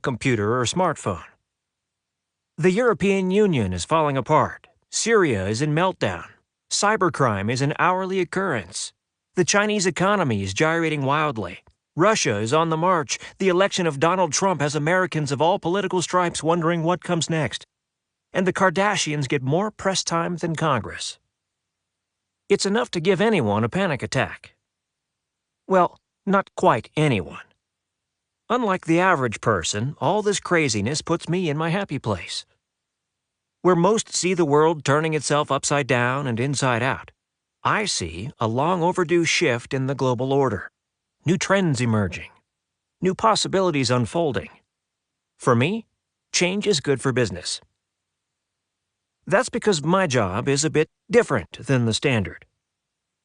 computer or smartphone. The European Union is falling apart. Syria is in meltdown. Cybercrime is an hourly occurrence. The Chinese economy is gyrating wildly. Russia is on the march. The election of Donald Trump has Americans of all political stripes wondering what comes next. And the Kardashians get more press time than Congress. It's enough to give anyone a panic attack. Well, not quite anyone. Unlike the average person, all this craziness puts me in my happy place. Where most see the world turning itself upside down and inside out, I see a long overdue shift in the global order. New trends emerging. New possibilities unfolding. For me, change is good for business. That's because my job is a bit different than the standard.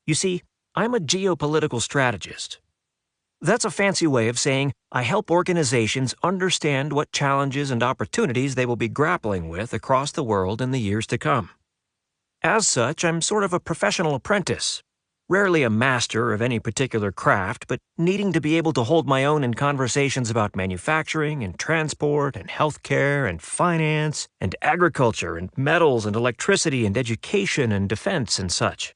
You see, I'm a geopolitical strategist. That's a fancy way of saying I help organizations understand what challenges and opportunities they will be grappling with across the world in the years to come. As such, I'm sort of a professional apprentice, rarely a master of any particular craft, but needing to be able to hold my own in conversations about manufacturing and transport and healthcare and finance and agriculture and metals and electricity and education and defense and such.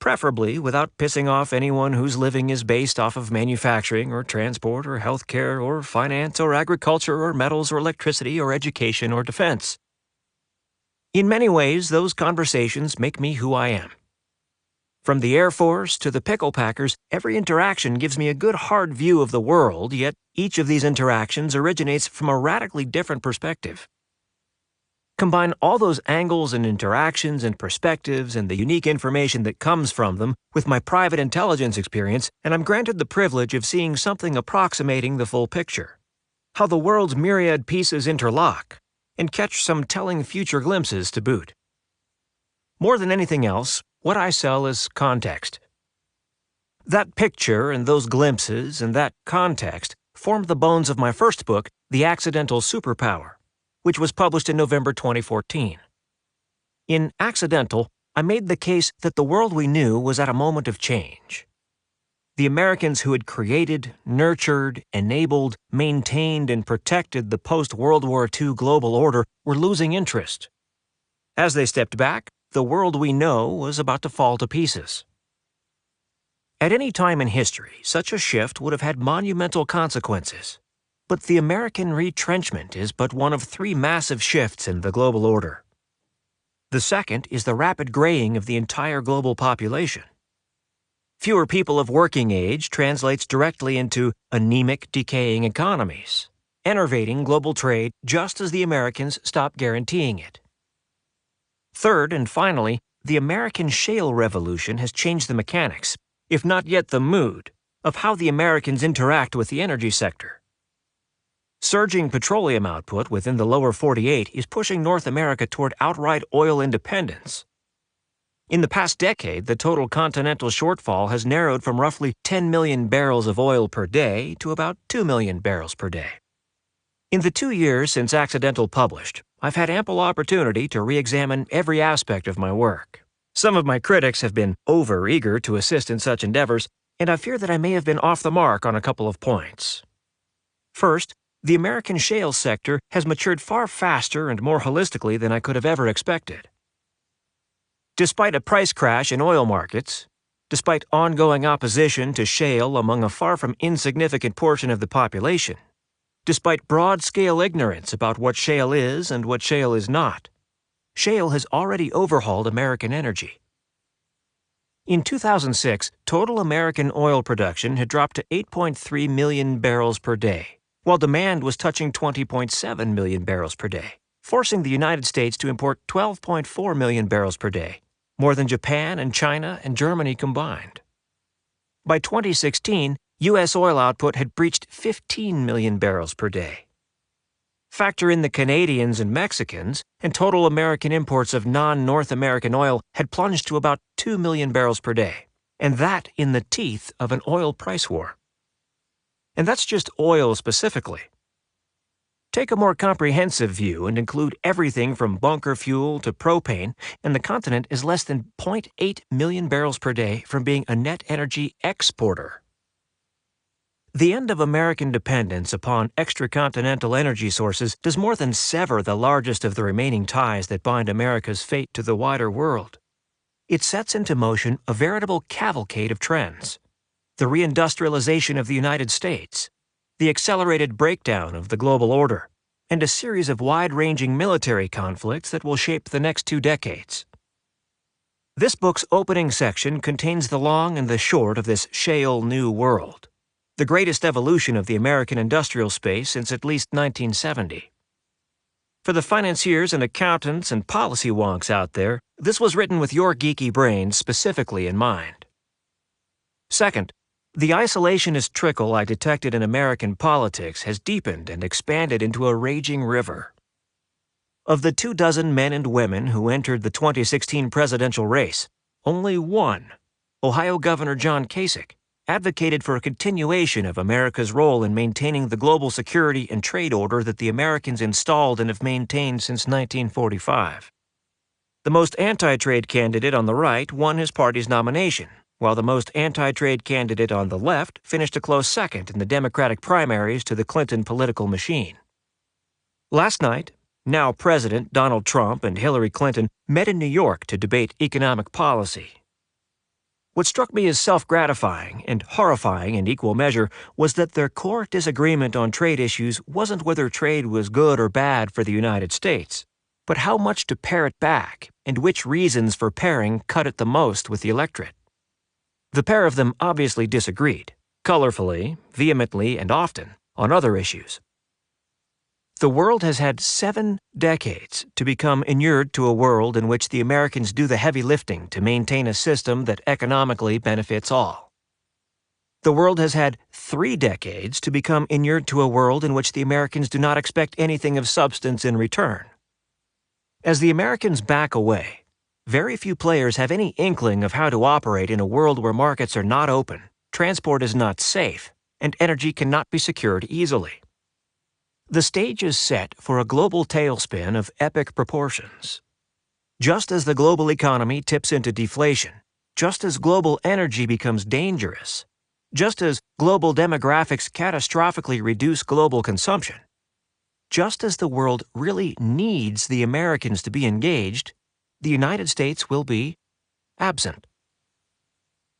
Preferably without pissing off anyone whose living is based off of manufacturing or transport or healthcare or finance or agriculture or metals or electricity or education or defense. In many ways, those conversations make me who I am. From the Air Force to the pickle packers, every interaction gives me a good hard view of the world, yet each of these interactions originates from a radically different perspective. Combine all those angles and interactions and perspectives and the unique information that comes from them with my private intelligence experience, and I'm granted the privilege of seeing something approximating the full picture. How the world's myriad pieces interlock, and catch some telling future glimpses to boot. More than anything else, what I sell is context. That picture and those glimpses and that context formed the bones of my first book, The Accidental Superpower, which was published in November 2014. In Accidental, I made the case that the world we knew was at a moment of change. The Americans who had created, nurtured, enabled, maintained, and protected the post-World War II global order were losing interest. As they stepped back, the world we know was about to fall to pieces. At any time in history, such a shift would have had monumental consequences. But the American retrenchment is but one of three massive shifts in the global order. The second is the rapid graying of the entire global population. Fewer people of working age translates directly into anemic, decaying economies, enervating global trade just as the Americans stop guaranteeing it. Third, and finally, the American shale revolution has changed the mechanics, if not yet the mood, of how the Americans interact with the energy sector. Surging petroleum output within the lower 48 is pushing North America toward outright oil independence. In the past decade, the total continental shortfall has narrowed from roughly 10 million barrels of oil per day to about 2 million barrels per day. In the 2 years since Accidental published, I've had ample opportunity to re-examine every aspect of my work. Some of my critics have been over-eager to assist in such endeavors, and I fear that I may have been off the mark on a couple of points. First, the American shale sector has matured far faster and more holistically than I could have ever expected. Despite a price crash in oil markets, despite ongoing opposition to shale among a far from insignificant portion of the population, despite broad-scale ignorance about what shale is and what shale is not, shale has already overhauled American energy. In 2006, total American oil production had dropped to 8.3 million barrels per day, while demand was touching 20.7 million barrels per day, forcing the United States to import 12.4 million barrels per day, more than Japan and China and Germany combined. By 2016, U.S. oil output had breached 15 million barrels per day. Factor in the Canadians and Mexicans, and total American imports of non-North American oil had plunged to about 2 million barrels per day, and that in the teeth of an oil price war. And that's just oil specifically. Take a more comprehensive view and include everything from bunker fuel to propane, and the continent is less than 0.8 million barrels per day from being a net energy exporter. The end of American dependence upon extracontinental energy sources does more than sever the largest of the remaining ties that bind America's fate to the wider world. It sets into motion a veritable cavalcade of trends: the reindustrialization of the United States, the accelerated breakdown of the global order, and a series of wide-ranging military conflicts that will shape the next 2 decades. This book's opening section contains the long and the short of this shale new world, the greatest evolution of the American industrial space since at least 1970. For the financiers and accountants and policy wonks out there, this was written with your geeky brains specifically in mind. Second, the isolationist trickle I detected in American politics has deepened and expanded into a raging river. Of the 24 men and women who entered the 2016 presidential race, only one, Ohio Governor John Kasich, advocated for a continuation of America's role in maintaining the global security and trade order that the Americans installed and have maintained since 1945. The most anti-trade candidate on the right won his party's nomination, while the most anti-trade candidate on the left finished a close second in the Democratic primaries to the Clinton political machine. Last night, now President Donald Trump and Hillary Clinton met in New York to debate economic policy. What struck me as self-gratifying and horrifying in equal measure was that their core disagreement on trade issues wasn't whether trade was good or bad for the United States, but how much to pare it back and which reasons for paring cut it the most with the electorate. The pair of them obviously disagreed, colorfully, vehemently, and often, on other issues. The world has had 7 decades to become inured to a world in which the Americans do the heavy lifting to maintain a system that economically benefits all. The world has had 3 decades to become inured to a world in which the Americans do not expect anything of substance in return. As the Americans back away, very few players have any inkling of how to operate in a world where markets are not open, transport is not safe, and energy cannot be secured easily. The stage is set for a global tailspin of epic proportions. Just as the global economy tips into deflation, just as global energy becomes dangerous, just as global demographics catastrophically reduce global consumption, just as the world really needs the Americans to be engaged, the United States will be absent.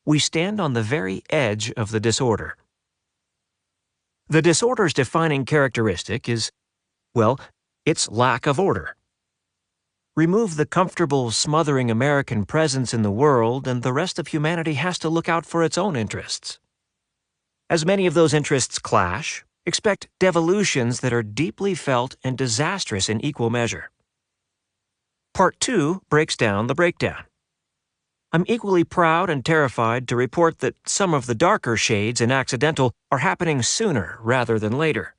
We stand on the very edge of the disorder. The disorder's defining characteristic is, well, its lack of order. Remove the comfortable, smothering American presence in the world, and the rest of humanity has to look out for its own interests. As many of those interests clash, expect devolutions that are deeply felt and disastrous in equal measure. Part 2 breaks down the breakdown. I'm equally proud and terrified to report that some of the darker shades in accidental are happening sooner rather than later.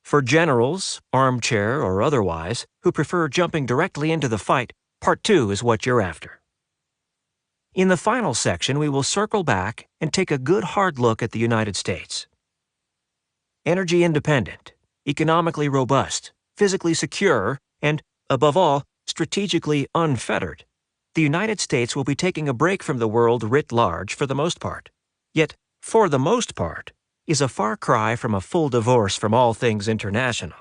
For generals, armchair or otherwise, who prefer jumping directly into the fight, Part 2 is what you're after. In the final section, we will circle back and take a good hard look at the United States. Energy independent, economically robust, physically secure, and, above all, strategically unfettered, the United States will be taking a break from the world writ large for the most part. Yet, for the most part, is a far cry from a full divorce from all things international.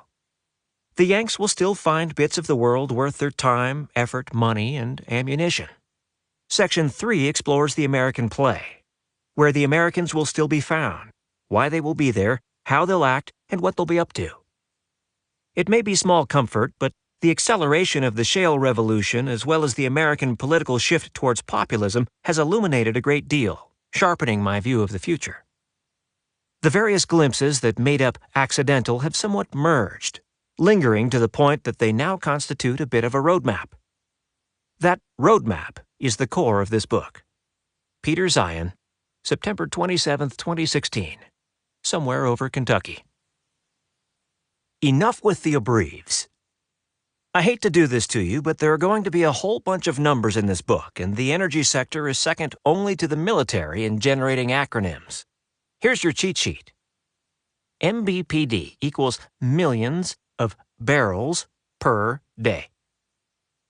The Yanks will still find bits of the world worth their time, effort, money, and ammunition. Section 3 explores the American play, where the Americans will still be found, why they will be there, how they'll act, and what they'll be up to. It may be small comfort, but the acceleration of the shale revolution, as well as the American political shift towards populism, has illuminated a great deal, sharpening my view of the future. The various glimpses that made up accidental have somewhat merged, lingering to the point that they now constitute a bit of a roadmap. That roadmap is the core of this book. Peter Zeihan, September 27, 2016, somewhere over Kentucky. Enough with the abbreves. I hate to do this to you, but there are going to be a whole bunch of numbers in this book, and the energy sector is second only to the military in generating acronyms. Here's your cheat sheet. MBPD equals millions of barrels per day.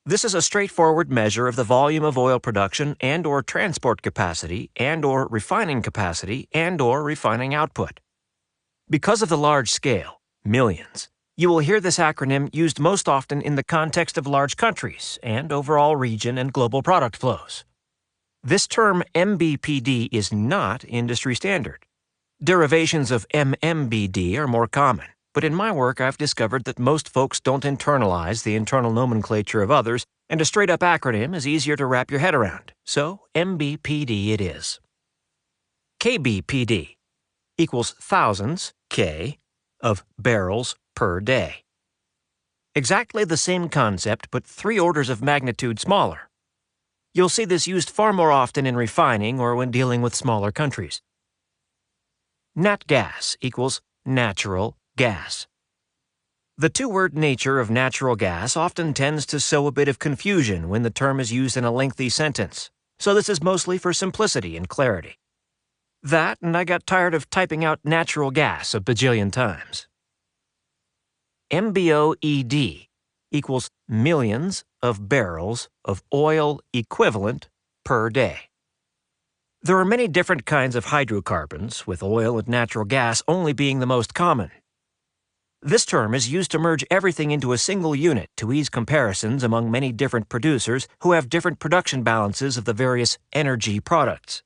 This is a straightforward measure of the volume of oil production and/or transport capacity and/or refining capacity and/or refining output. Because of the large scale, millions, you will hear this acronym used most often in the context of large countries and overall region and global product flows. This term MBPD is not industry standard. Derivations of MMBD are more common, but in my work I've discovered that most folks don't internalize the internal nomenclature of others, and a straight-up acronym is easier to wrap your head around, so MBPD it is. KBPD equals thousands, K, of barrels per day. Exactly the same concept, but 3 orders of magnitude smaller. You'll see this used far more often in refining or when dealing with smaller countries. Nat gas equals natural gas. The two-word nature of natural gas often tends to sow a bit of confusion when the term is used in a lengthy sentence, so this is mostly for simplicity and clarity. That, and I got tired of typing out natural gas a bajillion times. MBOED equals millions of barrels of oil equivalent per day. There are many different kinds of hydrocarbons, with oil and natural gas only being the most common. This term is used to merge everything into a single unit to ease comparisons among many different producers who have different production balances of the various energy products.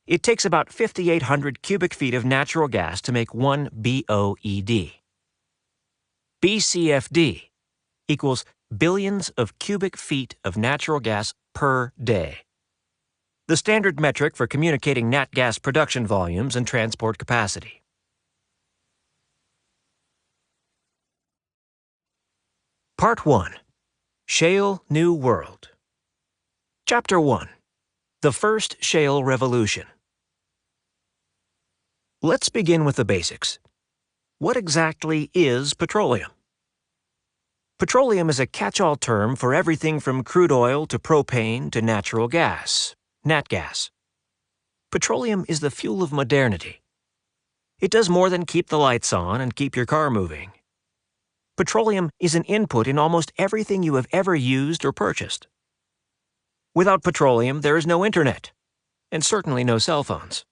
It takes about 5,800 cubic feet of natural gas to make 1 BOED. BCFD equals billions of cubic feet of natural gas per day. The standard metric for communicating nat gas production volumes and transport capacity. Part 1. Shale New World. Chapter 1. The First Shale Revolution. Let's begin with the basics. What exactly is petroleum? Petroleum is a catch-all term for everything from crude oil to propane to natural gas, nat gas. Petroleum is the fuel of modernity. It does more than keep the lights on and keep your car moving. Petroleum is an input in almost everything you have ever used or purchased. Without petroleum, there is no internet, and certainly no cell phones.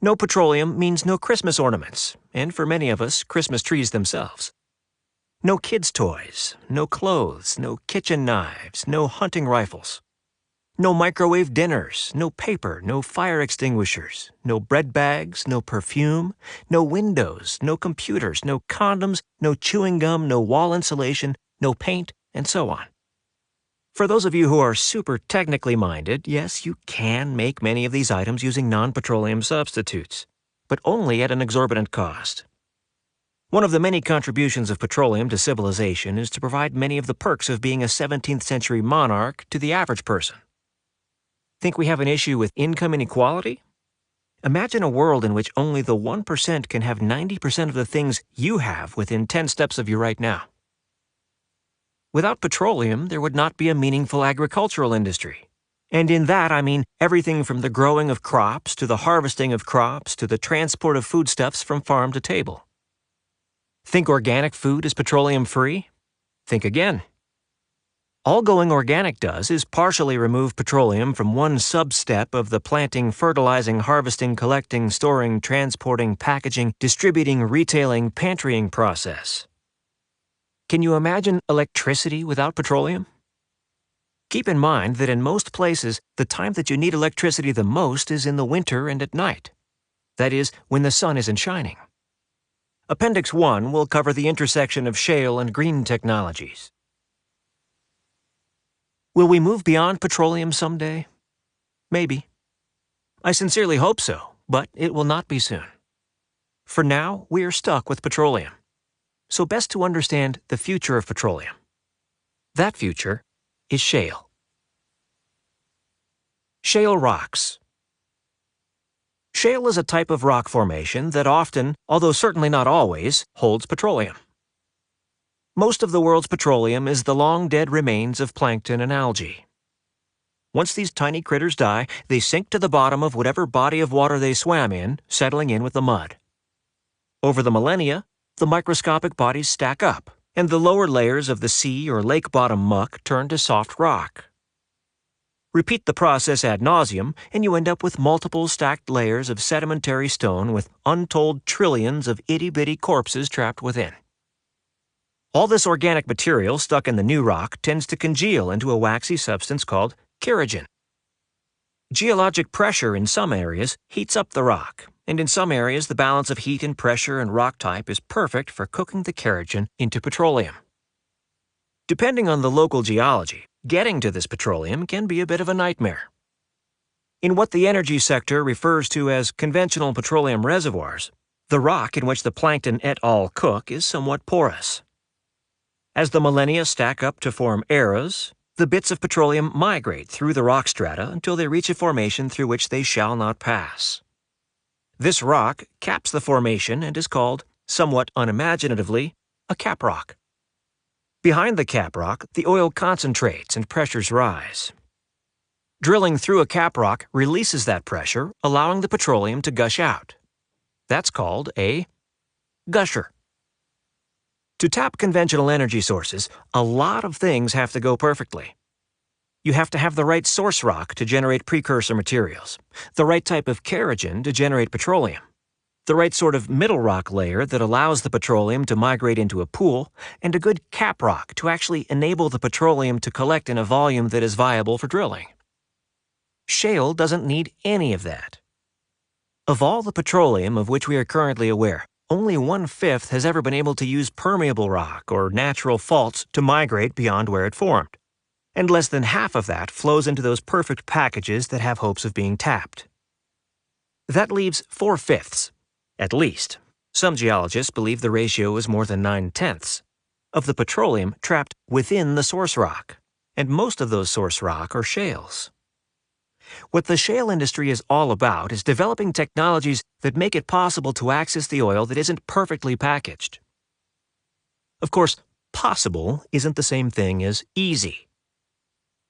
No petroleum means no Christmas ornaments, and for many of us, Christmas trees themselves. No kids' toys, no clothes, no kitchen knives, no hunting rifles. No microwave dinners, no paper, no fire extinguishers, no bread bags, no perfume, no windows, no computers, no condoms, no chewing gum, no wall insulation, no paint, and so on. For those of you who are super technically minded, yes, you can make many of these items using non-petroleum substitutes, but only at an exorbitant cost. One of the many contributions of petroleum to civilization is to provide many of the perks of being a 17th century monarch to the average person. Think we have an issue with income inequality? Imagine a world in which only the 1% can have 90% of the things you have within 10 steps of you right now. Without petroleum, there would not be a meaningful agricultural industry. And in that, I mean everything from the growing of crops to the harvesting of crops to the transport of foodstuffs from farm to table. Think organic food is petroleum-free? Think again. All going organic does is partially remove petroleum from one sub-step of the planting, fertilizing, harvesting, collecting, storing, transporting, packaging, distributing, retailing, pantrying process. Can you imagine electricity without petroleum? Keep in mind that in most places, the time that you need electricity the most is in the winter and at night. That is, when the sun isn't shining. Appendix 1 will cover the intersection of shale and green technologies. Will we move beyond petroleum someday? Maybe. I sincerely hope so, but it will not be soon. For now, we are stuck with petroleum. So best to understand the future of petroleum. That future is shale. Shale rocks. Shale is a type of rock formation that often, although certainly not always, holds petroleum. Most of the world's petroleum is the long-dead remains of plankton and algae. Once these tiny critters die, they sink to the bottom of whatever body of water they swam in, settling in with the mud. Over the millennia, the microscopic bodies stack up, and the lower layers of the sea or lake bottom muck turn to soft rock. Repeat the process ad nauseum, and you end up with multiple stacked layers of sedimentary stone with untold trillions of itty-bitty corpses trapped within. All this organic material stuck in the new rock tends to congeal into a waxy substance called kerogen. Geologic pressure in some areas heats up the rock, and in some areas the balance of heat and pressure and rock type is perfect for cooking the kerogen into petroleum. Depending on the local geology, getting to this petroleum can be a bit of a nightmare. In what the energy sector refers to as conventional petroleum reservoirs, the rock in which the plankton et al. Cook is somewhat porous. As the millennia stack up to form eras, the bits of petroleum migrate through the rock strata until they reach a formation through which they shall not pass. This rock caps the formation and is called, somewhat unimaginatively, a cap rock. Behind the cap rock, the oil concentrates and pressures rise. Drilling through a cap rock releases that pressure, allowing the petroleum to gush out. That's called a gusher. To tap conventional energy sources, a lot of things have to go perfectly. You have to have the right source rock to generate precursor materials, the right type of kerogen to generate petroleum, the right sort of middle rock layer that allows the petroleum to migrate into a pool, and a good cap rock to actually enable the petroleum to collect in a volume that is viable for drilling. Shale doesn't need any of that. Of all the petroleum of which we are currently aware, only 1/5 has ever been able to use permeable rock or natural faults to migrate beyond where it formed, and less than half of that flows into those perfect packages that have hopes of being tapped. That leaves 4/5, at least. Some geologists believe the ratio is more than 9/10, of the petroleum trapped within the source rock, and most of those source rock are shales. What the shale industry is all about is developing technologies that make it possible to access the oil that isn't perfectly packaged. Of course, possible isn't the same thing as easy.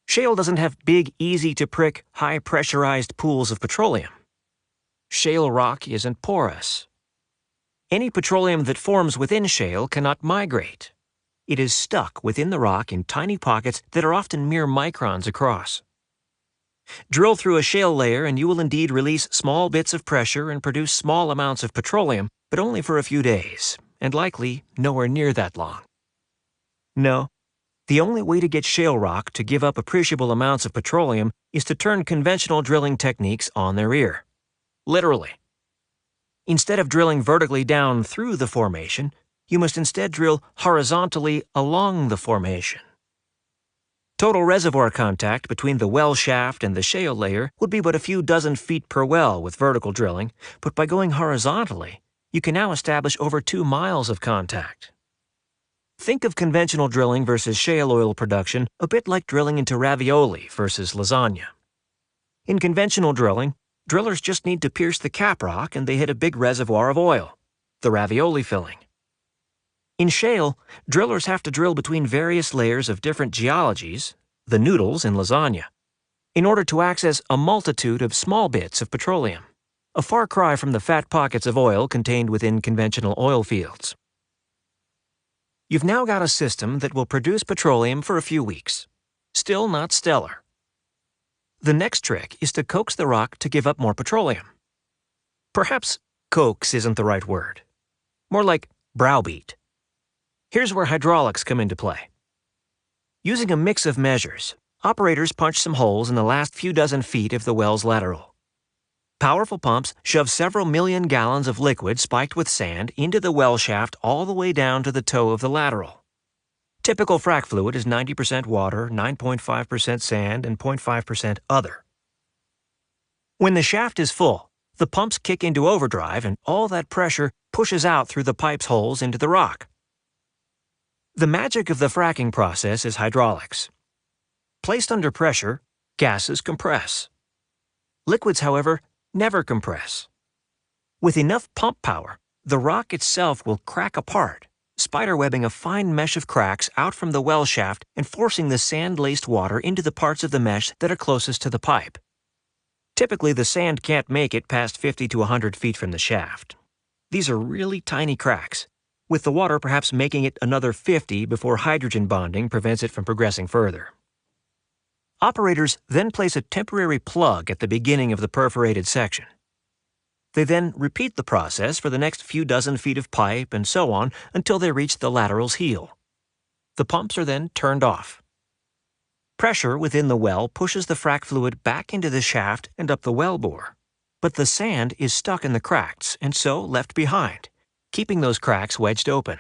Shale doesn't have big, easy-to-prick, high-pressurized pools of petroleum. Shale rock isn't porous. Any petroleum that forms within shale cannot migrate. It is stuck within the rock in tiny pockets that are often mere microns across. Drill through a shale layer and you will indeed release small bits of pressure and produce small amounts of petroleum, but only for a few days, and likely nowhere near that long. No, the only way to get shale rock to give up appreciable amounts of petroleum is to turn conventional drilling techniques on their ear. Literally. Instead of drilling vertically down through the formation, you must instead drill horizontally along the formation. Total reservoir contact between the well shaft and the shale layer would be but a few dozen feet per well with vertical drilling, but by going horizontally, you can now establish over 2 miles of contact. Think of conventional drilling versus shale oil production a bit like drilling into ravioli versus lasagna. In conventional drilling, drillers just need to pierce the cap rock and they hit a big reservoir of oil, the ravioli filling. In shale, drillers have to drill between various layers of different geologies, the noodles in lasagna, in order to access a multitude of small bits of petroleum, a far cry from the fat pockets of oil contained within conventional oil fields. You've now got a system that will produce petroleum for a few weeks. Still not stellar. The next trick is to coax the rock to give up more petroleum. Perhaps coax isn't the right word. More like browbeat. Here's where hydraulics come into play. Using a mix of measures, operators punch some holes in the last few dozen feet of the well's lateral. Powerful pumps shove several million gallons of liquid spiked with sand into the well shaft all the way down to the toe of the lateral. Typical frac fluid is 90% water, 9.5% sand, and 0.5% other. When the shaft is full, the pumps kick into overdrive and all that pressure pushes out through the pipe's holes into the rock. The magic of the fracking process is hydraulics. Placed under pressure, gases compress. Liquids, however, never compress. With enough pump power, the rock itself will crack apart, spiderwebbing a fine mesh of cracks out from the well shaft and forcing the sand-laced water into the parts of the mesh that are closest to the pipe. Typically, the sand can't make it past 50 to 100 feet from the shaft. These are really tiny cracks, with the water perhaps making it another 50 before hydrogen bonding prevents it from progressing further. Operators then place a temporary plug at the beginning of the perforated section. They then repeat the process for the next few dozen feet of pipe and so on until they reach the lateral's heel. The pumps are then turned off. Pressure within the well pushes the frac fluid back into the shaft and up the well bore, but the sand is stuck in the cracks and so left behind, keeping those cracks wedged open.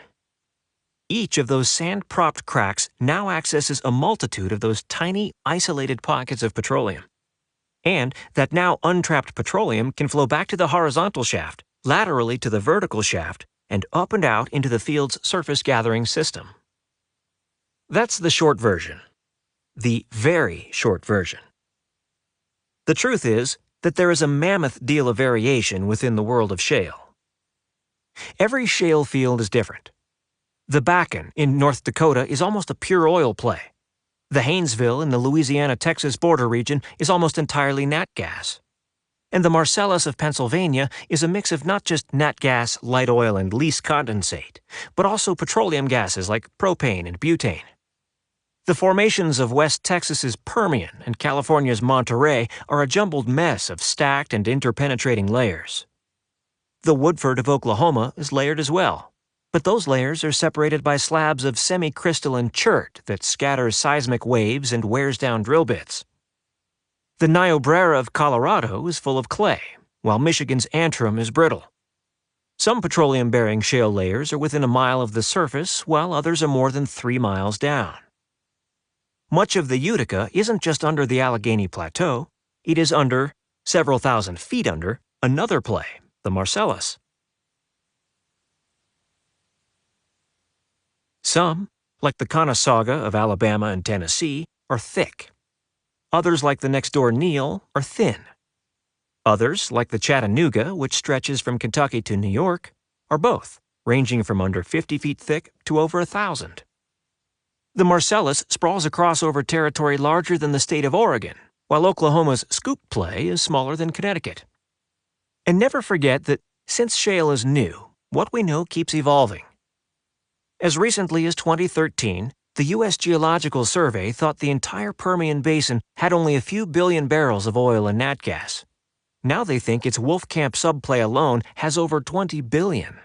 Each of those sand-propped cracks now accesses a multitude of those tiny, isolated pockets of petroleum. And that now untrapped petroleum can flow back to the horizontal shaft, laterally to the vertical shaft, and up and out into the field's surface gathering system. That's the short version. The very short version. The truth is that there is a mammoth deal of variation within the world of shale. Every shale field is different. The Bakken in North Dakota is almost a pure oil play. The Haynesville in the Louisiana-Texas border region is almost entirely nat gas. And the Marcellus of Pennsylvania is a mix of not just nat gas, light oil, and least condensate, but also petroleum gases like propane and butane. The formations of West Texas's Permian and California's Monterey are a jumbled mess of stacked and interpenetrating layers. The Woodford of Oklahoma is layered as well, but those layers are separated by slabs of semi-crystalline chert that scatters seismic waves and wears down drill bits. The Niobrara of Colorado is full of clay, while Michigan's Antrim is brittle. Some petroleum-bearing shale layers are within a mile of the surface, while others are more than 3 miles down. Much of the Utica isn't just under the Allegheny Plateau, it is under, several thousand feet under, another play, the Marcellus. Some, like the Conasauga of Alabama and Tennessee, are thick. Others, like the next-door Neal, are thin. Others, like the Chattanooga, which stretches from Kentucky to New York, are both, ranging from under 50 feet thick to over 1,000. The Marcellus sprawls across over territory larger than the state of Oregon, while Oklahoma's Scoop play is smaller than Connecticut. And never forget that since shale is new, what we know keeps evolving. As recently as 2013, the U.S. Geological Survey thought the entire Permian Basin had only a few billion barrels of oil and nat gas. Now they think its Wolfcamp subplay alone has over 20 billion.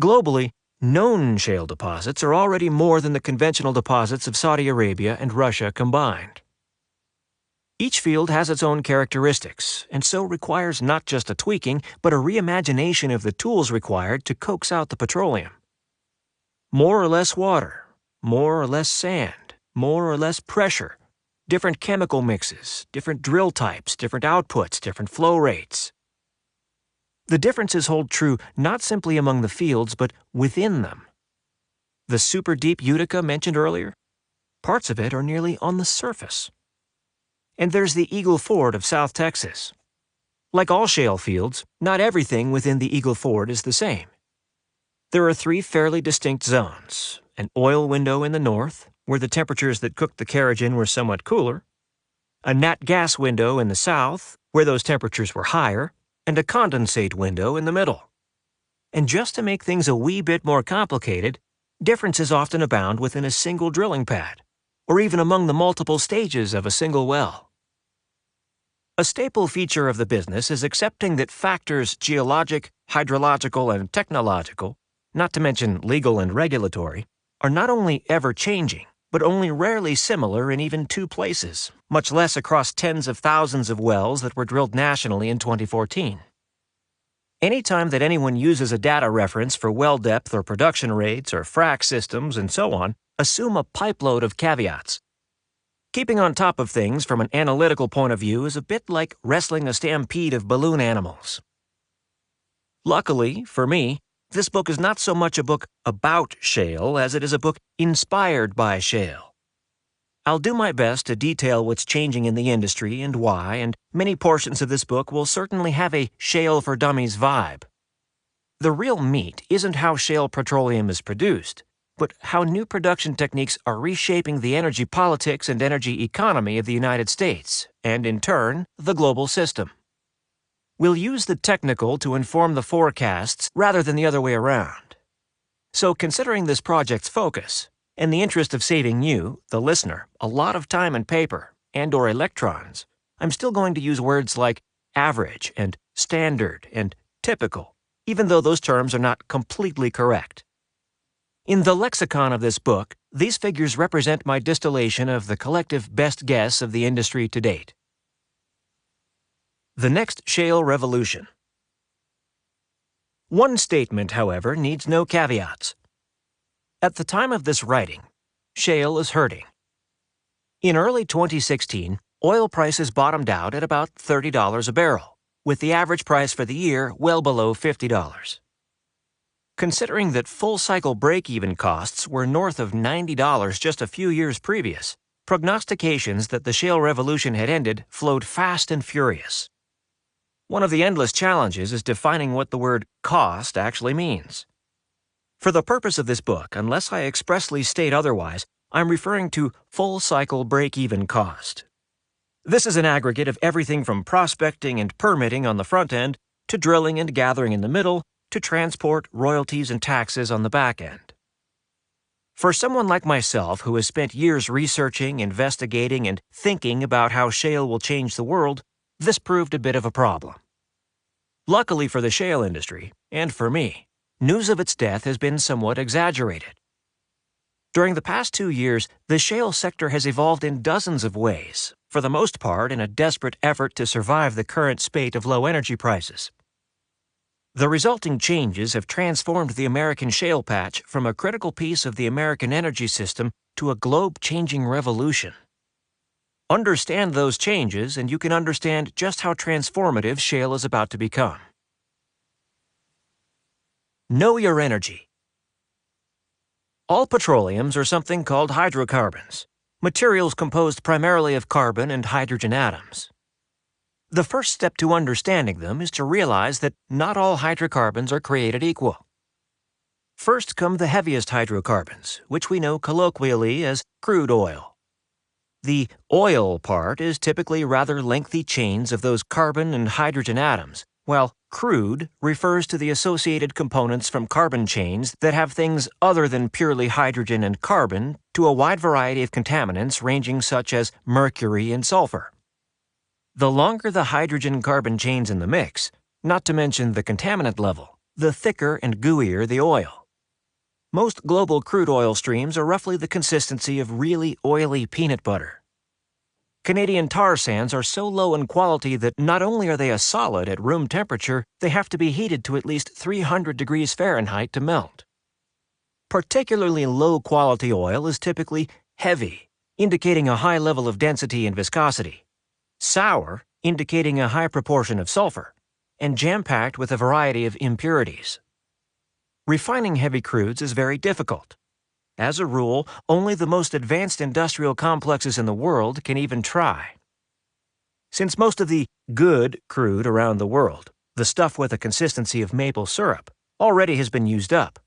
Globally, known shale deposits are already more than the conventional deposits of Saudi Arabia and Russia combined. Each field has its own characteristics, and so requires not just a tweaking, but a reimagination of the tools required to coax out the petroleum. More or less water, more or less sand, more or less pressure, different chemical mixes, different drill types, different outputs, different flow rates. The differences hold true not simply among the fields, but within them. The super deep Utica mentioned earlier, parts of it are nearly on the surface. And there's the Eagle Ford of South Texas. Like all shale fields, not everything within the Eagle Ford is the same. There are 3 fairly distinct zones: an oil window in the north, where the temperatures that cooked the Carrigan were somewhat cooler, a nat gas window in the south, where those temperatures were higher, and a condensate window in the middle. And just to make things a wee bit more complicated, differences often abound within a single drilling pad, or even among the multiple stages of a single well. A staple feature of the business is accepting that factors geologic, hydrological, and technological, not to mention legal and regulatory, are not only ever-changing, but only rarely similar in even 2 places, much less across tens of thousands of wells that were drilled nationally in 2014. Anytime that anyone uses a data reference for well depth or production rates or frac systems and so on, assume a pipeload of caveats. Keeping on top of things from an analytical point of view is a bit like wrestling a stampede of balloon animals. Luckily, for me, this book is not so much a book about shale as it is a book inspired by shale. I'll do my best to detail what's changing in the industry and why, and many portions of this book will certainly have a shale for dummies vibe. The real meat isn't how shale petroleum is produced, but how new production techniques are reshaping the energy politics and energy economy of the United States, and in turn, the global system. We'll use the technical to inform the forecasts rather than the other way around. So considering this project's focus, in the interest of saving you, the listener, a lot of time and paper, and/or electrons, I'm still going to use words like average and standard and typical, even though those terms are not completely correct. In the lexicon of this book, these figures represent my distillation of the collective best guess of the industry to date. The next shale revolution. One statement, however, needs no caveats. At the time of this writing, shale is hurting. In early 2016, oil prices bottomed out at about $30 a barrel, with the average price for the year well below $50. Considering that full-cycle break-even costs were north of $90 just a few years previous, prognostications that the shale revolution had ended flowed fast and furious. One of the endless challenges is defining what the word cost actually means. For the purpose of this book, unless I expressly state otherwise, I'm referring to full-cycle break-even cost. This is an aggregate of everything from prospecting and permitting on the front end to drilling and gathering in the middle to transport, royalties, and taxes on the back end. For someone like myself who has spent years researching, investigating, and thinking about how shale will change the world, this proved a bit of a problem. Luckily for the shale industry, and for me, news of its death has been somewhat exaggerated. During the past 2 years, the shale sector has evolved in dozens of ways, for the most part in a desperate effort to survive the current spate of low energy prices. The resulting changes have transformed the American shale patch from a critical piece of the American energy system to a globe-changing revolution. Understand those changes, and you can understand just how transformative shale is about to become. Know your energy. All petroleums are something called hydrocarbons, materials composed primarily of carbon and hydrogen atoms. The first step to understanding them is to realize that not all hydrocarbons are created equal. First come the heaviest hydrocarbons, which we know colloquially as crude oil. The oil part is typically rather lengthy chains of those carbon and hydrogen atoms, while crude refers to the associated components from carbon chains that have things other than purely hydrogen and carbon to a wide variety of contaminants ranging such as mercury and sulfur. The longer the hydrogen-carbon chains in the mix, not to mention the contaminant level, the thicker and gooier the oil. Most global crude oil streams are roughly the consistency of really oily peanut butter. Canadian tar sands are so low in quality that not only are they a solid at room temperature, they have to be heated to at least 300 degrees Fahrenheit to melt. Particularly low-quality oil is typically heavy, indicating a high level of density and viscosity, sour, indicating a high proportion of sulfur, and jam-packed with a variety of impurities. Refining heavy crudes is very difficult. As a rule, only the most advanced industrial complexes in the world can even try. Since most of the good crude around the world, the stuff with a consistency of maple syrup, already has been used up,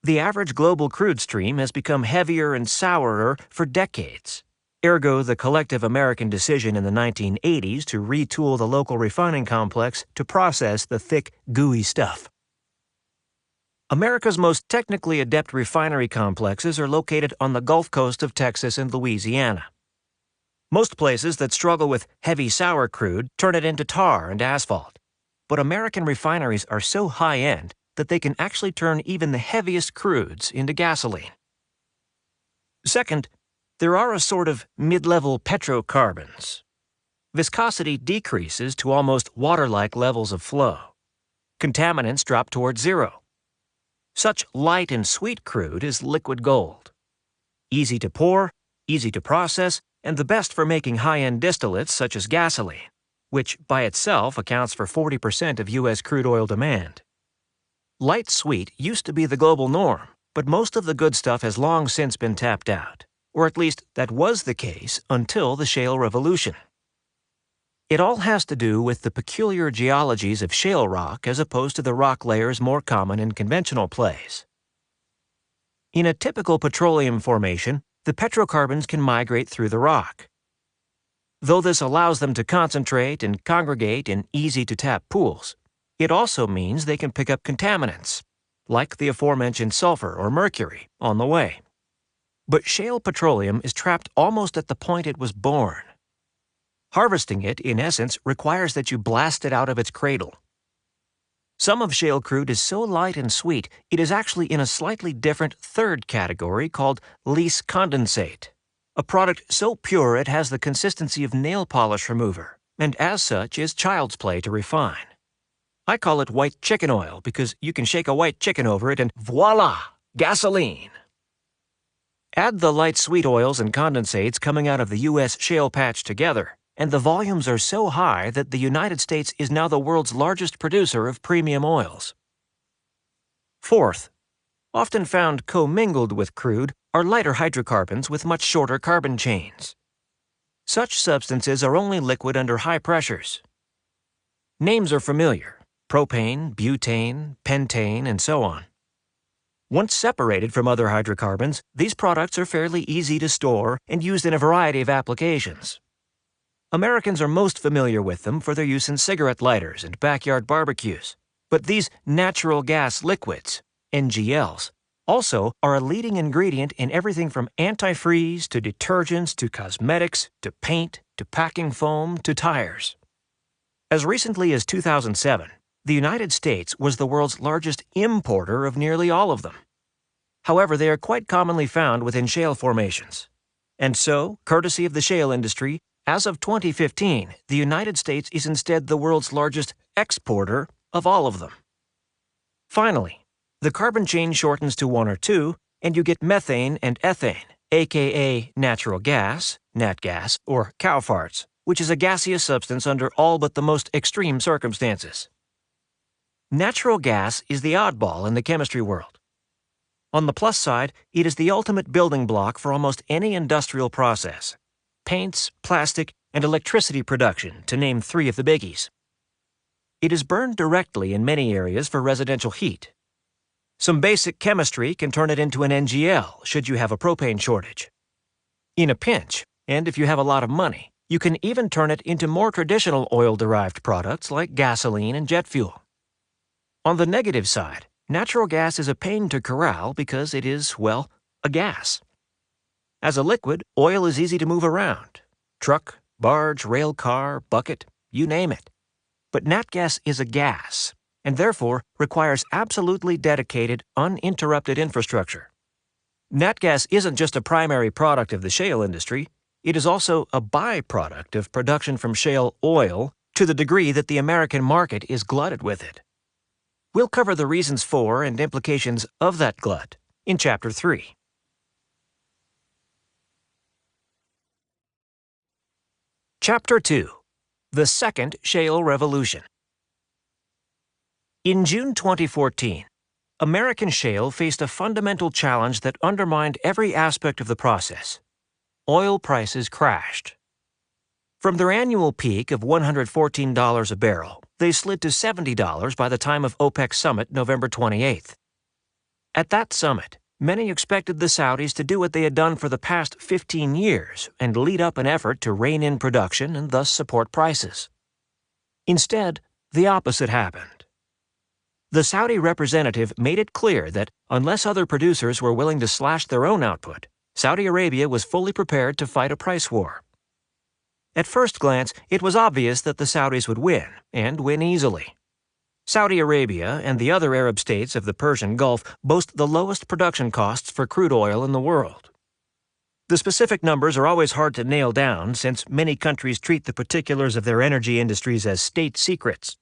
the average global crude stream has become heavier and sourer for decades. Ergo, the collective American decision in the 1980s to retool the local refining complex to process the thick, gooey stuff. America's most technically adept refinery complexes are located on the Gulf Coast of Texas and Louisiana. Most places that struggle with heavy sour crude turn it into tar and asphalt. But American refineries are so high-end that they can actually turn even the heaviest crudes into gasoline. Second, there are a sort of mid-level petrocarbons. Viscosity decreases to almost water-like levels of flow. Contaminants drop towards zero. Such light and sweet crude is liquid gold. Easy to pour, easy to process, and the best for making high-end distillates such as gasoline, which by itself accounts for 40% of U.S. crude oil demand. Light sweet used to be the global norm, but most of the good stuff has long since been tapped out, or at least that was the case until the shale revolution. It all has to do with the peculiar geologies of shale rock as opposed to the rock layers more common in conventional plays. In a typical petroleum formation, the petrocarbons can migrate through the rock. Though this allows them to concentrate and congregate in easy-to-tap pools, it also means they can pick up contaminants, like the aforementioned sulfur or mercury, on the way. But shale petroleum is trapped almost at the point it was born. Harvesting it, in essence, requires that you blast it out of its cradle. Some of shale crude is so light and sweet, it is actually in a slightly different third category called lease condensate, a product so pure it has the consistency of nail polish remover, and as such is child's play to refine. I call it white chicken oil because you can shake a white chicken over it and voila, gasoline. Add the light sweet oils and condensates coming out of the U.S. shale patch together, and the volumes are so high that the United States is now the world's largest producer of premium oils. Fourth, often found commingled with crude are lighter hydrocarbons with much shorter carbon chains. Such substances are only liquid under high pressures. Names are familiar: propane, butane, pentane, and so on. Once separated from other hydrocarbons, these products are fairly easy to store and used in a variety of applications. Americans are most familiar with them for their use in cigarette lighters and backyard barbecues. But these natural gas liquids, NGLs, also are a leading ingredient in everything from antifreeze to detergents to cosmetics to paint to packing foam to tires. As recently as 2007, the United States was the world's largest importer of nearly all of them. However, they are quite commonly found within shale formations. And so, courtesy of the shale industry, as of 2015, the United States is instead the world's largest exporter of all of them. Finally, the carbon chain shortens to one or two, and you get methane and ethane, aka natural gas, nat gas, or cow farts, which is a gaseous substance under all but the most extreme circumstances. Natural gas is the oddball in the chemistry world. On the plus side, it is the ultimate building block for almost any industrial process: paints, plastic, and electricity production, to name three of the biggies. It is burned directly in many areas for residential heat. Some basic chemistry can turn it into an NGL should you have a propane shortage. In a pinch, and if you have a lot of money, you can even turn it into more traditional oil-derived products like gasoline and jet fuel. On the negative side, natural gas is a pain to corral because it is, well, a gas. As a liquid, oil is easy to move around. Truck, barge, rail car, bucket, you name it. But nat gas is a gas, and therefore requires absolutely dedicated, uninterrupted infrastructure. Nat gas isn't just a primary product of the shale industry, it is also a byproduct of production from shale oil to the degree that the American market is glutted with it. We'll cover the reasons for and implications of that glut in Chapter 3. Chapter 2. The Second Shale Revolution. In June 2014, American shale faced a fundamental challenge that undermined every aspect of the process. Oil prices crashed. From their annual peak of $114 a barrel, they slid to $70 by the time of OPEC summit November 28th. At that summit, many expected the Saudis to do what they had done for the past 15 years and lead up an effort to rein in production and thus support prices. Instead, the opposite happened. The Saudi representative made it clear that unless other producers were willing to slash their own output, Saudi Arabia was fully prepared to fight a price war. At first glance, it was obvious that the Saudis would win, and win easily. Saudi Arabia and the other Arab states of the Persian Gulf boast the lowest production costs for crude oil in the world. The specific numbers are always hard to nail down since many countries treat the particulars of their energy industries as state secrets.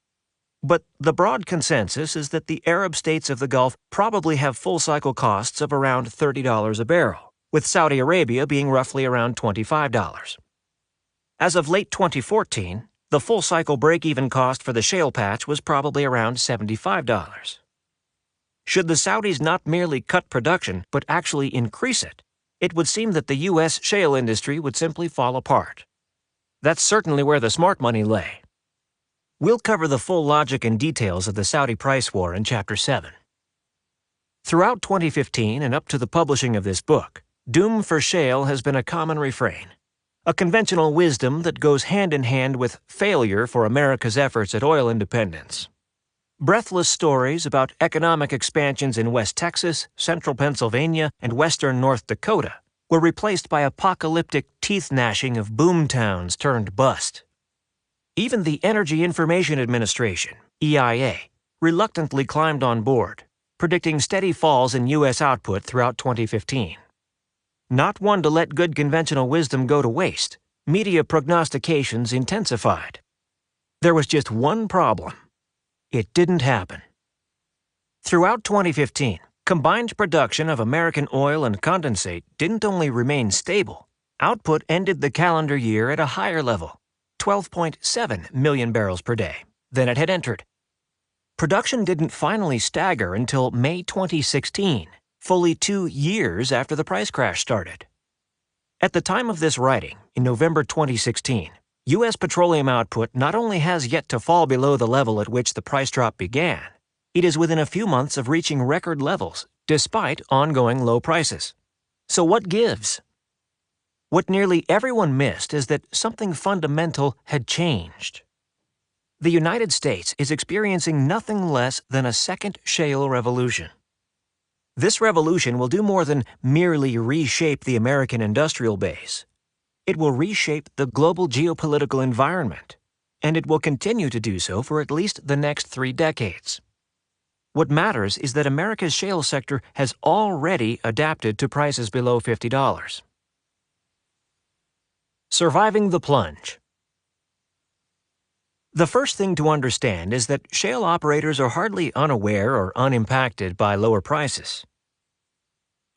But the broad consensus is that the Arab states of the Gulf probably have full-cycle costs of around $30 a barrel, with Saudi Arabia being roughly around $25. As of late 2014, the full-cycle break-even cost for the shale patch was probably around $75. Should the Saudis not merely cut production, but actually increase it, it would seem that the U.S. shale industry would simply fall apart. That's certainly where the smart money lay. We'll cover the full logic and details of the Saudi price war in Chapter 7. Throughout 2015 and up to the publishing of this book, doom for shale has been a common refrain. A conventional wisdom that goes hand in hand with failure for America's efforts at oil independence. Breathless stories about economic expansions in West Texas, central Pennsylvania, and western North Dakota were replaced by apocalyptic teeth-gnashing of boom towns turned bust. Even the Energy Information Administration, EIA, reluctantly climbed on board, predicting steady falls in U.S. output throughout 2015. Not one to let good conventional wisdom go to waste, media prognostications intensified. There was just one problem. It didn't happen. Throughout 2015, combined production of American oil and condensate didn't only remain stable, output ended the calendar year at a higher level, 12.7 million barrels per day, than it had entered. Production didn't finally stagger until May 2016, fully 2 years after the price crash started. At the time of this writing, in November 2016, U.S. petroleum output not only has yet to fall below the level at which the price drop began, it is within a few months of reaching record levels, despite ongoing low prices. So what gives? What nearly everyone missed is that something fundamental had changed. The United States is experiencing nothing less than a second shale revolution. This revolution will do more than merely reshape the American industrial base. It will reshape the global geopolitical environment, and it will continue to do so for at least the next 3 decades. What matters is that America's shale sector has already adapted to prices below $50. Surviving the plunge. The first thing to understand is that shale operators are hardly unaware or unimpacted by lower prices.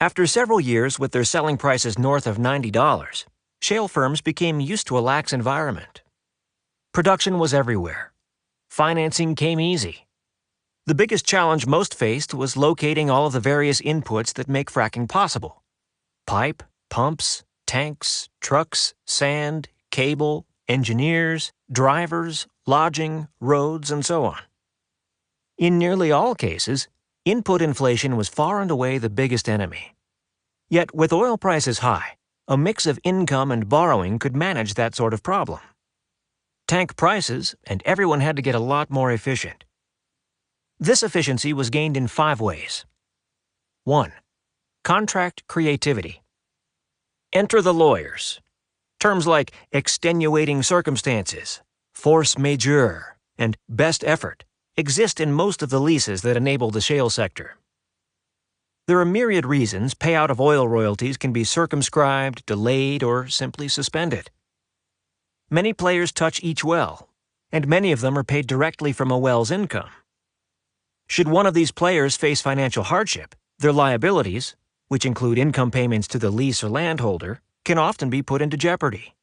After several years with their selling prices north of $90, shale firms became used to a lax environment. Production was everywhere. Financing came easy. The biggest challenge most faced was locating all of the various inputs that make fracking possible: pipe, pumps, tanks, trucks, sand, cable, engineers, drivers, lodging, roads, and so on. In nearly all cases, input inflation was far and away the biggest enemy. Yet with oil prices high, a mix of income and borrowing could manage that sort of problem. Tank prices, and everyone had to get a lot more efficient. This efficiency was gained in 5 ways. 1. Contract creativity. Enter the lawyers. Terms like extenuating circumstances, force majeure, and best effort exist in most of the leases that enable the shale sector. There are myriad reasons payout of oil royalties can be circumscribed, delayed, or simply suspended. Many players touch each well, and many of them are paid directly from a well's income. Should one of these players face financial hardship, their liabilities, which include income payments to the lease or landholder, can often be put into jeopardy.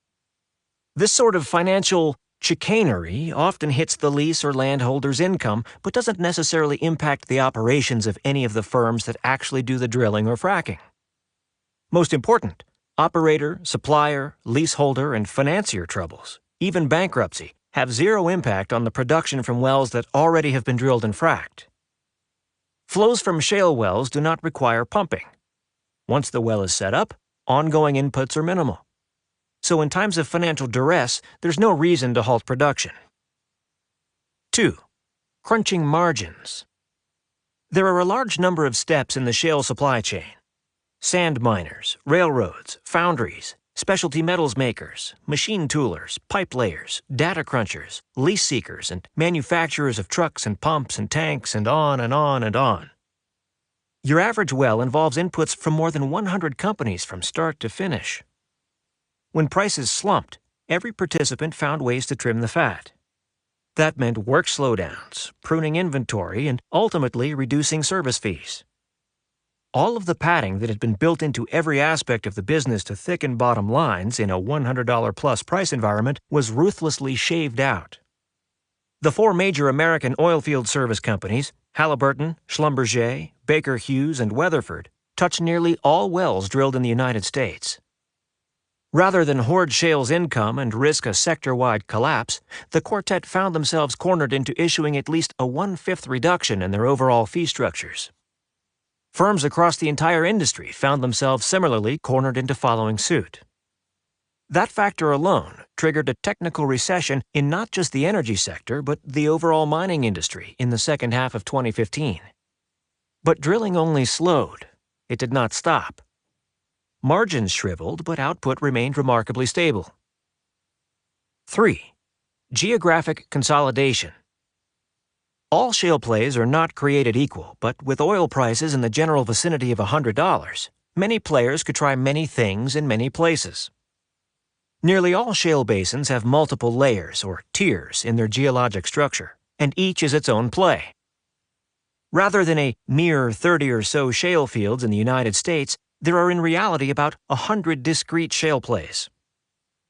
This sort of financial chicanery often hits the lease or landholder's income, but doesn't necessarily impact the operations of any of the firms that actually do the drilling or fracking. Most important, operator, supplier, leaseholder, and financier troubles, even bankruptcy, have zero impact on the production from wells that already have been drilled and fracked. Flows from shale wells do not require pumping. Once the well is set up, ongoing inputs are minimal. So in times of financial duress, there's no reason to halt production. 2. Crunching margins. There are a large number of steps in the shale supply chain. Sand miners, railroads, foundries, specialty metals makers, machine toolers, pipe layers, data crunchers, lease seekers, and manufacturers of trucks and pumps and tanks, and on and on and on. Your average well involves inputs from more than 100 companies from start to finish. When prices slumped, every participant found ways to trim the fat. That meant work slowdowns, pruning inventory, and ultimately reducing service fees. All of the padding that had been built into every aspect of the business to thicken bottom lines in a $100-plus price environment was ruthlessly shaved out. The 4 major American oilfield service companies, Halliburton, Schlumberger, Baker Hughes, and Weatherford, touch nearly all wells drilled in the United States. Rather than hoard shale's income and risk a sector-wide collapse, the quartet found themselves cornered into issuing at least a 1/5 reduction in their overall fee structures. Firms across the entire industry found themselves similarly cornered into following suit. That factor alone triggered a technical recession in not just the energy sector, but the overall mining industry in the second half of 2015. But drilling only slowed. It did not stop. Margins shriveled, but output remained remarkably stable. 3. Geographic consolidation. All shale plays are not created equal, but with oil prices in the general vicinity of $100, many players could try many things in many places. Nearly all shale basins have multiple layers or tiers in their geologic structure, and each is its own play. Rather than a mere 30 or so shale fields in the United States, there are in reality about 100 discrete shale plays.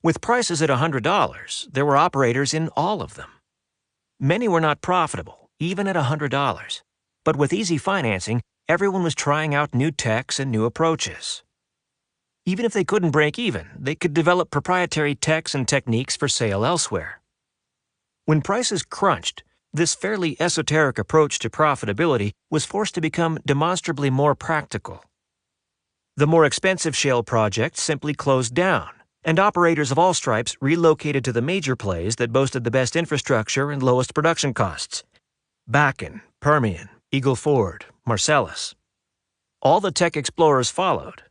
With prices at $100, there were operators in all of them. Many were not profitable, even at $100, but with easy financing, everyone was trying out new techs and new approaches. Even if they couldn't break even, they could develop proprietary techs and techniques for sale elsewhere. When prices crunched, this fairly esoteric approach to profitability was forced to become demonstrably more practical. The more expensive shale projects simply closed down, and operators of all stripes relocated to the major plays that boasted the best infrastructure and lowest production costs: Bakken, Permian, Eagle Ford, Marcellus. All the tech explorers followed.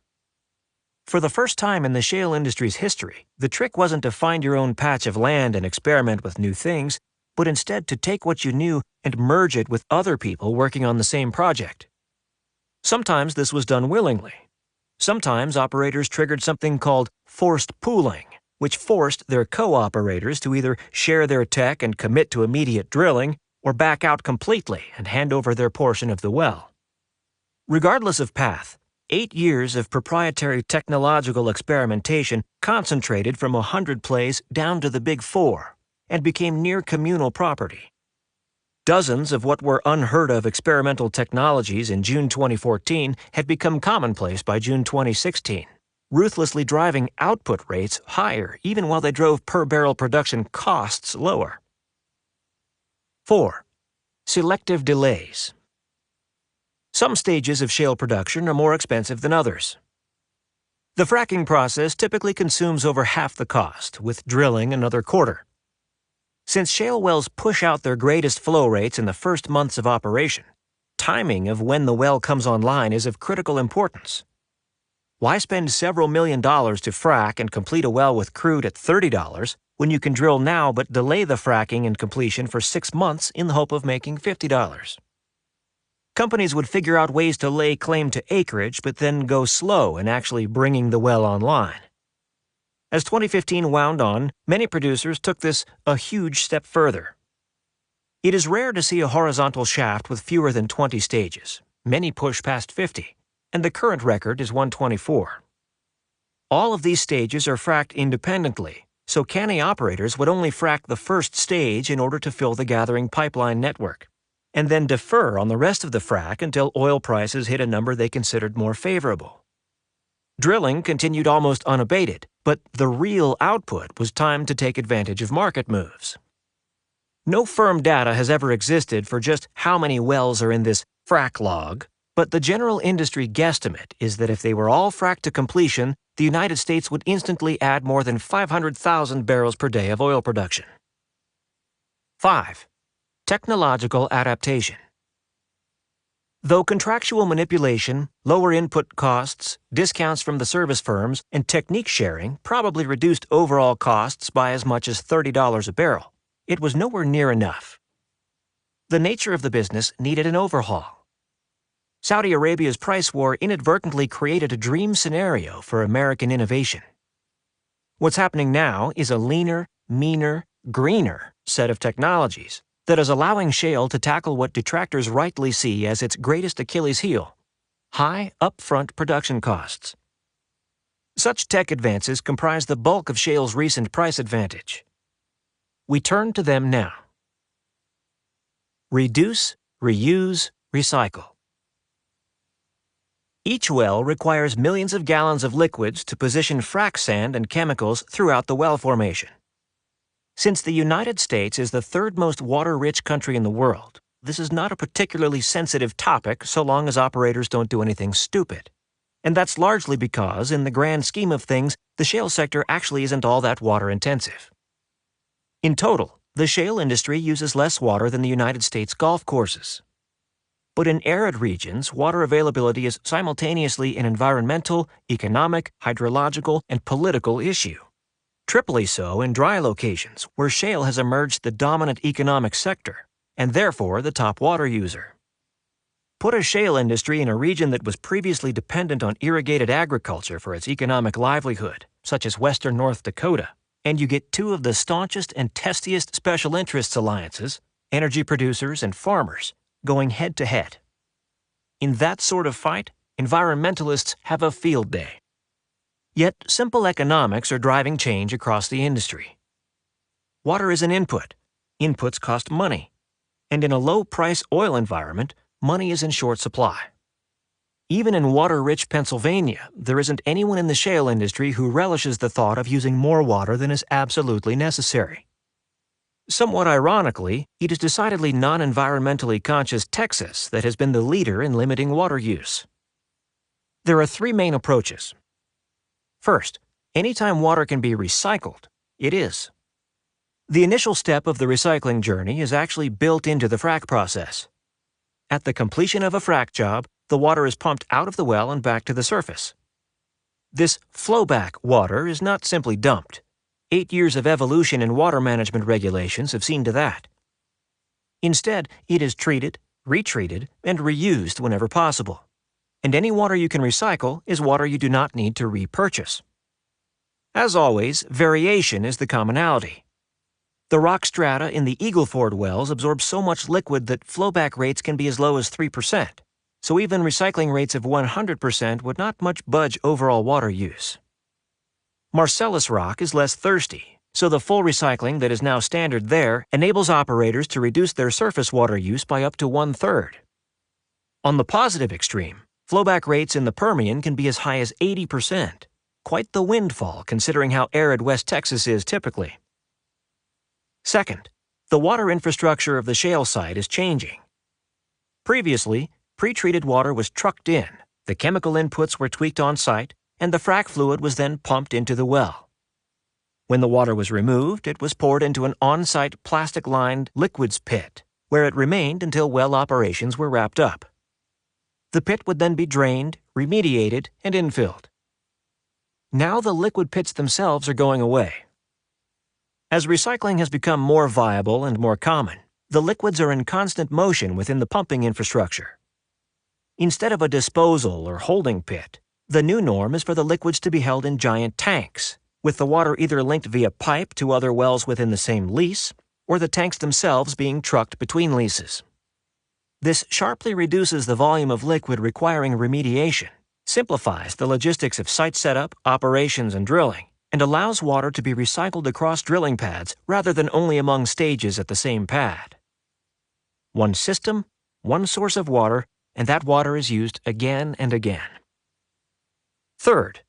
For the first time in the shale industry's history, the trick wasn't to find your own patch of land and experiment with new things, but instead to take what you knew and merge it with other people working on the same project. Sometimes this was done willingly. Sometimes operators triggered something called forced pooling, which forced their co-operators to either share their tech and commit to immediate drilling, or back out completely and hand over their portion of the well. Regardless of path, 8 years of proprietary technological experimentation concentrated from 100 plays down to the Big Four and became near communal property. Dozens of what were unheard-of experimental technologies in June 2014 had become commonplace by June 2016, ruthlessly driving output rates higher even while they drove per-barrel production costs lower. 4. Selective delays. Some stages of shale production are more expensive than others. The fracking process typically consumes over half the cost, with drilling another quarter. Since shale wells push out their greatest flow rates in the first months of operation, timing of when the well comes online is of critical importance. Why spend several $1 million to frack and complete a well with crude at $30 when you can drill now but delay the fracking and completion for 6 months in the hope of making $50? Companies would figure out ways to lay claim to acreage but then go slow in actually bringing the well online. As 2015 wound on, many producers took this a huge step further. It is rare to see a horizontal shaft with fewer than 20 stages. Many push past 50, and the current record is 124. All of these stages are fracked independently, so canny operators would only frack the first stage in order to fill the gathering pipeline network, and then defer on the rest of the frack until oil prices hit a number they considered more favorable. Drilling continued almost unabated, but the real output was timed to take advantage of market moves. No firm data has ever existed for just how many wells are in this frack log, but the general industry guesstimate is that if they were all fracked to completion, the United States would instantly add more than 500,000 barrels per day of oil production. 5. Technological adaptation. Though contractual manipulation, lower input costs, discounts from the service firms, and technique sharing probably reduced overall costs by as much as $30 a barrel, it was nowhere near enough. The nature of the business needed an overhaul. Saudi Arabia's price war inadvertently created a dream scenario for American innovation. What's happening now is a leaner, meaner, greener set of technologies that is allowing shale to tackle what detractors rightly see as its greatest Achilles heel: high upfront production costs. Such tech advances comprise the bulk of shale's recent price advantage. We turn to them now. Reduce, reuse, recycle. Each well requires millions of gallons of liquids to position frac sand and chemicals throughout the well formation. Since the United States is the third most water-rich country in the world, this is not a particularly sensitive topic so long as operators don't do anything stupid. And that's largely because, in the grand scheme of things, the shale sector actually isn't all that water intensive. In total, the shale industry uses less water than the United States golf courses. But in arid regions, water availability is simultaneously an environmental, economic, hydrological, and political issue. Triply so in dry locations where shale has emerged the dominant economic sector, and therefore the top water user. Put a shale industry in a region that was previously dependent on irrigated agriculture for its economic livelihood, such as western North Dakota, and you get two of the staunchest and testiest special interests alliances, energy producers and farmers, going head-to-head. In that sort of fight, environmentalists have a field day. Yet simple economics are driving change across the industry. Water is an input. Inputs cost money. And in a low-price oil environment, money is in short supply. Even in water-rich Pennsylvania, there isn't anyone in the shale industry who relishes the thought of using more water than is absolutely necessary. Somewhat ironically, it is decidedly non-environmentally conscious Texas that has been the leader in limiting water use. There are three main approaches. First, anytime water can be recycled, it is. The initial step of the recycling journey is actually built into the frac process. At the completion of a frac job, the water is pumped out of the well and back to the surface. This flowback water is not simply dumped. 8 years of evolution in water management regulations have seen to that. Instead, it is treated, retreated, and reused whenever possible. And any water you can recycle is water you do not need to repurchase. As always, variation is the commonality. The rock strata in the Eagle Ford wells absorb so much liquid that flowback rates can be as low as 3%, so even recycling rates of 100% would not much budge overall water use. Marcellus rock is less thirsty, so the full recycling that is now standard there enables operators to reduce their surface water use by up to 1/3. On the positive extreme, flowback rates in the Permian can be as high as 80%, quite the windfall considering how arid West Texas is typically. Second, the water infrastructure of the shale site is changing. Previously, pre-treated water was trucked in, the chemical inputs were tweaked on site, and the frac fluid was then pumped into the well. When the water was removed, it was poured into an on-site plastic-lined liquids pit, where it remained until well operations were wrapped up. The pit would then be drained, remediated, and infilled. Now the liquid pits themselves are going away. As recycling has become more viable and more common, the liquids are in constant motion within the pumping infrastructure. Instead of a disposal or holding pit, the new norm is for the liquids to be held in giant tanks, with the water either linked via pipe to other wells within the same lease, or the tanks themselves being trucked between leases. This sharply reduces the volume of liquid requiring remediation, simplifies the logistics of site setup, operations, and drilling, and allows water to be recycled across drilling pads rather than only among stages at the same pad. One system, one source of water, and that water is used again and again. Third,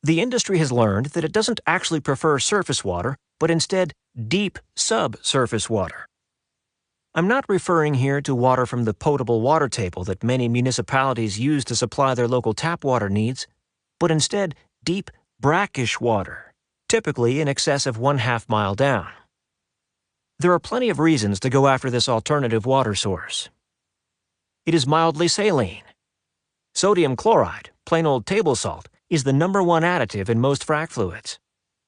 the industry has learned that it doesn't actually prefer surface water, but instead deep subsurface water. I'm not referring here to water from the potable water table that many municipalities use to supply their local tap water needs, but instead deep brackish water, typically in excess of 1/2 mile down. There are plenty of reasons to go after this alternative water source. It is mildly saline. Sodium chloride, plain old table salt, is the #1 additive in most frac fluids.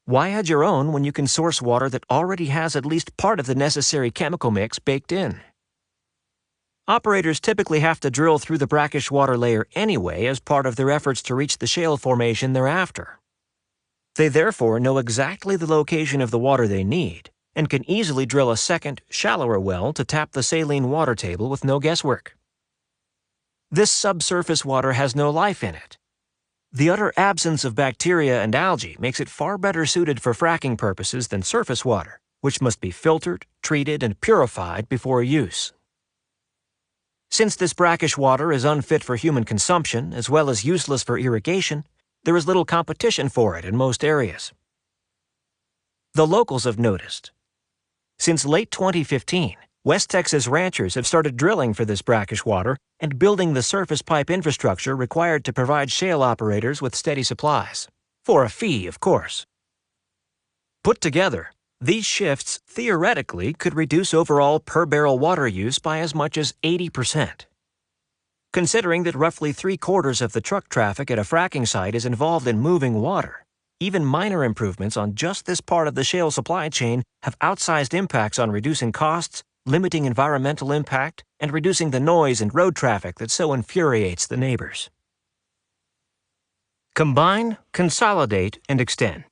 Why add your own when you can source water that already has at least part of the necessary chemical mix baked in? Operators typically have to drill through the brackish water layer anyway as part of their efforts to reach the shale formation thereafter. They therefore know exactly the location of the water they need and can easily drill a second, shallower well to tap the saline water table with no guesswork. This subsurface water has no life in it. The utter absence of bacteria and algae makes it far better suited for fracking purposes than surface water, which must be filtered, treated, and purified before use. Since this brackish water is unfit for human consumption as well as useless for irrigation, there is little competition for it in most areas. The locals have noticed. Since late 2015, West Texas ranchers have started drilling for this brackish water and building the surface pipe infrastructure required to provide shale operators with steady supplies. For a fee, of course. Put together, these shifts theoretically could reduce overall per-barrel water use by as much as 80%. Considering that roughly 3/4 of the truck traffic at a fracking site is involved in moving water, even minor improvements on just this part of the shale supply chain have outsized impacts on reducing costs, limiting environmental impact, and reducing the noise and road traffic that so infuriates the neighbors. Combine, consolidate, and extend.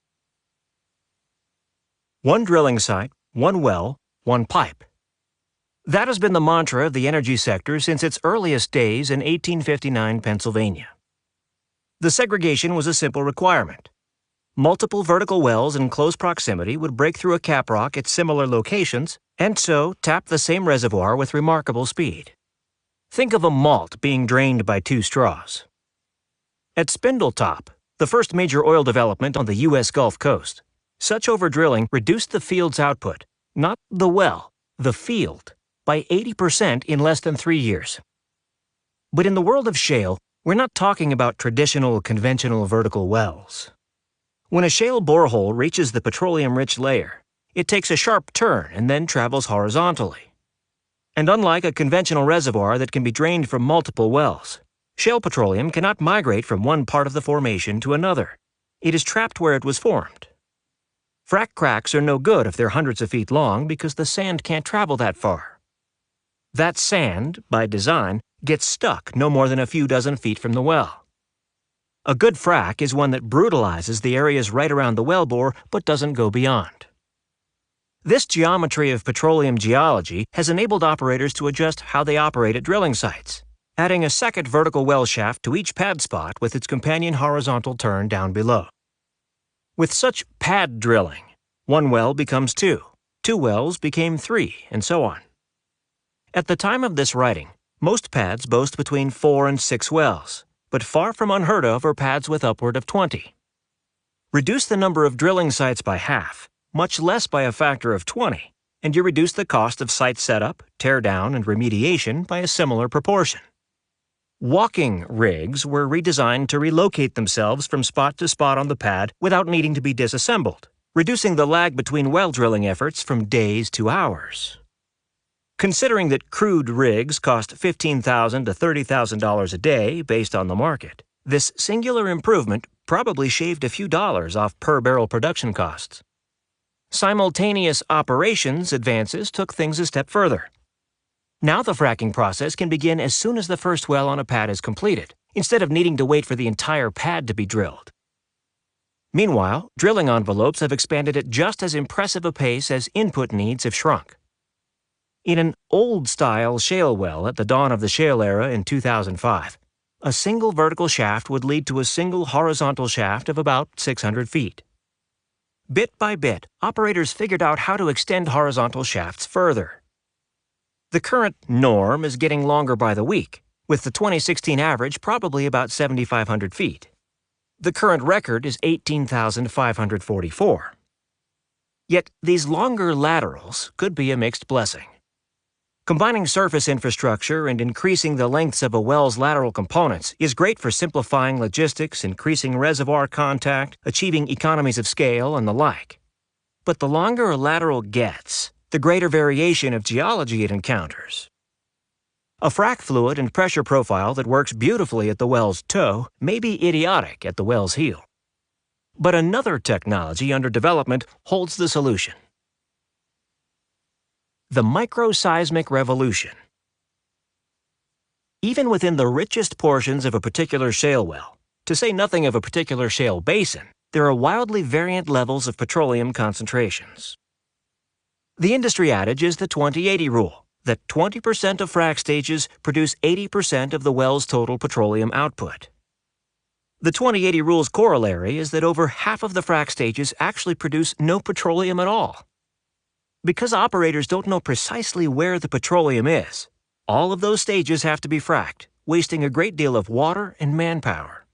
One drilling site, one well, one pipe. That has been the mantra of the energy sector since its earliest days in 1859 Pennsylvania. The segregation was a simple requirement. Multiple vertical wells in close proximity would break through a caprock at similar locations and so tap the same reservoir with remarkable speed. Think of a malt being drained by 2 straws. At Spindletop, the first major oil development on the U.S. Gulf Coast, such overdrilling reduced the field's output, not the well, the field, by 80% in less than 3 years. But in the world of shale, we're not talking about traditional, conventional vertical wells. When a shale borehole reaches the petroleum-rich layer, it takes a sharp turn and then travels horizontally. And unlike a conventional reservoir that can be drained from multiple wells, shale petroleum cannot migrate from one part of the formation to another. It is trapped where it was formed. Frac cracks are no good if they're hundreds of feet long because the sand can't travel that far. That sand, by design, gets stuck no more than a few dozen feet from the well. A good frac is one that brutalizes the areas right around the wellbore but doesn't go beyond. This geometry of petroleum geology has enabled operators to adjust how they operate at drilling sites, adding a second vertical well shaft to each pad spot with its companion horizontal turn down below. With such pad drilling, one well becomes 2, 2 wells became 3, and so on. At the time of this writing, most pads boast between 4 and 6 wells, but far from unheard of are pads with upward of 20. Reduce the number of drilling sites by half, much less by a factor of 20, and you reduce the cost of site setup, teardown, and remediation by a similar proportion. Walking rigs were redesigned to relocate themselves from spot to spot on the pad without needing to be disassembled, reducing the lag between well drilling efforts from days to hours. Considering that crude rigs cost $15,000 to $30,000 a day based on the market, this singular improvement probably shaved a few dollars off per-barrel production costs. Simultaneous operations advances took things a step further. Now the fracking process can begin as soon as the first well on a pad is completed, instead of needing to wait for the entire pad to be drilled. Meanwhile, drilling envelopes have expanded at just as impressive a pace as input needs have shrunk. In an old-style shale well at the dawn of the shale era in 2005, a single vertical shaft would lead to a single horizontal shaft of about 600 feet. Bit by bit, operators figured out how to extend horizontal shafts further. The current norm is getting longer by the week, with the 2016 average probably about 7,500 feet. The current record is 18,544. Yet these longer laterals could be a mixed blessing. Combining surface infrastructure and increasing the lengths of a well's lateral components is great for simplifying logistics, increasing reservoir contact, achieving economies of scale, and the like. But the longer a lateral gets, the greater variation of geology it encounters. A frac fluid and pressure profile that works beautifully at the well's toe may be idiotic at the well's heel. But another technology under development holds the solution. The microseismic revolution. Even within the richest portions of a particular shale well, to say nothing of a particular shale basin, there are wildly variant levels of petroleum concentrations. The industry adage is the 20-80 rule, that 20% of frac stages produce 80% of the well's total petroleum output. The 20-80 rule's corollary is that over half of the frac stages actually produce no petroleum at all. Because operators don't know precisely where the petroleum is, all of those stages have to be fracked, wasting a great deal of water and manpower.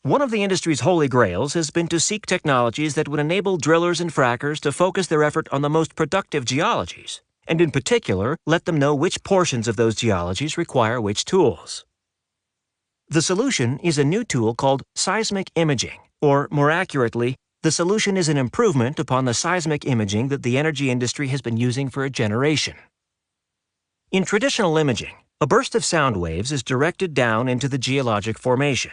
One of the industry's holy grails has been to seek technologies that would enable drillers and frackers to focus their effort on the most productive geologies, and in particular, let them know which portions of those geologies require which tools. The solution is a new tool called seismic imaging, Or, more accurately, the solution is an improvement upon the seismic imaging that the energy industry has been using for a generation. In traditional imaging, a burst of sound waves is directed down into the geologic formation.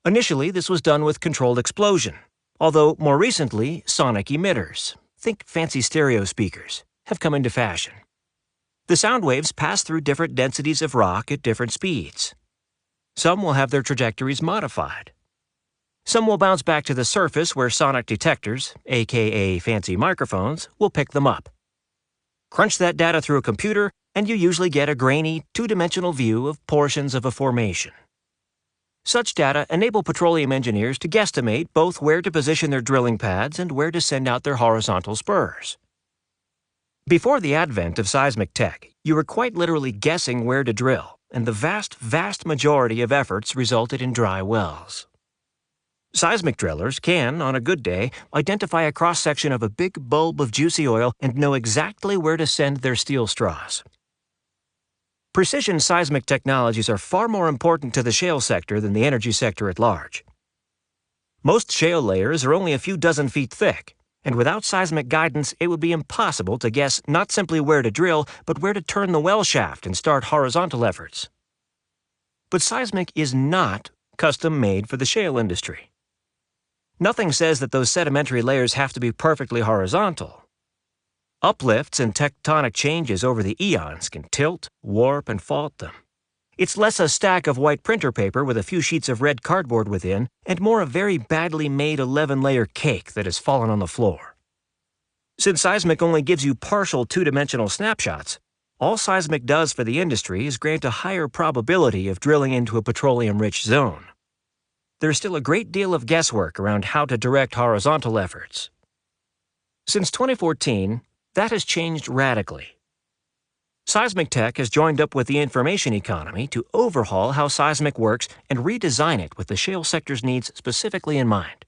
Initially, this was done with controlled explosion, although more recently, sonic emitters, think fancy stereo speakers, have come into fashion. The sound waves pass through different densities of rock at different speeds. Some will have their trajectories modified. Some will bounce back to the surface where sonic detectors, aka fancy microphones, will pick them up. Crunch that data through a computer, and you usually get a grainy, two-dimensional view of portions of a formation. Such data enable petroleum engineers to guesstimate both where to position their drilling pads and where to send out their horizontal spurs. Before the advent of seismic tech, you were quite literally guessing where to drill, and the vast majority of efforts resulted in dry wells. Seismic drillers can, on a good day, identify a cross-section of a big bulb of juicy oil and know exactly where to send their steel straws. Precision seismic technologies are far more important to the shale sector than the energy sector at large. Most shale layers are only a few dozen feet thick, and without seismic guidance, it would be impossible to guess not simply where to drill, but where to turn the well shaft and start horizontal efforts. But seismic is not custom-made for the shale industry. Nothing says that those sedimentary layers have to be perfectly horizontal. Uplifts and tectonic changes over the eons can tilt, warp, and fault them. It's less a stack of white printer paper with a few sheets of red cardboard within, and more a very badly made 11-layer cake that has fallen on the floor. Since seismic only gives you partial two-dimensional snapshots, all seismic does for the industry is grant a higher probability of drilling into a petroleum-rich zone. There's still a great deal of guesswork around how to direct horizontal efforts. Since 2014, that has changed radically. Seismic tech has joined up with the information economy to overhaul how seismic works and redesign it with the shale sector's needs specifically in mind.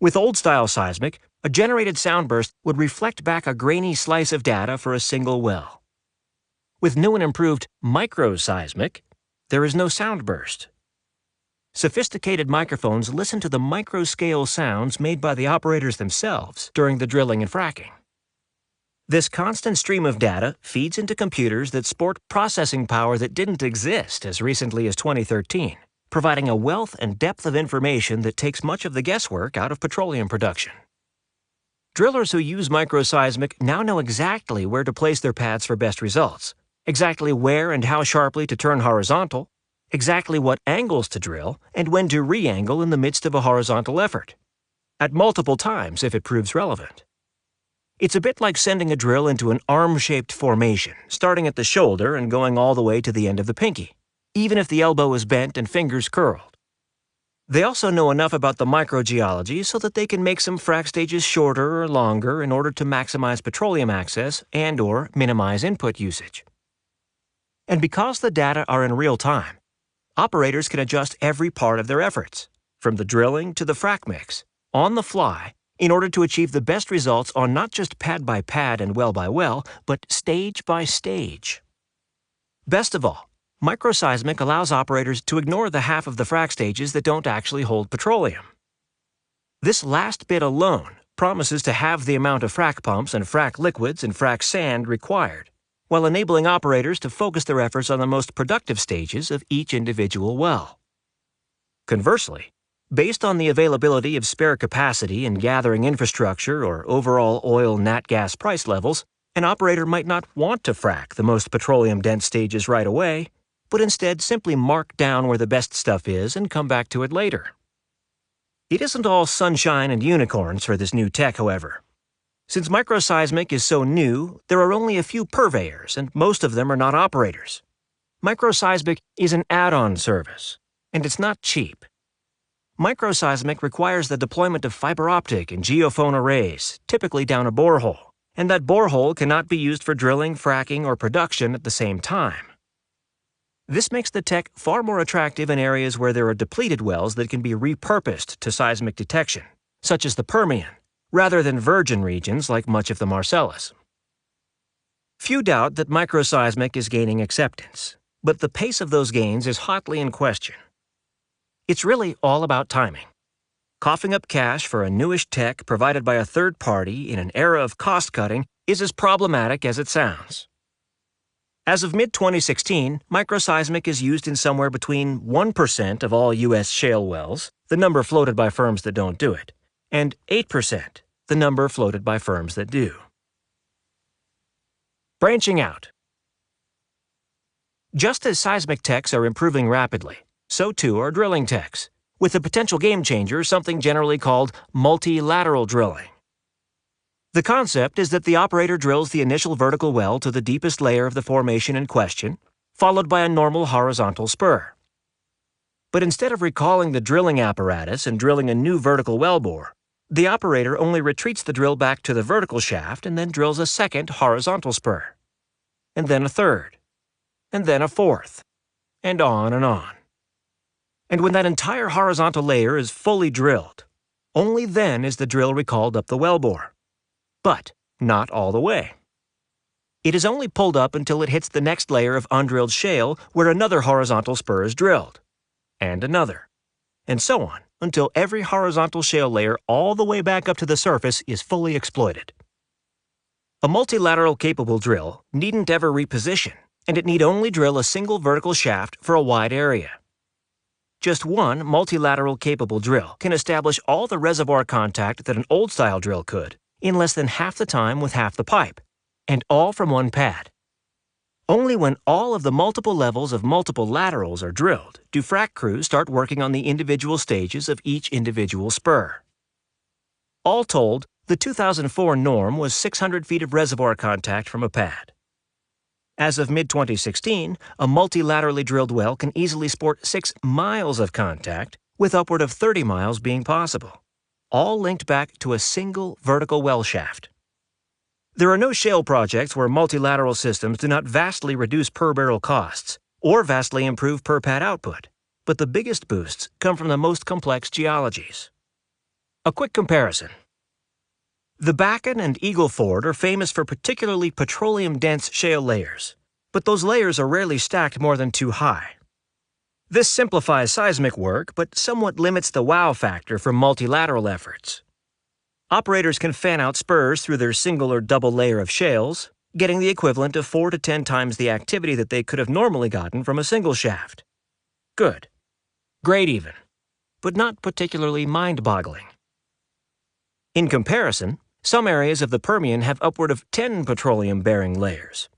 With old-style seismic, a generated sound burst would reflect back a grainy slice of data for a single well. With new and improved microseismic, there is no sound burst. Sophisticated microphones listen to the microscale sounds made by the operators themselves during the drilling and fracking. This constant stream of data feeds into computers that sport processing power that didn't exist as recently as 2013, providing a wealth and depth of information that takes much of the guesswork out of petroleum production. Drillers who use microseismic now know exactly where to place their pads for best results, exactly where and how sharply to turn horizontal, exactly what angles to drill, and when to re-angle in the midst of a horizontal effort, at multiple times if it proves relevant. It's a bit like sending a drill into an arm-shaped formation, starting at the shoulder and going all the way to the end of the pinky, even if the elbow is bent and fingers curled. They also know enough about the microgeology so that they can make some frac stages shorter or longer in order to maximize petroleum access and/or minimize input usage. And because the data are in real time, operators can adjust every part of their efforts, from the drilling to the frac mix, on the fly, in order to achieve the best results on not just pad by pad and well by well, but stage by stage. Best of all, microseismic allows operators to ignore the half of the frac stages that don't actually hold petroleum. This last bit alone promises to halve the amount of frac pumps and frac liquids and frac sand required, while enabling operators to focus their efforts on the most productive stages of each individual well. Conversely, based on the availability of spare capacity and gathering infrastructure or overall oil/nat gas price levels, an operator might not want to frac the most petroleum-dense stages right away, but instead simply mark down where the best stuff is and come back to it later. It isn't all sunshine and unicorns for this new tech, however. Since microseismic is so new, there are only a few purveyors, and most of them are not operators. Microseismic is an add-on service, and it's not cheap. Microseismic requires the deployment of fiber optic and geophone arrays, typically down a borehole, and that borehole cannot be used for drilling, fracking, or production at the same time. This makes the tech far more attractive in areas where there are depleted wells that can be repurposed to seismic detection, such as the Permian, rather than virgin regions like much of the Marcellus. Few doubt that microseismic is gaining acceptance, but the pace of those gains is hotly in question. It's really all about timing. coughing up cash for a newish tech provided by a third party in an era of cost-cutting is as problematic as it sounds. As of mid-2016, microseismic is used in somewhere between 1% of all U.S. shale wells, the number floated by firms that don't do it, and 8%, the number floated by firms that do. Branching out. Just as seismic techs are improving rapidly, so too are drilling techs, with a potential game changer, something generally called multilateral drilling. The concept is that the operator drills the initial vertical well to the deepest layer of the formation in question, followed by a normal horizontal spur. But instead of recalling the drilling apparatus and drilling a new vertical wellbore, the operator only retreats the drill back to the vertical shaft and then drills a second horizontal spur, and then a third, and then a fourth, and on and on. And when that entire horizontal layer is fully drilled, only then is the drill recalled up the wellbore. But not all the way. It is only pulled up until it hits the next layer of undrilled shale where another horizontal spur is drilled, and another, and so on until every horizontal shale layer all the way back up to the surface is fully exploited. A multilateral capable drill needn't ever reposition, and it need only drill a single vertical shaft for a wide area. Just one multilateral capable drill can establish all the reservoir contact that an old-style drill could in less than half the time with half the pipe, and all from one pad. Only when all of the multiple levels of multiple laterals are drilled do frac crews start working on the individual stages of each individual spur. All told, the 2004 norm was 600 feet of reservoir contact from a pad. As of mid-2016, a multilaterally drilled well can easily sport 6 miles of contact, with upward of 30 miles being possible, all linked back to a single vertical well shaft. There are no shale projects where multilateral systems do not vastly reduce per-barrel costs or vastly improve per-pad output, but the biggest boosts come from the most complex geologies. A quick comparison. The Bakken and Eagle Ford are famous for particularly petroleum-dense shale layers, but those layers are rarely stacked more than 2 high. This simplifies seismic work, but somewhat limits the wow factor for multilateral efforts. Operators can fan out spurs through their single or double layer of shales, getting the equivalent of 4 to 10 times the activity that they could have normally gotten from a single shaft. Good. Great even, but not particularly mind-boggling. In comparison, some areas of the Permian have upward of 10 petroleum-bearing layers.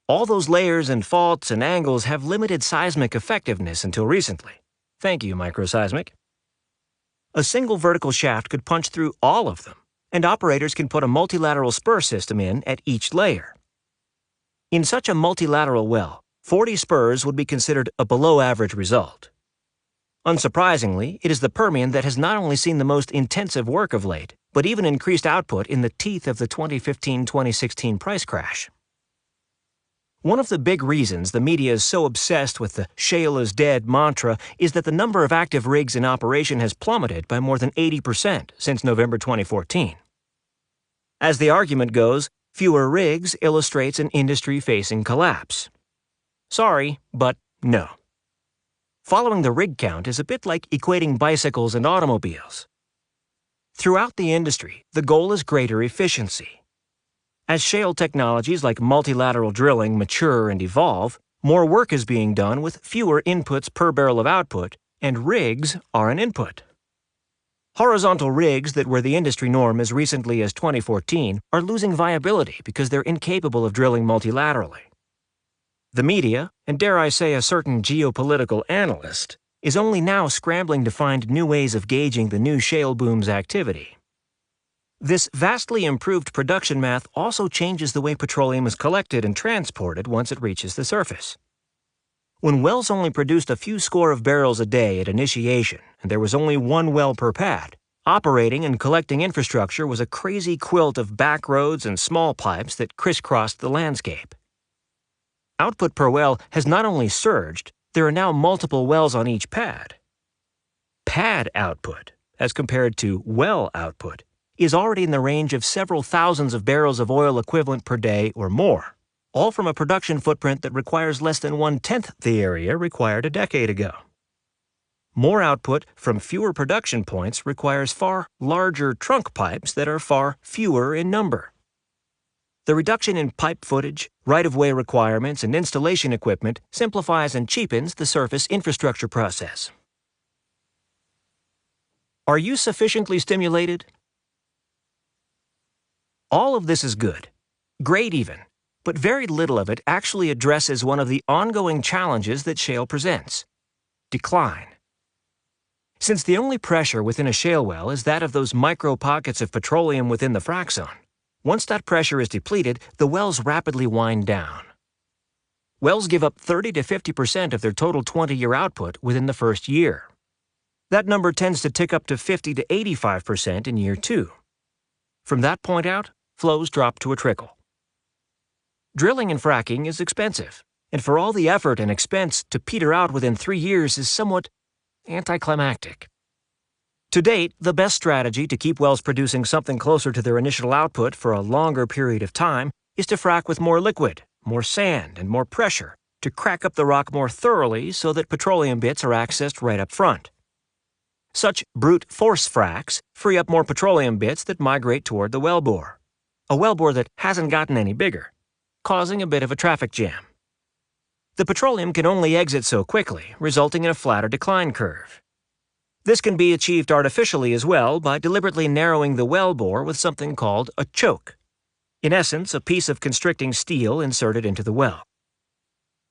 All those layers and faults and angles have limited seismic effectiveness until recently. Thank you, microseismic. A single vertical shaft could punch through all of them, and operators can put a multilateral spur system in at each layer. In such a multilateral well, 40 spurs would be considered a below-average result. Unsurprisingly, it is the Permian that has not only seen the most intensive work of late, but even increased output in the teeth of the 2015-2016 price crash. One of the big reasons the media is so obsessed with the shale is dead mantra is that the number of active rigs in operation has plummeted by more than 80% since November 2014. As the argument goes, fewer rigs illustrates an industry facing collapse. Sorry, but no. Following the rig count is a bit like equating bicycles and automobiles. Throughout the industry, the goal is greater efficiency. As shale technologies like multilateral drilling mature and evolve, more work is being done with fewer inputs per barrel of output, and rigs are an input. Horizontal rigs that were the industry norm as recently as 2014 are losing viability because they're incapable of drilling multilaterally. The media, and dare I say a certain geopolitical analyst, is only now scrambling to find new ways of gauging the new shale boom's activity. This vastly improved production math also changes the way petroleum is collected and transported once it reaches the surface. When wells only produced a few score of barrels a day at initiation and there was only one well per pad, operating and collecting infrastructure was a crazy quilt of back roads and small pipes that crisscrossed the landscape. Output per well has not only surged, there are now multiple wells on each pad. Pad output, as compared to well output, is already in the range of several thousands of barrels of oil equivalent per day or more, all from a production footprint that requires less than 1/10 the area required a decade ago. more output from fewer production points requires far larger trunk pipes that are far fewer in number. The reduction in pipe footage, right-of-way requirements, and installation equipment simplifies and cheapens the surface infrastructure process. Are you sufficiently stimulated? All of this is good, great even, but very little of it actually addresses one of the ongoing challenges that shale presents: decline. Since the only pressure within a shale well is that of those micro pockets of petroleum within the frac zone, once that pressure is depleted, the wells rapidly wind down. Wells give up 30 to 50% of their total 20-year output within the first year. That number tends to tick up to 50 to 85% in year 2. From that point out, flows drop to a trickle. Drilling and fracking is expensive, and for all the effort and expense to peter out within 3 years is somewhat anticlimactic. To date, the best strategy to keep wells producing something closer to their initial output for a longer period of time is to frack with more liquid, more sand, and more pressure to crack up the rock more thoroughly so that petroleum bits are accessed right up front. Such brute force fracks free up more petroleum bits that migrate toward the wellbore, a wellbore that hasn't gotten any bigger, causing a bit of a traffic jam. The petroleum can only exit so quickly, resulting in a flatter decline curve. This can be achieved artificially as well by deliberately narrowing the wellbore with something called a choke. In essence, a piece of constricting steel inserted into the well.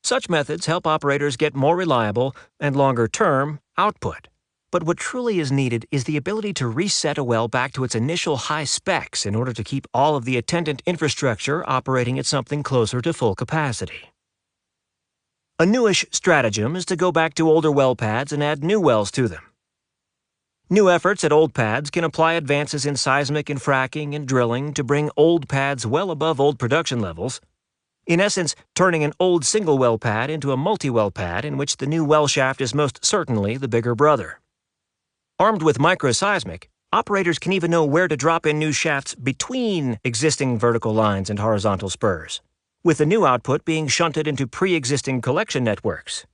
Such methods help operators get more reliable and longer-term output. But what truly is needed is the ability to reset a well back to its initial high specs in order to keep all of the attendant infrastructure operating at something closer to full capacity. A newish stratagem is to go back to older well pads and add new wells to them. New efforts at old pads can apply advances in seismic and fracking and drilling to bring old pads well above old production levels, in essence turning an old single well pad into a multi-well pad in which the new well shaft is most certainly the bigger brother. Armed with microseismic, operators can even know where to drop in new shafts between existing vertical lines and horizontal spurs, with the new output being shunted into pre-existing collection networks.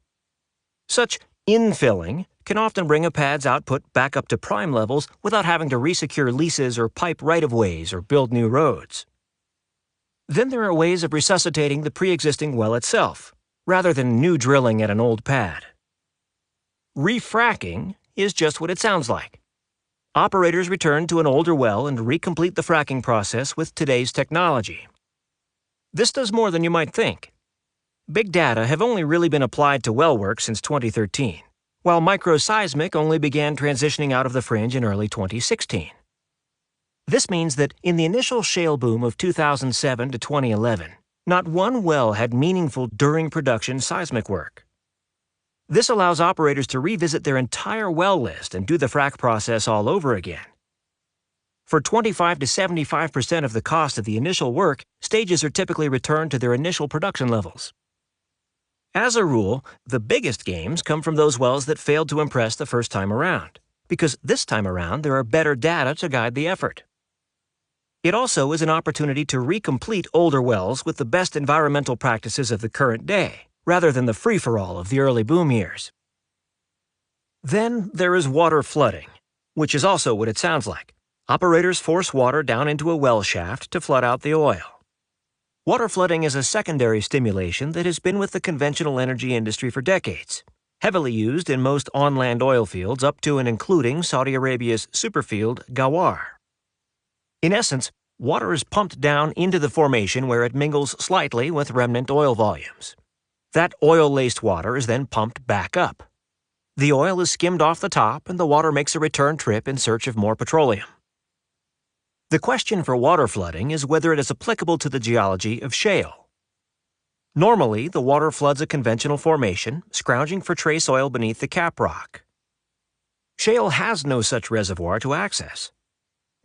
Such infilling can often bring a pad's output back up to prime levels without having to resecure leases or pipe right-of-ways or build new roads. Then there are ways of resuscitating the pre-existing well itself, rather than new drilling at an old pad. Refracking is just what it sounds like. Operators return to an older well and recomplete the fracking process with today's technology. This does more than you might think. Big data have only really been applied to well work since 2013, while microseismic only began transitioning out of the fringe in early 2016. This means that in the initial shale boom of 2007 to 2011, not one well had meaningful during-production seismic work. This allows operators to revisit their entire well list and do the frac process all over again. For 25 to 75% of the cost of the initial work, stages are typically returned to their initial production levels. As a rule, the biggest gains come from those wells that failed to impress the first time around, because this time around there are better data to guide the effort. It also is an opportunity to recomplete older wells with the best environmental practices of the current day, rather than the free-for-all of the early boom years. Then there is water flooding, which is also what it sounds like. Operators force water down into a well shaft to flood out the oil. Water flooding is a secondary stimulation that has been with the conventional energy industry for decades, heavily used in most on-land oil fields up to and including Saudi Arabia's superfield Ghawar. In essence, water is pumped down into the formation where it mingles slightly with remnant oil volumes. That oil-laced water is then pumped back up. The oil is skimmed off the top and the water makes a return trip in search of more petroleum. The question for water flooding is whether it is applicable to the geology of shale. Normally, the water floods a conventional formation, scrounging for trace oil beneath the cap rock. Shale has no such reservoir to access.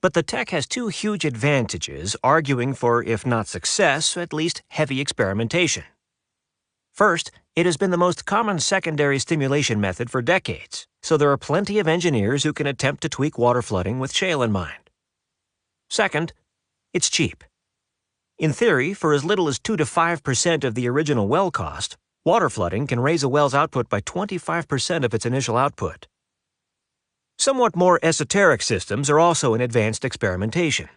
But the tech has two huge advantages, arguing for, if not success, at least heavy experimentation. First, it has been the most common secondary stimulation method for decades, so there are plenty of engineers who can attempt to tweak water flooding with shale in mind. Second, it's cheap. In theory, for as little as 2 to 5% of the original well cost, water flooding can raise a well's output by 25% of its initial output, Somewhat more esoteric systems are also in advanced experimentation.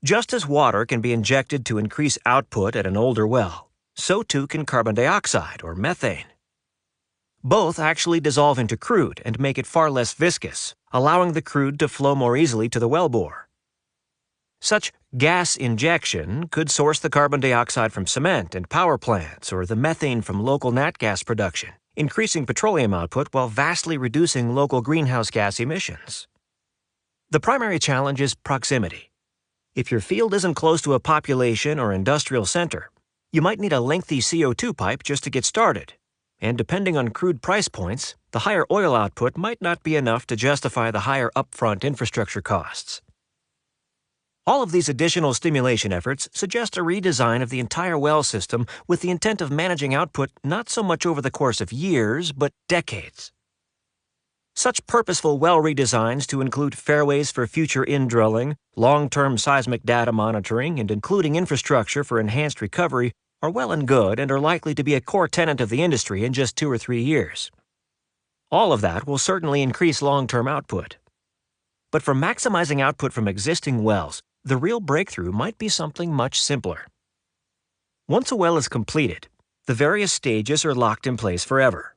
Just as water can be injected to increase output at an older well, so too can carbon dioxide or methane. Both actually dissolve into crude and make it far less viscous, allowing the crude to flow more easily to the wellbore. Such gas injection could source the carbon dioxide from cement and power plants or the methane from local nat gas production, increasing petroleum output while vastly reducing local greenhouse gas emissions. The primary challenge is proximity. If your field isn't close to a population or industrial center, you might need a lengthy CO2 pipe just to get started. And depending on crude price points, the higher oil output might not be enough to justify the higher upfront infrastructure costs. All of these additional stimulation efforts suggest a redesign of the entire well system with the intent of managing output not so much over the course of years, but decades. Such purposeful well redesigns to include fairways for future in-drilling, long-term seismic data monitoring, and including infrastructure for enhanced recovery are well and good and are likely to be a core tenet of the industry in just 2 or 3 years. All of that will certainly increase long-term output. But for maximizing output from existing wells, the real breakthrough might be something much simpler. Once a well is completed, the various stages are locked in place forever.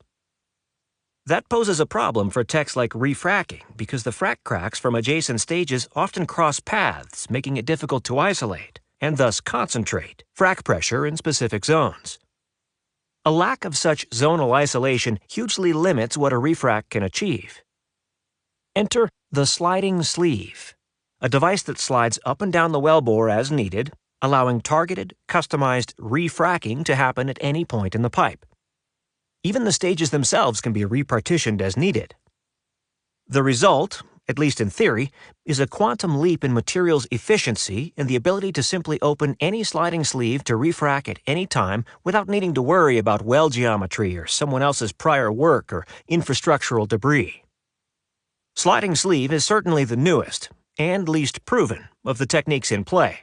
That poses a problem for techs like refracking because the frac cracks from adjacent stages often cross paths, making it difficult to isolate and thus concentrate frac pressure in specific zones. A lack of such zonal isolation hugely limits what a refrac can achieve. Enter the sliding sleeve, a device that slides up and down the wellbore as needed, allowing targeted, customized refracking to happen at any point in the pipe. Even the stages themselves can be repartitioned as needed. The result, at least in theory, is a quantum leap in materials efficiency and the ability to simply open any sliding sleeve to refrac at any time without needing to worry about well geometry or someone else's prior work or infrastructural debris. Sliding sleeve is certainly the newest and least proven of the techniques in play,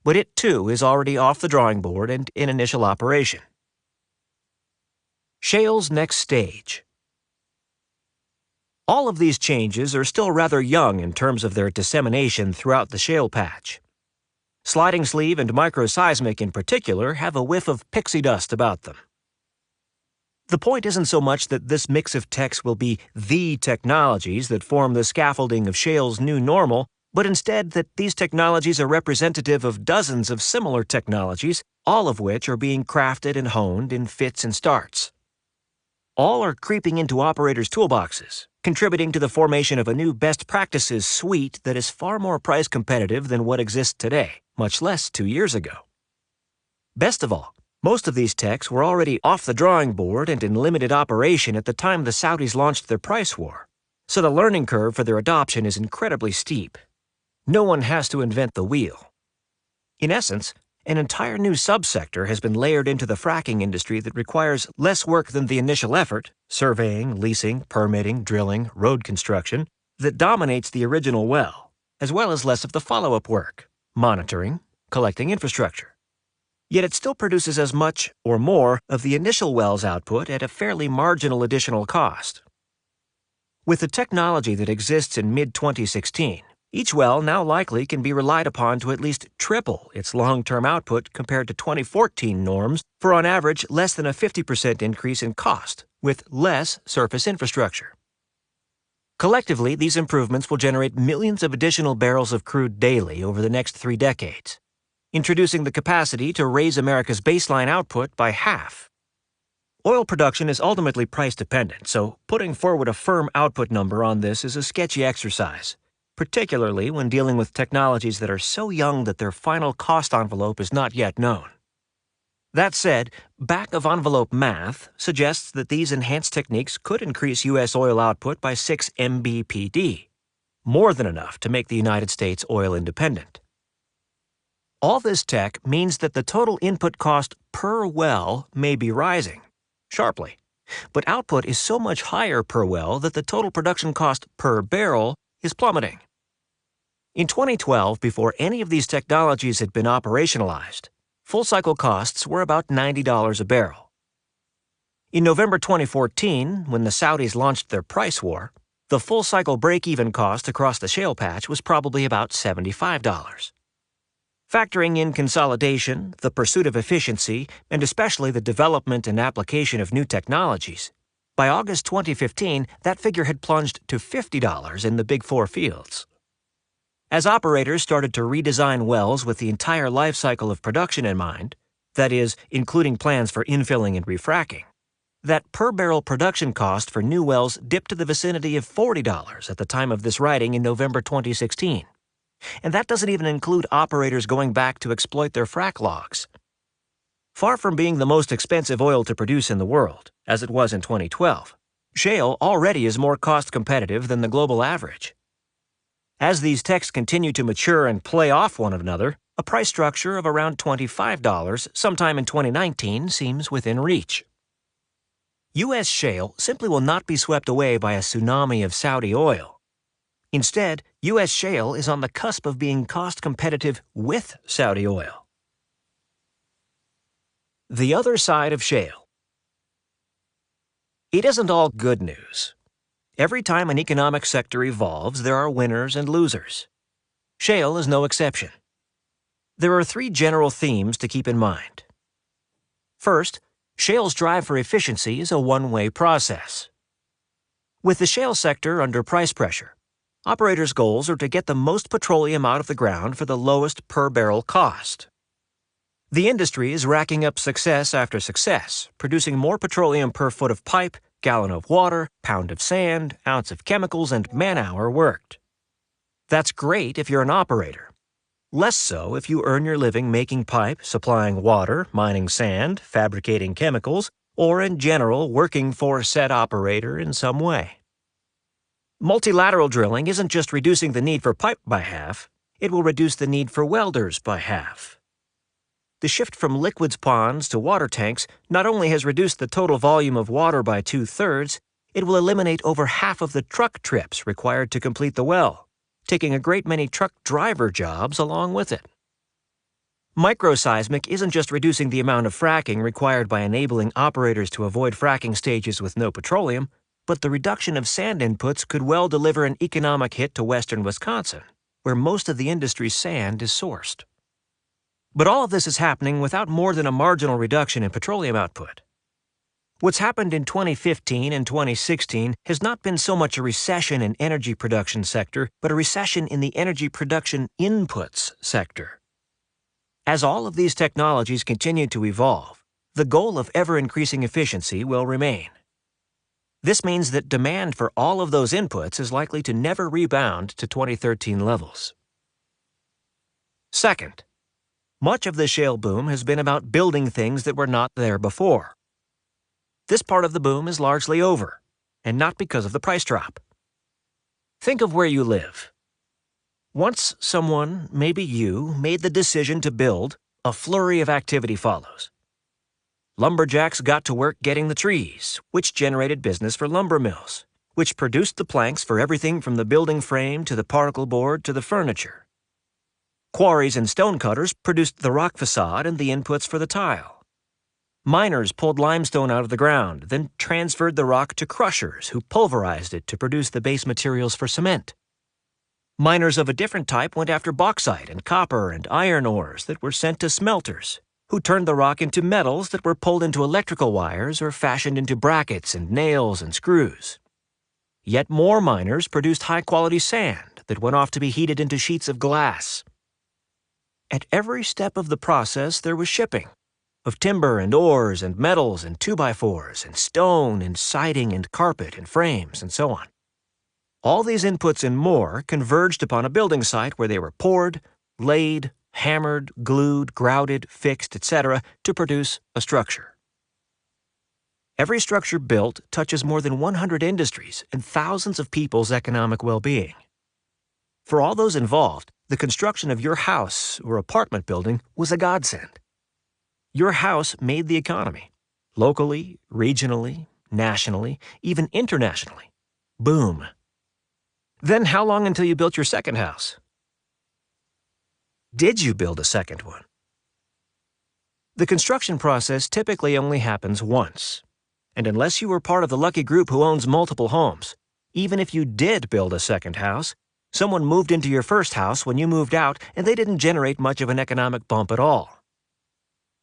but it too is already off the drawing board and in initial operation. Shale's next stage. All of these changes are still rather young in terms of their dissemination throughout the shale patch. Sliding sleeve and microseismic in particular have a whiff of pixie dust about them. The point isn't so much that this mix of techs will be the technologies that form the scaffolding of shale's new normal, but instead that these technologies are representative of dozens of similar technologies, all of which are being crafted and honed in fits and starts. All are creeping into operators' toolboxes, contributing to the formation of a new best practices suite that is far more price competitive than what exists today, much less 2 years ago. Best of all, most of these techs were already off the drawing board and in limited operation at the time the Saudis launched their price war, so the learning curve for their adoption is incredibly steep. No one has to invent the wheel. In essence, an entire new subsector has been layered into the fracking industry that requires less work than the initial effort, surveying, leasing, permitting, drilling, road construction, that dominates the original well, as well as less of the follow-up work, monitoring, collecting infrastructure. Yet it still produces as much or more of the initial well's output at a fairly marginal additional cost. With the technology that exists in mid-2016, each well now likely can be relied upon to at least triple its long-term output compared to 2014 norms for on average less than a 50% increase in cost, with less surface infrastructure. Collectively, these improvements will generate millions of additional barrels of crude daily over the next 3 decades, introducing the capacity to raise America's baseline output by half. Oil production is ultimately price-dependent, so putting forward a firm output number on this is a sketchy exercise, particularly when dealing with technologies that are so young that their final cost envelope is not yet known. That said, back-of-envelope math suggests that these enhanced techniques could increase U.S. oil output by 6 MBPD, more than enough to make the United States oil independent. All this tech means that the total input cost per well may be rising sharply, but output is so much higher per well that the total production cost per barrel is plummeting. In 2012, before any of these technologies had been operationalized, full-cycle costs were about $90 a barrel. In November 2014, when the Saudis launched their price war, The full-cycle break-even cost across the shale patch was probably about $75. Factoring in consolidation, the pursuit of efficiency, and especially the development and application of new technologies, by August 2015, that figure had plunged to $50 in the Big Four fields. As operators started to redesign wells with the entire life cycle of production in mind, that is, including plans for infilling and refracking, that per-barrel production cost for new wells dipped to the vicinity of $40 at the time of this writing in November 2016. And that doesn't even include operators going back to exploit their frac logs. Far from being the most expensive oil to produce in the world, as it was in 2012, shale already is more cost-competitive than the global average. As these techs continue to mature and play off one another, a price structure of around $25 sometime in 2019 seems within reach. U.S. shale simply will not be swept away by a tsunami of Saudi oil. Instead, U.S. shale is on the cusp of being cost-competitive with Saudi oil. The other side of shale. It isn't all good news. Every time an economic sector evolves, there are winners and losers. Shale is no exception. There are three general themes to keep in mind. First, shale's drive for efficiency is a one-way process. With the shale sector under price pressure, operators' goals are to get the most petroleum out of the ground for the lowest per-barrel cost. The industry is racking up success after success, producing more petroleum per foot of pipe, gallon of water, pound of sand, ounce of chemicals, and man-hour worked. That's great if you're an operator. Less so if you earn your living making pipe, supplying water, mining sand, fabricating chemicals, or in general working for said operator in some way. Multilateral drilling isn't just reducing the need for pipe by half, it will reduce the need for welders by half. The shift from liquids ponds to water tanks not only has reduced the total volume of water by 2/3, it will eliminate over half of the truck trips required to complete the well, taking a great many truck driver jobs along with it. Microseismic isn't just reducing the amount of fracking required by enabling operators to avoid fracking stages with no petroleum, but the reduction of sand inputs could well deliver an economic hit to western Wisconsin, where most of the industry's sand is sourced. But all of this is happening without more than a marginal reduction in petroleum output. What's happened in 2015 and 2016 has not been so much a recession in energy production sector, but a recession in the energy production inputs sector. As all of these technologies continue to evolve, the goal of ever-increasing efficiency will remain. This means that demand for all of those inputs is likely to never rebound to 2013 levels. Second, much of the shale boom has been about building things that were not there before. This part of the boom is largely over, and not because of the price drop. Think of where you live. Once someone, maybe you, made the decision to build, a flurry of activity follows. Lumberjacks got to work getting the trees, which generated business for lumber mills, which produced the planks for everything from the building frame to the particle board to the furniture. Quarries and stonecutters produced the rock facade and the inputs for the tile. Miners pulled limestone out of the ground, then transferred the rock to crushers who pulverized it to produce the base materials for cement. Miners of a different type went after bauxite and copper and iron ores that were sent to smelters, who turned the rock into metals that were pulled into electrical wires or fashioned into brackets and nails and screws. Yet more miners produced high-quality sand that went off to be heated into sheets of glass. At every step of the process there was shipping, of timber and ores and metals and 2x4s and stone and siding and carpet and frames and so on. All these inputs and more converged upon a building site where they were poured, laid, hammered, glued, grouted, fixed, etc. to produce a structure. Every structure built touches more than 100 industries and thousands of people's economic well-being. For all those involved, the construction of your house or apartment building was a godsend. Your house made the economy, locally, regionally, nationally, even internationally. Boom. Then how long until you built your second house? Did you build a second one? The construction process typically only happens once, and unless you were part of the lucky group who owns multiple homes, Even if you did build a second house, someone moved into your first house when you moved out and they didn't generate much of an economic bump at all.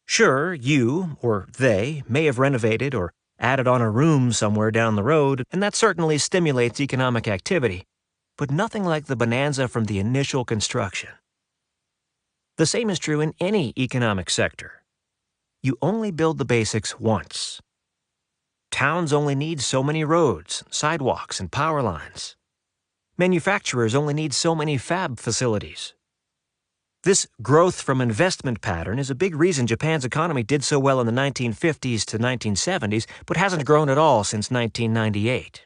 Sure, you, or they, may have renovated or added on a room somewhere down the road, and that certainly stimulates economic activity, but nothing like the bonanza from the initial construction. The same is true in any economic sector. You only build the basics once. Towns only need so many roads, sidewalks, and power lines. Manufacturers only need so many fab facilities. This growth from investment pattern is a big reason Japan's economy did so well in the 1950s to 1970s, but hasn't grown at all since 1998.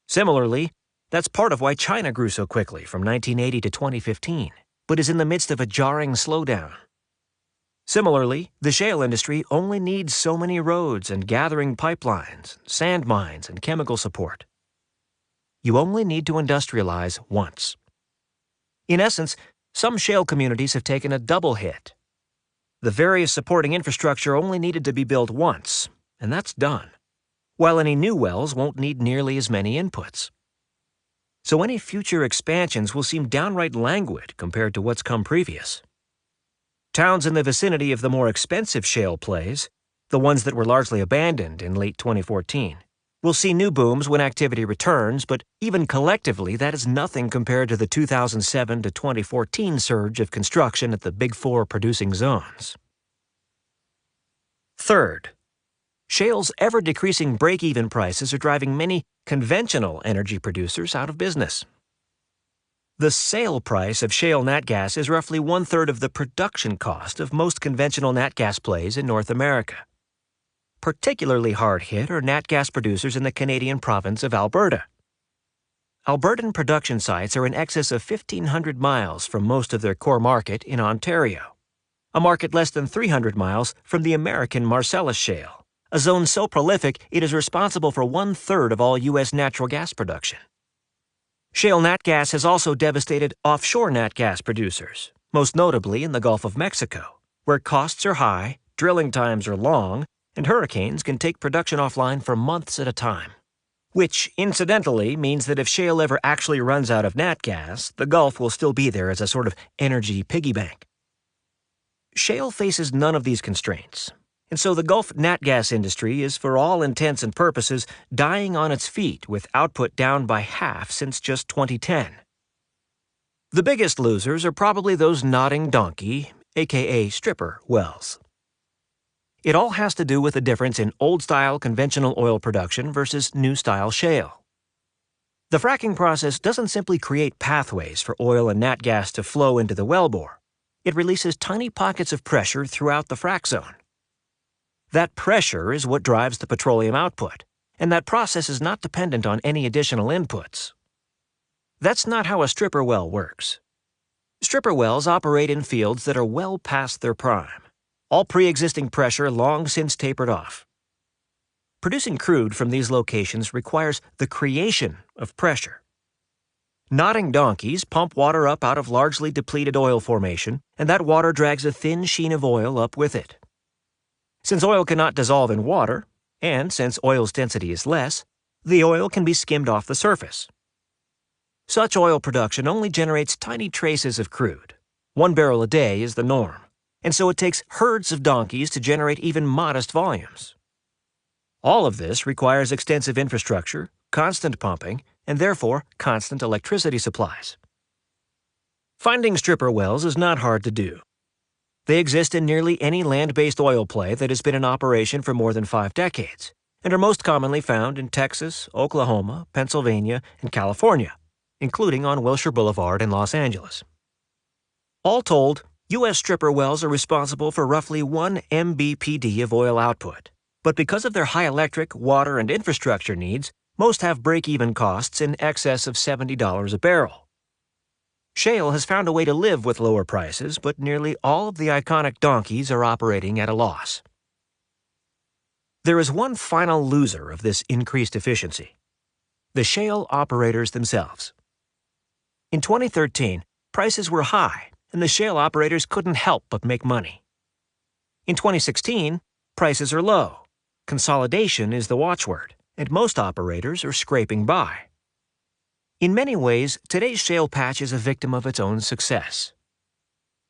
Similarly, that's part of why China grew so quickly from 1980 to 2015, but is in the midst of a jarring slowdown. Similarly, the shale industry only needs so many roads and gathering pipelines, sand mines, and chemical support. You only need to industrialize once. In essence, some shale communities have taken a double hit. The various supporting infrastructure only needed to be built once, and that's done, while any new wells won't need nearly as many inputs. So any future expansions will seem downright languid compared to what's come previous. Towns in the vicinity of the more expensive shale plays, the ones that were largely abandoned in late 2014, will see new booms when activity returns, but even collectively, that is nothing compared to the 2007 to 2014 surge of construction at the Big Four producing zones. Third, shale's ever-decreasing break-even prices are driving many conventional energy producers out of business. The sale price of shale nat gas is roughly one-third of the production cost of most conventional nat gas plays in North America. Particularly hard hit are nat gas producers in the Canadian province of Alberta. Albertan production sites are in excess of 1,500 miles from most of their core market in Ontario, a market less than 300 miles from the American Marcellus Shale, a zone so prolific it is responsible for one-third of all U.S. natural gas production. Shale nat gas has also devastated offshore nat gas producers, most notably in the Gulf of Mexico, where costs are high, drilling times are long, and hurricanes can take production offline for months at a time. Which, incidentally, means that if shale ever actually runs out of nat gas, the Gulf will still be there as a sort of energy piggy bank. Shale faces none of these constraints, and so the Gulf nat gas industry is, for all intents and purposes, dying on its feet with output down by half since just 2010. The biggest losers are probably those nodding donkey, aka stripper, wells. It all has to do with the difference in old-style conventional oil production versus new-style shale. The fracking process doesn't simply create pathways for oil and nat gas to flow into the wellbore. It releases tiny pockets of pressure throughout the frack zone. That pressure is what drives the petroleum output, and that process is not dependent on any additional inputs. That's not how a stripper well works. Stripper wells operate in fields that are well past their prime. All pre-existing pressure long since tapered off. Producing crude from these locations requires the creation of pressure. Nodding donkeys pump water up out of largely depleted oil formation, and that water drags a thin sheen of oil up with it. Since oil cannot dissolve in water, and since oil's density is less, the oil can be skimmed off the surface. Such oil production only generates tiny traces of crude. 1 barrel a day is the norm. And so it takes herds of donkeys to generate even modest volumes. All of this requires extensive infrastructure, constant pumping, and therefore constant electricity supplies. Finding stripper wells is not hard to do. They exist in nearly any land-based oil play that has been in operation for more than 5 decades, and are most commonly found in Texas, Oklahoma, Pennsylvania, and California, including on Wilshire Boulevard in Los Angeles. All told, U.S. stripper wells are responsible for roughly 1 MBPD of oil output, but because of their high electric, water, and infrastructure needs, most have break-even costs in excess of $70 a barrel. Shale has found a way to live with lower prices, but nearly all of the iconic donkeys are operating at a loss. There is one final loser of this increased efficiency: the shale operators themselves. In 2013, prices were high, and the shale operators couldn't help but make money. In 2016, prices are low. Consolidation is the watchword, and most operators are scraping by. In many ways, today's shale patch is a victim of its own success.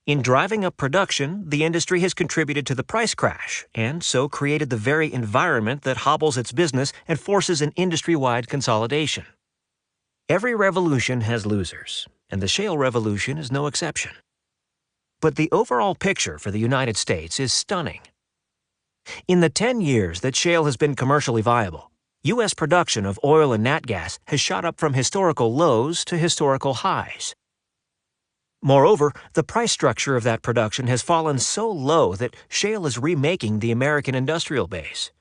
In driving up production, the industry has contributed to the price crash and so created the very environment that hobbles its business and forces an industry-wide consolidation. Every revolution has losers, and the shale revolution is no exception. But the overall picture for the United States is stunning. In the 10 years that shale has been commercially viable, U.S. production of oil and nat gas has shot up from historical lows to historical highs. Moreover, the price structure of that production has fallen so low that shale is remaking the American industrial base.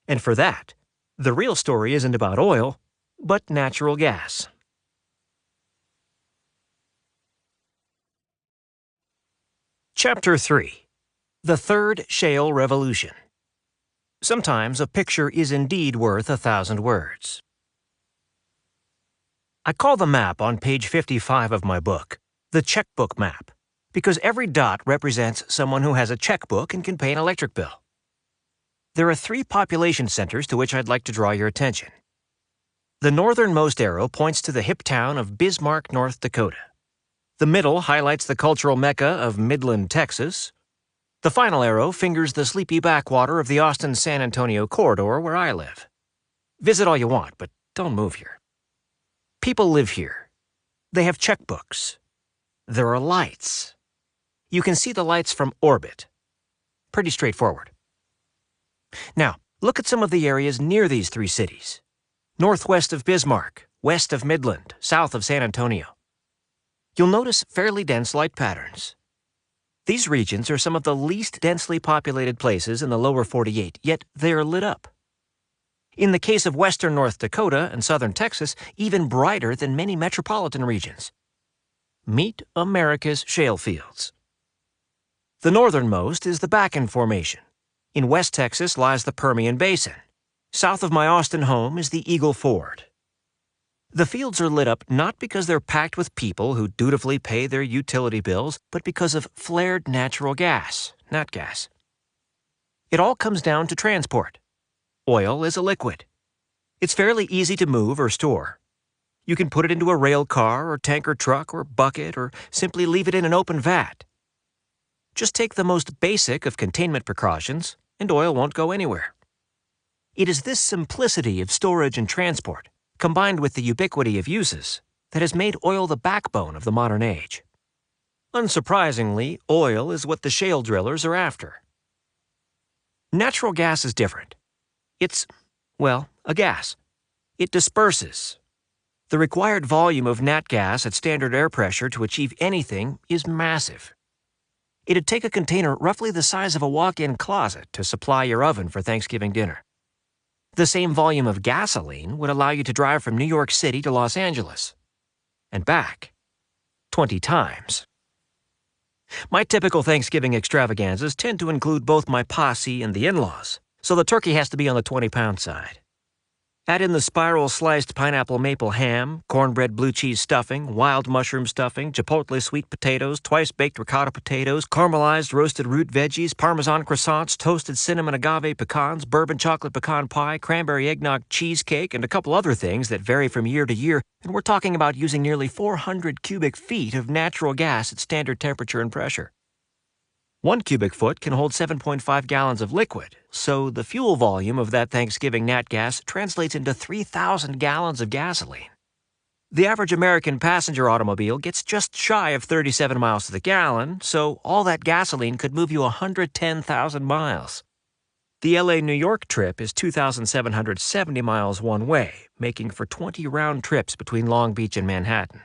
And for that, the real story isn't about oil, but natural gas. Chapter 3. The Third Shale Revolution. Sometimes a picture is indeed worth 1,000 words. I call the map on page 55 of my book the checkbook map, because every dot represents someone who has a checkbook and can pay an electric bill. There are 3 population centers to which I'd like to draw your attention. The northernmost arrow points to the hip town of Bismarck, North Dakota. The middle highlights the cultural mecca of Midland, Texas. The final arrow fingers the sleepy backwater of the Austin-San Antonio corridor where I live. Visit all you want, but don't move here. People live here. They have checkbooks. There are lights. You can see the lights from orbit. Pretty straightforward. Now, look at some of the areas near these 3 cities. Northwest of Bismarck, west of Midland, south of San Antonio. You'll notice fairly dense light patterns. These regions are some of the least densely populated places in the lower 48, yet they are lit up. In the case of western North Dakota and southern Texas, even brighter than many metropolitan regions. Meet America's shale fields. The northernmost is the Bakken Formation. In West Texas lies the Permian Basin. South of my Austin home is the Eagle Ford. The fields are lit up not because they're packed with people who dutifully pay their utility bills, but because of flared natural gas, nat gas. It all comes down to transport. Oil is a liquid. It's fairly easy to move or store. You can put it into a rail car or tanker truck or bucket or simply leave it in an open vat. Just take the most basic of containment precautions and oil won't go anywhere. It is this simplicity of storage and transport, combined with the ubiquity of uses, that has made oil the backbone of the modern age. Unsurprisingly, oil is what the shale drillers are after. Natural gas is different. It's, well, a gas. It disperses. The required volume of nat gas at standard air pressure to achieve anything is massive. It'd take a container roughly the size of a walk-in closet to supply your oven for Thanksgiving dinner. The same volume of gasoline would allow you to drive from New York City to Los Angeles and back 20 times. My typical Thanksgiving extravaganzas tend to include both my posse and the in-laws, so the turkey has to be on the 20-pound side. Add in the spiral sliced pineapple maple ham, cornbread blue cheese stuffing, wild mushroom stuffing, chipotle sweet potatoes, twice-baked ricotta potatoes, caramelized roasted root veggies, parmesan croissants, toasted cinnamon agave pecans, bourbon chocolate pecan pie, cranberry eggnog cheesecake, and a couple other things that vary from year to year, and we're talking about using nearly 400 cubic feet of natural gas at standard temperature and pressure. 1 cubic foot can hold 7.5 gallons of liquid, so the fuel volume of that Thanksgiving nat gas translates into 3,000 gallons of gasoline. The average American passenger automobile gets just shy of 37 miles to the gallon, so all that gasoline could move you 110,000 miles. The LA-New York trip is 2,770 miles one way, making for 20 round trips between Long Beach and Manhattan.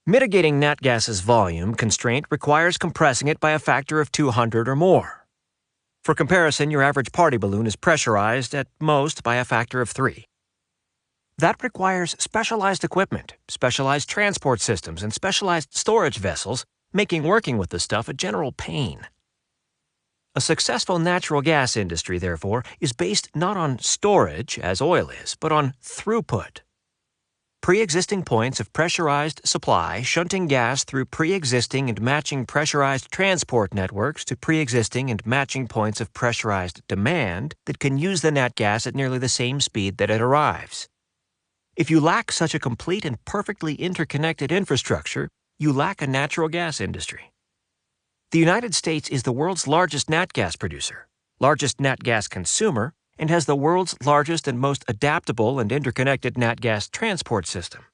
Mitigating nat gas's volume constraint requires compressing it by a factor of 200 or more. For comparison, your average party balloon is pressurized at most by a factor of 3. That requires specialized equipment, specialized transport systems, and specialized storage vessels, making working with the stuff a general pain. A successful natural gas industry, therefore, is based not on storage, as oil is, but on throughput. Pre-existing points of pressurized supply shunting gas through pre-existing and matching pressurized transport networks to pre-existing and matching points of pressurized demand that can use the nat gas at nearly the same speed that it arrives. If you lack such a complete and perfectly interconnected infrastructure, you lack a natural gas industry. The United States is the world's largest nat gas producer, largest nat gas consumer, and has the world's largest and most adaptable and interconnected nat gas transport system.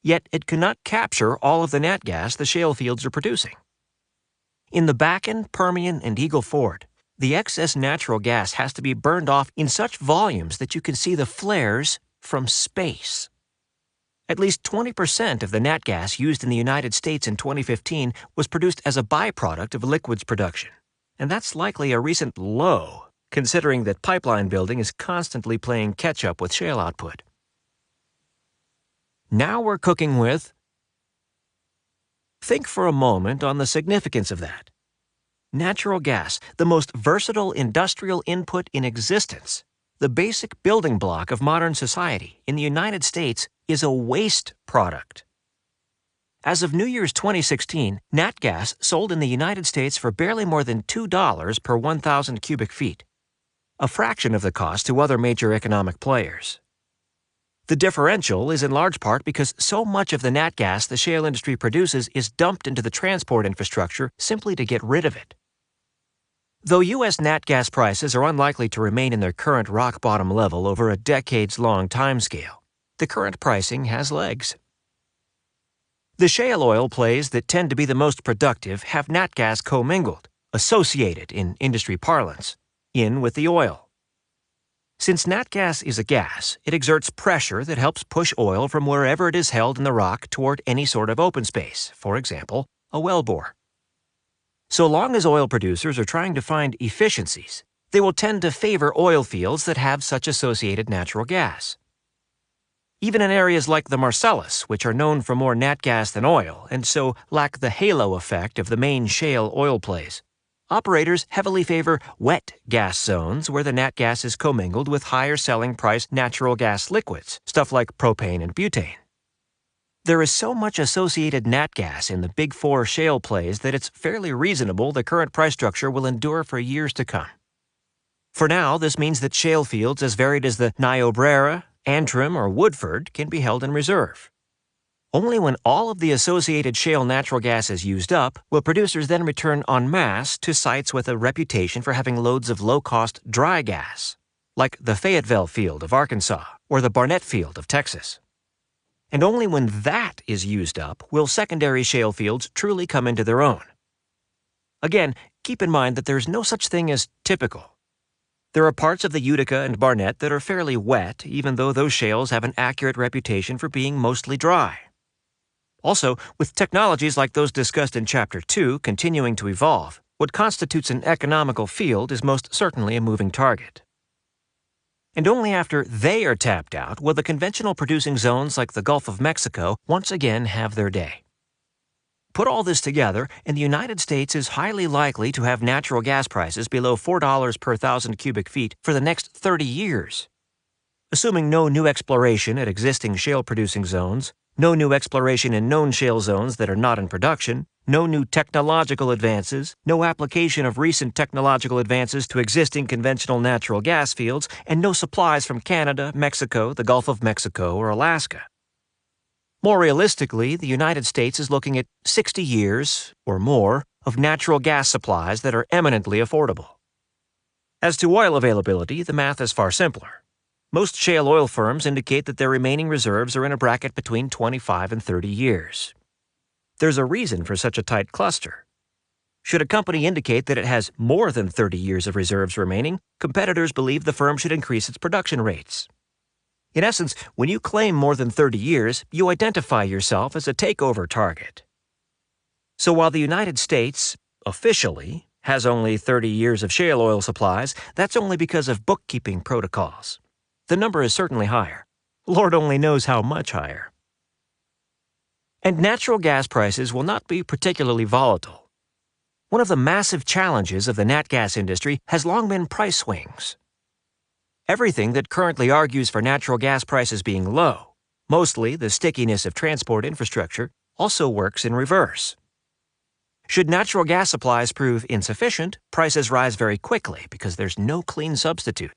Yet it cannot capture all of the nat gas the shale fields are producing. In the Bakken, Permian, and Eagle Ford, the excess natural gas has to be burned off in such volumes that you can see the flares from space. At least 20% of the nat gas used in the United States in 2015 was produced as a byproduct of liquids production, and that's likely a recent low, considering that pipeline building is constantly playing catch-up with shale output. Now we're cooking with... Think for a moment on the significance of that. Natural gas, the most versatile industrial input in existence, the basic building block of modern society in the United States, is a waste product. As of New Year's 2016, nat gas sold in the United States for barely more than $2 per 1,000 cubic feet, a fraction of the cost to other major economic players. The differential is in large part because so much of the nat gas the shale industry produces is dumped into the transport infrastructure simply to get rid of it. Though U.S. nat gas prices are unlikely to remain in their current rock-bottom level over a decades-long timescale, the current pricing has legs. The shale oil plays that tend to be the most productive have nat gas commingled, associated in industry parlance, in with the oil. Since nat gas is a gas, it exerts pressure that helps push oil from wherever it is held in the rock toward any sort of open space, for example, a wellbore. So long as oil producers are trying to find efficiencies, they will tend to favor oil fields that have such associated natural gas. Even in areas like the Marcellus, which are known for more nat gas than oil and so lack the halo effect of the main shale oil plays, operators heavily favor wet gas zones where the nat gas is commingled with higher selling price natural gas liquids, stuff like propane and butane. There is so much associated nat gas in the Big Four shale plays that it's fairly reasonable the current price structure will endure for years to come. For now, this means that shale fields as varied as the Niobrara, Antrim, or Woodford can be held in reserve. Only when all of the associated shale natural gas is used up will producers then return en masse to sites with a reputation for having loads of low-cost dry gas, like the Fayetteville field of Arkansas or the Barnett field of Texas. And only when that is used up will secondary shale fields truly come into their own. Again, keep in mind that there's no such thing as typical. There are parts of the Utica and Barnett that are fairly wet, even though those shales have an accurate reputation for being mostly dry. Also, with technologies like those discussed in Chapter 2 continuing to evolve, what constitutes an economical field is most certainly a moving target. And only after they are tapped out will the conventional producing zones like the Gulf of Mexico once again have their day. Put all this together, and the United States is highly likely to have natural gas prices below $4 per 1,000 cubic feet for the next 30 years. Assuming no new exploration at existing shale-producing zones, no new exploration in known shale zones that are not in production, no new technological advances, no application of recent technological advances to existing conventional natural gas fields, and no supplies from Canada, Mexico, the Gulf of Mexico, or Alaska. More realistically, the United States is looking at 60 years, or more, of natural gas supplies that are eminently affordable. As to oil availability, the math is far simpler. Most shale oil firms indicate that their remaining reserves are in a bracket between 25 and 30 years. There's a reason for such a tight cluster. Should a company indicate that it has more than 30 years of reserves remaining, competitors believe the firm should increase its production rates. In essence, when you claim more than 30 years, you identify yourself as a takeover target. So while the United States, officially, has only 30 years of shale oil supplies, that's only because of bookkeeping protocols. The number is certainly higher. Lord only knows how much higher. And natural gas prices will not be particularly volatile. One of the massive challenges of the nat gas industry has long been price swings. Everything that currently argues for natural gas prices being low, Mostly, the stickiness of transport infrastructure also works in reverse. Should natural gas supplies prove insufficient, prices rise very quickly because there's no clean substitute.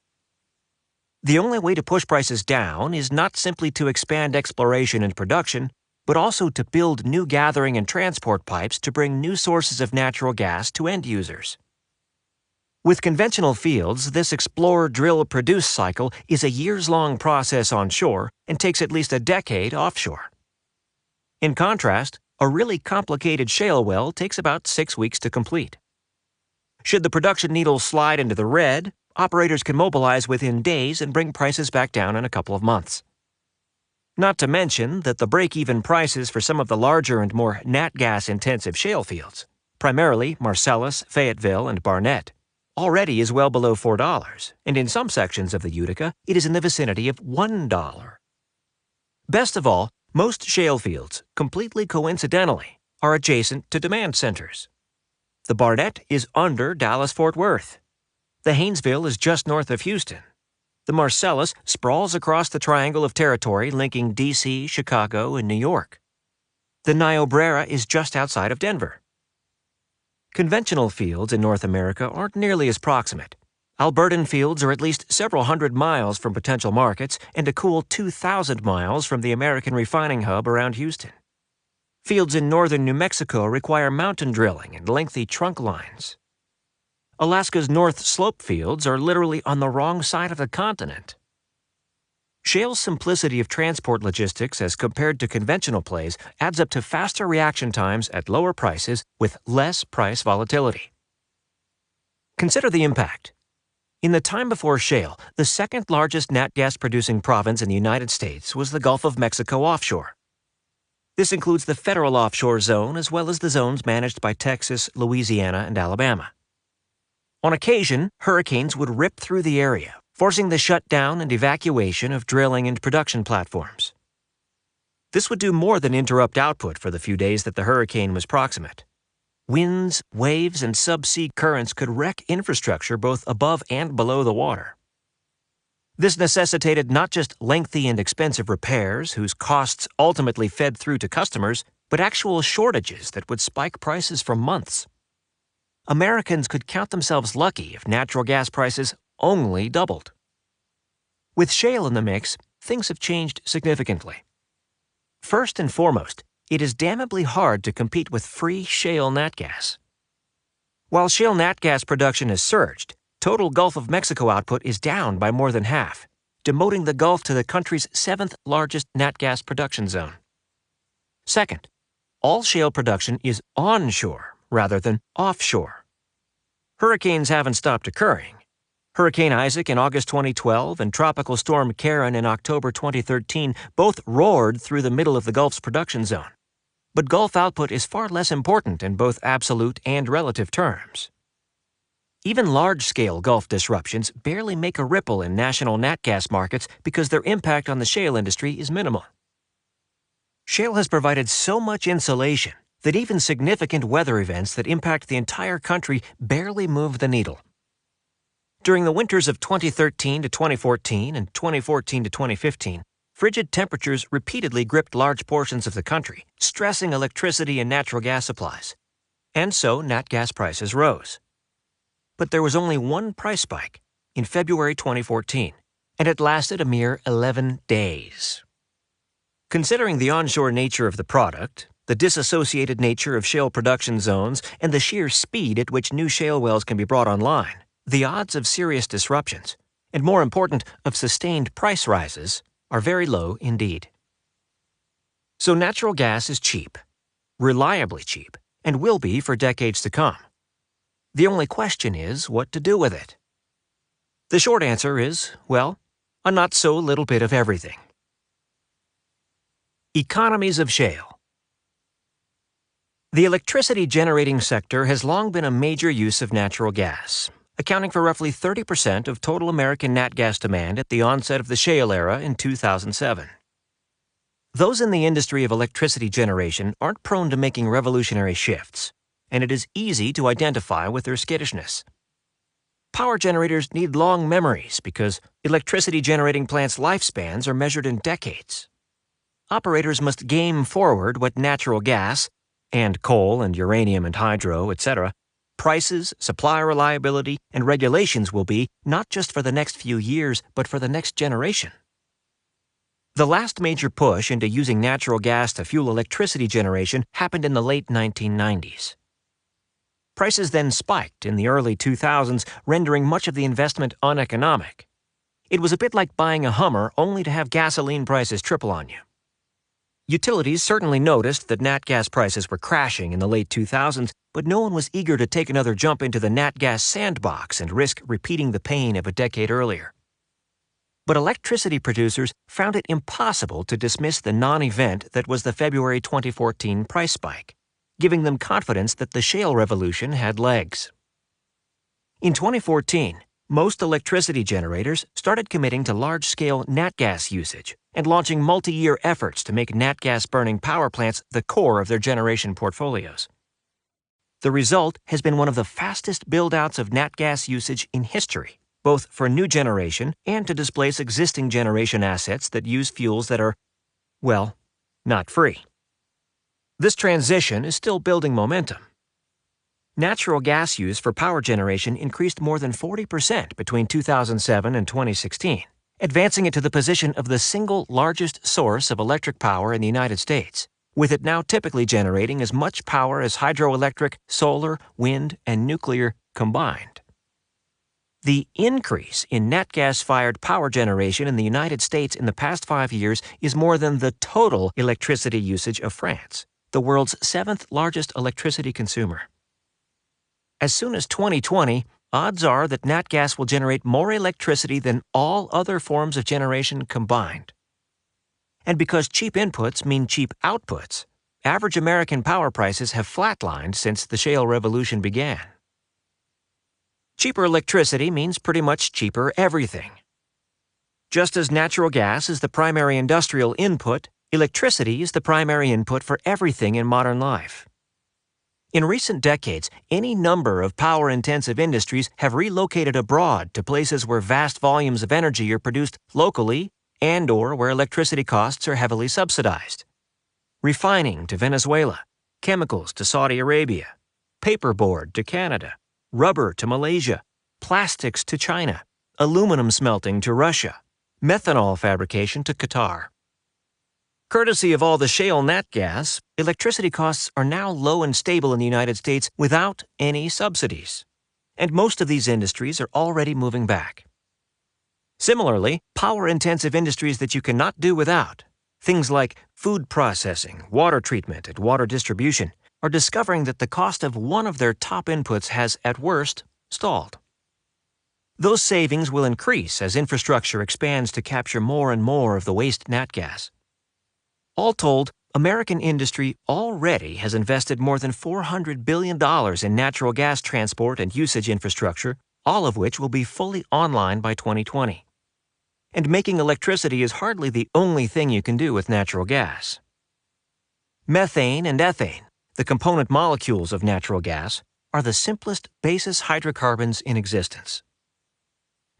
The only way to push prices down is not simply to expand exploration and production, but also to build new gathering and transport pipes to bring new sources of natural gas to end users. With conventional fields, this explore, drill, produce cycle is a years-long process onshore and takes at least a decade offshore. In contrast, a really complicated shale well takes about 6 weeks to complete. Should the production needle slide into the red, operators can mobilize within days and bring prices back down in a couple of months. Not to mention that the break-even prices for some of the larger and more nat gas-intensive shale fields, primarily Marcellus, Fayetteville, and Barnett, already is well below $4, and in some sections of the Utica, it is in the vicinity of $1. Best of all, most shale fields, completely coincidentally, are adjacent to demand centers. The Barnett is under Dallas-Fort Worth. The Haynesville is just north of Houston. The Marcellus sprawls across the triangle of territory linking D.C., Chicago, and New York. The Niobrara is just outside of Denver. Conventional fields in North America aren't nearly as proximate. Albertan fields are at least several hundred miles from potential markets and a cool 2,000 miles from the American refining hub around Houston. Fields in northern New Mexico require mountain drilling and lengthy trunk lines. Alaska's North Slope fields are literally on the wrong side of the continent. Shale's simplicity of transport logistics as compared to conventional plays adds up to faster reaction times at lower prices with less price volatility. Consider the impact. In the time before shale, the second largest nat gas producing province in the United States was the Gulf of Mexico offshore. This includes the federal offshore zone as well as the zones managed by Texas, Louisiana, and Alabama. On occasion, hurricanes would rip through the area, forcing the shutdown and evacuation of drilling and production platforms. This would do more than interrupt output for the few days that the hurricane was proximate. Winds, waves, and subsea currents could wreck infrastructure both above and below the water. This necessitated not just lengthy and expensive repairs whose costs ultimately fed through to customers, but actual shortages that would spike prices for months. Americans could count themselves lucky if natural gas prices only doubled. With shale in the mix, things have changed significantly. First and foremost, it is damnably hard to compete with free shale nat gas. While shale nat gas production has surged, total Gulf of Mexico output is down by more than half, demoting the Gulf to the country's 7th largest nat gas production zone. Second, all shale production is onshore rather than offshore. Hurricanes haven't stopped occurring. Hurricane Isaac in August 2012 and Tropical Storm Karen in October 2013 both roared through the middle of the Gulf's production zone. But Gulf output is far less important in both absolute and relative terms. Even large-scale Gulf disruptions barely make a ripple in national nat gas markets because their impact on the shale industry is minimal. Shale has provided so much insulation that even significant weather events that impact the entire country barely move the needle. During the winters of 2013 to 2014 and 2014 to 2015, frigid temperatures repeatedly gripped large portions of the country, stressing electricity and natural gas supplies. And so nat gas prices rose. But there was only one price spike, in February 2014, and it lasted a mere 11 days. Considering the onshore nature of the product, the disassociated nature of shale production zones, and the sheer speed at which new shale wells can be brought online, the odds of serious disruptions, and more important, of sustained price rises, are very low indeed. So natural gas is cheap, reliably cheap, and will be for decades to come. The only question is what to do with it. The short answer is, well, a not so little bit of everything. Economies of shale. The electricity generating sector has long been a major use of natural gas, accounting for roughly 30% of total American nat gas demand at the onset of the shale era in 2007. Those in the industry of electricity generation aren't prone to making revolutionary shifts, and it is easy to identify with their skittishness. Power generators need long memories because electricity generating plants' lifespans are measured in decades. operators must game forward what natural gas, and coal and uranium and hydro, etc., prices, supply reliability, and regulations will be not just for the next few years, but for the next generation. The last major push into using natural gas to fuel electricity generation happened in the late 1990s. Prices then spiked in the early 2000s, rendering much of the investment uneconomic. It was a bit like buying a Hummer only to have gasoline prices triple on you. Utilities certainly noticed that nat gas prices were crashing in the late 2000s, but no one was eager to take another jump into the nat gas sandbox and risk repeating the pain of a decade earlier. But electricity producers found it impossible to dismiss the non-event that was the February 2014 price spike, giving them confidence that the shale revolution had legs. In 2014, most electricity generators started committing to large-scale nat gas usage and launching multi-year efforts to make nat gas-burning power plants the core of their generation portfolios. The result has been one of the fastest build-outs of nat gas usage in history, both for new generation and to displace existing generation assets that use fuels that are, well, not free. This transition is still building momentum. Natural gas use for power generation increased more than 40% between 2007 and 2016, advancing it to the position of the single largest source of electric power in the United States, with it now typically generating as much power as hydroelectric, solar, wind, and nuclear combined. The increase in nat gas-fired power generation in the United States in the past 5 years is more than the total electricity usage of France, the world's 7th largest electricity consumer. As soon as 2020, odds are that nat gas will generate more electricity than all other forms of generation combined. And because cheap inputs mean cheap outputs, average American power prices have flatlined since the shale revolution began. Cheaper electricity means pretty much cheaper everything. Just as natural gas is the primary industrial input, electricity is the primary input for everything in modern life. In recent decades, any number of power-intensive industries have relocated abroad to places where vast volumes of energy are produced locally and/or where electricity costs are heavily subsidized. Refining to Venezuela, chemicals to Saudi Arabia, paperboard to Canada, rubber to Malaysia, plastics to China, aluminum smelting to Russia, methanol fabrication to Qatar. Courtesy of all the shale nat gas, electricity costs are now low and stable in the United States without any subsidies, and most of these industries are already moving back. Similarly, power-intensive industries that you cannot do without, things like food processing, water treatment, and water distribution, are discovering that the cost of one of their top inputs has, at worst, stalled. Those savings will increase as infrastructure expands to capture more and more of the waste nat gas. All told, American industry already has invested more than $400 billion in natural gas transport and usage infrastructure, all of which will be fully online by 2020. And making electricity is hardly the only thing you can do with natural gas. Methane and ethane, the component molecules of natural gas, are the simplest basis hydrocarbons in existence.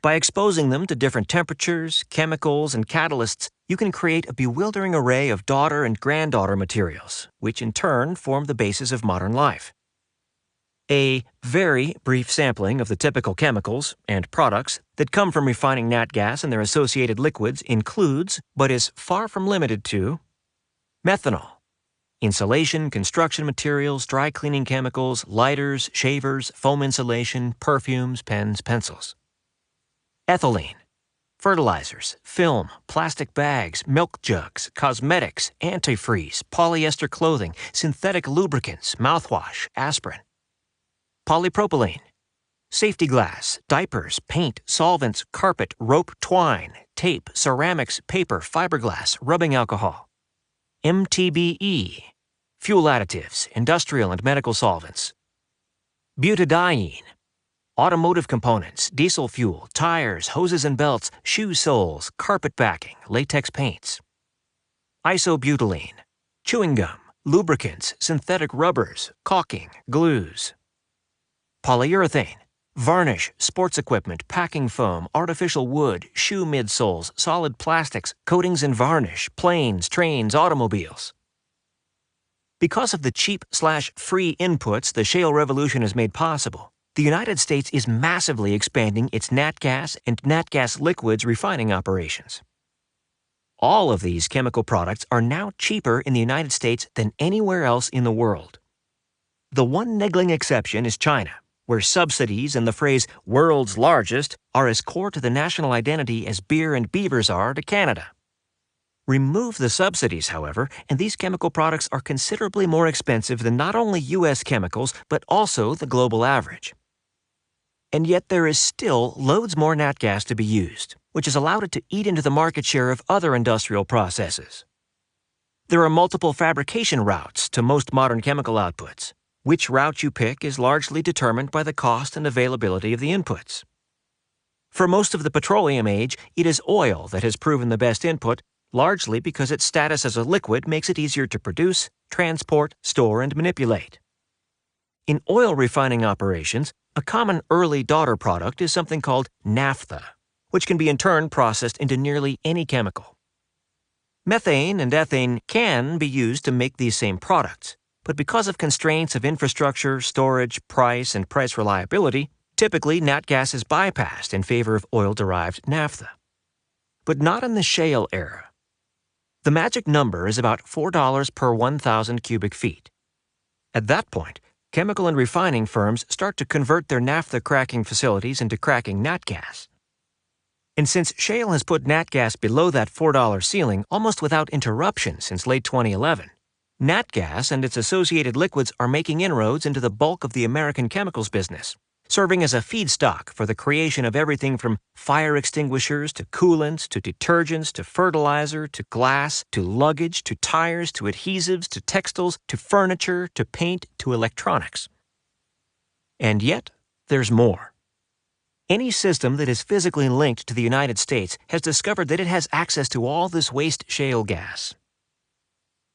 By exposing them to different temperatures, chemicals, and catalysts, you can create a bewildering array of daughter and granddaughter materials, which in turn form the basis of modern life. A very brief sampling of the typical chemicals and products that come from refining nat gas and their associated liquids includes, but is far from limited to, methanol, insulation, construction materials, dry cleaning chemicals, lighters, shavers, foam insulation, perfumes, pens, pencils. Ethylene, fertilizers, film, plastic bags, milk jugs, cosmetics, antifreeze, polyester clothing, synthetic lubricants, mouthwash, aspirin. Polypropylene, safety glass, diapers, paint, solvents, carpet, rope, twine, tape, ceramics, paper, fiberglass, rubbing alcohol. MTBE, fuel additives, industrial and medical solvents. Butadiene, automotive components, diesel fuel, tires, hoses and belts, shoe soles, carpet backing, latex paints. Isobutylene, chewing gum, lubricants, synthetic rubbers, caulking, glues. Polyurethane, Varnish, sports equipment, packing foam, artificial wood, shoe midsoles, solid plastics, coatings and varnish, planes, trains, automobiles. Because of the cheap/free inputs the shale revolution has made possible, the United States is massively expanding its nat gas and nat gas liquids refining operations. All of these chemical products are now cheaper in the United States than anywhere else in the world. The one niggling exception is China, where subsidies and the phrase "world's largest" are as core to the national identity as beer and beavers are to Canada. Remove the subsidies, however, and these chemical products are considerably more expensive than not only U.S. chemicals, but also the global average. And yet there is still loads more nat gas to be used, which has allowed it to eat into the market share of other industrial processes. There are multiple fabrication routes to most modern chemical outputs. Which route you pick is largely determined by the cost and availability of the inputs. For most of the petroleum age, it is oil that has proven the best input, largely because its status as a liquid makes it easier to produce, transport, store, and manipulate. In oil refining operations, a common early daughter product is something called naphtha, which can be in turn processed into nearly any chemical. Methane and ethane can be used to make these same products, but because of constraints of infrastructure, storage, price, and price reliability, typically nat gas is bypassed in favor of oil-derived naphtha. But not in the shale era. The magic number is about $4 per 1,000 cubic feet. At that point, chemical and refining firms start to convert their naphtha cracking facilities into cracking nat gas. And since shale has put nat gas below that $4 ceiling almost without interruption since late 2011, nat gas and its associated liquids are making inroads into the bulk of the American chemicals business, serving as a feedstock for the creation of everything from fire extinguishers to coolants to detergents to fertilizer to glass to luggage to tires to adhesives to textiles to furniture to paint to electronics. And yet, there's more. Any system that is physically linked to the United States has discovered that it has access to all this waste shale gas.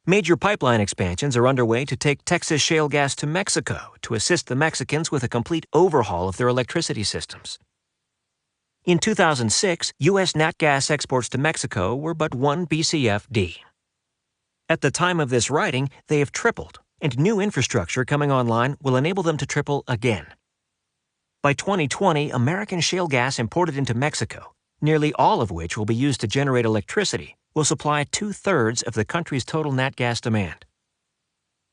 Major pipeline expansions are underway to take Texas shale gas to Mexico to assist the Mexicans with a complete overhaul of their electricity systems. In 2006, U.S. nat gas exports to Mexico were but 1 BCF/d. At the time of this writing, they have tripled, and new infrastructure coming online will enable them to triple again. By 2020, American shale gas imported into Mexico, nearly all of which will be used to generate electricity, will supply 2/3 of the country's total nat gas demand.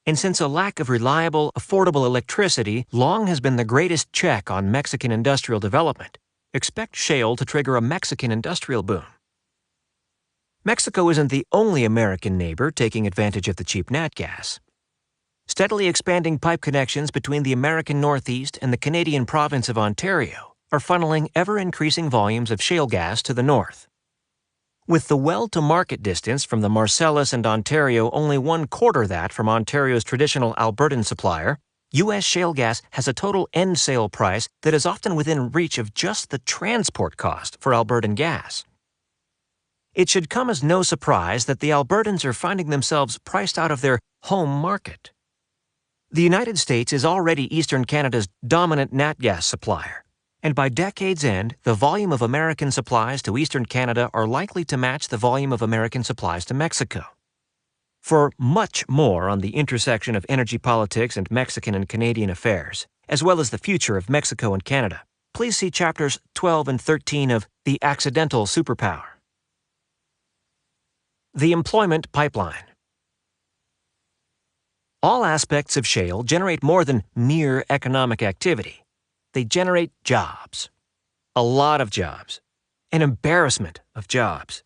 And since a lack of reliable, affordable electricity long has been the greatest check on Mexican industrial development, expect shale to trigger a Mexican industrial boom. Mexico isn't the only American neighbor taking advantage of the cheap nat gas. Steadily expanding pipe connections between the American Northeast and the Canadian province of Ontario are funneling ever-increasing volumes of shale gas to the north. With the well-to-market distance from the Marcellus and Ontario only 1/4 that from Ontario's traditional Albertan supplier, U.S. shale gas has a total end sale price that is often within reach of just the transport cost for Albertan gas. It should come as no surprise that the Albertans are finding themselves priced out of their home market. The United States is already Eastern Canada's dominant nat gas supplier, and by decade's end, the volume of American supplies to Eastern Canada are likely to match the volume of American supplies to Mexico. For much more on the intersection of energy politics and Mexican and Canadian affairs, as well as the future of Mexico and Canada, please see chapters 12 and 13 of The Accidental Superpower. The employment pipeline. All aspects of shale generate more than mere economic activity. They generate jobs. A lot of jobs. An embarrassment of jobs.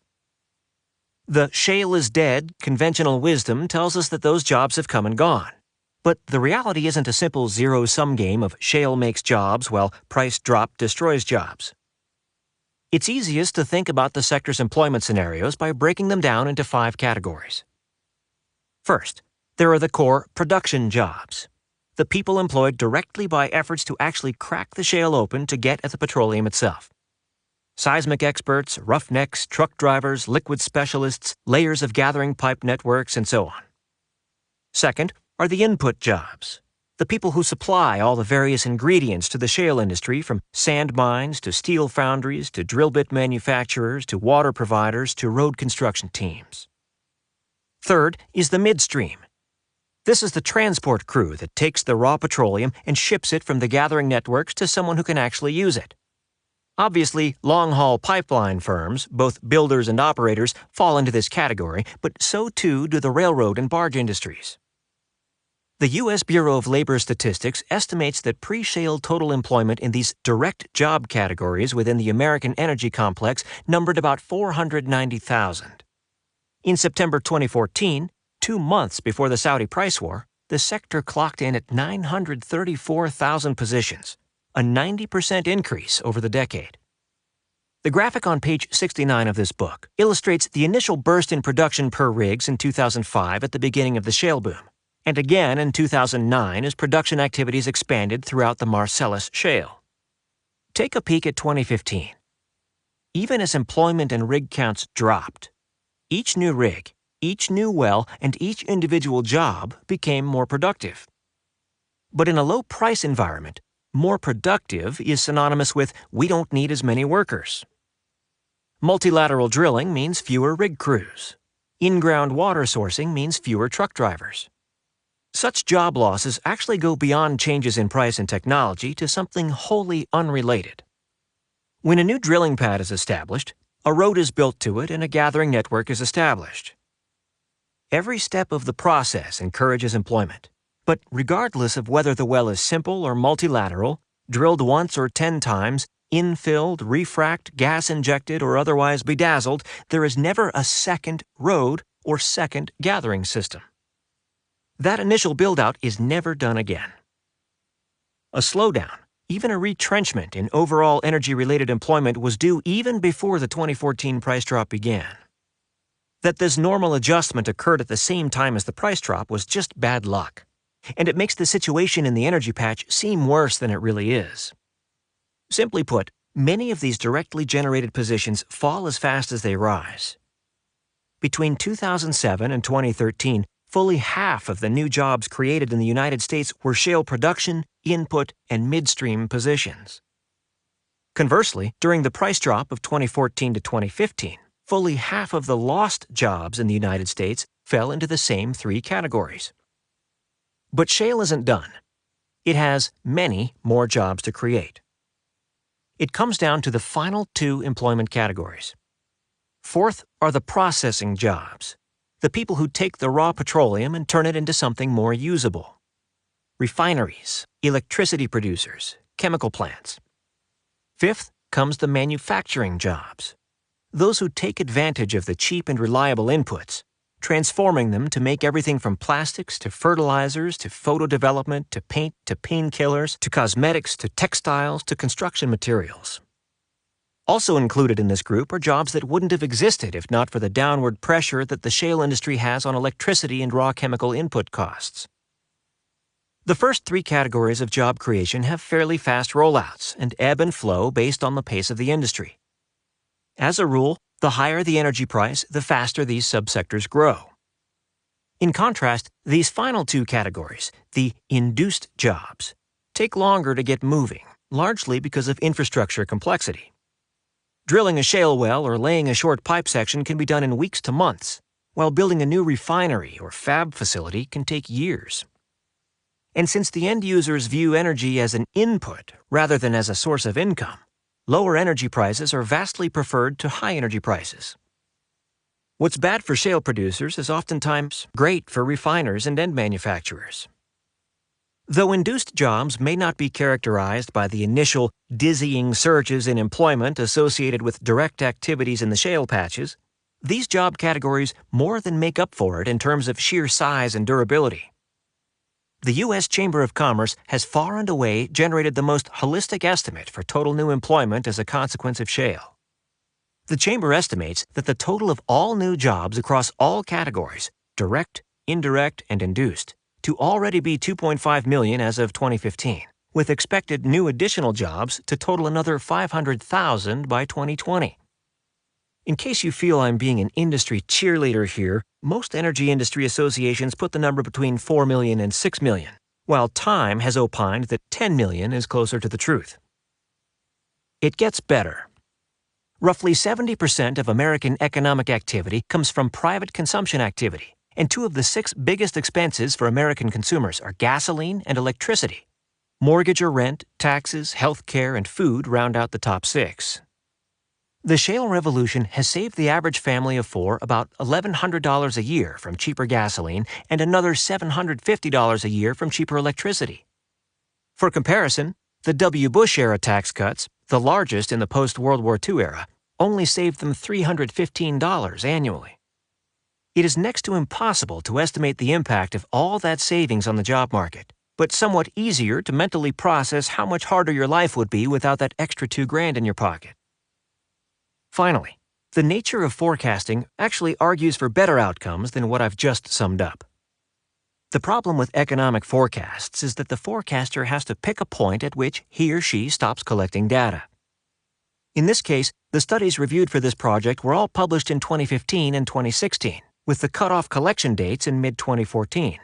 The shale is dead conventional wisdom tells us that those jobs have come and gone. But the reality isn't a simple zero-sum game of shale makes jobs while price drop destroys jobs. It's easiest to think about the sector's employment scenarios by breaking them down into 5 categories. First, there are the core production jobs, the people employed directly by efforts to actually crack the shale open to get at the petroleum itself. Seismic experts, roughnecks, truck drivers, liquid specialists, layers of gathering pipe networks, and so on. Second are the input jobs, The people who supply all the various ingredients to the shale industry, from sand mines to steel foundries to drill bit manufacturers to water providers to road construction teams. Third is the midstream. This is the transport crew that takes the raw petroleum and ships it from the gathering networks to someone who can actually use it. Obviously, long-haul pipeline firms, both builders and operators, fall into this category, but so too do the railroad and barge industries. The U.S. Bureau of Labor Statistics estimates that pre-shale total employment in these direct job categories within the American energy complex numbered about 490,000. In September 2014, 2 months before the Saudi price war, the sector clocked in at 934,000 positions, a 90% increase over the decade. The graphic on page 69 of this book illustrates the initial burst in production per rigs in 2005 at the beginning of the shale boom, and again in 2009 as production activities expanded throughout the Marcellus Shale. Take a peek at 2015. Even as employment and rig counts dropped, each new rig, each new well, and each individual job became more productive. But in a low-price environment, more productive is synonymous with we don't need as many workers. Multilateral drilling means fewer rig crews. In-ground water sourcing means fewer truck drivers. Such job losses actually go beyond changes in price and technology to something wholly unrelated. When a new drilling pad is established, a road is built to it and a gathering network is established. Every step of the process encourages employment, but regardless of whether the well is simple or multilateral, drilled once or 10 times, infilled, refracked, gas-injected, or otherwise bedazzled, there is never a second road or second gathering system. That initial build-out is never done again. A slowdown, even a retrenchment in overall energy-related employment was due even before the 2014 price drop began. That this normal adjustment occurred at the same time as the price drop was just bad luck, and it makes the situation in the energy patch seem worse than it really is. Simply put, many of these directly generated positions fall as fast as they rise. Between 2007 and 2013, fully half of the new jobs created in the United States were shale production, input, and midstream positions. Conversely, during the price drop of 2014 to 2015, fully half of the lost jobs in the United States fell into the same 3 categories. But shale isn't done. It has many more jobs to create. It comes down to the final 2 employment categories. Fourth are the processing jobs, the people who take the raw petroleum and turn it into something more usable. Refineries, electricity producers, chemical plants. Fifth comes the manufacturing jobs, those who take advantage of the cheap and reliable inputs, transforming them to make everything from plastics to fertilizers to photo development to paint to painkillers to cosmetics to textiles to construction materials. Also included in this group are jobs that wouldn't have existed if not for the downward pressure that the shale industry has on electricity and raw chemical input costs. The first 3 categories of job creation have fairly fast rollouts and ebb and flow based on the pace of the industry. As a rule, the higher the energy price, the faster these subsectors grow. In contrast, these final 2 categories, the induced jobs, take longer to get moving, largely because of infrastructure complexity. Drilling a shale well or laying a short pipe section can be done in weeks to months, while building a new refinery or fab facility can take years. And since the end users view energy as an input rather than as a source of income, lower energy prices are vastly preferred to high energy prices. What's bad for shale producers is oftentimes great for refiners and end manufacturers. Though induced jobs may not be characterized by the initial dizzying surges in employment associated with direct activities in the shale patches, these job categories more than make up for it in terms of sheer size and durability. The U.S. Chamber of Commerce has far and away generated the most holistic estimate for total new employment as a consequence of shale. The Chamber estimates that the total of all new jobs across all categories, direct, indirect, and induced, to already be 2.5 million as of 2015, with expected new additional jobs to total another 500,000 by 2020. In case you feel I'm being an industry cheerleader here, most energy industry associations put the number between 4 million and 6 million, while Time has opined that 10 million is closer to the truth. It gets better. Roughly 70% of American economic activity comes from private consumption activity, and two of the 6 biggest expenses for American consumers are gasoline and electricity. Mortgage or rent, taxes, health care, and food round out the top 6. The shale revolution has saved the average family of 4 about $1,100 a year from cheaper gasoline and another $750 a year from cheaper electricity. For comparison, the W. Bush-era tax cuts, the largest in the post-World War II era, only saved them $315 annually. It is next to impossible to estimate the impact of all that savings on the job market, but somewhat easier to mentally process how much harder your life would be without that extra $2,000 in your pocket. Finally, the nature of forecasting actually argues for better outcomes than what I've just summed up. The problem with economic forecasts is that the forecaster has to pick a point at which he or she stops collecting data. In this case, the studies reviewed for this project were all published in 2015 and 2016, with the cutoff collection dates in mid-2014.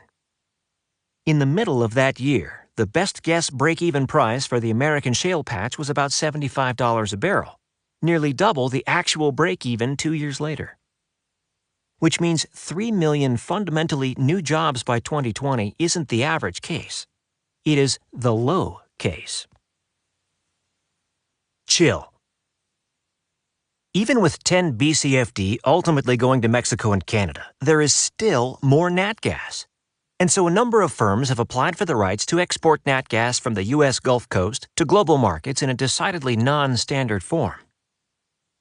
In the middle of that year, the best guess break-even price for the American shale patch was about $75 a barrel, nearly double the actual break-even 2 years later. Which means 3 million fundamentally new jobs by 2020 isn't the average case. It is the low case. Chill. Even with 10 BCFD ultimately going to Mexico and Canada, there is still more nat gas. And so a number of firms have applied for the rights to export nat gas from the U.S. Gulf Coast to global markets in a decidedly non-standard form.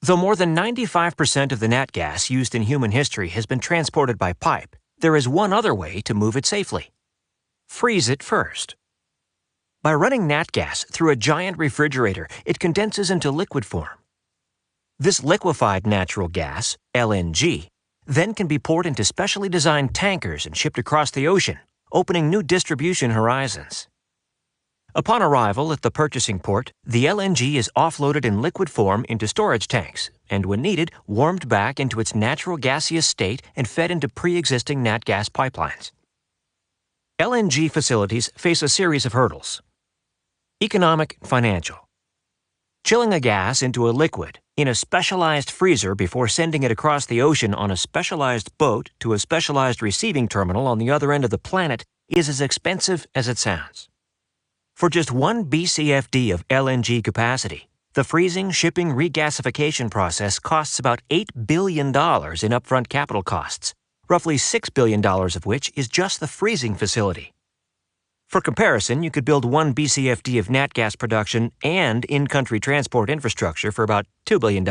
Though more than 95% of the nat gas used in human history has been transported by pipe, there is one other way to move it safely. Freeze it first. By running nat gas through a giant refrigerator, it condenses into liquid form. This liquefied natural gas, LNG, then can be poured into specially designed tankers and shipped across the ocean, opening new distribution horizons. Upon arrival at the purchasing port, the LNG is offloaded in liquid form into storage tanks and, when needed, warmed back into its natural gaseous state and fed into pre-existing nat gas pipelines. LNG facilities face a series of hurdles. Economic and financial. Chilling a gas into a liquid in a specialized freezer before sending it across the ocean on a specialized boat to a specialized receiving terminal on the other end of the planet is as expensive as it sounds. For just 1 BCFD of LNG capacity, the freezing, shipping, regasification process costs about $8 billion in upfront capital costs, roughly $6 billion of which is just the freezing facility. For comparison, you could build 1 BCFD of nat gas production and in-country transport infrastructure for about $2 billion.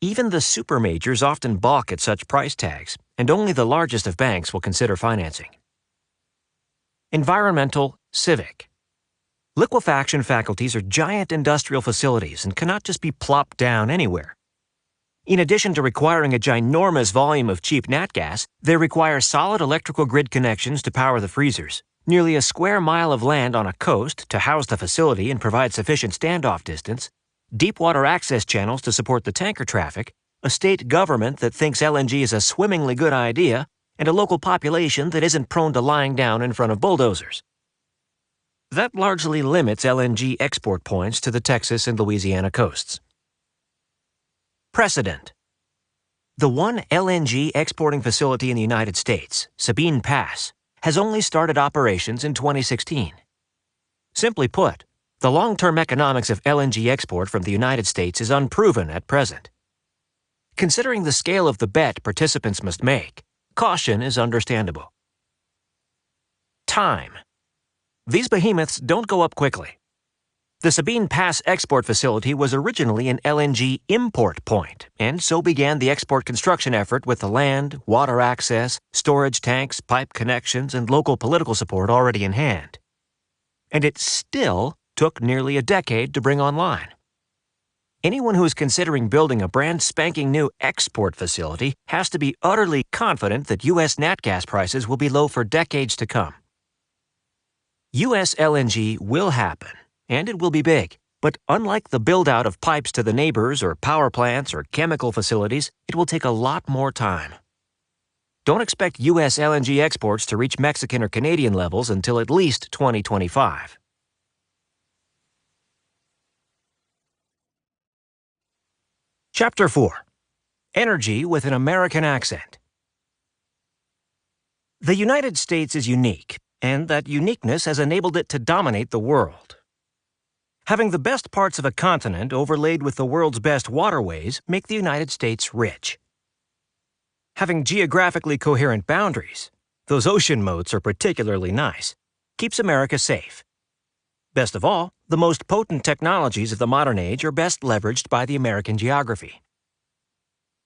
Even the super majors often balk at such price tags, and only the largest of banks will consider financing. Environmental, civic. Liquefaction facilities are giant industrial facilities and cannot just be plopped down anywhere. In addition to requiring a ginormous volume of cheap nat gas, they require solid electrical grid connections to power the freezers, nearly a square mile of land on a coast to house the facility and provide sufficient standoff distance, deep water access channels to support the tanker traffic, a state government that thinks LNG is a swimmingly good idea, and a local population that isn't prone to lying down in front of bulldozers. That largely limits LNG export points to the Texas and Louisiana coasts. Precedent. The one LNG exporting facility in the United States, Sabine Pass, has only started operations in 2016. Simply put, the long-term economics of LNG export from the United States is unproven at present. Considering the scale of the bet participants must make, caution is understandable. Time. These behemoths don't go up quickly. The Sabine Pass export facility was originally an LNG import point, and so began the export construction effort with the land, water access, storage tanks, pipe connections, and local political support already in hand. And it still took nearly a decade to bring online. Anyone who is considering building a brand spanking new export facility has to be utterly confident that U.S. nat gas prices will be low for decades to come. U.S. LNG will happen, and it will be big, but unlike the build-out of pipes to the neighbors or power plants or chemical facilities, it will take a lot more time. Don't expect U.S. LNG exports to reach Mexican or Canadian levels until at least 2025. Chapter 4. Energy with an American Accent. The United States is unique, and that uniqueness has enabled it to dominate the world. Having the best parts of a continent overlaid with the world's best waterways make the United States rich. Having geographically coherent boundaries, those ocean moats are particularly nice, keeps America safe. Best of all, the most potent technologies of the modern age are best leveraged by the American geography.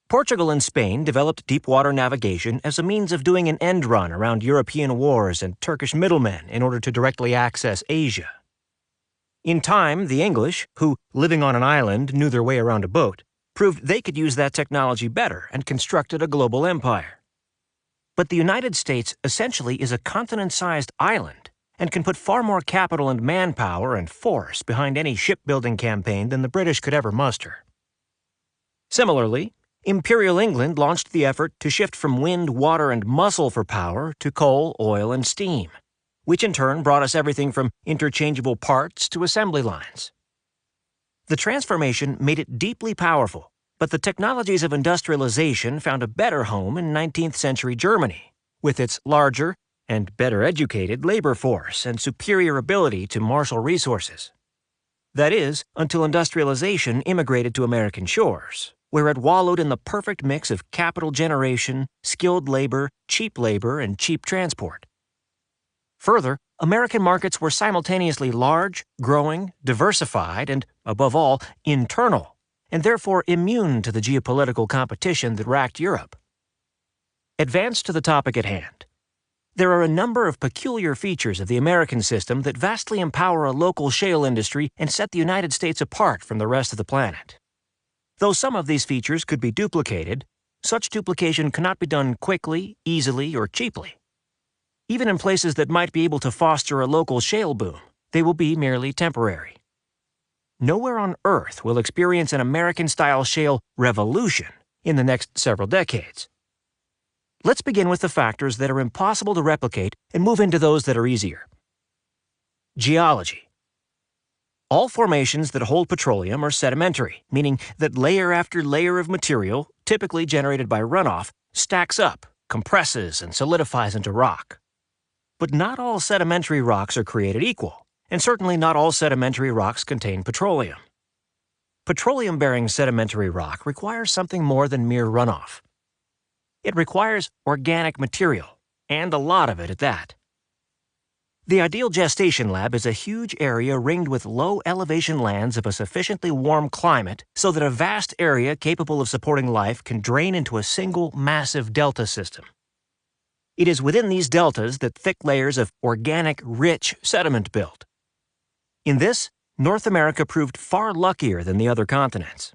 Portugal and Spain developed deep-water navigation as a means of doing an end run around European wars and Turkish middlemen in order to directly access Asia. In time, the English, who, living on an island, knew their way around a boat, proved they could use that technology better and constructed a global empire. But the United States essentially is a continent-sized island and can put far more capital and manpower and force behind any shipbuilding campaign than the British could ever muster. Similarly, Imperial England launched the effort to shift from wind, water, and muscle for power to coal, oil, and steam, which in turn brought us everything from interchangeable parts to assembly lines. The transformation made it deeply powerful, but the technologies of industrialization found a better home in 19th century Germany, with its larger and better educated labor force and superior ability to marshal resources. That is, until industrialization immigrated to American shores, where it wallowed in the perfect mix of capital generation, skilled labor, and cheap transport. Further, American markets were simultaneously large, growing, diversified, and, above all, internal, and therefore immune to the geopolitical competition that racked Europe. Advance to the topic at hand. There are a number of peculiar features of the American system that vastly empower a local shale industry and set the United States apart from the rest of the planet. Though some of these features could be duplicated, such duplication cannot be done quickly, easily, or cheaply. Even in places that might be able to foster a local shale boom, they will be merely temporary. Nowhere on Earth will experience an American-style shale revolution in the next several decades. Let's begin with the factors that are impossible to replicate and move into those that are easier. Geology. All formations that hold petroleum are sedimentary, meaning that layer after layer of material, typically generated by runoff, stacks up, compresses, and solidifies into rock. But not all sedimentary rocks are created equal, and certainly not all sedimentary rocks contain petroleum. Petroleum-bearing sedimentary rock requires something more than mere runoff. It requires organic material, and a lot of it at that. The ideal gestation lab is a huge area ringed with low-elevation lands of a sufficiently warm climate so that a vast area capable of supporting life can drain into a single massive delta system. It is within these deltas that thick layers of organic, rich sediment build. In this, North America proved far luckier than the other continents.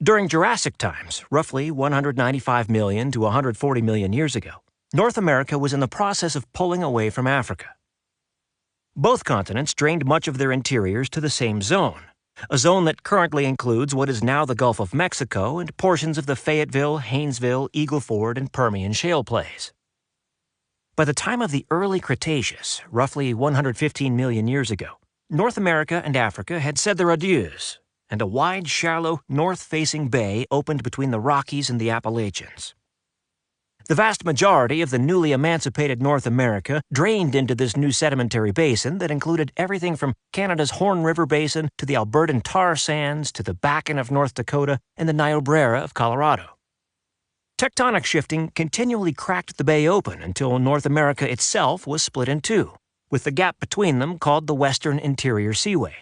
During Jurassic times, roughly 195 million to 140 million years ago, North America was in the process of pulling away from Africa. Both continents drained much of their interiors to the same zone, a zone that currently includes what is now the Gulf of Mexico and portions of the Fayetteville, Haynesville, Eagle Ford, and Permian shale plays. By the time of the early Cretaceous, roughly 115 million years ago, North America and Africa had said their adieus, and a wide, shallow, north-facing bay opened between the Rockies and the Appalachians. The vast majority of the newly emancipated North America drained into this new sedimentary basin that included everything from Canada's Horn River Basin to the Albertan tar sands to the Bakken of North Dakota and the Niobrara of Colorado. Tectonic shifting continually cracked the bay open until North America itself was split in two, with the gap between them called the Western Interior Seaway.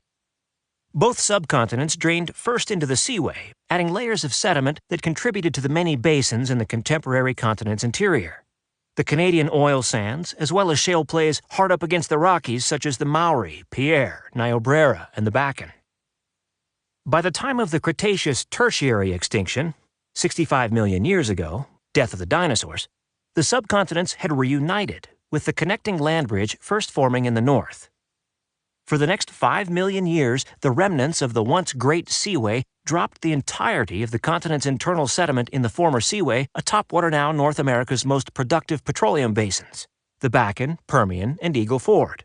Both subcontinents drained first into the seaway, adding layers of sediment that contributed to the many basins in the contemporary continent's interior. The Canadian oil sands, as well as shale plays hard up against the Rockies such as the Maury, Pierre, Niobrara, and the Bakken. By the time of the Cretaceous Tertiary extinction, 65 million years ago, death of the dinosaurs, the subcontinents had reunited, with the connecting land bridge first forming in the north. For the next 5 million years, the remnants of the once great seaway dropped the entirety of the continent's internal sediment in the former seaway atop what are now North America's most productive petroleum basins, the Bakken, Permian, and Eagle Ford.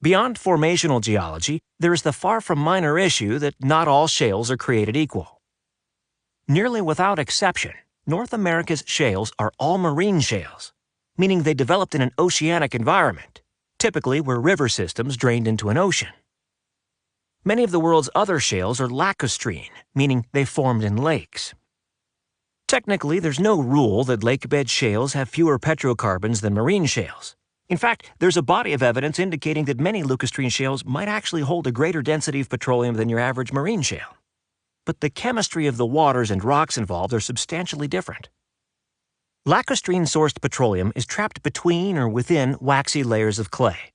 Beyond formational geology, there is the far from minor issue that not all shales are created equal. Nearly without exception, North America's shales are all marine shales, meaning they developed in an oceanic environment, typically where river systems drained into an ocean. Many of the world's other shales are lacustrine, meaning they formed in lakes. Technically, there's no rule that lakebed shales have fewer petrocarbons than marine shales. In fact, there's a body of evidence indicating that many lacustrine shales might actually hold a greater density of petroleum than your average marine shale. But the chemistry of the waters and rocks involved are substantially different. Lacustrine-sourced petroleum is trapped between or within waxy layers of clay.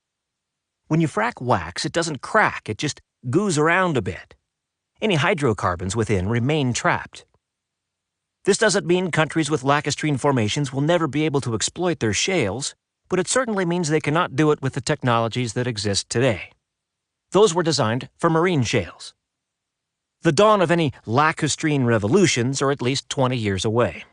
When you frack wax, it doesn't crack, it just goos around a bit. Any hydrocarbons within remain trapped. This doesn't mean countries with lacustrine formations will never be able to exploit their shales, but it certainly means they cannot do it with the technologies that exist today. Those were designed for marine shales. The dawn of any lacustrine revolutions are at least 20 years away.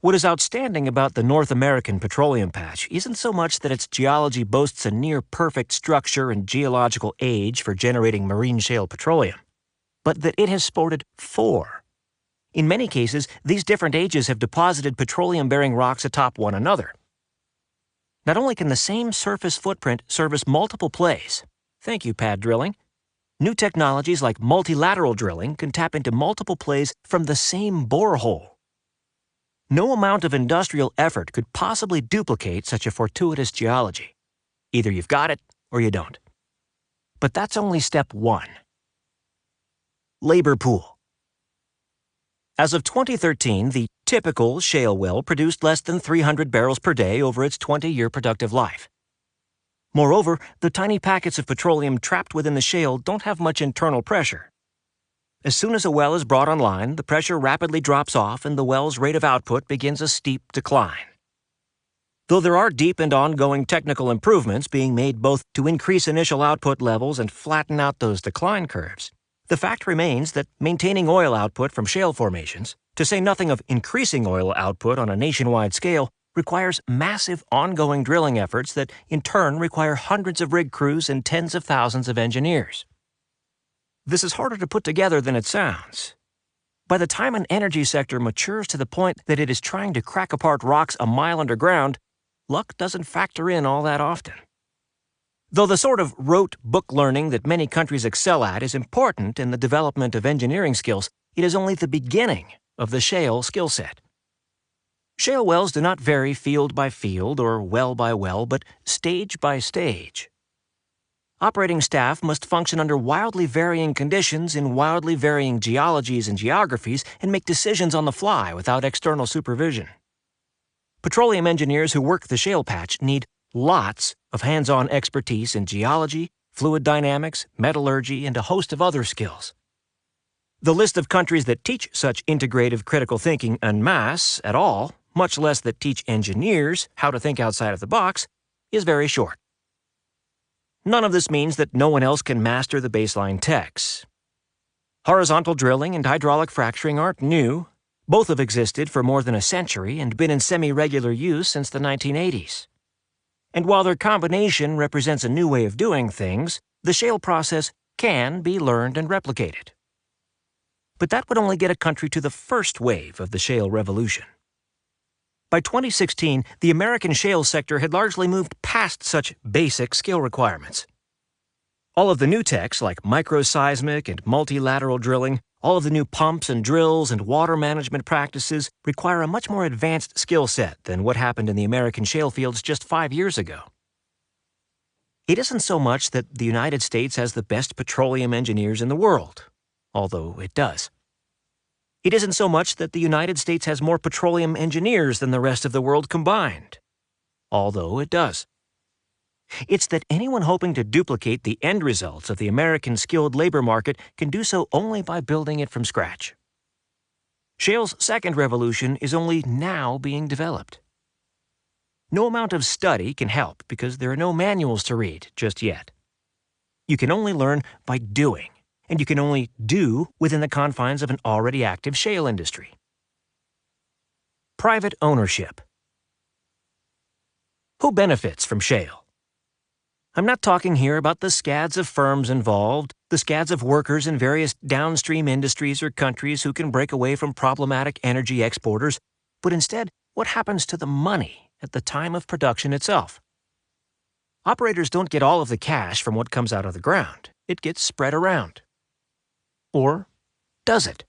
What is outstanding about the North American petroleum patch isn't so much that its geology boasts a near-perfect structure and geological age for generating marine shale petroleum, but that it has sported 4. In many cases, these different ages have deposited petroleum-bearing rocks atop one another. Not only can the same surface footprint service multiple plays, thank you, pad drilling, new technologies like multilateral drilling can tap into multiple plays from the same borehole. No amount of industrial effort could possibly duplicate such a fortuitous geology. Either you've got it or you don't. But that's only step 1. Labor pool. As of 2013, the typical shale well produced less than 300 barrels per day over its 20-year productive life. Moreover, the tiny packets of petroleum trapped within the shale don't have much internal pressure. As soon as a well is brought online, the pressure rapidly drops off and the well's rate of output begins a steep decline. Though there are deep and ongoing technical improvements being made both to increase initial output levels and flatten out those decline curves, the fact remains that maintaining oil output from shale formations, to say nothing of increasing oil output on a nationwide scale, requires massive ongoing drilling efforts that in turn require hundreds of rig crews and tens of thousands of engineers. This is harder to put together than it sounds. By the time an energy sector matures to the point that it is trying to crack apart rocks a mile underground, luck doesn't factor in all that often. Though the sort of rote book learning that many countries excel at is important in the development of engineering skills, it is only the beginning of the shale skill set. Shale wells do not vary field by field or well by well, but stage by stage. Operating staff must function under wildly varying conditions in wildly varying geologies and geographies and make decisions on the fly without external supervision. Petroleum engineers who work the shale patch need lots of hands-on expertise in geology, fluid dynamics, metallurgy, and a host of other skills. The list of countries that teach such integrative critical thinking en masse at all, much less that teach engineers how to think outside of the box, is very short. None of this means that no one else can master the baseline techs. Horizontal drilling and hydraulic fracturing aren't new. Both have existed for more than a century and been in semi-regular use since the 1980s. And while their combination represents a new way of doing things, the shale process can be learned and replicated. But that would only get a country to the first wave of the shale revolution. By 2016, the American shale sector had largely moved past such basic skill requirements. All of the new techs like microseismic and multilateral drilling, all of the new pumps and drills and water management practices require a much more advanced skill set than what happened in the American shale fields just 5 years ago. It isn't so much that the United States has the best petroleum engineers in the world, although it does. It isn't so much that the United States has more petroleum engineers than the rest of the world combined, although it does. It's that anyone hoping to duplicate the end results of the American skilled labor market can do so only by building it from scratch. Shale's second revolution is only now being developed. No amount of study can help because there are no manuals to read just yet. You can only learn by doing, and you can only do within the confines of an already active shale industry. Private ownership. Who benefits from shale? I'm not talking here about the scads of firms involved, the scads of workers in various downstream industries or countries who can break away from problematic energy exporters, but instead, what happens to the money at the time of production itself? Operators don't get all of the cash from what comes out of the ground. It gets spread around. Or does it?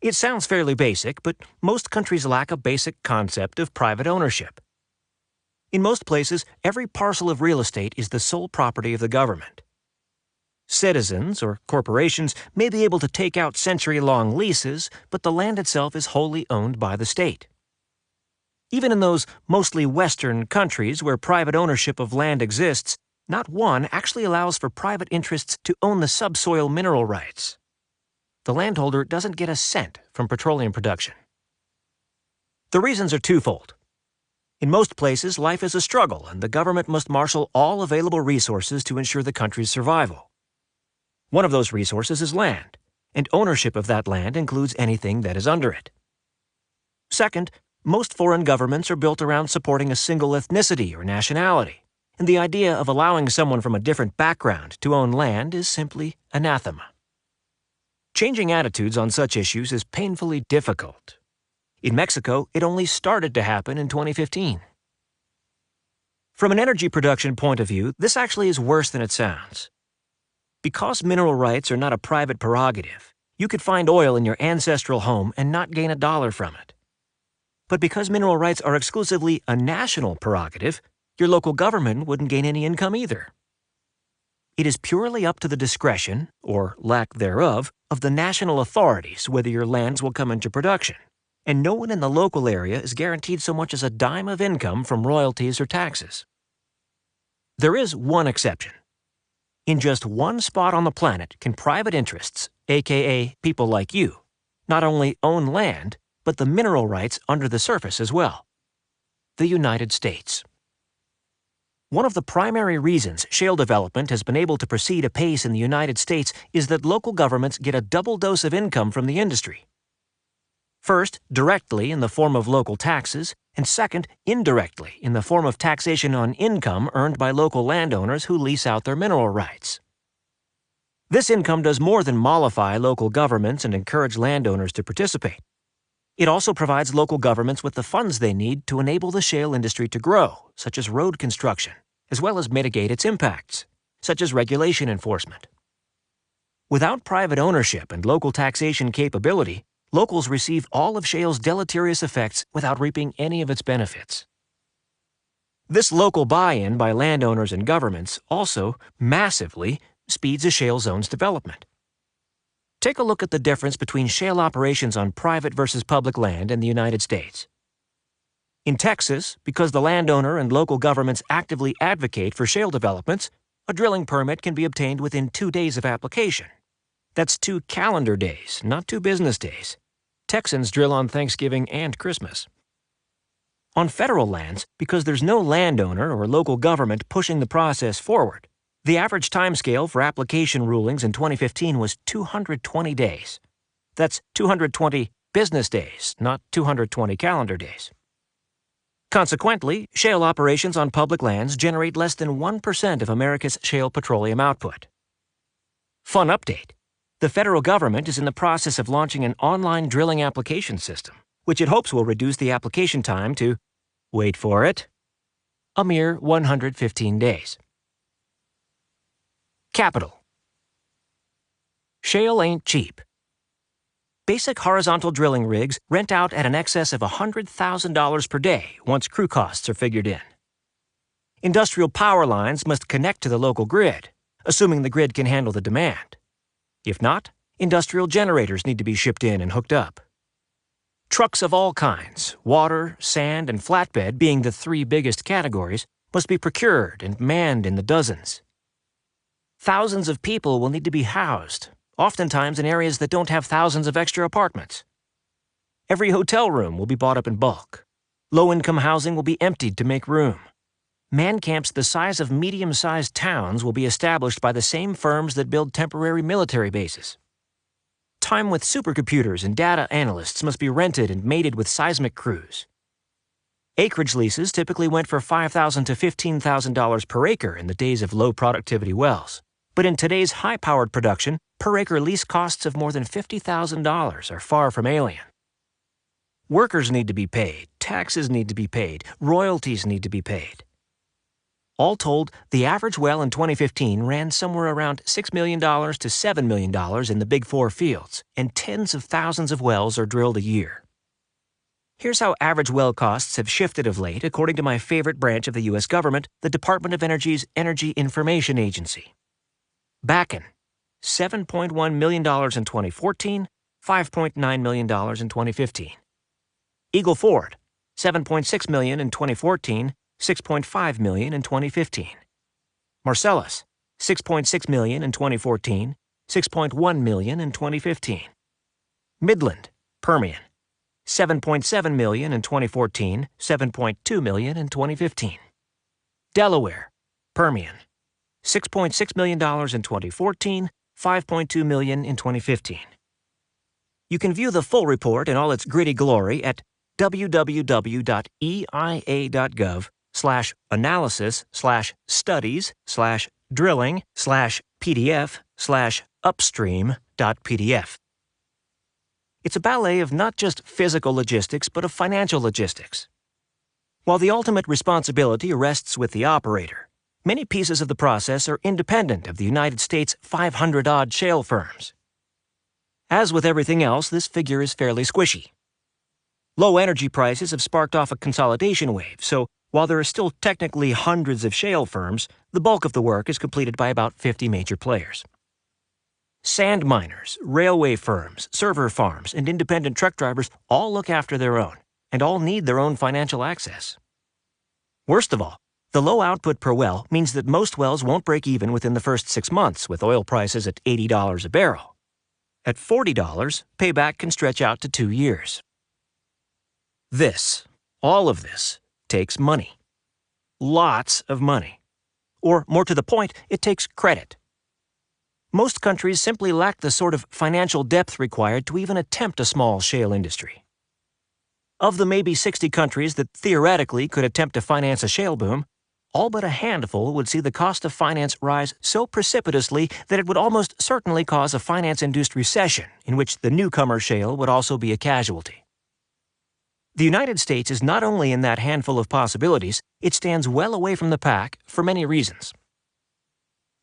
It sounds fairly basic, but most countries lack a basic concept of private ownership. In most places, every parcel of real estate is the sole property of the government. Citizens or corporations may be able to take out century-long leases, but the land itself is wholly owned by the state. Even in those mostly Western countries where private ownership of land exists, not one actually allows for private interests to own the subsoil mineral rights. The landholder doesn't get a cent from petroleum production. The reasons are twofold. In most places, life is a struggle, and the government must marshal all available resources to ensure the country's survival. One of those resources is land, and ownership of that land includes anything that is under it. Second, most foreign governments are built around supporting a single ethnicity or nationality, and the idea of allowing someone from a different background to own land is simply anathema. Changing attitudes on such issues is painfully difficult. In Mexico, it only started to happen in 2015. From an energy production point of view, this actually is worse than it sounds. Because mineral rights are not a private prerogative, you could find oil in your ancestral home and not gain a dollar from it. But because mineral rights are exclusively a national prerogative, your local government wouldn't gain any income either. It is purely up to the discretion, or lack thereof, of the national authorities whether your lands will come into production, and no one in the local area is guaranteed so much as a dime of income from royalties or taxes. There is one exception. In just one spot on the planet can private interests, aka people like you, not only own land, but the mineral rights under the surface as well. The United States. One of the primary reasons shale development has been able to proceed apace in the United States is that local governments get a double dose of income from the industry. First, directly in the form of local taxes, and second, indirectly in the form of taxation on income earned by local landowners who lease out their mineral rights. This income does more than mollify local governments and encourage landowners to participate. It also provides local governments with the funds they need to enable the shale industry to grow, such as road construction, as well as mitigate its impacts, such as regulation enforcement. Without private ownership and local taxation capability, locals receive all of shale's deleterious effects without reaping any of its benefits. This local buy-in by landowners and governments also massively speeds a shale zone's development. Take a look at the difference between shale operations on private versus public land in the United States. In Texas, because the landowner and local governments actively advocate for shale developments, a drilling permit can be obtained within 2 days of application. That's 2 calendar days, not 2 business days. Texans drill on Thanksgiving and Christmas. On federal lands, because there's no landowner or local government pushing the process forward, the average timescale for application rulings in 2015 was 220 days. That's 220 business days, not 220 calendar days. Consequently, shale operations on public lands generate less than 1% of America's shale petroleum output. Fun update. The federal government is in the process of launching an online drilling application system, which it hopes will reduce the application time to, wait for it, a mere 115 days. Capital. Shale ain't cheap. Basic horizontal drilling rigs rent out at an excess of $100,000 per day once crew costs are figured in. Industrial power lines must connect to the local grid, assuming the grid can handle the demand. If not, industrial generators need to be shipped in and hooked up. Trucks of all kinds, water, sand, and flatbed being the 3 biggest categories, must be procured and manned in the dozens. Thousands of people will need to be housed, oftentimes in areas that don't have thousands of extra apartments. Every hotel room will be bought up in bulk. Low-income housing will be emptied to make room. Man camps the size of medium-sized towns will be established by the same firms that build temporary military bases. Time with supercomputers and data analysts must be rented and mated with seismic crews. Acreage leases typically went for $5,000 to $15,000 per acre in the days of low-productivity wells. But in today's high-powered production, per-acre lease costs of more than $50,000 are far from alien. Workers need to be paid, taxes need to be paid, royalties need to be paid. All told, the average well in 2015 ran somewhere around $6 million to $7 million in the Big Four fields, and tens of thousands of wells are drilled a year. Here's how average well costs have shifted of late according to my favorite branch of the U.S. government, the Department of Energy's Energy Information Agency. Bakken, $7.1 million in 2014, $5.9 million in 2015. Eagle Ford, $7.6 million in 2014, $6.5 million in 2015. Marcellus, $6.6 million in 2014, $6.1 million in 2015. Midland, Permian, $7.7 million in 2014, $7.2 million in 2015. Delaware, Permian, $6.6 million in 2014, $5.2 million in 2015. You can view the full report in all its gritty glory at www.eia.gov/analysis/studies/drilling/pdf/upstream.pdf. It's a ballet of not just physical logistics, but of financial logistics. While the ultimate responsibility rests with the operator, many pieces of the process are independent of the United States' 500-odd shale firms. As with everything else, this figure is fairly squishy. Low energy prices have sparked off a consolidation wave, so while there are still technically hundreds of shale firms, the bulk of the work is completed by about 50 major players. Sand miners, railway firms, server farms, and independent truck drivers all look after their own, and all need their own financial access. Worst of all, the low output per well means that most wells won't break even within the first 6 months with oil prices at $80 a barrel. At $40, payback can stretch out to 2 years. All of this, takes money. Lots of money. Or, more to the point, it takes credit. Most countries simply lack the sort of financial depth required to even attempt a small shale industry. Of the maybe 60 countries that theoretically could attempt to finance a shale boom, all but a handful would see the cost of finance rise so precipitously that it would almost certainly cause a finance-induced recession in which the newcomer shale would also be a casualty. The United States is not only in that handful of possibilities, it stands well away from the pack for many reasons.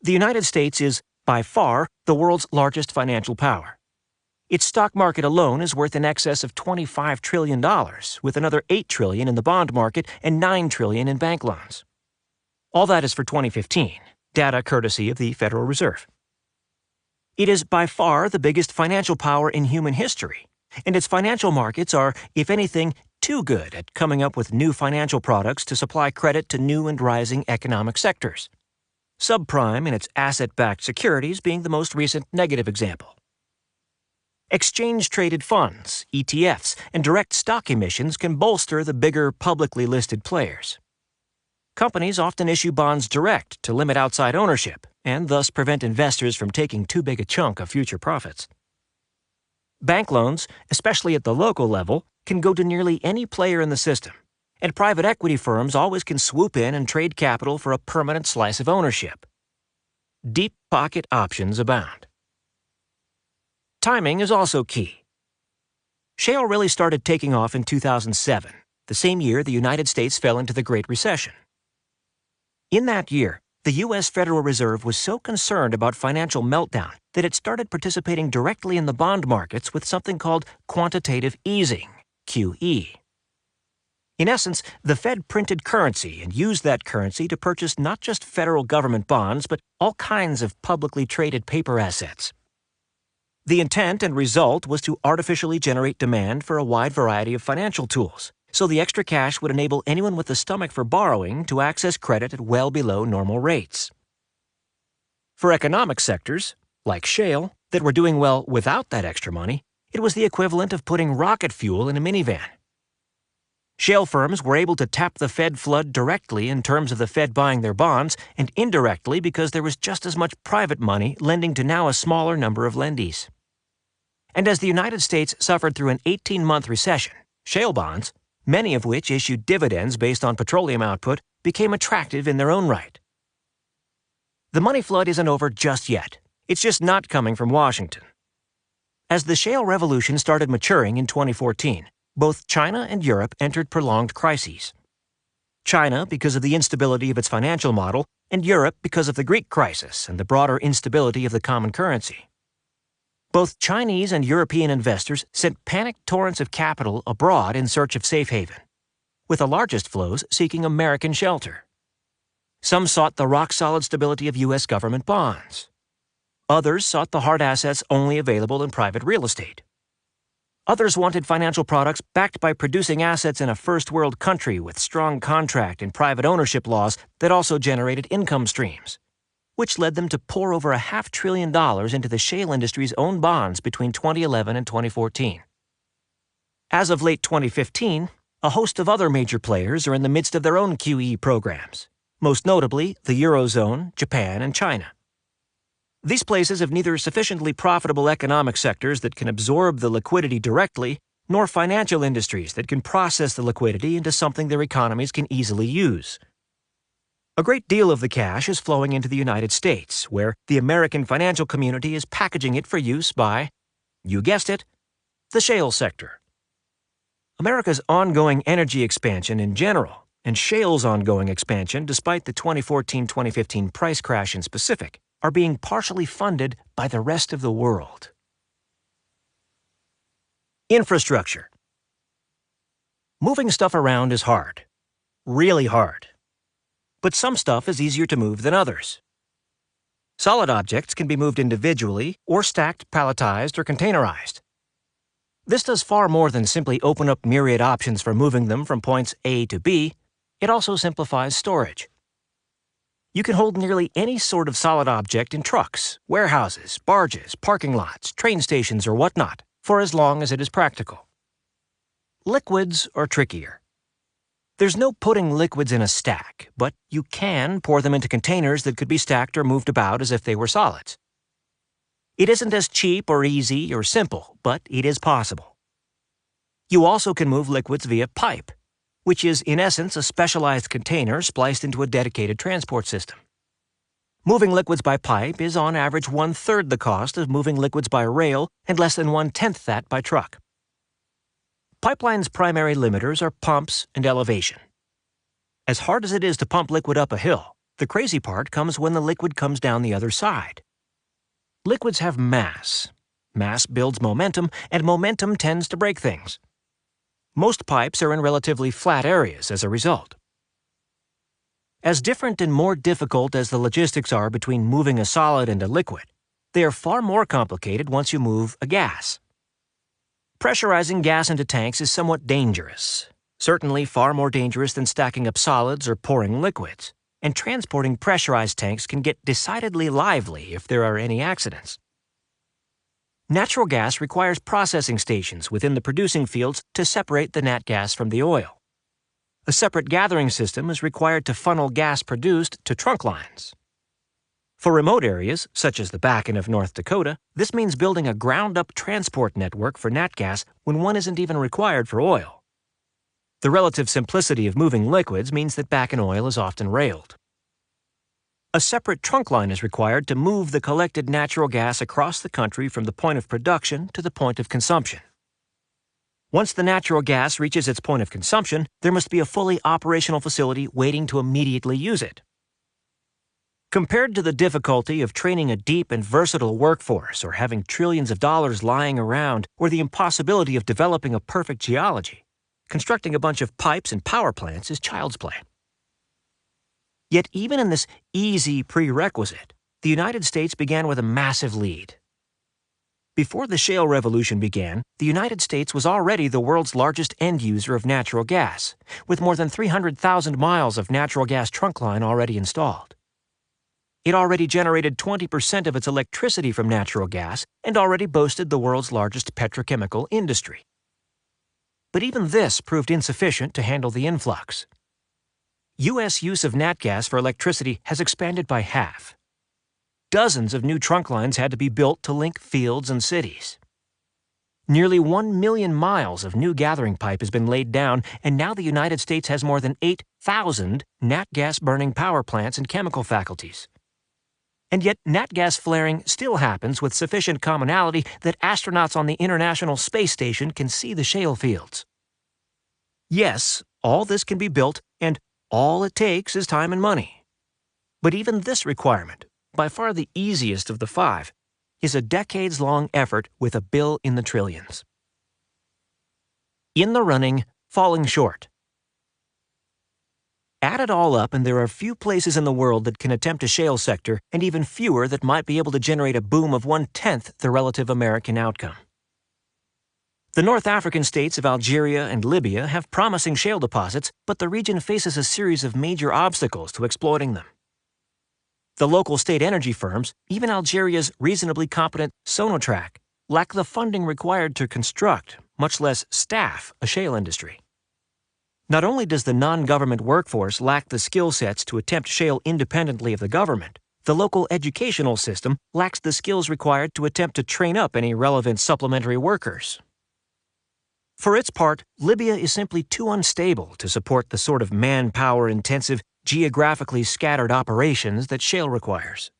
The United States is, by far, the world's largest financial power. Its stock market alone is worth in excess of $25 trillion, with another $8 trillion in the bond market and $9 trillion in bank loans. All that is for 2015, data courtesy of the Federal Reserve. It is by far the biggest financial power in human history, and its financial markets are, if anything, too good at coming up with new financial products to supply credit to new and rising economic sectors. Subprime and its asset-backed securities being the most recent negative example. Exchange-traded funds, ETFs, and direct stock emissions can bolster the bigger publicly listed players. Companies often issue bonds direct to limit outside ownership and thus prevent investors from taking too big a chunk of future profits. Bank loans, especially at the local level, can go to nearly any player in the system, and private equity firms always can swoop in and trade capital for a permanent slice of ownership. Deep pocket options abound. Timing is also key. Shale really started taking off in 2007, the same year the United States fell into the Great Recession. In that year, the U.S. Federal Reserve was so concerned about financial meltdown that it started participating directly in the bond markets with something called quantitative easing, QE. In essence, the Fed printed currency and used that currency to purchase not just federal government bonds, but all kinds of publicly traded paper assets. The intent and result was to artificially generate demand for a wide variety of financial tools, so the extra cash would enable anyone with the stomach for borrowing to access credit at well below normal rates. For economic sectors, like shale, that were doing well without that extra money, it was the equivalent of putting rocket fuel in a minivan. Shale firms were able to tap the Fed flood directly in terms of the Fed buying their bonds, and indirectly because there was just as much private money lending to now a smaller number of lendees. And as the United States suffered through an 18-month recession, shale bonds, many of which issued dividends based on petroleum output, became attractive in their own right. The money flood isn't over just yet. It's just not coming from Washington. As the shale revolution started maturing in 2014, both China and Europe entered prolonged crises. China because of the instability of its financial model, and Europe because of the Greek crisis and the broader instability of the common currency. Both Chinese and European investors sent panicked torrents of capital abroad in search of safe haven, with the largest flows seeking American shelter. Some sought the rock-solid stability of U.S. government bonds. Others sought the hard assets only available in private real estate. Others wanted financial products backed by producing assets in a first-world country with strong contract and private ownership laws that also generated income streams, which led them to pour over $500 billion into the shale industry's own bonds between 2011 and 2014. As of late 2015, a host of other major players are in the midst of their own QE programs, most notably the Eurozone, Japan, and China. These places have neither sufficiently profitable economic sectors that can absorb the liquidity directly, nor financial industries that can process the liquidity into something their economies can easily use. A great deal of the cash is flowing into the United States, where the American financial community is packaging it for use by, you guessed it, the shale sector. America's ongoing energy expansion in general, and shale's ongoing expansion despite the 2014-2015 price crash in specific, are being partially funded by the rest of the world. Infrastructure. Moving stuff around is hard. Really hard. But some stuff is easier to move than others. Solid objects can be moved individually or stacked, palletized, or containerized. This does far more than simply open up myriad options for moving them from points A to B. It also simplifies storage. You can hold nearly any sort of solid object in trucks, warehouses, barges, parking lots, train stations, or whatnot, for as long as it is practical. Liquids are trickier. There's no putting liquids in a stack, but you can pour them into containers that could be stacked or moved about as if they were solids. It isn't as cheap or easy or simple, but it is possible. You also can move liquids via pipe, which is in essence a specialized container spliced into a dedicated transport system. Moving liquids by pipe is on average 1/3 the cost of moving liquids by rail and less than 1/10 that by truck. Pipeline's primary limiters are pumps and elevation. As hard as it is to pump liquid up a hill, the crazy part comes when the liquid comes down the other side. Liquids have mass. Mass builds momentum, and momentum tends to break things. Most pipes are in relatively flat areas as a result. As different and more difficult as the logistics are between moving a solid and a liquid, they are far more complicated once you move a gas. Pressurizing gas into tanks is somewhat dangerous, certainly far more dangerous than stacking up solids or pouring liquids, and transporting pressurized tanks can get decidedly lively if there are any accidents. Natural gas requires processing stations within the producing fields to separate the nat gas from the oil. A separate gathering system is required to funnel gas produced to trunk lines. For remote areas, such as the back end of North Dakota, this means building a ground-up transport network for nat gas when one isn't even required for oil. The relative simplicity of moving liquids means that back-end oil is often railed. A separate trunk line is required to move the collected natural gas across the country from the point of production to the point of consumption. Once the natural gas reaches its point of consumption, there must be a fully operational facility waiting to immediately use it. Compared to the difficulty of training a deep and versatile workforce or having trillions of dollars lying around or the impossibility of developing a perfect geology, constructing a bunch of pipes and power plants is child's play. Yet even in this easy prerequisite, the United States began with a massive lead. Before the shale revolution began, the United States was already the world's largest end user of natural gas, with more than 300,000 miles of natural gas trunk line already installed. It already generated 20% of its electricity from natural gas and already boasted the world's largest petrochemical industry. but even this proved insufficient to handle the influx. U.S. use of nat gas for electricity has expanded by half. Dozens of new trunk lines had to be built to link fields and cities. Nearly 1 million miles of new gathering pipe has been laid down, and now the United States has more than 8,000 nat gas-burning power plants and chemical faculties. And yet, nat gas flaring still happens with sufficient commonality that astronauts on the International Space Station can see the shale fields. Yes, all this can be built, and all it takes is time and money. But even this requirement, by far the easiest of the 5, is a decades-long effort with a bill in the trillions. In the running, falling short. Add it all up, and there are few places in the world that can attempt a shale sector, and even fewer that might be able to generate a boom of 1/10 the relative American outcome. The North African states of Algeria and Libya have promising shale deposits, but the region faces a series of major obstacles to exploiting them. The local state energy firms, even Algeria's reasonably competent Sonatrach, lack the funding required to construct, much less staff, a shale industry. Not only does the non-government workforce lack the skill sets to attempt shale independently of the government, the local educational system lacks the skills required to attempt to train up any relevant supplementary workers. For its part, Libya is simply too unstable to support the sort of manpower-intensive, geographically scattered operations that shale requires.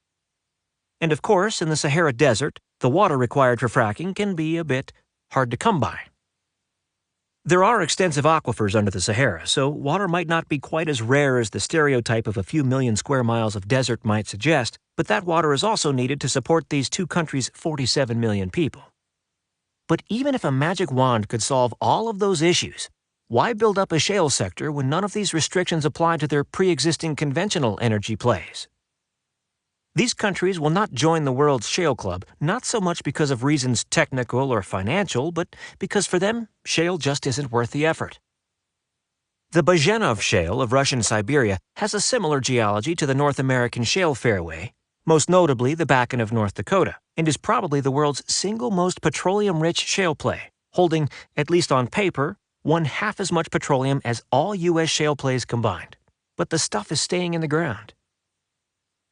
And of course, in the Sahara Desert, the water required for fracking can be a bit hard to come by. There are extensive aquifers under the Sahara, so water might not be quite as rare as the stereotype of a few million square miles of desert might suggest, but that water is also needed to support these two countries' 47 million people. But even if a magic wand could solve all of those issues, why build up a shale sector when none of these restrictions apply to their pre-existing conventional energy plays? These countries will not join the world's shale club, not so much because of reasons technical or financial, but because for them, shale just isn't worth the effort. The Bazhenov Shale of Russian Siberia has a similar geology to the North American shale fairway, most notably the Bakken of North Dakota, and is probably the world's single most petroleum-rich shale play, holding, at least on paper, 1/2 as much petroleum as all U.S. shale plays combined. But the stuff is staying in the ground.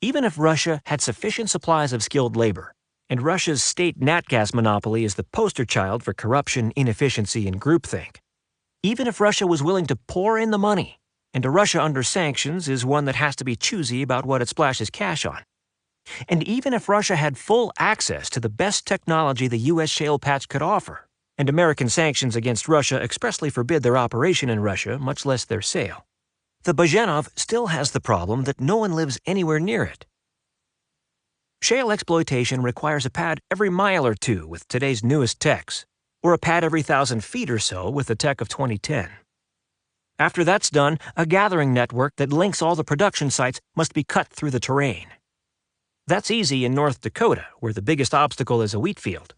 Even if Russia had sufficient supplies of skilled labor, and Russia's state nat gas monopoly is the poster child for corruption, inefficiency, and groupthink, even if Russia was willing to pour in the money, and a Russia under sanctions is one that has to be choosy about what it splashes cash on, and even if Russia had full access to the best technology the U.S. shale patch could offer, and American sanctions against Russia expressly forbid their operation in Russia, much less their sale, the Bazhenov still has the problem that no one lives anywhere near it. Shale exploitation requires a pad every mile or two with today's newest techs, or a pad every 1,000 feet or so with the tech of 2010. After that's done, a gathering network that links all the production sites must be cut through the terrain. That's easy in North Dakota, where the biggest obstacle is a wheat field.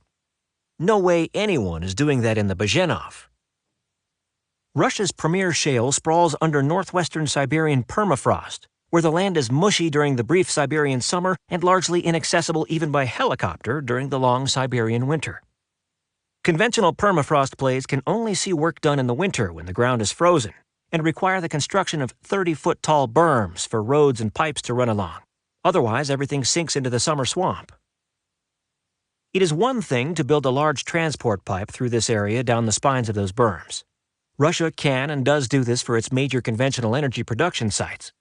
No way anyone is doing that in the Bazhenov. Russia's premier shale sprawls under northwestern Siberian permafrost, where the land is mushy during the brief Siberian summer and largely inaccessible even by helicopter during the long Siberian winter. Conventional permafrost plays can only see work done in the winter when the ground is frozen, and require the construction of 30-foot-tall berms for roads and pipes to run along. Otherwise, everything sinks into the summer swamp. It is one thing to build a large transport pipe through this area down the spines of those berms. Russia can and does do this for its major conventional energy production sites.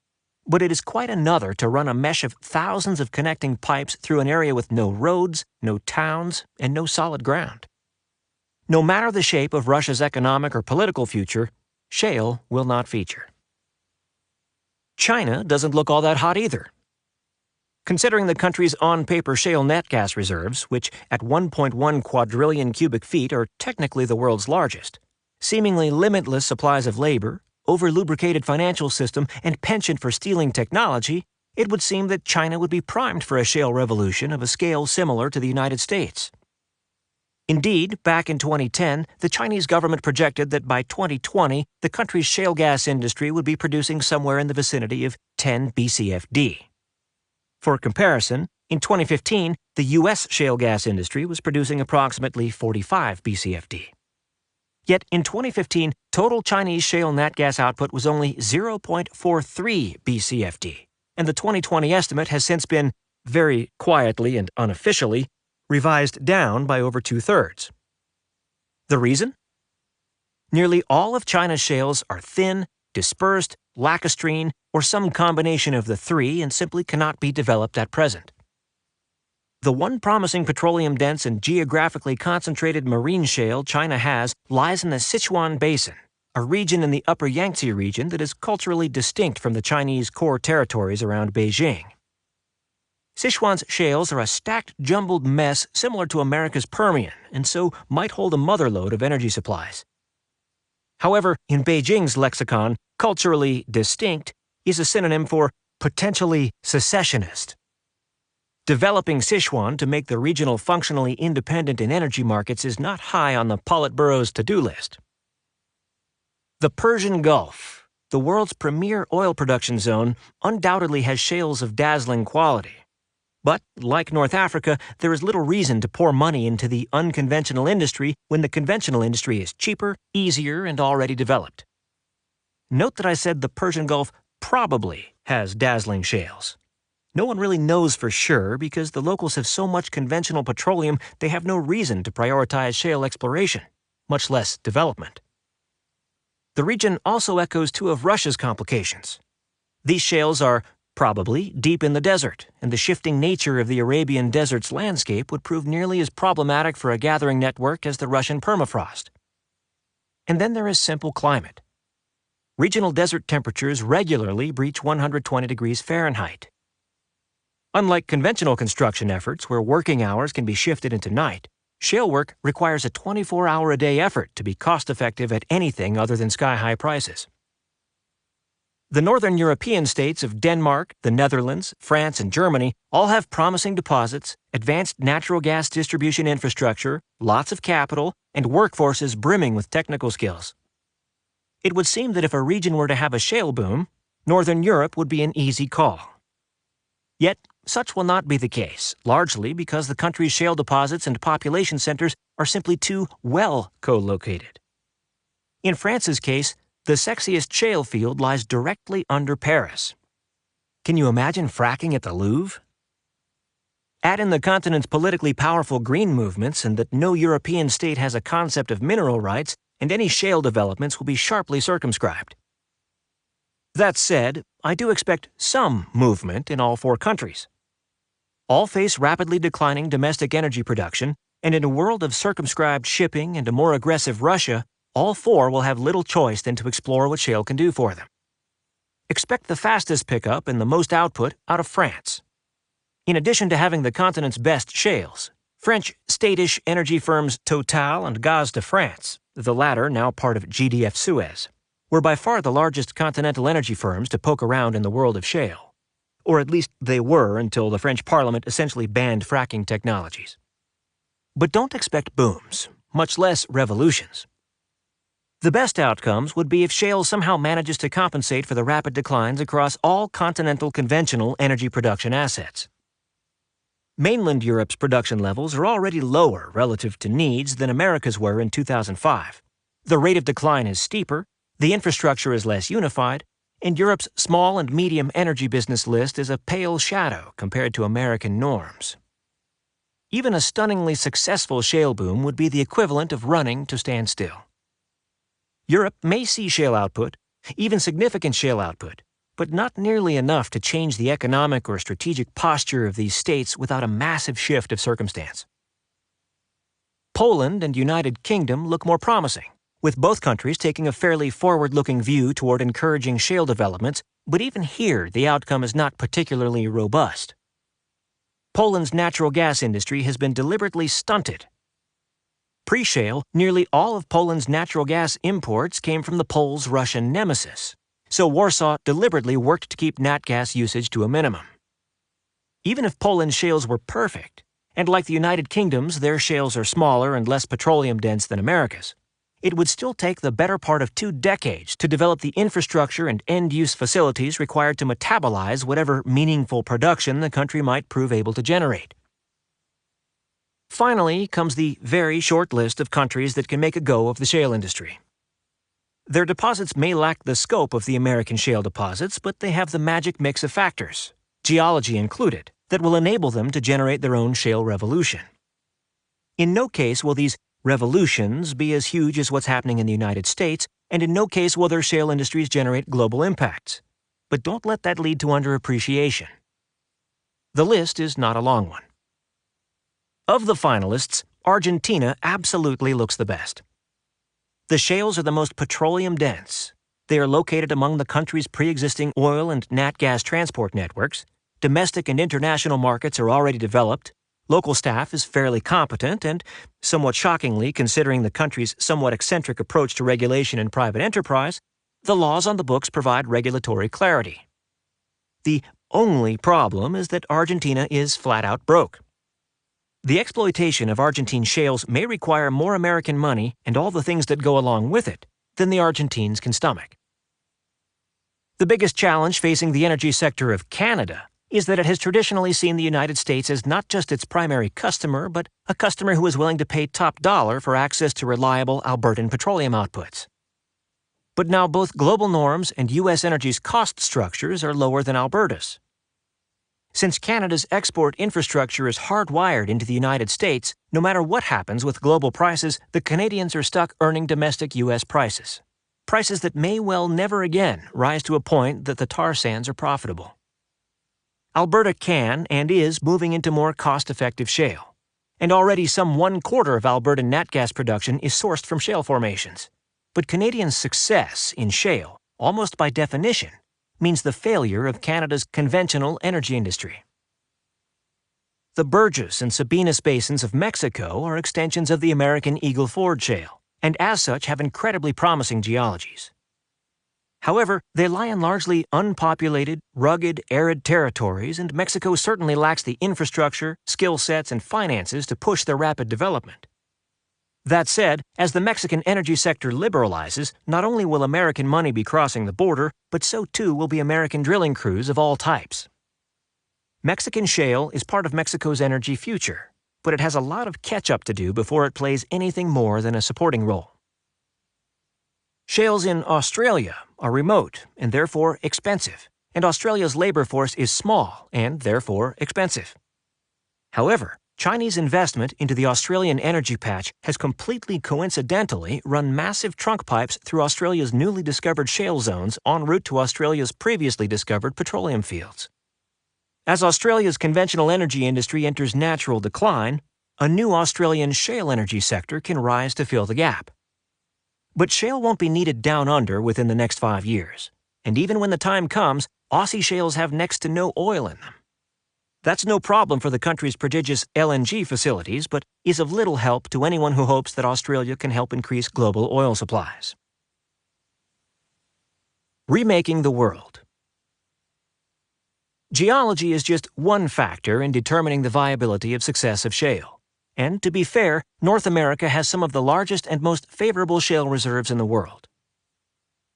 But it is quite another to run a mesh of thousands of connecting pipes through an area with no roads, no towns, and no solid ground. No matter the shape of Russia's economic or political future, shale will not feature. China doesn't look all that hot either. Considering the country's on-paper shale nat gas reserves, which at 1.1 quadrillion cubic feet are technically the world's largest, seemingly limitless supplies of labor, over-lubricated financial system, and penchant for stealing technology, it would seem that China would be primed for a shale revolution of a scale similar to the United States. Indeed, back in 2010, the Chinese government projected that by 2020, the country's shale gas industry would be producing somewhere in the vicinity of 10 BCFD. For comparison, in 2015, the U.S. shale gas industry was producing approximately 45 BCFD. Yet in 2015, total Chinese shale nat gas output was only 0.43 BCFD, and the 2020 estimate has since been, very quietly and unofficially, revised down by over two-thirds. The reason? Nearly all of China's shales are thin, dispersed, lacustrine, or some combination of the three and simply cannot be developed at present. The one promising petroleum-dense and geographically concentrated marine shale China has lies in the Sichuan Basin, a region in the Upper Yangtze region that is culturally distinct from the Chinese core territories around Beijing. Sichuan's shales are a stacked, jumbled mess similar to America's Permian, and so might hold a motherlode of energy supplies. However, in Beijing's lexicon, culturally distinct is a synonym for potentially secessionist. Developing Sichuan to make the regional functionally independent in energy markets is not high on the Politburo's to-do list. The Persian Gulf, the world's premier oil production zone, undoubtedly has shales of dazzling quality. But, like North Africa, there is little reason to pour money into the unconventional industry when the conventional industry is cheaper, easier, and already developed. Note that I said the Persian Gulf probably has dazzling shales. No one really knows for sure because the locals have so much conventional petroleum they have no reason to prioritize shale exploration, much less development. The region also echoes two of Russia's complications. These shales are probably deep in the desert, and the shifting nature of the Arabian desert's landscape would prove nearly as problematic for a gathering network as the Russian permafrost. And then there is simple climate. Regional desert temperatures regularly breach 120 degrees Fahrenheit. Unlike conventional construction efforts where working hours can be shifted into night, shale work requires a 24-hour-a-day effort to be cost-effective at anything other than sky-high prices. The northern European states of Denmark, the Netherlands, France, and Germany all have promising deposits, advanced natural gas distribution infrastructure, lots of capital, and workforces brimming with technical skills. It would seem that if a region were to have a shale boom, Northern Europe would be an easy call. Yet, such will not be the case, largely because the country's shale deposits and population centers are simply too well co-located. In France's case, the sexiest shale field lies directly under Paris. Can you imagine fracking at the Louvre? Add in the continent's politically powerful green movements and that no European state has a concept of mineral rights, and any shale developments will be sharply circumscribed. That said, I do expect some movement in all four countries. All face rapidly declining domestic energy production, and in a world of circumscribed shipping and a more aggressive Russia, all four will have little choice than to explore what shale can do for them. Expect the fastest pickup and the most output out of France. In addition to having the continent's best shales, French state-ish energy firms Total and Gaz de France, the latter now part of GDF Suez, were by far the largest continental energy firms to poke around in the world of shale. Or at least they were until the French Parliament essentially banned fracking technologies. But don't expect booms, much less revolutions. The best outcomes would be if shale somehow manages to compensate for the rapid declines across all continental conventional energy production assets. Mainland Europe's production levels are already lower relative to needs than America's were in 2005. The rate of decline is steeper, the infrastructure is less unified, and Europe's small and medium energy business list is a pale shadow compared to American norms. Even a stunningly successful shale boom would be the equivalent of running to stand still. Europe may see shale output, even significant shale output, but not nearly enough to change the economic or strategic posture of these states without a massive shift of circumstance. Poland and United Kingdom look more promising, with both countries taking a fairly forward-looking view toward encouraging shale developments, but even here the outcome is not particularly robust. Poland's natural gas industry has been deliberately stunted. Pre-shale, nearly all of Poland's natural gas imports came from the Poles' Russian nemesis, so Warsaw deliberately worked to keep nat gas usage to a minimum. Even if Poland's shales were perfect, and like the United Kingdom's, their shales are smaller and less petroleum-dense than America's, it would still take the better part of 2 decades to develop the infrastructure and end-use facilities required to metabolize whatever meaningful production the country might prove able to generate. Finally comes the very short list of countries that can make a go of the shale industry. Their deposits may lack the scope of the American shale deposits, but they have the magic mix of factors, geology included, that will enable them to generate their own shale revolution. In no case will these revolutions be as huge as what's happening in the United States, and in no case will their shale industries generate global impacts. But don't let that lead to underappreciation. The list is not a long one. Of the finalists, Argentina absolutely looks the best. The shales are the most petroleum-dense. They are located among the country's pre-existing oil and nat gas transport networks. Domestic and international markets are already developed. Local staff is fairly competent, and, somewhat shockingly considering the country's somewhat eccentric approach to regulation and private enterprise, the laws on the books provide regulatory clarity. The only problem is that Argentina is flat-out broke. The exploitation of Argentine shales may require more American money and all the things that go along with it than the Argentines can stomach. The biggest challenge facing the energy sector of Canada is that it has traditionally seen the United States as not just its primary customer, but a customer who is willing to pay top dollar for access to reliable Albertan petroleum outputs. But now both global norms and U.S. energy's cost structures are lower than Alberta's. Since Canada's export infrastructure is hardwired into the United States, no matter what happens with global prices, the Canadians are stuck earning domestic U.S. prices. Prices that may well never again rise to a point that the tar sands are profitable. Alberta can and is moving into more cost-effective shale. And already some 1/4 of Albertan nat gas production is sourced from shale formations. But Canadian success in shale, almost by definition, means the failure of Canada's conventional energy industry. The Burgess and Sabinas basins of Mexico are extensions of the American Eagle Ford shale, and as such have incredibly promising geologies. However, they lie in largely unpopulated, rugged, arid territories, and Mexico certainly lacks the infrastructure, skill sets, and finances to push their rapid development. That said, as the Mexican energy sector liberalizes, not only will American money be crossing the border, but so too will be American drilling crews of all types. Mexican shale is part of Mexico's energy future, but it has a lot of catch-up to do before it plays anything more than a supporting role. Shales in Australia are remote and therefore expensive, and Australia's labor force is small and therefore expensive. However, Chinese investment into the Australian energy patch has completely coincidentally run massive trunk pipes through Australia's newly discovered shale zones en route to Australia's previously discovered petroleum fields. As Australia's conventional energy industry enters natural decline, a new Australian shale energy sector can rise to fill the gap. But shale won't be needed down under within the next 5 years, and even when the time comes, Aussie shales have next to no oil in them. That's no problem for the country's prodigious LNG facilities, but is of little help to anyone who hopes that Australia can help increase global oil supplies. Remaking the world. Geology is just one factor in determining the viability of success of shale. And to be fair, North America has some of the largest and most favorable shale reserves in the world.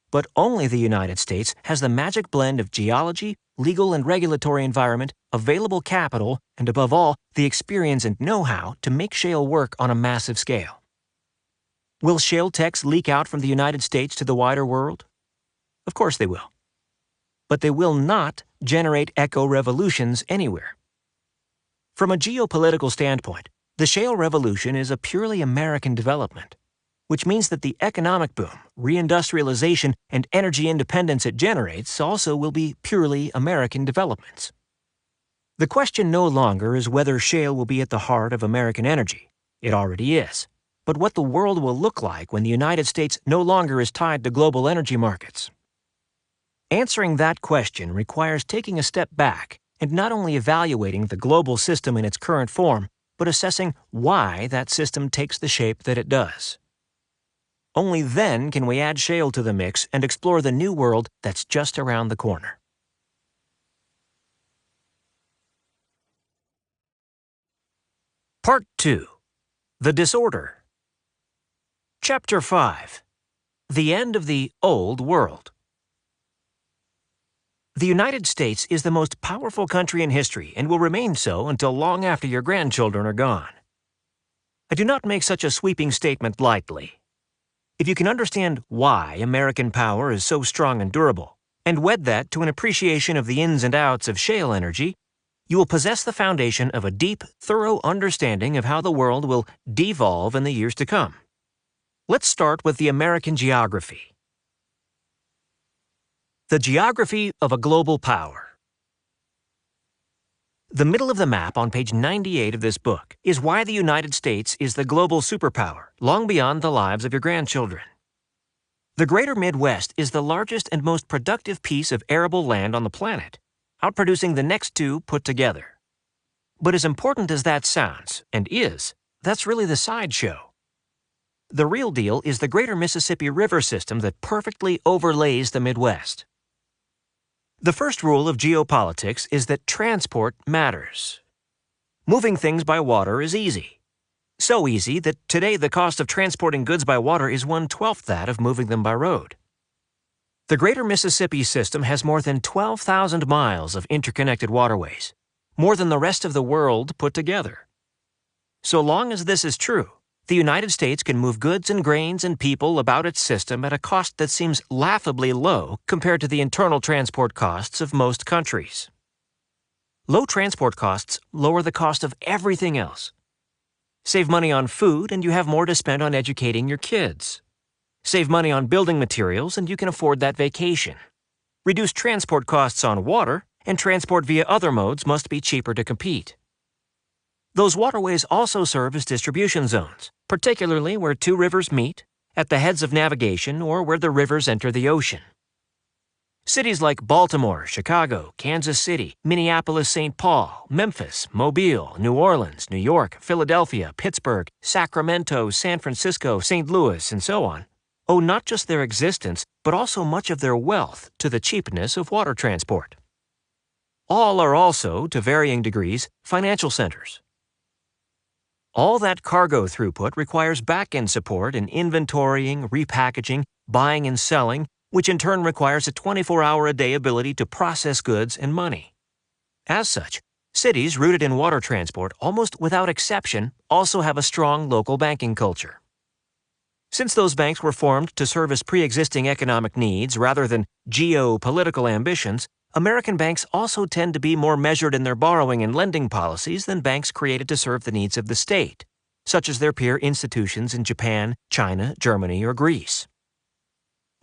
But only the United States has the magic blend of geology, legal and regulatory environment, available capital, and above all, the experience and know-how to make shale work on a massive scale. Will shale techs leak out from the United States to the wider world? Of course they will. But they will not generate eco-revolutions anywhere. From a geopolitical standpoint, the shale revolution is a purely American development, which means that the economic boom, reindustrialization, and energy independence it generates also will be purely American developments. The question no longer is whether shale will be at the heart of American energy. It already is. But what the world will look like when the United States no longer is tied to global energy markets. Answering that question requires taking a step back and not only evaluating the global system in its current form, but assessing why that system takes the shape that it does. Only then can we add shale to the mix and explore the new world that's just around the corner. Part 2. The Disorder. Chapter 5. The End of the Old World. The United States is the most powerful country in history and will remain so until long after your grandchildren are gone. I do not make such a sweeping statement lightly. If you can understand why American power is so strong and durable, and wed that to an appreciation of the ins and outs of shale energy, you will possess the foundation of a deep, thorough understanding of how the world will devolve in the years to come. Let's start with the American geography. The geography of a global power. The middle of the map on page 98 of this book is why the United States is the global superpower, long beyond the lives of your grandchildren. The greater Midwest is the largest and most productive piece of arable land on the planet, outproducing the next two put together. But as important as that sounds, and is, that's really the sideshow. The real deal is the greater Mississippi River system that perfectly overlays the Midwest. The first rule of geopolitics is that transport matters. Moving things by water is easy. So easy that today the cost of transporting goods by water is 1/12 that of moving them by road. The greater Mississippi system has more than 12,000 miles of interconnected waterways, more than the rest of the world put together. So long as this is true, the United States can move goods and grains and people about its system at a cost that seems laughably low compared to the internal transport costs of most countries. Low transport costs lower the cost of everything else. Save money on food and you have more to spend on educating your kids. Save money on building materials and you can afford that vacation. Reduce transport costs on water, and transport via other modes must be cheaper to compete. Those waterways also serve as distribution zones, particularly where two rivers meet, at the heads of navigation, or where the rivers enter the ocean. Cities like Baltimore, Chicago, Kansas City, Minneapolis, St. Paul, Memphis, Mobile, New Orleans, New York, Philadelphia, Pittsburgh, Sacramento, San Francisco, St. Louis, and so on, owe not just their existence, but also much of their wealth to the cheapness of water transport. All are also, to varying degrees, financial centers. All that cargo throughput requires back-end support in inventorying, repackaging, buying and selling, which in turn requires a 24-hour-a-day ability to process goods and money. As such, cities rooted in water transport, almost without exception, also have a strong local banking culture. Since those banks were formed to service pre-existing economic needs rather than geopolitical ambitions, American banks also tend to be more measured in their borrowing and lending policies than banks created to serve the needs of the state, such as their peer institutions in Japan, China, Germany, or Greece.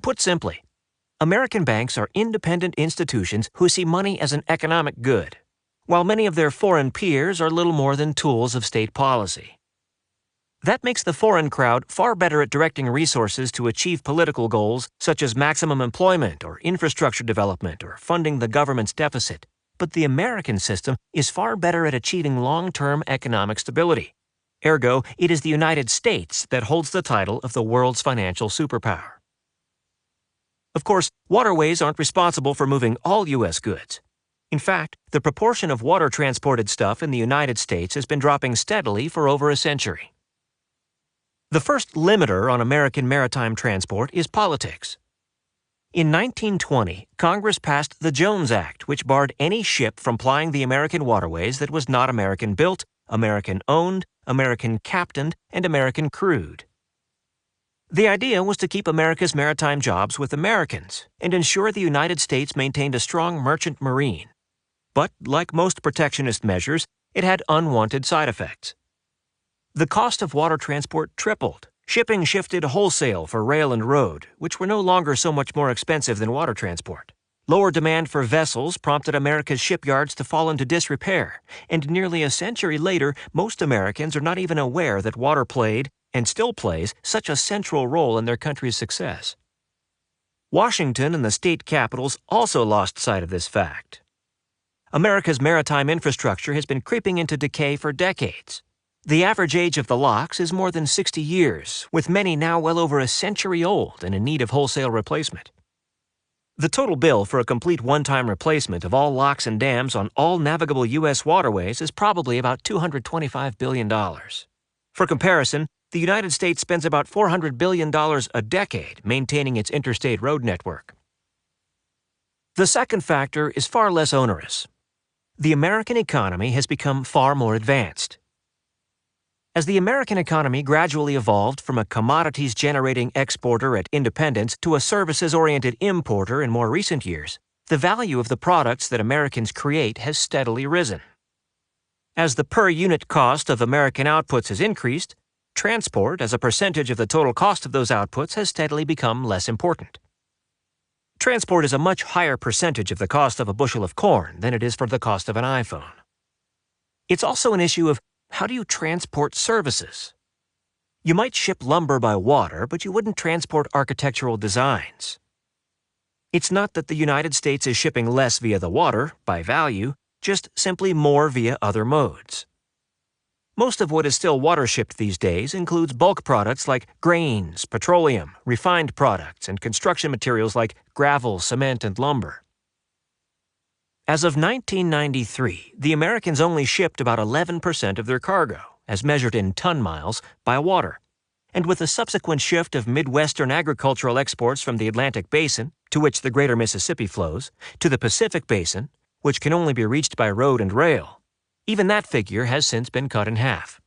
Put simply, American banks are independent institutions who see money as an economic good, while many of their foreign peers are little more than tools of state policy. That makes the foreign crowd far better at directing resources to achieve political goals such as maximum employment or infrastructure development or funding the government's deficit, but the American system is far better at achieving long-term economic stability. Ergo, it is the United States that holds the title of the world's financial superpower. Of course, waterways aren't responsible for moving all U.S. goods. In fact, the proportion of water-transported stuff in the United States has been dropping steadily for over a century. The first limiter on American maritime transport is politics. In 1920, Congress passed the Jones Act, which barred any ship from plying the American waterways that was not American-built, American-owned, American-captained, and American-crewed. The idea was to keep America's maritime jobs with Americans and ensure the United States maintained a strong merchant marine. But, like most protectionist measures, it had unwanted side effects. The cost of water transport tripled. Shipping shifted wholesale for rail and road, which were no longer so much more expensive than water transport. Lower demand for vessels prompted America's shipyards to fall into disrepair, and nearly a century later, most Americans are not even aware that water played, and still plays, such a central role in their country's success. Washington and the state capitals also lost sight of this fact. America's maritime infrastructure has been creeping into decay for decades. The average age of the locks is more than 60 years, with many now well over a century old and in need of wholesale replacement. The total bill for a complete one-time replacement of all locks and dams on all navigable U.S. waterways is probably about $225 billion. For comparison, the United States spends about $400 billion a decade maintaining its interstate road network. The second factor is far less onerous. The American economy has become far more advanced. As the American economy gradually evolved from a commodities-generating exporter at independence to a services-oriented importer in more recent years, the value of the products that Americans create has steadily risen. As the per-unit cost of American outputs has increased, transport as a percentage of the total cost of those outputs has steadily become less important. Transport is a much higher percentage of the cost of a bushel of corn than it is for the cost of an iPhone. It's also an issue of how do you transport services? You might ship lumber by water, but you wouldn't transport architectural designs. It's not that the United States is shipping less via the water, by value, just simply more via other modes. Most of what is still water-shipped these days includes bulk products like grains, petroleum, refined products, and construction materials like gravel, cement, and lumber. As of 1993, the Americans only shipped about 11% of their cargo, as measured in ton miles, by water. And with the subsequent shift of Midwestern agricultural exports from the Atlantic Basin, to which the greater Mississippi flows, to the Pacific Basin, which can only be reached by road and rail, even that figure has since been cut in half.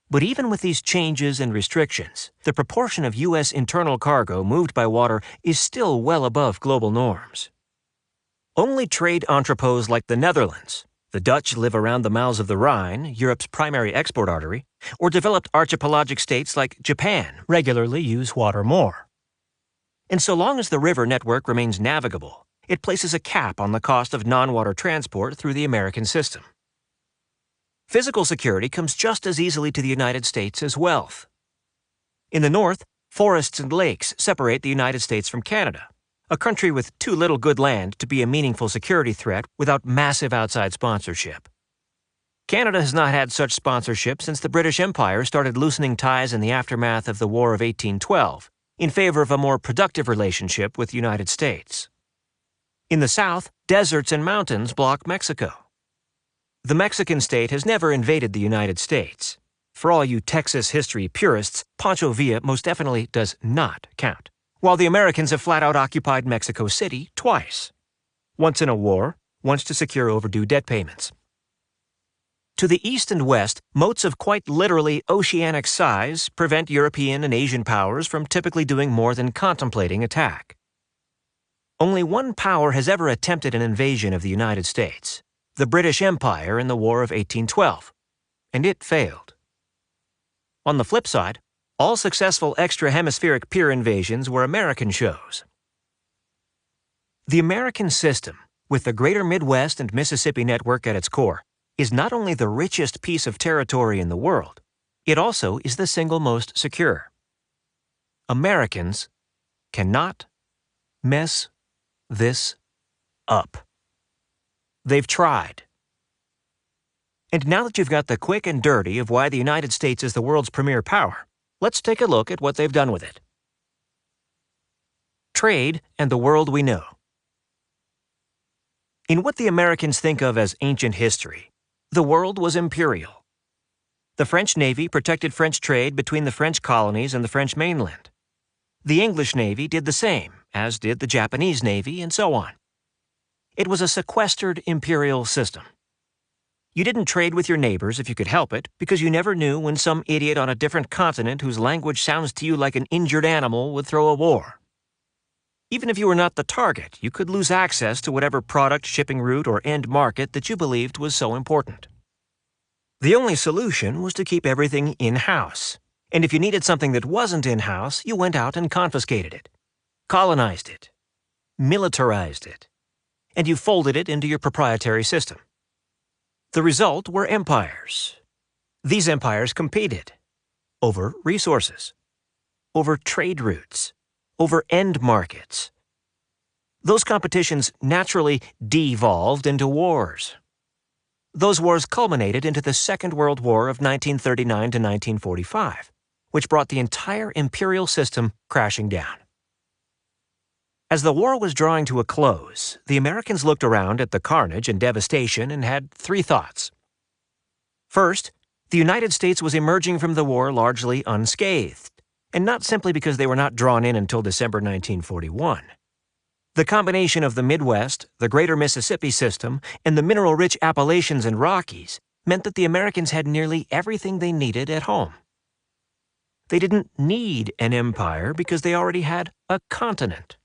But even with these changes and restrictions, the proportion of U.S. internal cargo moved by water is still well above global norms. Only trade entrepôts like the Netherlands, the Dutch live around the mouths of the Rhine, Europe's primary export artery, or developed archipelagic states like Japan regularly use water more. And so long as the river network remains navigable, it places a cap on the cost of non-water transport through the American system. Physical security comes just as easily to the United States as wealth. In the north, forests and lakes separate the United States from Canada, a country with too little good land to be a meaningful security threat without massive outside sponsorship. Canada has not had such sponsorship since the British Empire started loosening ties in the aftermath of the War of 1812 in favor of a more productive relationship with the United States. In the south, deserts and mountains block Mexico. The Mexican state has never invaded the United States. For all you Texas history purists, Pancho Villa most definitely does not count. While the Americans have flat-out occupied Mexico City twice. Once in a war, once to secure overdue debt payments. To the east and west, moats of quite literally oceanic size prevent European and Asian powers from typically doing more than contemplating attack. Only one power has ever attempted an invasion of the United States, the British Empire in the War of 1812, and it failed. On the flip side, all successful extra-hemispheric peer invasions were American shows. The American system, with the greater Midwest and Mississippi network at its core, is not only the richest piece of territory in the world, it also is the single most secure. Americans cannot mess this up. They've tried. And now that you've got the quick and dirty of why the United States is the world's premier power, let's take a look at what they've done with it. Trade and the world we know. In what the Americans think of as ancient history, the world was imperial. The French Navy protected French trade between the French colonies and the French mainland. The English Navy did the same, as did the Japanese Navy, and so on. It was a sequestered imperial system. You didn't trade with your neighbors if you could help it, because you never knew when some idiot on a different continent whose language sounds to you like an injured animal would throw a war. Even if you were not the target, you could lose access to whatever product, shipping route, or end market that you believed was so important. The only solution was to keep everything in-house. And if you needed something that wasn't in-house, you went out and confiscated it, colonized it, militarized it, and you folded it into your proprietary system. The result were empires. These empires competed over resources, over trade routes, over end markets. Those competitions naturally devolved into wars. Those wars culminated into the Second World War of 1939 to 1945, which brought the entire imperial system crashing down. As the war was drawing to a close, the Americans looked around at the carnage and devastation and had three thoughts. First, the United States was emerging from the war largely unscathed, and not simply because they were not drawn in until December 1941. The combination of the Midwest, the greater Mississippi system, and the mineral-rich Appalachians and Rockies meant that the Americans had nearly everything they needed at home. They didn't need an empire because they already had a continent.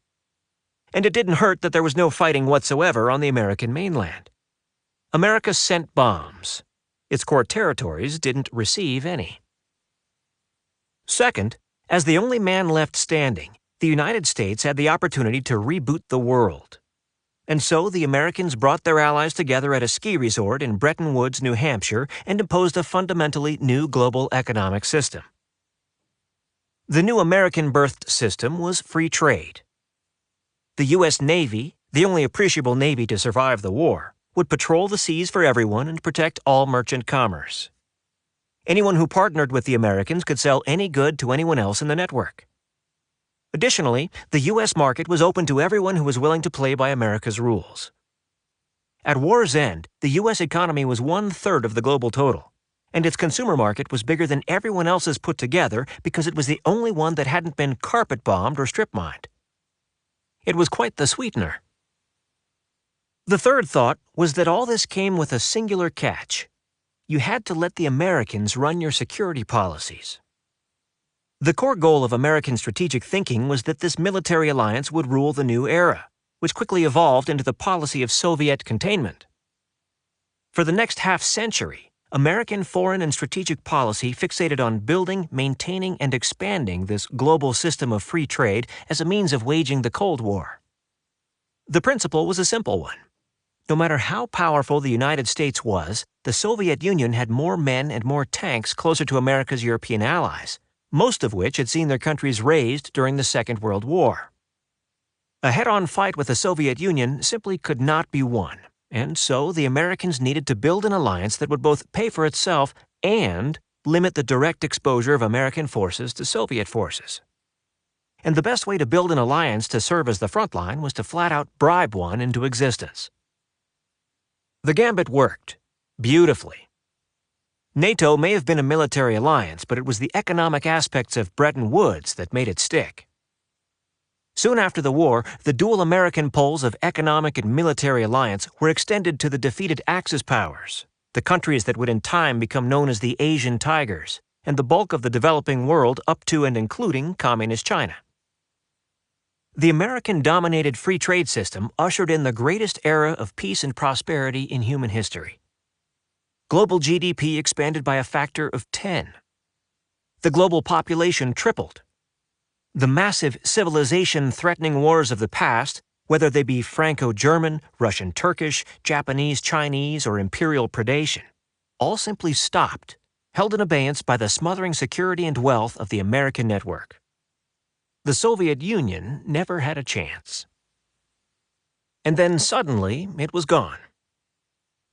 And it didn't hurt that there was no fighting whatsoever on the American mainland. America sent bombs. Its core territories didn't receive any. Second, as the only man left standing, the United States had the opportunity to reboot the world. And so the Americans brought their allies together at a ski resort in Bretton Woods, New Hampshire, and imposed a fundamentally new global economic system. The new American-birthed system was free trade. The U.S. Navy, the only appreciable navy to survive the war, would patrol the seas for everyone and protect all merchant commerce. Anyone who partnered with the Americans could sell any good to anyone else in the network. Additionally, the U.S. market was open to everyone who was willing to play by America's rules. At war's end, the U.S. economy was 1/3 of the global total, and its consumer market was bigger than everyone else's put together because it was the only one that hadn't been carpet-bombed or strip-mined. It was quite the sweetener. The third thought was that all this came with a singular catch. You had to let the Americans run your security policies. The core goal of American strategic thinking was that this military alliance would rule the new era, which quickly evolved into the policy of Soviet containment. For the next half-century, American foreign and strategic policy fixated on building, maintaining, and expanding this global system of free trade as a means of waging the Cold War. The principle was a simple one. No matter how powerful the United States was, the Soviet Union had more men and more tanks closer to America's European allies, most of which had seen their countries razed during the Second World War. A head-on fight with the Soviet Union simply could not be won, and so the Americans needed to build an alliance that would both pay for itself and limit the direct exposure of American forces to Soviet forces. And the best way to build an alliance to serve as the front line was to flat-out bribe one into existence. The gambit worked, beautifully. NATO may have been a military alliance, but it was the economic aspects of Bretton Woods that made it stick. Soon after the war, the dual American poles of economic and military alliance were extended to the defeated Axis powers, the countries that would in time become known as the Asian Tigers, and the bulk of the developing world up to and including Communist China. The American-dominated free trade system ushered in the greatest era of peace and prosperity in human history. Global GDP expanded by a factor of 10. The global population tripled. The massive civilization-threatening wars of the past, whether they be Franco-German, Russian-Turkish, Japanese-Chinese, or imperial predation, all simply stopped, held in abeyance by the smothering security and wealth of the American network. The Soviet Union never had a chance. And then suddenly, it was gone.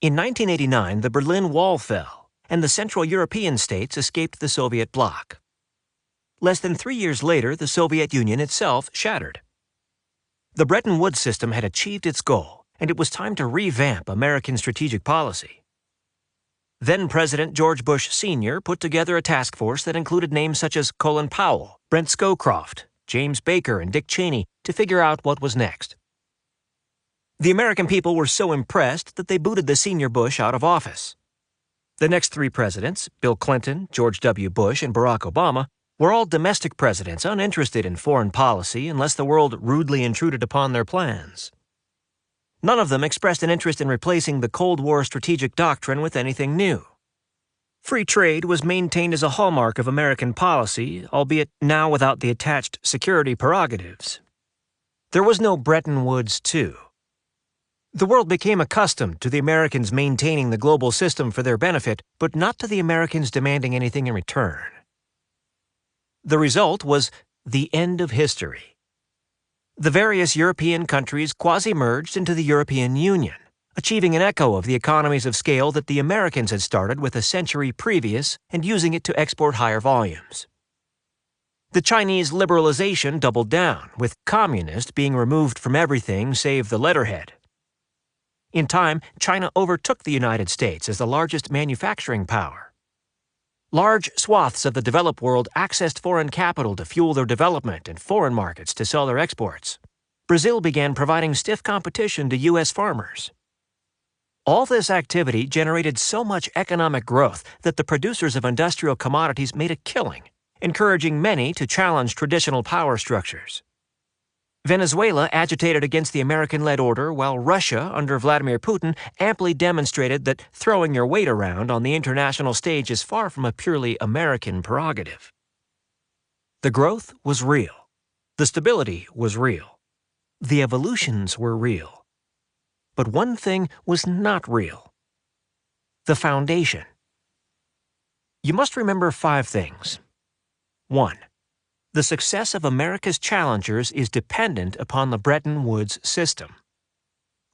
In 1989, the Berlin Wall fell, and the Central European states escaped the Soviet bloc. Less than 3 years later, the Soviet Union itself shattered. The Bretton Woods system had achieved its goal, and it was time to revamp American strategic policy. Then-President George Bush Sr. put together a task force that included names such as Colin Powell, Brent Scowcroft, James Baker, and Dick Cheney to figure out what was next. The American people were so impressed that they booted the senior Bush out of office. The next 3 presidents, Bill Clinton, George W. Bush, and Barack Obama, were all domestic presidents uninterested in foreign policy unless the world rudely intruded upon their plans. None of them expressed an interest in replacing the Cold War strategic doctrine with anything new. Free trade was maintained as a hallmark of American policy, albeit now without the attached security prerogatives. There was no Bretton Woods II. The world became accustomed to the Americans maintaining the global system for their benefit, but not to the Americans demanding anything in return. The result was the end of history. The various European countries quasi-merged into the European Union, achieving an echo of the economies of scale that the Americans had started with a century previous and using it to export higher volumes. The Chinese liberalization doubled down, with communist being removed from everything save the letterhead. In time, China overtook the United States as the largest manufacturing power. Large swaths of the developed world accessed foreign capital to fuel their development and foreign markets to sell their exports. Brazil began providing stiff competition to U.S. farmers. All this activity generated so much economic growth that the producers of industrial commodities made a killing, encouraging many to challenge traditional power structures. Venezuela agitated against the American-led order, while Russia, under Vladimir Putin, amply demonstrated that throwing your weight around on the international stage is far from a purely American prerogative. The growth was real. The stability was real. The evolutions were real. But one thing was not real: the foundation. You must remember 5 things. 1. The success of America's challengers is dependent upon the Bretton Woods system.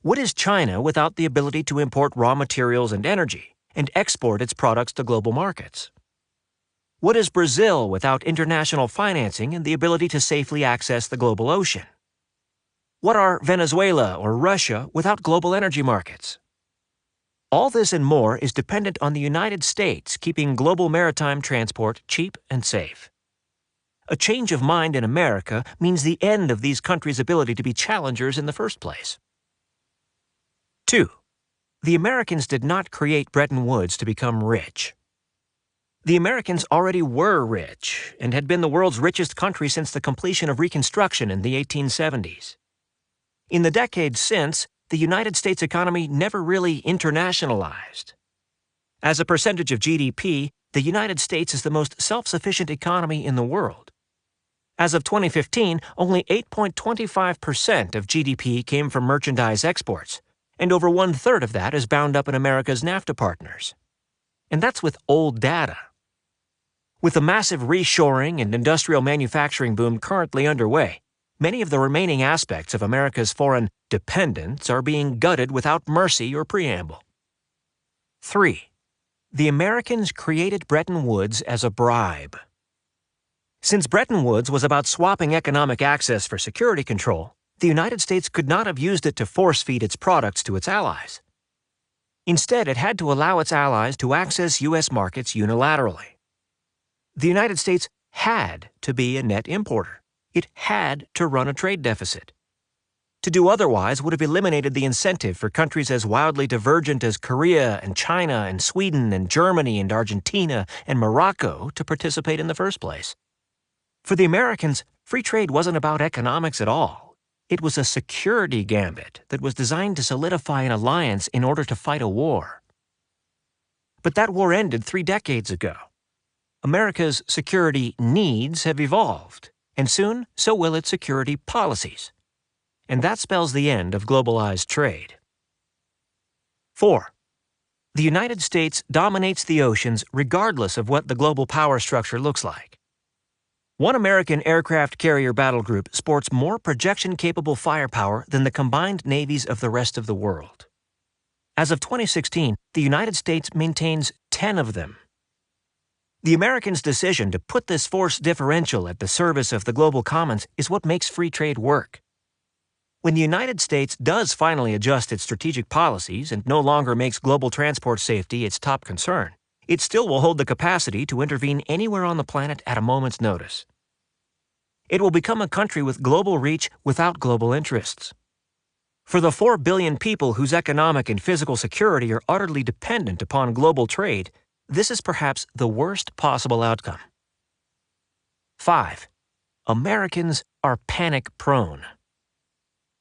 What is China without the ability to import raw materials and energy and export its products to global markets? What is Brazil without international financing and the ability to safely access the global ocean? What are Venezuela or Russia without global energy markets? All this and more is dependent on the United States keeping global maritime transport cheap and safe. A change of mind in America means the end of these countries' ability to be challengers in the first place. 2. The Americans did not create Bretton Woods to become rich. The Americans already were rich and had been the world's richest country since the completion of Reconstruction in the 1870s. In the decades since, the United States economy never really internationalized. As a percentage of GDP, the United States is the most self-sufficient economy in the world. As of 2015, only 8.25% of GDP came from merchandise exports, and over 1/3 of that is bound up in America's NAFTA partners. And that's with old data. With the massive reshoring and industrial manufacturing boom currently underway, many of the remaining aspects of America's foreign dependence are being gutted without mercy or preamble. 3. The Americans created Bretton Woods as a bribe. Since Bretton Woods was about swapping economic access for security control, the United States could not have used it to force-feed its products to its allies. Instead, it had to allow its allies to access U.S. markets unilaterally. The United States had to be a net importer. It had to run a trade deficit. To do otherwise would have eliminated the incentive for countries as wildly divergent as Korea and China and Sweden and Germany and Argentina and Morocco to participate in the first place. For the Americans, free trade wasn't about economics at all. It was a security gambit that was designed to solidify an alliance in order to fight a war. But that war ended 3 decades ago. America's security needs have evolved, and soon so will its security policies. And that spells the end of globalized trade. 4. The United States dominates the oceans regardless of what the global power structure looks like. One American aircraft carrier battle group sports more projection-capable firepower than the combined navies of the rest of the world. As of 2016, the United States maintains 10 of them. The Americans' decision to put this force differential at the service of the global commons is what makes free trade work. When the United States does finally adjust its strategic policies and no longer makes global transport safety its top concern, it still will hold the capacity to intervene anywhere on the planet at a moment's notice. It will become a country with global reach without global interests. For the 4 billion people whose economic and physical security are utterly dependent upon global trade, this is perhaps the worst possible outcome. 5. Americans are panic-prone.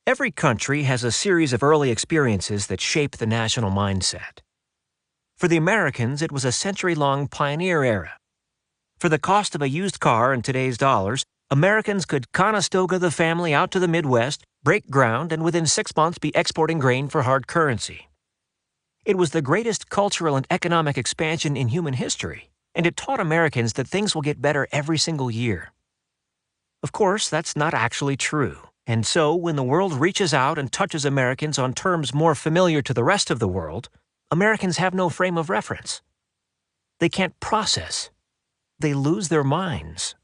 Every country has a series of early experiences that shape the national mindset. For the Americans, it was a century-long pioneer era. For the cost of a used car in today's dollars, Americans could Conestoga the family out to the Midwest, break ground, and within 6 months be exporting grain for hard currency. It was the greatest cultural and economic expansion in human history, and it taught Americans that things will get better every single year. Of course, that's not actually true, and so when the world reaches out and touches Americans on terms more familiar to the rest of the world, Americans have no frame of reference. They can't process. They lose their minds.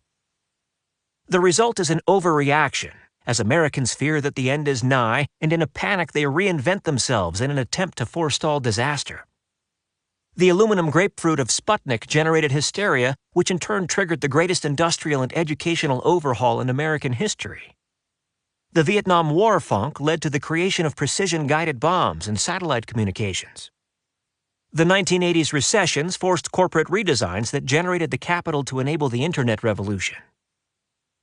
The result is an overreaction, as Americans fear that the end is nigh, and in a panic they reinvent themselves in an attempt to forestall disaster. The aluminum grapefruit of Sputnik generated hysteria, which in turn triggered the greatest industrial and educational overhaul in American history. The Vietnam War funk led to the creation of precision-guided bombs and satellite communications. The 1980s recessions forced corporate redesigns that generated the capital to enable the Internet revolution.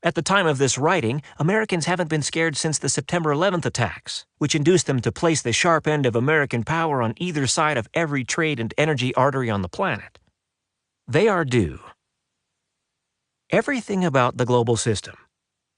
At the time of this writing, Americans haven't been scared since the September 11th attacks, which induced them to place the sharp end of American power on either side of every trade and energy artery on the planet. They are due. Everything about the global system,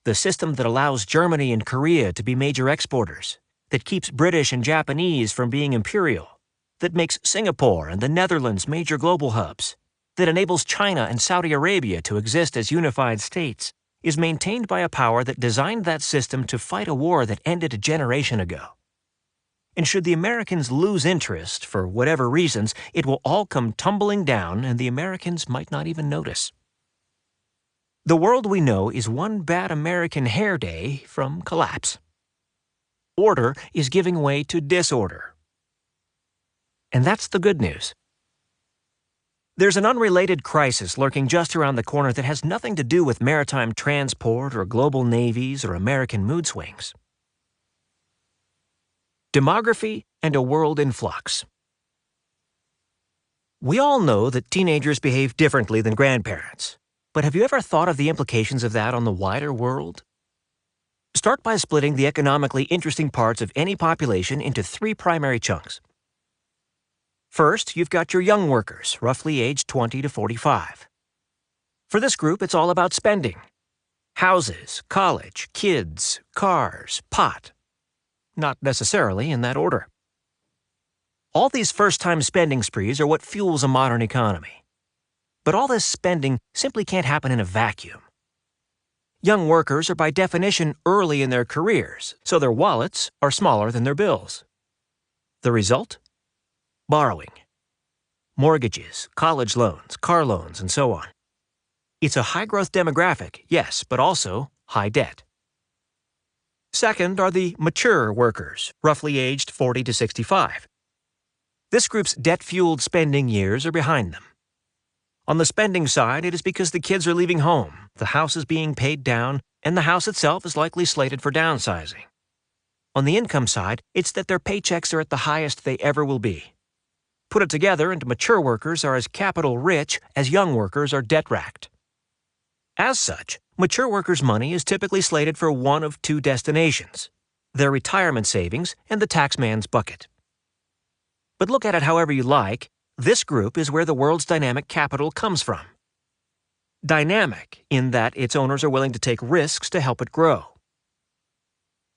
the system that allows Germany and Korea to be major exporters, that keeps British and Japanese from being imperial, that makes Singapore and the Netherlands major global hubs, that enables China and Saudi Arabia to exist as unified states, is maintained by a power that designed that system to fight a war that ended a generation ago. And should the Americans lose interest, for whatever reasons, it will all come tumbling down and the Americans might not even notice. The world we know is one bad American hair day from collapse. Order is giving way to disorder. And that's the good news. There's an unrelated crisis lurking just around the corner that has nothing to do with maritime transport or global navies or American mood swings. Demography and a world in flux. We all know that teenagers behave differently than grandparents, but have you ever thought of the implications of that on the wider world? Start by splitting the economically interesting parts of any population into three primary chunks. First, you've got your young workers, roughly aged 20 to 45. For this group, it's all about spending. Houses, college, kids, cars, pot. Not necessarily in that order. All these first-time spending sprees are what fuels a modern economy. But all this spending simply can't happen in a vacuum. Young workers are by definition early in their careers, so their wallets are smaller than their bills. The result? Borrowing. Mortgages, college loans, car loans, and so on. It's a high-growth demographic, yes, but also high debt. Second are the mature workers, roughly aged 40 to 65. This group's debt-fueled spending years are behind them. On the spending side, it is because the kids are leaving home, the house is being paid down, and the house itself is likely slated for downsizing. On the income side, it's that their paychecks are at the highest they ever will be. Put it together, and mature workers are as capital-rich as young workers are debt-racked. As such, mature workers' money is typically slated for one of two destinations: their retirement savings and the taxman's bucket. But look at it however you like, this group is where the world's dynamic capital comes from. Dynamic in that its owners are willing to take risks to help it grow.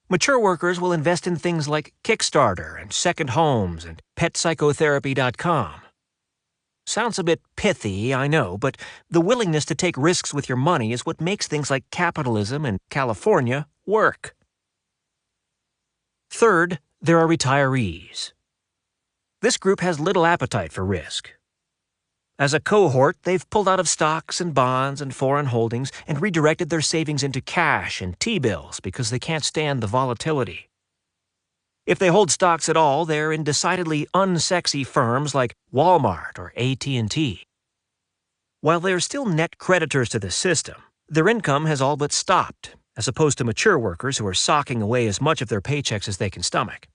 Mature workers will invest in things like Kickstarter and second homes and petpsychotherapy.com. Sounds a bit pithy, I know, but the willingness to take risks with your money is what makes things like capitalism and California work. Third, there are retirees. This group has little appetite for risk. As a cohort, they've pulled out of stocks and bonds and foreign holdings and redirected their savings into cash and T-bills because they can't stand the volatility. If they hold stocks at all, they're in decidedly unsexy firms like Walmart or AT&T. While they're still net creditors to the system, their income has all but stopped, as opposed to mature workers who are socking away as much of their paychecks as they can stomach.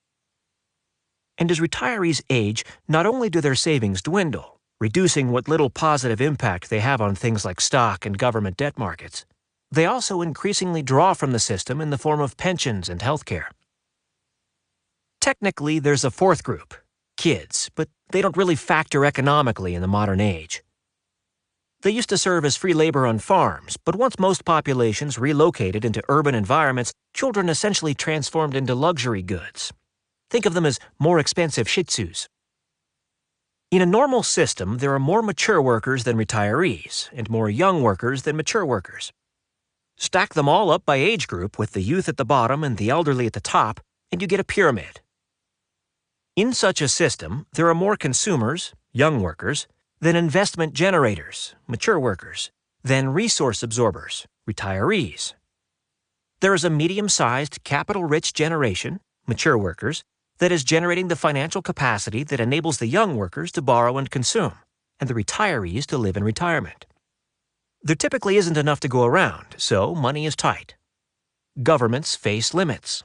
And as retirees age, not only do their savings dwindle, reducing what little positive impact they have on things like stock and government debt markets, they also increasingly draw from the system in the form of pensions and health care. Technically, there's a fourth group, kids, but they don't really factor economically in the modern age. They used to serve as free labor on farms, but once most populations relocated into urban environments, children essentially transformed into luxury goods. Think of them as more expensive Shih Tzus. In a normal system, there are more mature workers than retirees, and more young workers than mature workers. Stack them all up by age group with the youth at the bottom and the elderly at the top, and you get a pyramid. In such a system, there are more consumers, young workers, than investment generators, mature workers, than resource absorbers, retirees. There is a medium-sized, capital-rich generation, mature workers, that is generating the financial capacity that enables the young workers to borrow and consume, and the retirees to live in retirement. There typically isn't enough to go around, so money is tight. governments face limits.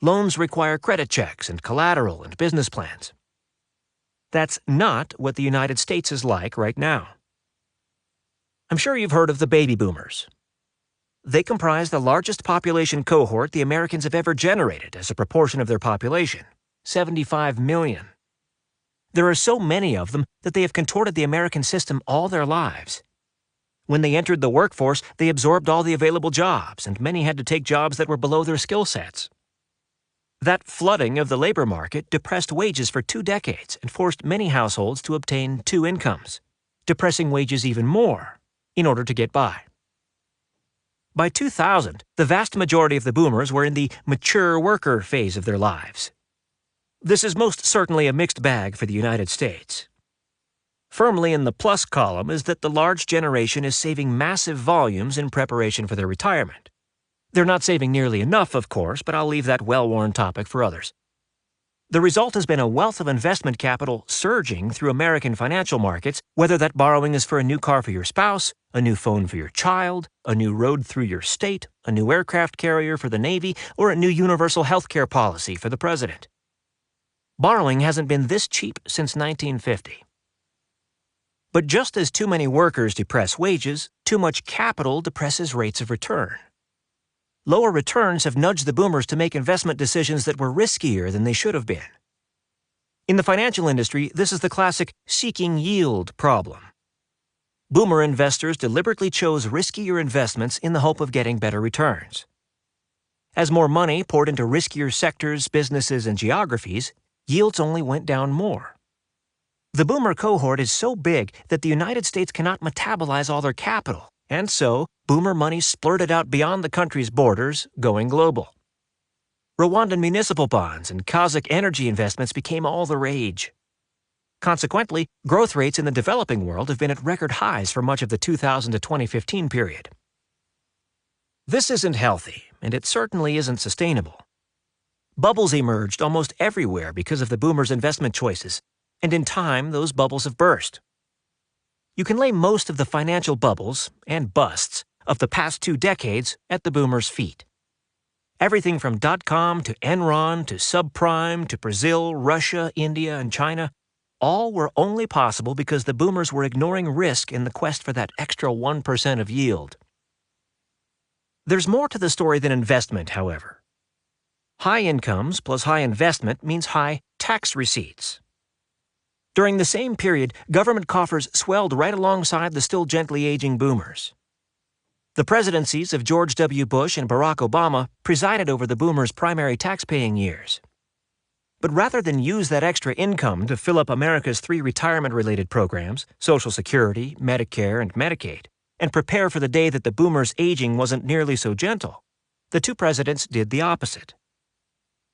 Loans require credit checks and collateral and business plans. That's not what the United States is like right now. I'm sure you've heard of the baby boomers. They comprise the largest population cohort the Americans have ever generated as a proportion of their population, 75 million. There are so many of them that they have contorted the American system all their lives. When they entered the workforce, they absorbed all the available jobs, and many had to take jobs that were below their skill sets. That flooding of the labor market depressed wages for 2 decades and forced many households to obtain 2 incomes, depressing wages even more in order to get by. By 2000, the vast majority of the boomers were in the mature worker phase of their lives. This is most certainly a mixed bag for the United States. Firmly in the plus column is that the large generation is saving massive volumes in preparation for their retirement. They're not saving nearly enough, of course, but I'll leave that well-worn topic for others. The result has been a wealth of investment capital surging through American financial markets, whether that borrowing is for a new car for your spouse, a new phone for your child, a new road through your state, a new aircraft carrier for the Navy, or a new universal health care policy for the president. Borrowing hasn't been this cheap since 1950. But just as too many workers depress wages, too much capital depresses rates of return. Lower returns have nudged the boomers to make investment decisions that were riskier than they should have been. In the financial industry, this is the classic seeking yield problem. Boomer investors deliberately chose riskier investments in the hope of getting better returns. As more money poured into riskier sectors, businesses, and geographies, yields only went down more. The boomer cohort is so big that the United States cannot metabolize all their capital, and so boomer money splurted out beyond the country's borders, going global. Rwandan municipal bonds and Kazakh energy investments became all the rage. Consequently, growth rates in the developing world have been at record highs for much of the 2000 to 2015 period. This isn't healthy, and it certainly isn't sustainable. Bubbles emerged almost everywhere because of the boomers' investment choices, and in time, those bubbles have burst. You can lay most of the financial bubbles and busts of the past 2 decades at the boomers' feet. Everything from .com to Enron to subprime to Brazil, Russia, India, and China, all were only possible because the boomers were ignoring risk in the quest for that extra 1% of yield. There's more to the story than investment, however. High incomes plus high investment means high tax receipts. During the same period, government coffers swelled right alongside the still gently aging boomers. The presidencies of George W. Bush and Barack Obama presided over the boomers' primary tax-paying years. But rather than use that extra income to fill up America's 3 retirement-related programs, Social Security, Medicare, and Medicaid, and prepare for the day that the boomers' aging wasn't nearly so gentle, the 2 presidents did the opposite.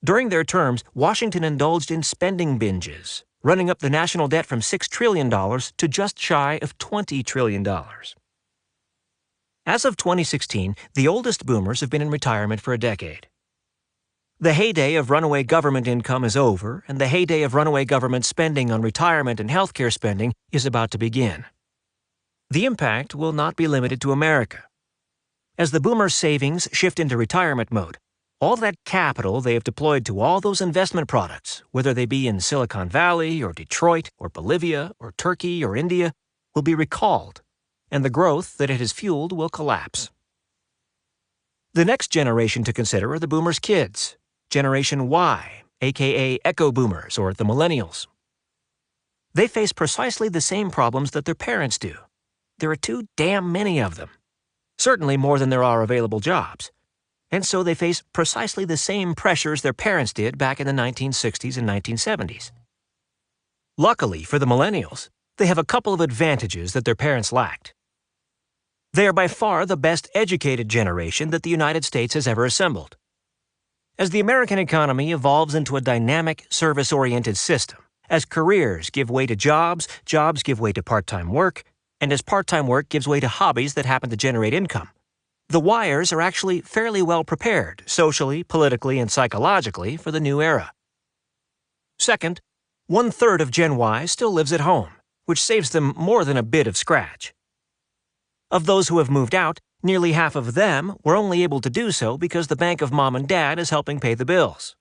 During their terms, Washington indulged in spending binges, running up the national debt from $6 trillion to just shy of $20 trillion. As of 2016, the oldest boomers have been in retirement for a decade. The heyday of runaway government income is over, and the heyday of runaway government spending on retirement and healthcare spending is about to begin. The impact will not be limited to America. As the boomers' savings shift into retirement mode, all that capital they have deployed to all those investment products, whether they be in Silicon Valley or Detroit or Bolivia or Turkey or India, will be recalled, and the growth that it has fueled will collapse. The next generation to consider are the boomers' kids, Generation Y, aka Echo Boomers or the Millennials. They face precisely the same problems that their parents do. There are too damn many of them, certainly more than there are available jobs. And so they face precisely the same pressures their parents did back in the 1960s and 1970s. Luckily for the millennials, they have a couple of advantages that their parents lacked. They are by far the best educated generation that the United States has ever assembled. As the American economy evolves into a dynamic, service-oriented system, as careers give way to jobs, jobs give way to part-time work, and as part-time work gives way to hobbies that happen to generate income, the wires are actually fairly well prepared, socially, politically, and psychologically, for the new era. Second, 1/3 of Gen Y still lives at home, which saves them more than a bit of scratch. Of those who have moved out, Nearly half of them were only able to do so because the bank of mom and dad is helping pay the bills.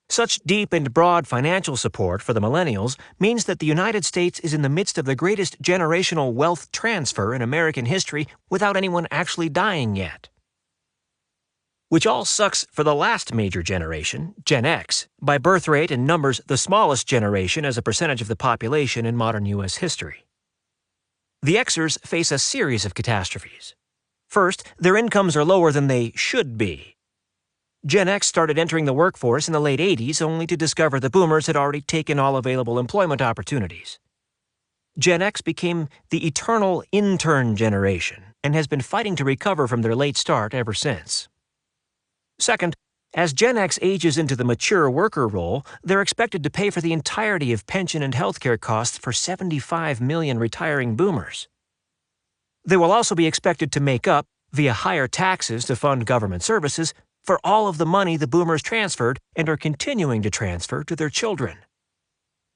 Such deep and broad financial support for the millennials means that the United States is in the midst of the greatest generational wealth transfer in American history without anyone actually dying yet. Which all sucks for the last major generation, Gen X, by birth rate and numbers the smallest generation as a percentage of the population in modern U.S. history. The Xers face a series of catastrophes. First, their incomes are lower than they should be. Gen X started entering the workforce in the late 80s only to discover the boomers had already taken all available employment opportunities. Gen X became the eternal intern generation and has been fighting to recover from their late start ever since. Second, as Gen X ages into the mature worker role, they're expected to pay for the entirety of pension and healthcare costs for 75 million retiring boomers. They will also be expected to make up, via higher taxes to fund government services, for all of the money the boomers transferred and are continuing to transfer to their children.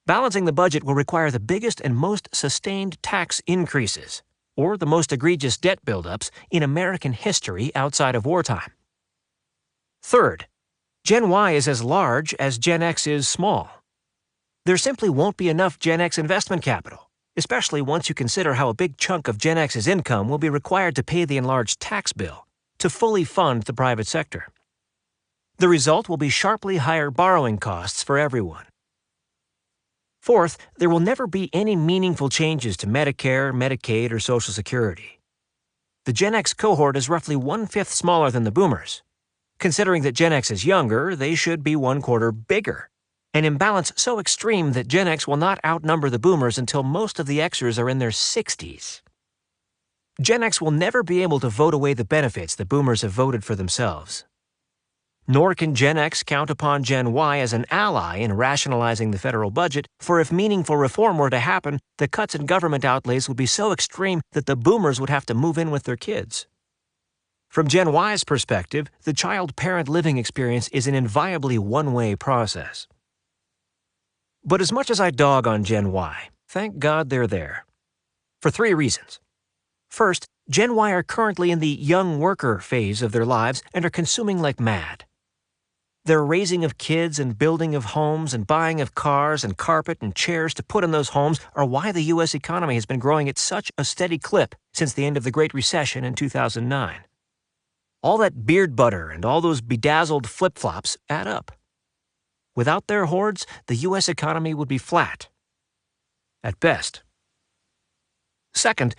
Balancing the budget will require the biggest and most sustained tax increases, or the most egregious debt buildups in American history outside of wartime. Third, Gen Y is as large as Gen X is small. There simply won't be enough Gen X investment capital, especially once you consider how a big chunk of Gen X's income will be required to pay the enlarged tax bill to fully fund the private sector. The result will be sharply higher borrowing costs for everyone. Fourth, there will never be any meaningful changes to Medicare, Medicaid, or Social Security. The Gen X cohort is roughly 1/5 smaller than the boomers. Considering that Gen X is younger, they should be 1/4 bigger, an imbalance so extreme that Gen X will not outnumber the boomers until most of the Xers are in their 60s. Gen X will never be able to vote away the benefits the boomers have voted for themselves. Nor can Gen X count upon Gen Y as an ally in rationalizing the federal budget, for if meaningful reform were to happen, the cuts in government outlays would be so extreme that the boomers would have to move in with their kids. From Gen Y's perspective, the child-parent living experience is an inviolably one-way process. But as much as I dog on Gen Y, thank God they're there. For 3 reasons. First, Gen Y are currently in the young worker phase of their lives and are consuming like mad. Their raising of kids and building of homes and buying of cars and carpet and chairs to put in those homes are why the U.S. economy has been growing at such a steady clip since the end of the Great Recession in 2009. All that beard butter and all those bedazzled flip-flops add up. Without their hoards, the U.S. economy would be flat. At best. Second,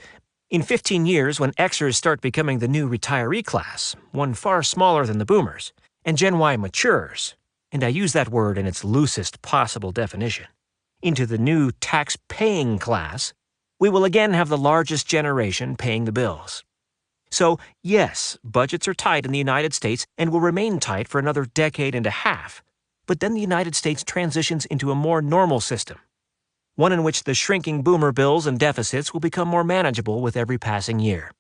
in 15 years, when Xers start becoming the new retiree class, one far smaller than the boomers, and Gen Y matures, and I use that word in its loosest possible definition, into the new tax-paying class, we will again have the largest generation paying the bills. So, yes, budgets are tight in the United States and will remain tight for another decade and a half, but then the United States transitions into a more normal system, one in which the shrinking boomer bills and deficits will become more manageable with every passing year.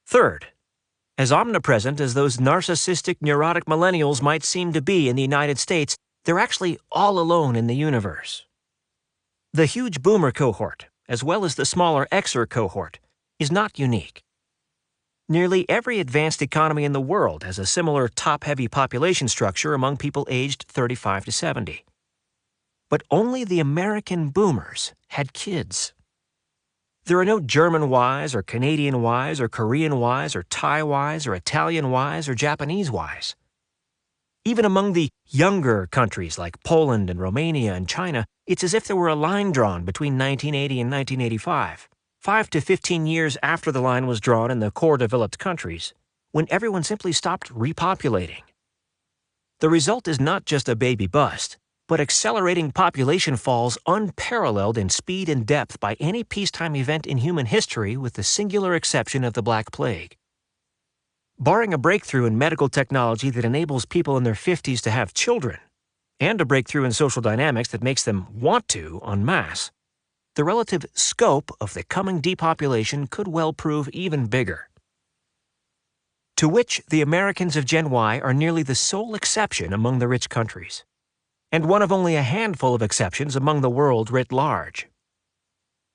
Third, as omnipresent as those narcissistic, neurotic millennials might seem to be in the United States, they're actually all alone in the universe. The huge boomer cohort, as well as the smaller Xer cohort, is not unique. Nearly every advanced economy in the world has a similar top-heavy population structure among people aged 35 to 70. But only the American boomers had kids. There are no German Ys or Canadian Ys or Korean Ys or Thai Ys or Italian Ys or Japanese Ys. Even among the younger countries like Poland and Romania and China, it's as if there were a line drawn between 1980 and 1985, 5 to 15 years after the line was drawn in the core developed countries, when everyone simply stopped repopulating. The result is not just a baby bust, but accelerating population falls unparalleled in speed and depth by any peacetime event in human history with the singular exception of the Black Plague. Barring a breakthrough in medical technology that enables people in their 50s to have children, and a breakthrough in social dynamics that makes them want to en masse, the relative scope of the coming depopulation could well prove even bigger. To which the Americans of Gen Y are nearly the sole exception among the rich countries, and one of only a handful of exceptions among the world writ large.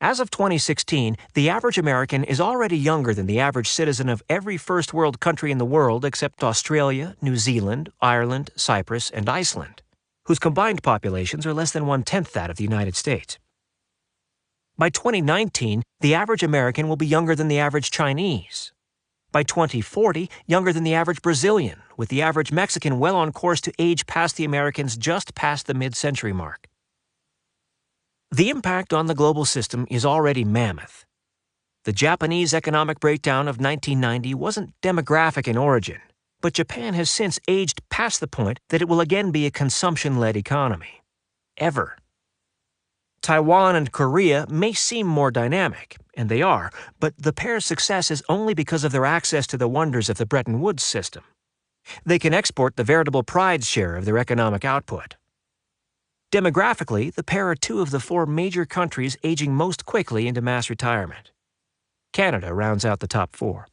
As of 2016, the average American is already younger than the average citizen of every first world country in the world except Australia, New Zealand, Ireland, Cyprus, and Iceland, whose combined populations are less than one-tenth that of the United States. By 2019, the average American will be younger than the average Chinese. By 2040, younger than the average Brazilian, with the average Mexican well on course to age past the Americans just past the mid-century mark. The impact on the global system is already mammoth. The Japanese economic breakdown of 1990 wasn't demographic in origin, but Japan has since aged past the point that it will again be a consumption-led economy. Ever. Taiwan and Korea may seem more dynamic, and they are, but the pair's success is only because of their access to the wonders of the Bretton Woods system. They can export the veritable pride share of their economic output. Demographically, the pair are two of the four major countries aging most quickly into mass retirement. Canada rounds out the top four.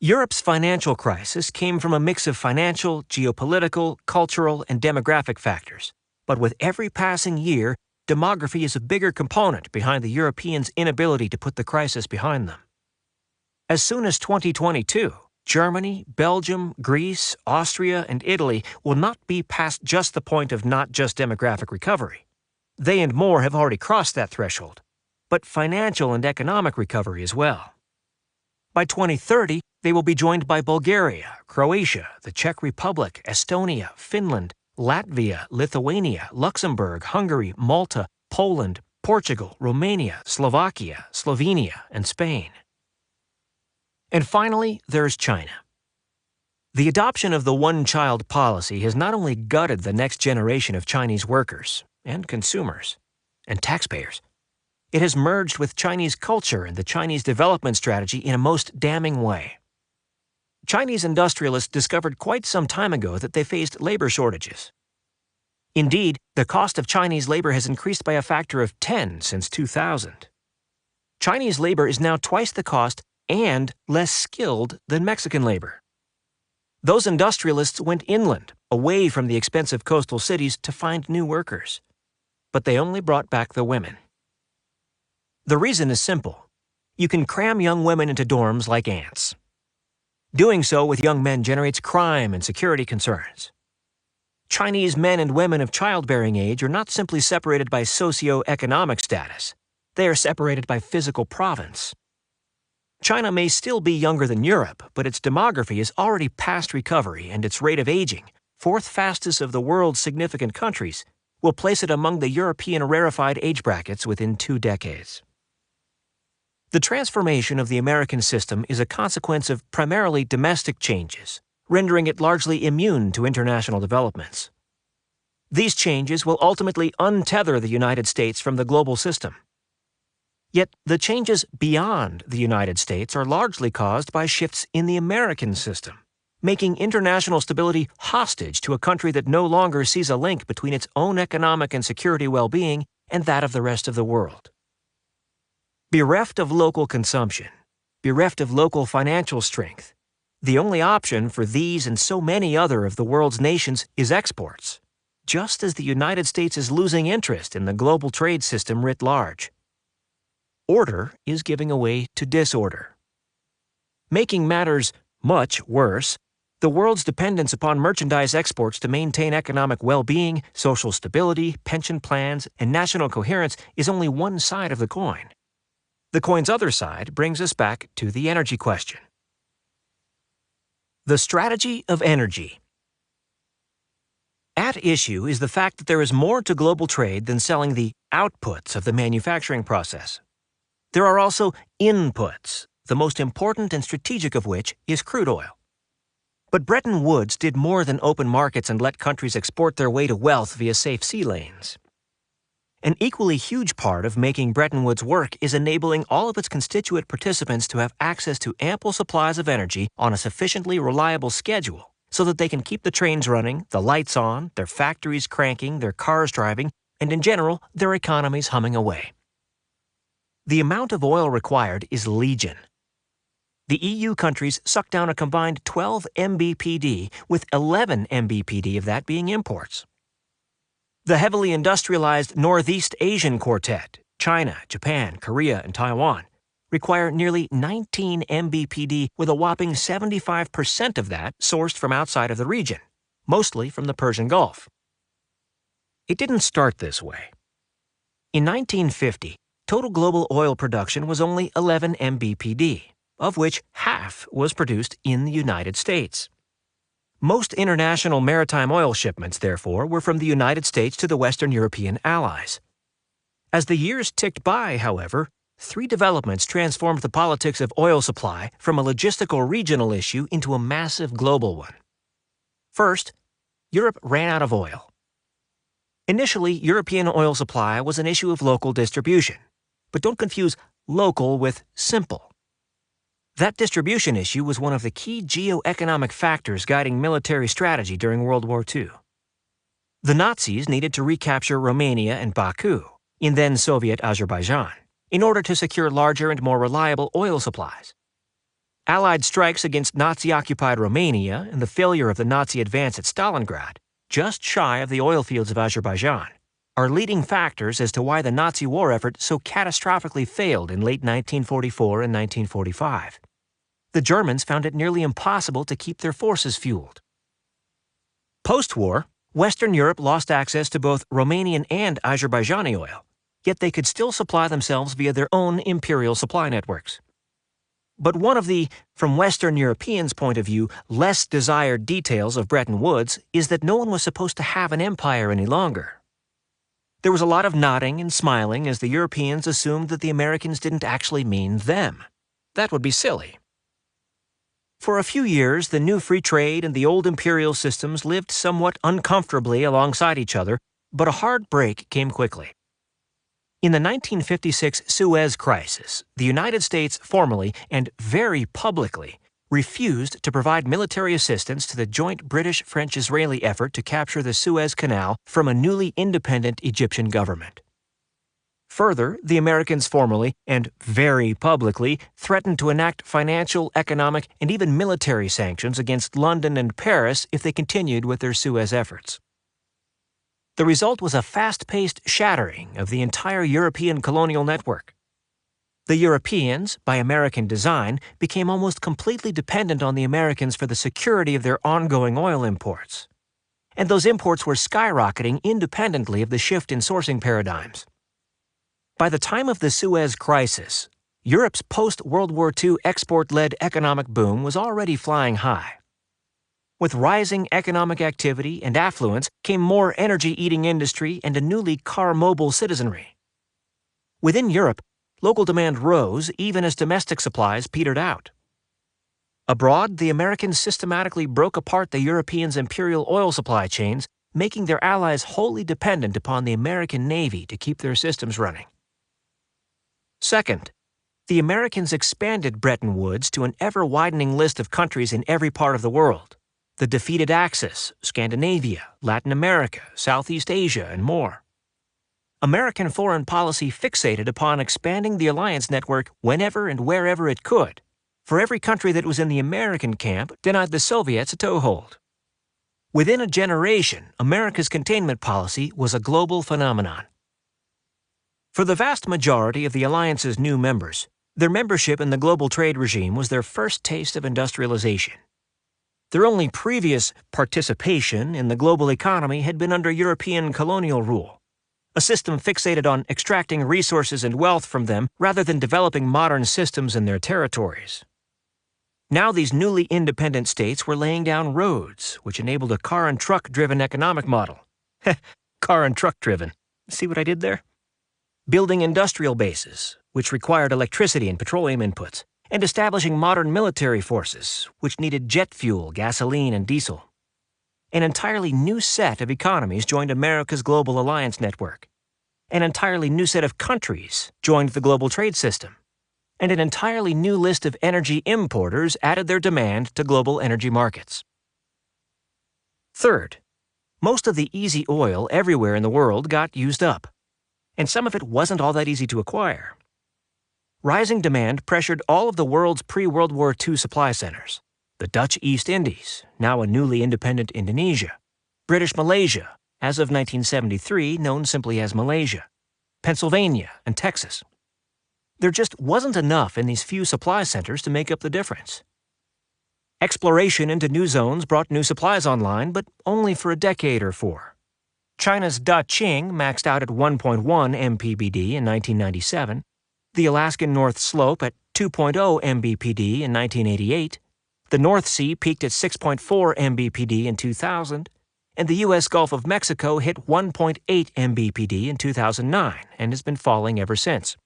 Europe's financial crisis came from a mix of financial, geopolitical, cultural, and demographic factors. But with every passing year, demography is a bigger component behind the Europeans' inability to put the crisis behind them. As soon as 2022, Germany, Belgium, Greece, Austria, and Italy will not be past just the point of not just demographic recovery. They and more have already crossed that threshold, but financial and economic recovery as well. By 2030, they will be joined by Bulgaria, Croatia, the Czech Republic, Estonia, Finland, Latvia, Lithuania, Luxembourg, Hungary, Malta, Poland, Portugal, Romania, Slovakia, Slovenia, and Spain. And finally, there's China. The adoption of the one-child policy has not only gutted the next generation of Chinese workers and consumers and taxpayers, it has merged with Chinese culture and the Chinese development strategy in a most damning way. Chinese industrialists discovered quite some time ago that they faced labor shortages. Indeed, the cost of Chinese labor has increased by a factor of 10 since 2000. Chinese labor is now twice the cost and less skilled than Mexican labor. Those industrialists went inland, away from the expensive coastal cities, to find new workers. But they only brought back the women. The reason is simple. You can cram young women into dorms like ants. Doing so with young men generates crime and security concerns. Chinese men and women of childbearing age are not simply separated by socio-economic status. They are separated by physical province. China may still be younger than Europe, but its demography is already past recovery, and its rate of aging, fourth fastest of the world's significant countries, will place it among the European rarefied age brackets within 2 decades. The transformation of the American system is a consequence of primarily domestic changes, rendering it largely immune to international developments. These changes will ultimately untether the United States from the global system. Yet the changes beyond the United States are largely caused by shifts in the American system, making international stability hostage to a country that no longer sees a link between its own economic and security well-being and that of the rest of the world. Bereft of local consumption, bereft of local financial strength, the only option for these and so many other of the world's nations is exports, just as the United States is losing interest in the global trade system writ large. Order is giving way to disorder. Making matters much worse, the world's dependence upon merchandise exports to maintain economic well-being, social stability, pension plans, and national coherence is only one side of the coin. The coin's other side brings us back to the energy question. The strategy of energy. At issue is the fact that there is more to global trade than selling the outputs of the manufacturing process. There are also inputs, the most important and strategic of which is crude oil. But Bretton Woods did more than open markets and let countries export their way to wealth via safe sea lanes. An equally huge part of making Bretton Woods work is enabling all of its constituent participants to have access to ample supplies of energy on a sufficiently reliable schedule so that they can keep the trains running, the lights on, their factories cranking, their cars driving, and in general, their economies humming away. The amount of oil required is legion. The EU countries suck down a combined 12 MBPD, with 11 MBPD of that being imports. The heavily industrialized Northeast Asian Quartet, China, Japan, Korea, and Taiwan, require nearly 19 MBPD, with a whopping 75% of that sourced from outside of the region, mostly from the Persian Gulf. It didn't start this way. In 1950, total global oil production was only 11 MBPD, of which half was produced in the United States. Most international maritime oil shipments, therefore, were from the United States to the Western European allies. As the years ticked by, however, three developments transformed the politics of oil supply from a logistical regional issue into a massive global one. First, Europe ran out of oil. Initially, European oil supply was an issue of local distribution, but don't confuse local with simple. That distribution issue was one of the key geo-economic factors guiding military strategy during World War II. The Nazis needed to recapture Romania and Baku, in then Soviet Azerbaijan, in order to secure larger and more reliable oil supplies. Allied strikes against Nazi-occupied Romania and the failure of the Nazi advance at Stalingrad, just shy of the oil fields of Azerbaijan, are leading factors as to why the Nazi war effort so catastrophically failed in late 1944 and 1945. The Germans found it nearly impossible to keep their forces fueled. Post-war, Western Europe lost access to both Romanian and Azerbaijani oil, yet they could still supply themselves via their own imperial supply networks. But one of the, from Western Europeans' point of view, less desired details of Bretton Woods is that no one was supposed to have an empire any longer. There was a lot of nodding and smiling as the Europeans assumed that the Americans didn't actually mean them. That would be silly. For a few years, the new free trade and the old imperial systems lived somewhat uncomfortably alongside each other, but a hard break came quickly. In the 1956 Suez Crisis, the United States formally and very publicly refused to provide military assistance to the joint British-French-Israeli effort to capture the Suez Canal from a newly independent Egyptian government. Further, the Americans formally and very publicly threatened to enact financial, economic, and even military sanctions against London and Paris if they continued with their Suez efforts. The result was a fast-paced shattering of the entire European colonial network. The Europeans, by American design, became almost completely dependent on the Americans for the security of their ongoing oil imports. And those imports were skyrocketing independently of the shift in sourcing paradigms. By the time of the Suez Crisis, Europe's post-World War II export-led economic boom was already flying high. With rising economic activity and affluence came more energy-eating industry and a newly car-mobile citizenry. Within Europe, local demand rose even as domestic supplies petered out. Abroad, the Americans systematically broke apart the Europeans' imperial oil supply chains, making their allies wholly dependent upon the American Navy to keep their systems running. Second, the Americans expanded Bretton Woods to an ever-widening list of countries in every part of the world: the defeated Axis, Scandinavia, Latin America, Southeast Asia, and more. American foreign policy fixated upon expanding the alliance network whenever and wherever it could. For every country that was in the American camp denied the Soviets a toehold. Within a generation, America's containment policy was a global phenomenon. For the vast majority of the alliance's new members, their membership in the global trade regime was their first taste of industrialization. Their only previous participation in the global economy had been under European colonial rule, a system fixated on extracting resources and wealth from them rather than developing modern systems in their territories. Now these newly independent states were laying down roads, which enabled a car and truck-driven economic model. Car and truck-driven. See what I did there? Building industrial bases, which required electricity and petroleum inputs, and establishing modern military forces, which needed jet fuel, gasoline, and diesel. An entirely new set of economies joined America's global alliance network. An entirely new set of countries joined the global trade system. And an entirely new list of energy importers added their demand to global energy markets. Third, most of the easy oil everywhere in the world got used up, and some of it wasn't all that easy to acquire. Rising demand pressured all of the world's pre-World War II supply centers: the Dutch East Indies, now a newly independent Indonesia; British Malaysia, as of 1973 known simply as Malaysia; Pennsylvania, and Texas. There just wasn't enough in these few supply centers to make up the difference. Exploration into new zones brought new supplies online, but only for a decade or four. China's Daqing maxed out at 1.1 mpbd in 1997, the Alaskan North Slope at 2.0 mbpd in 1988, the North Sea peaked at 6.4 mbpd in 2000, and the U.S. Gulf of Mexico hit 1.8 mbpd in 2009 and has been falling ever since.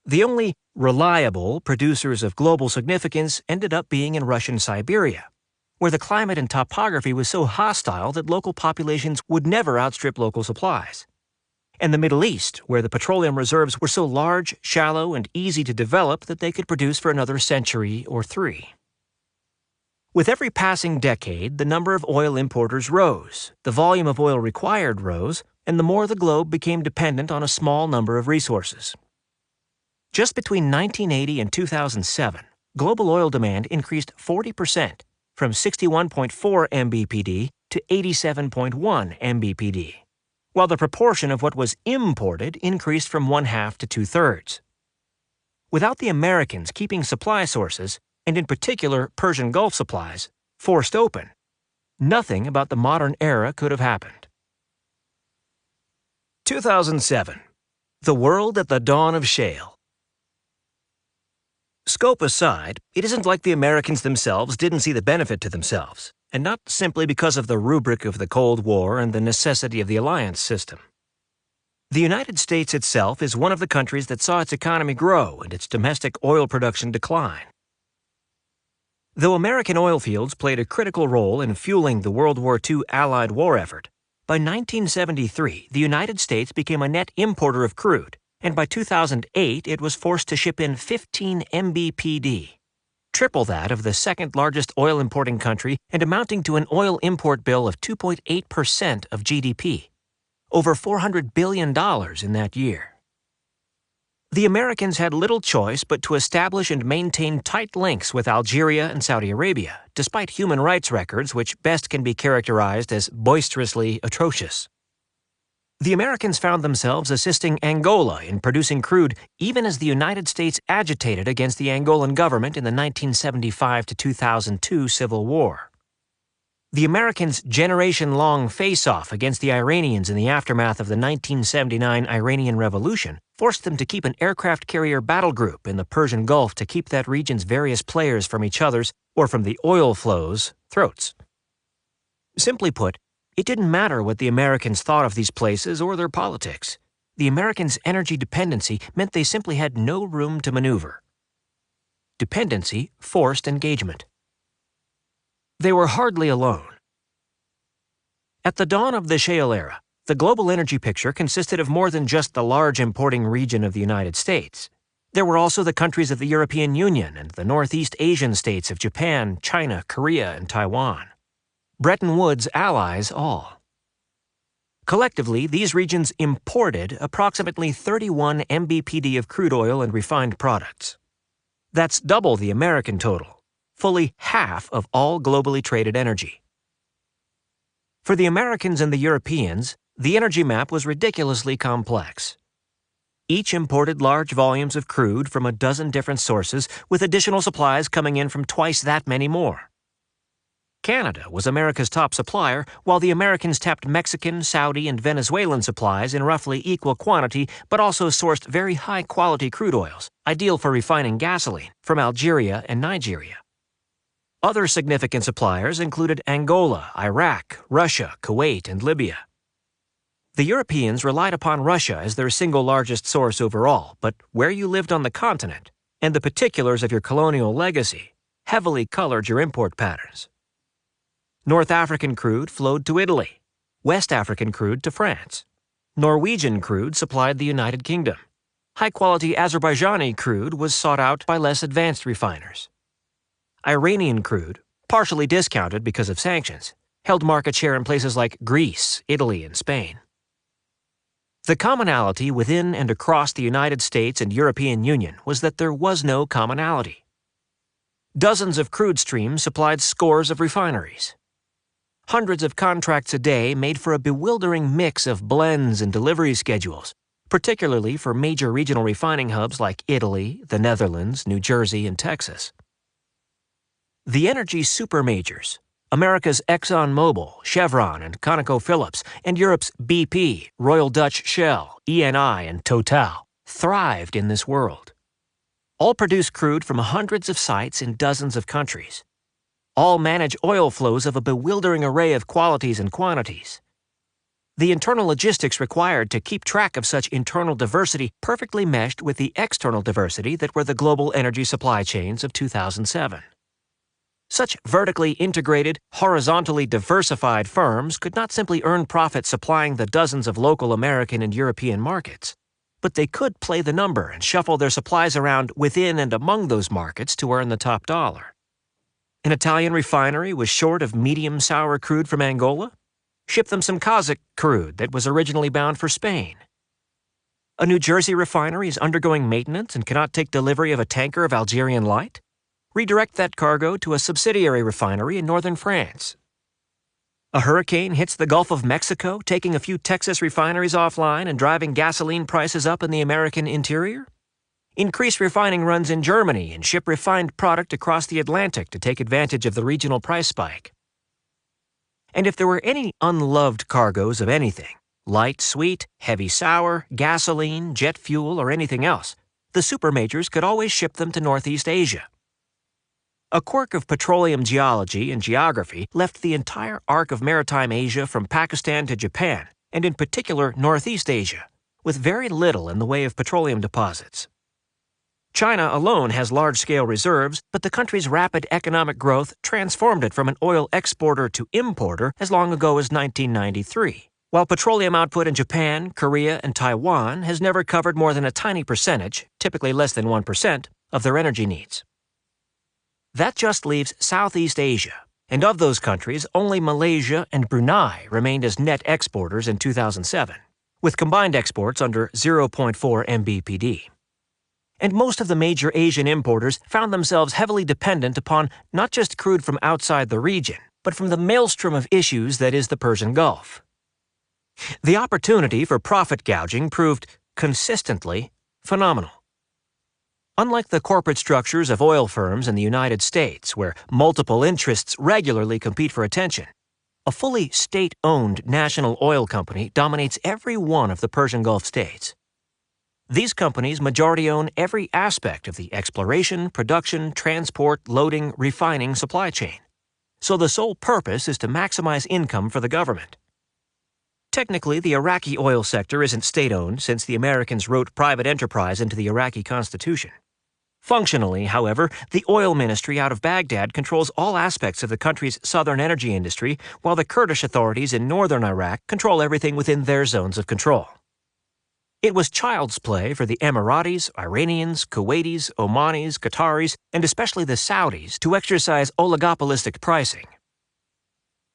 The only reliable producers of global significance ended up being in Russian Siberia, where the climate and topography was so hostile that local populations would never outstrip local supplies, and the Middle East, where the petroleum reserves were so large, shallow, and easy to develop that they could produce for another century or three. With every passing decade, the number of oil importers rose, the volume of oil required rose, and the more the globe became dependent on a small number of resources. Just between 1980 and 2007, global oil demand increased 40%, from 61.4 mbpd to 87.1 mbpd, while the proportion of what was imported increased from 1/2 to 2/3. Without the Americans keeping supply sources, and in particular Persian Gulf supplies, forced open, nothing about the modern era could have happened. 2007. The world at the dawn of shale. Scope aside, it isn't like the Americans themselves didn't see the benefit to themselves, and not simply because of the rubric of the Cold War and the necessity of the alliance system. The United States itself is one of the countries that saw its economy grow and its domestic oil production decline. Though American oil fields played a critical role in fueling the World War II Allied war effort, by 1973 the United States became a net importer of crude, and by 2008 it was forced to ship in 15 mbpd, triple that of the second-largest oil-importing country and amounting to an oil import bill of 2.8% of GDP, over $400 billion in that year. The Americans had little choice but to establish and maintain tight links with Algeria and Saudi Arabia, despite human rights records which best can be characterized as boisterously atrocious. The Americans found themselves assisting Angola in producing crude even as the United States agitated against the Angolan government in the 1975 to 2002 Civil War. The Americans' generation-long face-off against the Iranians in the aftermath of the 1979 Iranian Revolution forced them to keep an aircraft carrier battle group in the Persian Gulf to keep that region's various players from each other's, or from the oil flows, throats. Simply put, it didn't matter what the Americans thought of these places or their politics. The Americans' energy dependency meant they simply had no room to maneuver. Dependency forced engagement. They were hardly alone. At the dawn of the shale era, the global energy picture consisted of more than just the large importing region of the United States. There were also the countries of the European Union and the Northeast Asian states of Japan, China, Korea, and Taiwan. Bretton Woods allies all. Collectively, these regions imported approximately 31 mbpd of crude oil and refined products. That's double the American total, fully half of all globally traded energy. For the Americans and the Europeans, the energy map was ridiculously complex. Each imported large volumes of crude from a dozen different sources, with additional supplies coming in from twice that many more. Canada was America's top supplier, while the Americans tapped Mexican, Saudi, and Venezuelan supplies in roughly equal quantity, but also sourced very high-quality crude oils, ideal for refining gasoline, from Algeria and Nigeria. Other significant suppliers included Angola, Iraq, Russia, Kuwait, and Libya. The Europeans relied upon Russia as their single largest source overall, but where you lived on the continent, and the particulars of your colonial legacy, heavily colored your import patterns. North African crude flowed to Italy, West African crude to France. Norwegian crude supplied the United Kingdom. High-quality Azerbaijani crude was sought out by less advanced refiners. Iranian crude, partially discounted because of sanctions, held market share in places like Greece, Italy, and Spain. The commonality within and across the United States and European Union was that there was no commonality. Dozens of crude streams supplied scores of refineries. Hundreds of contracts a day made for a bewildering mix of blends and delivery schedules, particularly for major regional refining hubs like Italy, the Netherlands, New Jersey, and Texas. The energy supermajors, America's ExxonMobil, Chevron, and ConocoPhillips, and Europe's BP, Royal Dutch Shell, Eni, and Total, thrived in this world. All produce crude from hundreds of sites in dozens of countries. All manage oil flows of a bewildering array of qualities and quantities. The internal logistics required to keep track of such internal diversity perfectly meshed with the external diversity that were the global energy supply chains of 2007. Such vertically integrated, horizontally diversified firms could not simply earn profit supplying the dozens of local American and European markets, but they could play the number and shuffle their supplies around within and among those markets to earn the top dollar. An Italian refinery was short of medium sour crude from Angola? Ship them some Kazakh crude that was originally bound for Spain. A New Jersey refinery is undergoing maintenance and cannot take delivery of a tanker of Algerian light? Redirect that cargo to a subsidiary refinery in northern France. A hurricane hits the Gulf of Mexico, taking a few Texas refineries offline and driving gasoline prices up in the American interior? Increase refining runs in Germany and ship refined product across the Atlantic to take advantage of the regional price spike. And if there were any unloved cargoes of anything, light sweet, heavy sour, gasoline, jet fuel, or anything else, the supermajors could always ship them to Northeast Asia. A quirk of petroleum geology and geography left the entire arc of maritime Asia from Pakistan to Japan, and in particular Northeast Asia, with very little in the way of petroleum deposits. China alone has large-scale reserves, but the country's rapid economic growth transformed it from an oil exporter to importer as long ago as 1993, while petroleum output in Japan, Korea, and Taiwan has never covered more than a tiny percentage, typically less than 1%, of their energy needs. That just leaves Southeast Asia, and of those countries, only Malaysia and Brunei remained as net exporters in 2007, with combined exports under 0.4 mbpd. And most of the major Asian importers found themselves heavily dependent upon not just crude from outside the region, but from the maelstrom of issues that is the Persian Gulf. The opportunity for profit gouging proved consistently phenomenal. Unlike the corporate structures of oil firms in the United States, where multiple interests regularly compete for attention, a fully state-owned national oil company dominates every one of the Persian Gulf states. These companies majority own every aspect of the exploration, production, transport, loading, refining supply chain. So the sole purpose is to maximize income for the government. Technically, the Iraqi oil sector isn't state-owned since the Americans wrote private enterprise into the Iraqi constitution. Functionally, however, the oil ministry out of Baghdad controls all aspects of the country's southern energy industry, while the Kurdish authorities in northern Iraq control everything within their zones of control. It was child's play for the Emiratis, Iranians, Kuwaitis, Omanis, Qataris, and especially the Saudis to exercise oligopolistic pricing.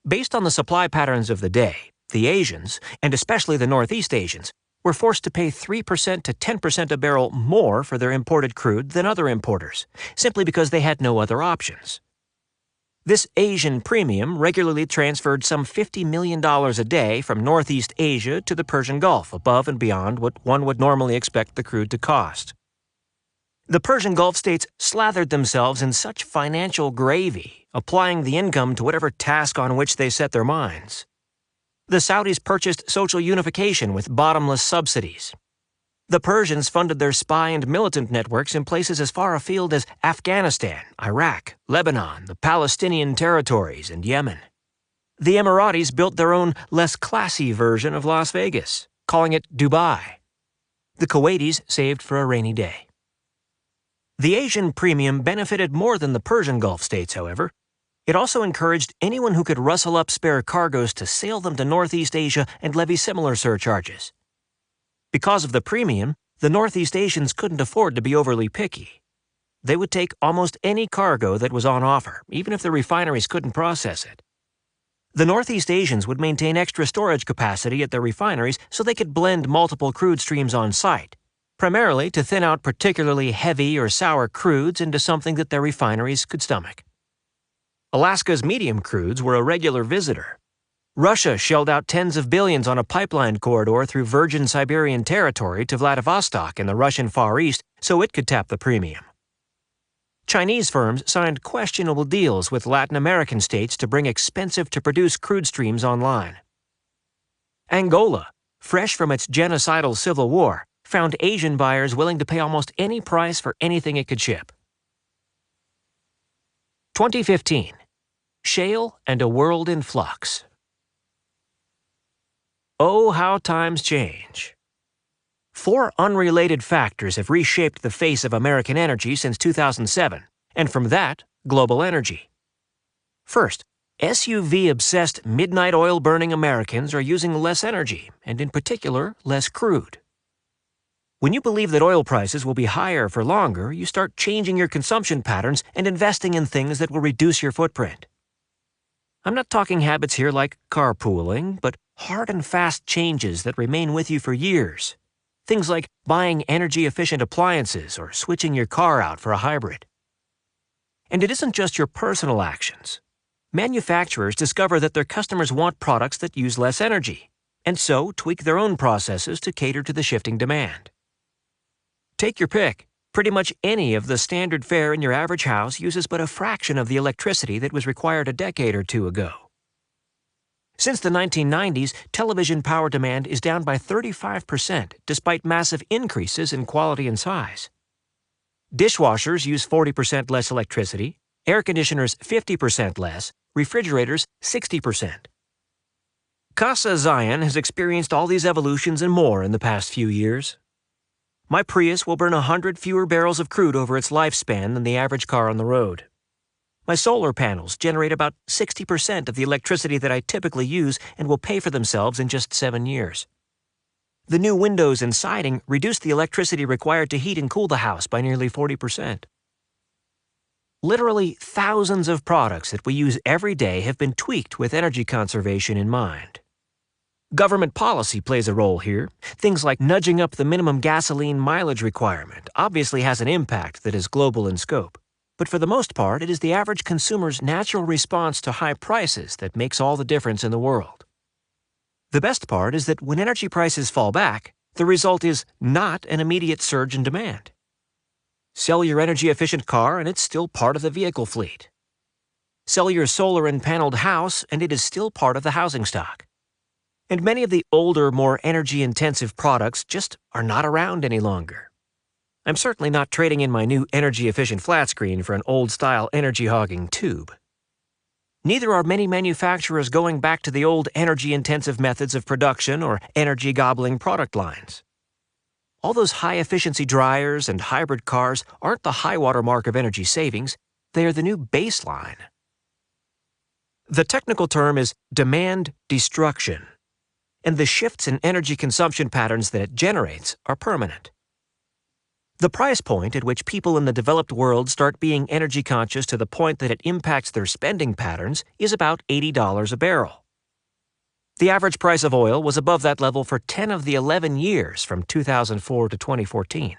Based on the supply patterns of the day, the Asians, and especially the Northeast Asians, were forced to pay 3% to 10% a barrel more for their imported crude than other importers, simply because they had no other options. This Asian premium regularly transferred some $50 million a day from Northeast Asia to the Persian Gulf, above and beyond what one would normally expect the crude to cost. The Persian Gulf states slathered themselves in such financial gravy, applying the income to whatever task on which they set their minds. The Saudis purchased social unification with bottomless subsidies. The Persians funded their spy and militant networks in places as far afield as Afghanistan, Iraq, Lebanon, the Palestinian territories, and Yemen. The Emiratis built their own less classy version of Las Vegas, calling it Dubai. The Kuwaitis saved for a rainy day. The Asian premium benefited more than the Persian Gulf states, however. It also encouraged anyone who could rustle up spare cargoes to sail them to Northeast Asia and levy similar surcharges. Because of the premium, the Northeast Asians couldn't afford to be overly picky. They would take almost any cargo that was on offer, even if the refineries couldn't process it. The Northeast Asians would maintain extra storage capacity at their refineries so they could blend multiple crude streams on site, primarily to thin out particularly heavy or sour crudes into something that their refineries could stomach. Alaska's medium crudes were a regular visitor. Russia shelled out tens of billions on a pipeline corridor through virgin Siberian territory to Vladivostok in the Russian Far East so it could tap the premium. Chinese firms signed questionable deals with Latin American states to bring expensive-to-produce crude streams online. Angola, fresh from its genocidal civil war, found Asian buyers willing to pay almost any price for anything it could ship. 2015. Shale and a World in Flux. Oh, how times change. 4 unrelated factors have reshaped the face of American energy since 2007, and from that, global energy. First, SUV-obsessed midnight oil-burning Americans are using less energy, and in particular, less crude. When you believe that oil prices will be higher for longer, you start changing your consumption patterns and investing in things that will reduce your footprint. I'm not talking habits here like carpooling, but hard and fast changes that remain with you for years. Things like buying energy-efficient appliances or switching your car out for a hybrid. And it isn't just your personal actions. Manufacturers discover that their customers want products that use less energy, and so tweak their own processes to cater to the shifting demand. Take your pick. Pretty much any of the standard fare in your average house uses but a fraction of the electricity that was required a decade or two ago. Since the 1990s, television power demand is down by 35% despite massive increases in quality and size. Dishwashers use 40% less electricity, air conditioners 50% less, refrigerators 60%. Casa Zeihan has experienced all these evolutions and more in the past few years. My Prius will burn 100 fewer barrels of crude over its lifespan than the average car on the road. My solar panels generate about 60% of the electricity that I typically use and will pay for themselves in just 7 years. The new windows and siding reduce the electricity required to heat and cool the house by nearly 40%. Literally thousands of products that we use every day have been tweaked with energy conservation in mind. Government policy plays a role here. Things like nudging up the minimum gasoline mileage requirement obviously has an impact that is global in scope. But for the most part, it is the average consumer's natural response to high prices that makes all the difference in the world. The best part is that when energy prices fall back, the result is not an immediate surge in demand. Sell your energy-efficient car and it's still part of the vehicle fleet. Sell your solar and paneled house and it is still part of the housing stock. And many of the older, more energy-intensive products just are not around any longer. I'm certainly not trading in my new energy-efficient flat screen for an old-style energy-hogging tube. Neither are many manufacturers going back to the old energy-intensive methods of production or energy-gobbling product lines. All those high-efficiency dryers and hybrid cars aren't the high-water mark of energy savings, they are the new baseline. The technical term is demand destruction, and the shifts in energy consumption patterns that it generates are permanent. The price point at which people in the developed world start being energy conscious to the point that it impacts their spending patterns is about $80 a barrel. The average price of oil was above that level for 10 of the 11 years from 2004 to 2014.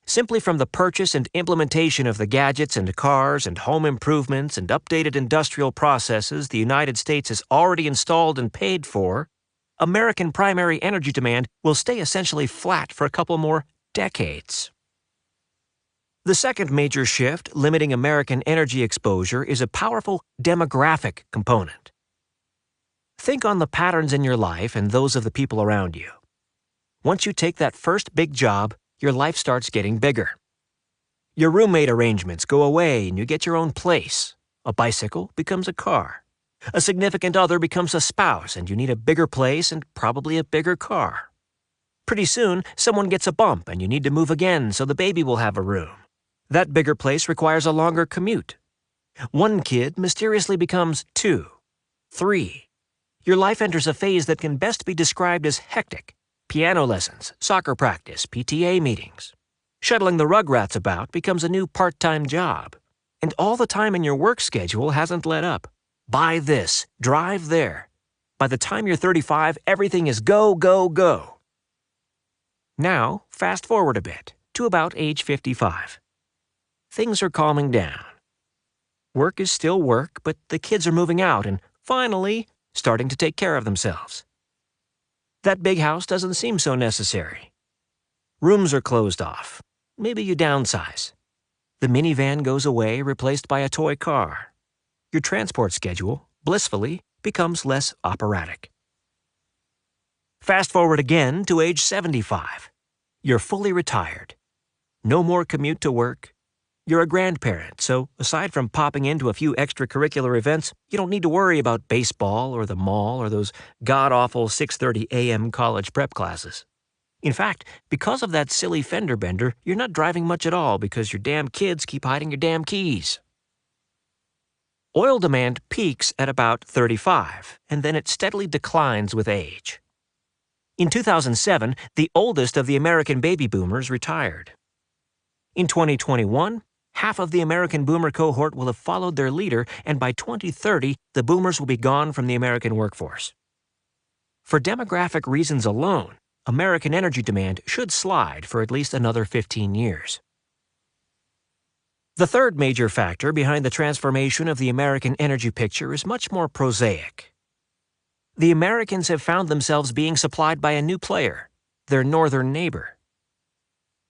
Simply from the purchase and implementation of the gadgets and cars and home improvements and updated industrial processes the United States has already installed and paid for, American primary energy demand will stay essentially flat for a couple more decades. The second major shift limiting American energy exposure is a powerful demographic component. Think on the patterns in your life and those of the people around you. Once you take that first big job, your life starts getting bigger. Your roommate arrangements go away and you get your own place. A bicycle becomes a car. A significant other becomes a spouse and you need a bigger place and probably a bigger car. Pretty soon, someone gets a bump and you need to move again so the baby will have a room. That bigger place requires a longer commute. One kid mysteriously becomes 2, 3. Your life enters a phase that can best be described as hectic. Piano lessons, soccer practice, PTA meetings. Shuttling the rugrats about becomes a new part-time job. And all the time in your work schedule hasn't let up. Buy this, drive there. By the time you're 35, everything is go, go, go. Now, fast forward a bit, to about age 55. Things are calming down. Work is still work, but the kids are moving out and, finally, starting to take care of themselves. That big house doesn't seem so necessary. Rooms are closed off. Maybe you downsize. The minivan goes away, replaced by a toy car. Your transport schedule, blissfully, becomes less operatic. Fast forward again to age 75. You're fully retired. No more commute to work. You're a grandparent, so aside from popping into a few extracurricular events, you don't need to worry about baseball or the mall or those god-awful 6:30 a.m. college prep classes. In fact, because of that silly fender bender, you're not driving much at all because your damn kids keep hiding your damn keys. Oil demand peaks at about 35, and then it steadily declines with age. In 2007, the oldest of the American baby boomers retired. In 2021, half of the American boomer cohort will have followed their leader, and by 2030, the boomers will be gone from the American workforce. For demographic reasons alone, American energy demand should slide for at least another 15 years. The third major factor behind the transformation of the American energy picture is much more prosaic. The Americans have found themselves being supplied by a new player, their northern neighbor.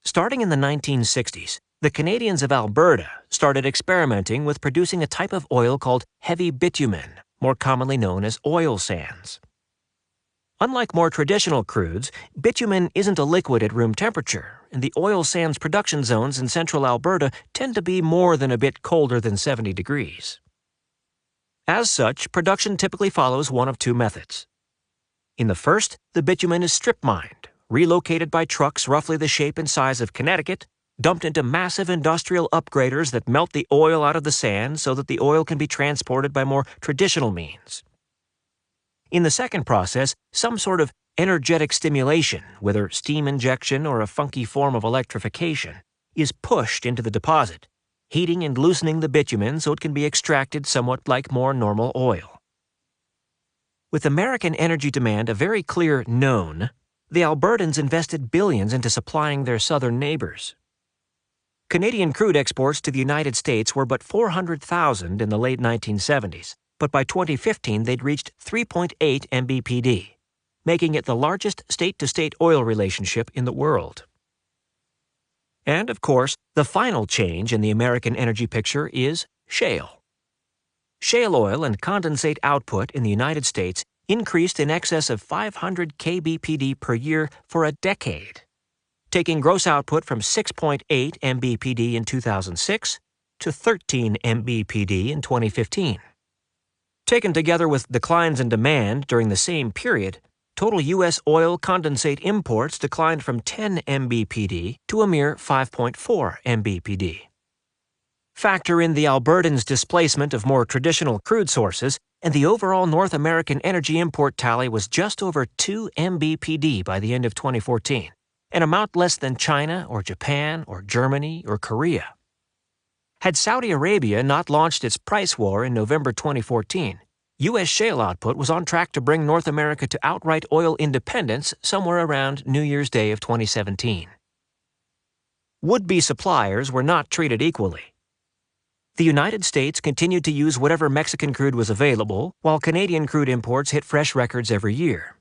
Starting in the 1960s, the Canadians of Alberta started experimenting with producing a type of oil called heavy bitumen, more commonly known as oil sands. Unlike more traditional crudes, bitumen isn't a liquid at room temperature, and the oil sands production zones in central Alberta tend to be more than a bit colder than 70 degrees. As such, production typically follows one of two methods. In the first, the bitumen is strip-mined, relocated by trucks roughly the shape and size of Connecticut, dumped into massive industrial upgraders that melt the oil out of the sand so that the oil can be transported by more traditional means. In the second process, some sort of energetic stimulation, whether steam injection or a funky form of electrification, is pushed into the deposit, heating and loosening the bitumen so it can be extracted somewhat like more normal oil. With American energy demand a very clear known, the Albertans invested billions into supplying their southern neighbors. Canadian crude exports to the United States were but 400,000 in the late 1970s, but by 2015 they'd reached 3.8 MBPD, making it the largest state-to-state oil relationship in the world. And, of course, the final change in the American energy picture is shale. Shale oil and condensate output in the United States increased in excess of 500 kbpd per year for a decade, taking gross output from 6.8 MBPD in 2006 to 13 MBPD in 2015. Taken together with declines in demand during the same period, total U.S. oil condensate imports declined from 10 MBPD to a mere 5.4 MBPD. Factor in the Albertans' displacement of more traditional crude sources, and the overall North American energy import tally was just over 2 MBPD by the end of 2014, an amount less than China or Japan or Germany or Korea. Had Saudi Arabia not launched its price war in November 2014, U.S. shale output was on track to bring North America to outright oil independence somewhere around New Year's Day of 2017. Would-be suppliers were not treated equally. The United States continued to use whatever Mexican crude was available, while Canadian crude imports hit fresh records every year.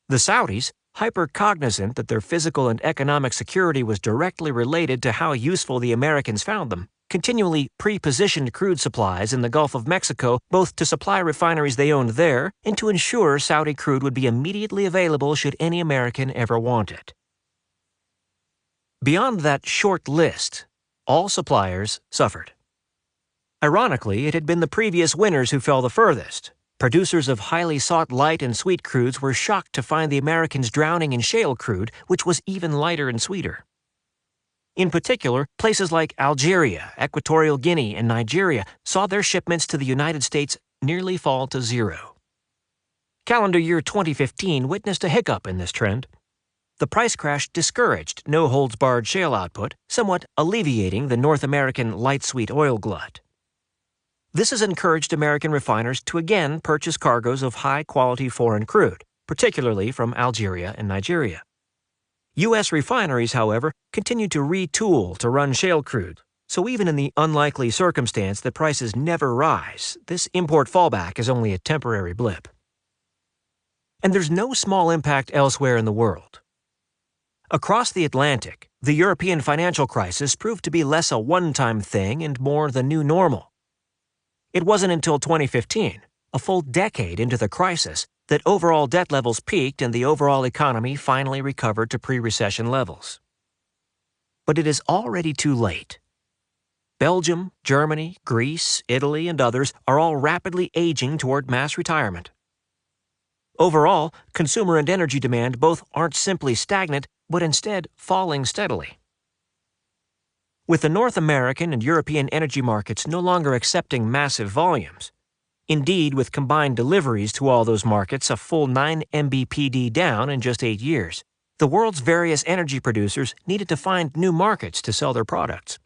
The Saudis, hyper-cognizant that their physical and economic security was directly related to how useful the Americans found them, continually pre-positioned crude supplies in the Gulf of Mexico both to supply refineries they owned there and to ensure Saudi crude would be immediately available should any American ever want it. Beyond that short list, all suppliers suffered. Ironically, it had been the previous winners who fell the furthest. Producers of highly sought light and sweet crudes were shocked to find the Americans drowning in shale crude, which was even lighter and sweeter. In particular, places like Algeria, Equatorial Guinea, and Nigeria saw their shipments to the United States nearly fall to zero. Calendar year 2015 witnessed a hiccup in this trend. The price crash discouraged no-holds-barred shale output, somewhat alleviating the North American light-sweet oil glut. This has encouraged American refiners to again purchase cargoes of high-quality foreign crude, particularly from Algeria and Nigeria. U.S. refineries, however, continue to retool to run shale crude, So even in the unlikely circumstance that prices never rise, this import fallback is only a temporary blip. And there's no small impact elsewhere in the world. Across the Atlantic, the European financial crisis proved to be less a one-time thing and more the new normal. It wasn't until 2015, a full decade into the crisis, that overall debt levels peaked and the overall economy finally recovered to pre-recession levels. But it is already too late. Belgium, Germany, Greece, Italy, and others are all rapidly aging toward mass retirement. Overall, consumer and energy demand both aren't simply stagnant, but instead falling steadily. With the North American and European energy markets no longer accepting massive volumes, indeed with combined deliveries to all those markets a full 9 MBPD down in just 8 years, the world's various energy producers needed to find new markets to sell their products,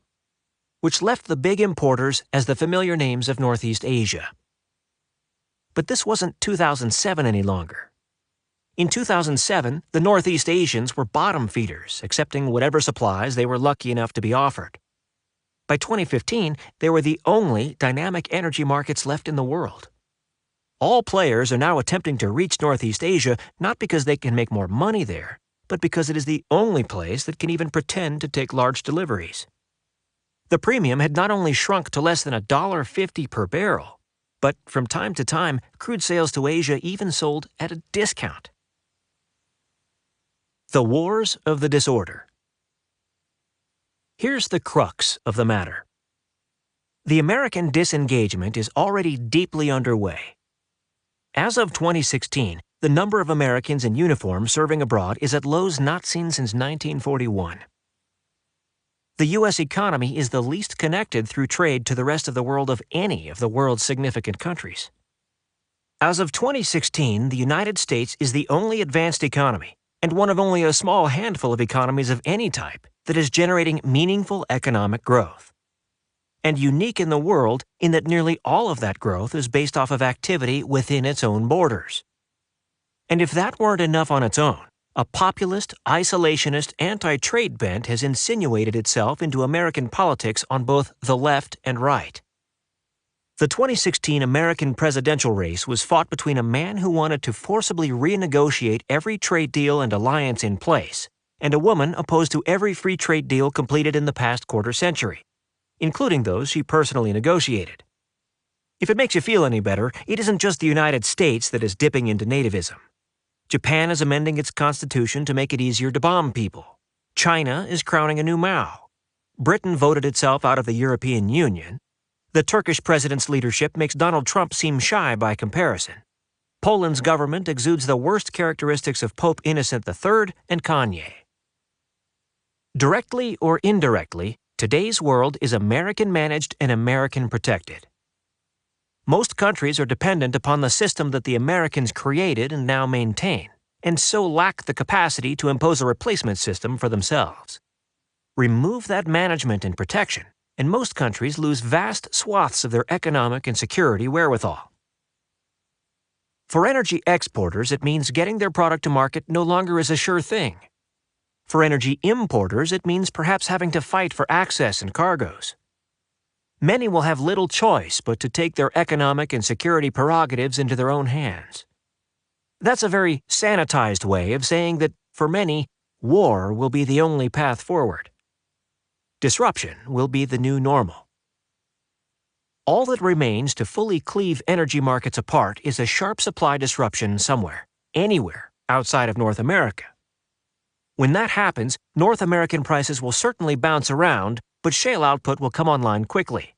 which left the big importers as the familiar names of Northeast Asia. But this wasn't 2007 any longer. In 2007, the Northeast Asians were bottom feeders, accepting whatever supplies they were lucky enough to be offered. By 2015, they were the only dynamic energy markets left in the world. All players are now attempting to reach Northeast Asia not because they can make more money there, but because it is the only place that can even pretend to take large deliveries. The premium had not only shrunk to less than $1.50 per barrel, but from time to time, crude sales to Asia even sold at a discount. The Wars of the Disorder. Here's the crux of the matter. The American disengagement is already deeply underway. As of 2016, the number of Americans in uniform serving abroad is at lows not seen since 1941. The U.S. economy is the least connected through trade to the rest of the world of any of the world's significant countries. As of 2016, the United States is the only advanced economy, and one of only a small handful of economies of any type, that is generating meaningful economic growth. And unique in the world in that nearly all of that growth is based off of activity within its own borders. And if that weren't enough on its own, a populist, isolationist, anti-trade bent has insinuated itself into American politics on both the left and right. The 2016 American presidential race was fought between a man who wanted to forcibly renegotiate every trade deal and alliance in place, and a woman opposed to every free trade deal completed in the past quarter century, including those she personally negotiated. If it makes you feel any better, it isn't just the United States that is dipping into nativism. Japan is amending its constitution to make it easier to bomb people. China is crowning a new Mao. Britain voted itself out of the European Union. The Turkish president's leadership makes Donald Trump seem shy by comparison. Poland's government exudes the worst characteristics of Pope Innocent III and Kanye. Directly or indirectly, today's world is American-managed and American-protected. Most countries are dependent upon the system that the Americans created and now maintain, and so lack the capacity to impose a replacement system for themselves. Remove that management and protection, and most countries lose vast swaths of their economic and security wherewithal. For energy exporters, it means getting their product to market no longer is a sure thing. For energy importers, it means perhaps having to fight for access and cargoes. Many will have little choice but to take their economic and security prerogatives into their own hands. That's a very sanitized way of saying that, for many, war will be the only path forward. Disruption will be the new normal. All that remains to fully cleave energy markets apart is a sharp supply disruption somewhere, anywhere, outside of North America. When that happens, North American prices will certainly bounce around, but shale output will come online quickly.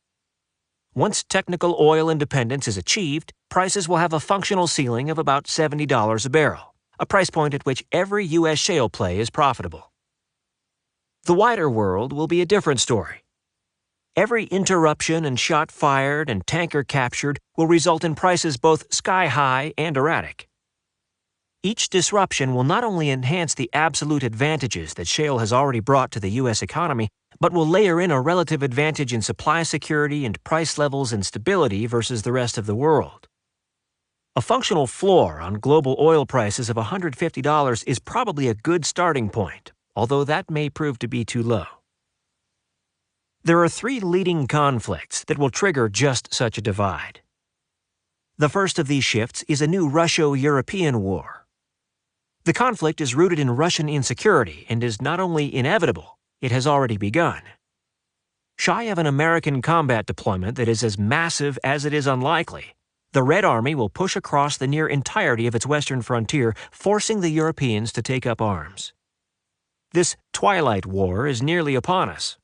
Once technical oil independence is achieved, prices will have a functional ceiling of about $70 a barrel, a price point at which every U.S. shale play is profitable. The wider world will be a different story. Every interruption and shot fired and tanker captured will result in prices both sky-high and erratic. Each disruption will not only enhance the absolute advantages that shale has already brought to the U.S. economy, but will layer in a relative advantage in supply security and price levels and stability versus the rest of the world. A functional floor on global oil prices of $150 is probably a good starting point, although that may prove to be too low. There are three leading conflicts that will trigger just such a divide. The first of these shifts is a new Russo-European war. The conflict is rooted in Russian insecurity and is not only inevitable, it has already begun. Shy of an American combat deployment that is as massive as it is unlikely, the Red Army will push across the near entirety of its western frontier, forcing the Europeans to take up arms. This Twilight War is nearly upon us.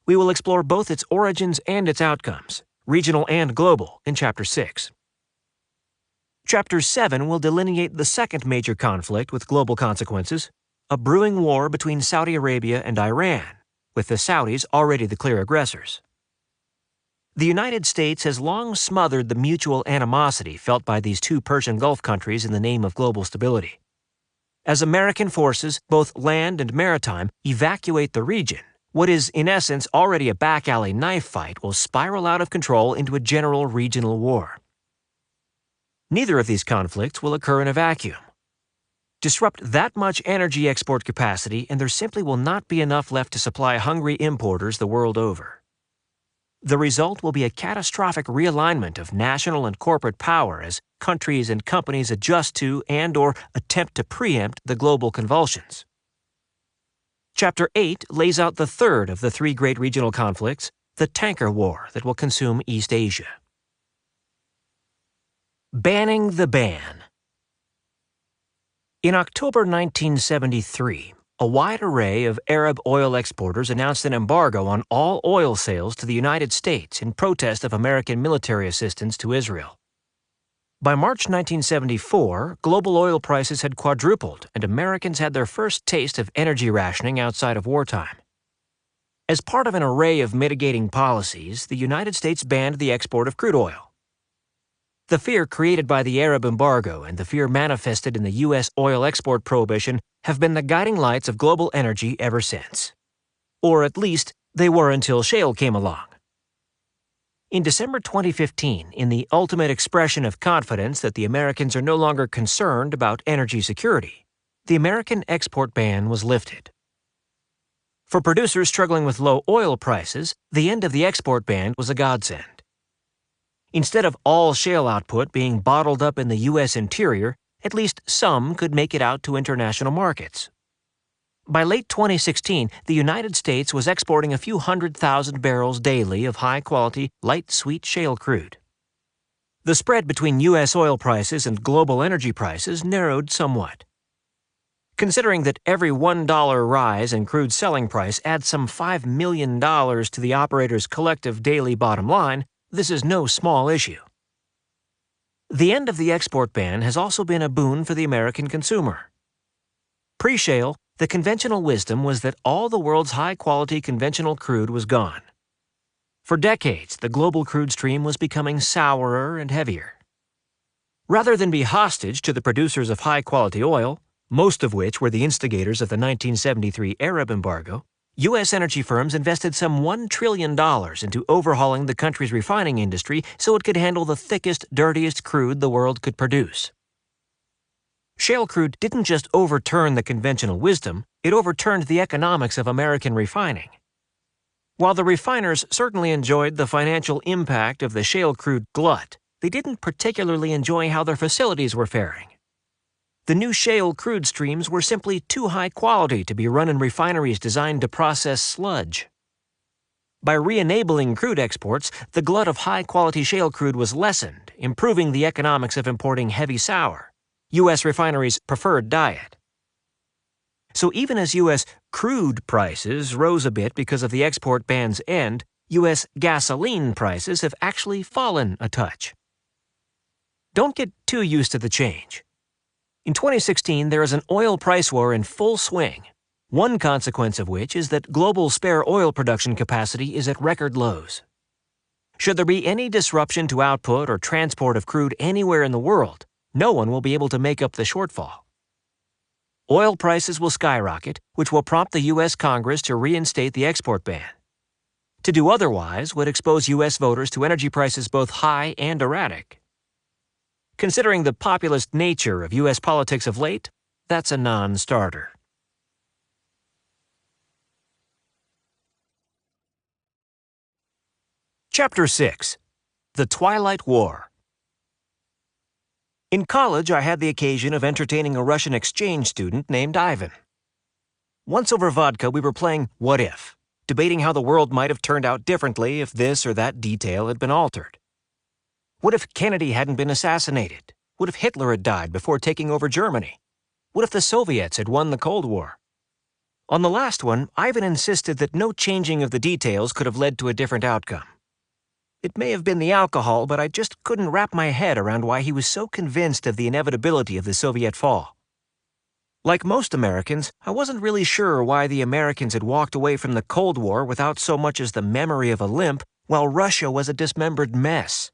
We will explore both its origins and its outcomes, regional and global, in Chapter 6. Chapter 7 will delineate the second major conflict with global consequences, a brewing war between Saudi Arabia and Iran, with the Saudis already the clear aggressors. The United States has long smothered the mutual animosity felt by these two Persian Gulf countries in the name of global stability. As American forces, both land and maritime, evacuate the region, what is in essence already a back-alley knife fight will spiral out of control into a general regional war. Neither of these conflicts will occur in a vacuum. Disrupt that much energy export capacity and there simply will not be enough left to supply hungry importers the world over. The result will be a catastrophic realignment of national and corporate power as countries and companies adjust to and/or attempt to preempt the global convulsions. Chapter 8 lays out the third of the three great regional conflicts, the tanker war that will consume East Asia. Banning the ban. In October 1973, a wide array of Arab oil exporters announced an embargo on all oil sales to the United States in protest of American military assistance to Israel. By March 1974, global oil prices had quadrupled and Americans had their first taste of energy rationing outside of wartime. As part of an array of mitigating policies, the United States banned the export of crude oil. The fear created by the Arab embargo and the fear manifested in the U.S. oil export prohibition have been the guiding lights of global energy ever since. Or at least, they were until shale came along. In December 2015, in the ultimate expression of confidence that the Americans are no longer concerned about energy security, the American export ban was lifted. For producers struggling with low oil prices, the end of the export ban was a godsend. Instead of all shale output being bottled up in the U.S. interior, at least some could make it out to international markets. By late 2016, the United States was exporting a few 100,000 barrels daily of high-quality, light sweet shale crude. The spread between U.S. oil prices and global energy prices narrowed somewhat. Considering that every $1 rise in crude selling price adds some $5 million to the operator's collective daily bottom line, this is no small issue. The end of the export ban has also been a boon for the American consumer. Pre-shale, the conventional wisdom was that all the world's high-quality conventional crude was gone. For decades, the global crude stream was becoming sourer and heavier. Rather than be hostage to the producers of high-quality oil, most of which were the instigators of the 1973 Arab embargo, U.S. energy firms invested some $1 trillion into overhauling the country's refining industry so it could handle the thickest, dirtiest crude the world could produce. Shale crude didn't just overturn the conventional wisdom, it overturned the economics of American refining. While the refiners certainly enjoyed the financial impact of the shale crude glut, they didn't particularly enjoy how their facilities were faring. The new shale crude streams were simply too high quality to be run in refineries designed to process sludge. By re-enabling crude exports, the glut of high-quality shale crude was lessened, improving the economics of importing heavy sour, U.S. refineries' preferred diet. So even as U.S. crude prices rose a bit because of the export ban's end, U.S. gasoline prices have actually fallen a touch. Don't get too used to the change. In 2016, there is an oil price war in full swing, one consequence of which is that global spare oil production capacity is at record lows. Should there be any disruption to output or transport of crude anywhere in the world, no one will be able to make up the shortfall. Oil prices will skyrocket, which will prompt the U.S. Congress to reinstate the export ban. To do otherwise would expose U.S. voters to energy prices both high and erratic. Considering the populist nature of U.S. politics of late, that's a non-starter. Chapter 6. The Twilight War. In college, I had the occasion of entertaining a Russian exchange student named Ivan. Once over vodka, we were playing What If, debating how the world might have turned out differently if this or that detail had been altered. What if Kennedy hadn't been assassinated? What if Hitler had died before taking over Germany? What if the Soviets had won the Cold War? On the last one, Ivan insisted that no changing of the details could have led to a different outcome. It may have been the alcohol, but I just couldn't wrap my head around why he was so convinced of the inevitability of the Soviet fall. Like most Americans, I wasn't really sure why the Americans had walked away from the Cold War without so much as the memory of a limp, while Russia was a dismembered mess.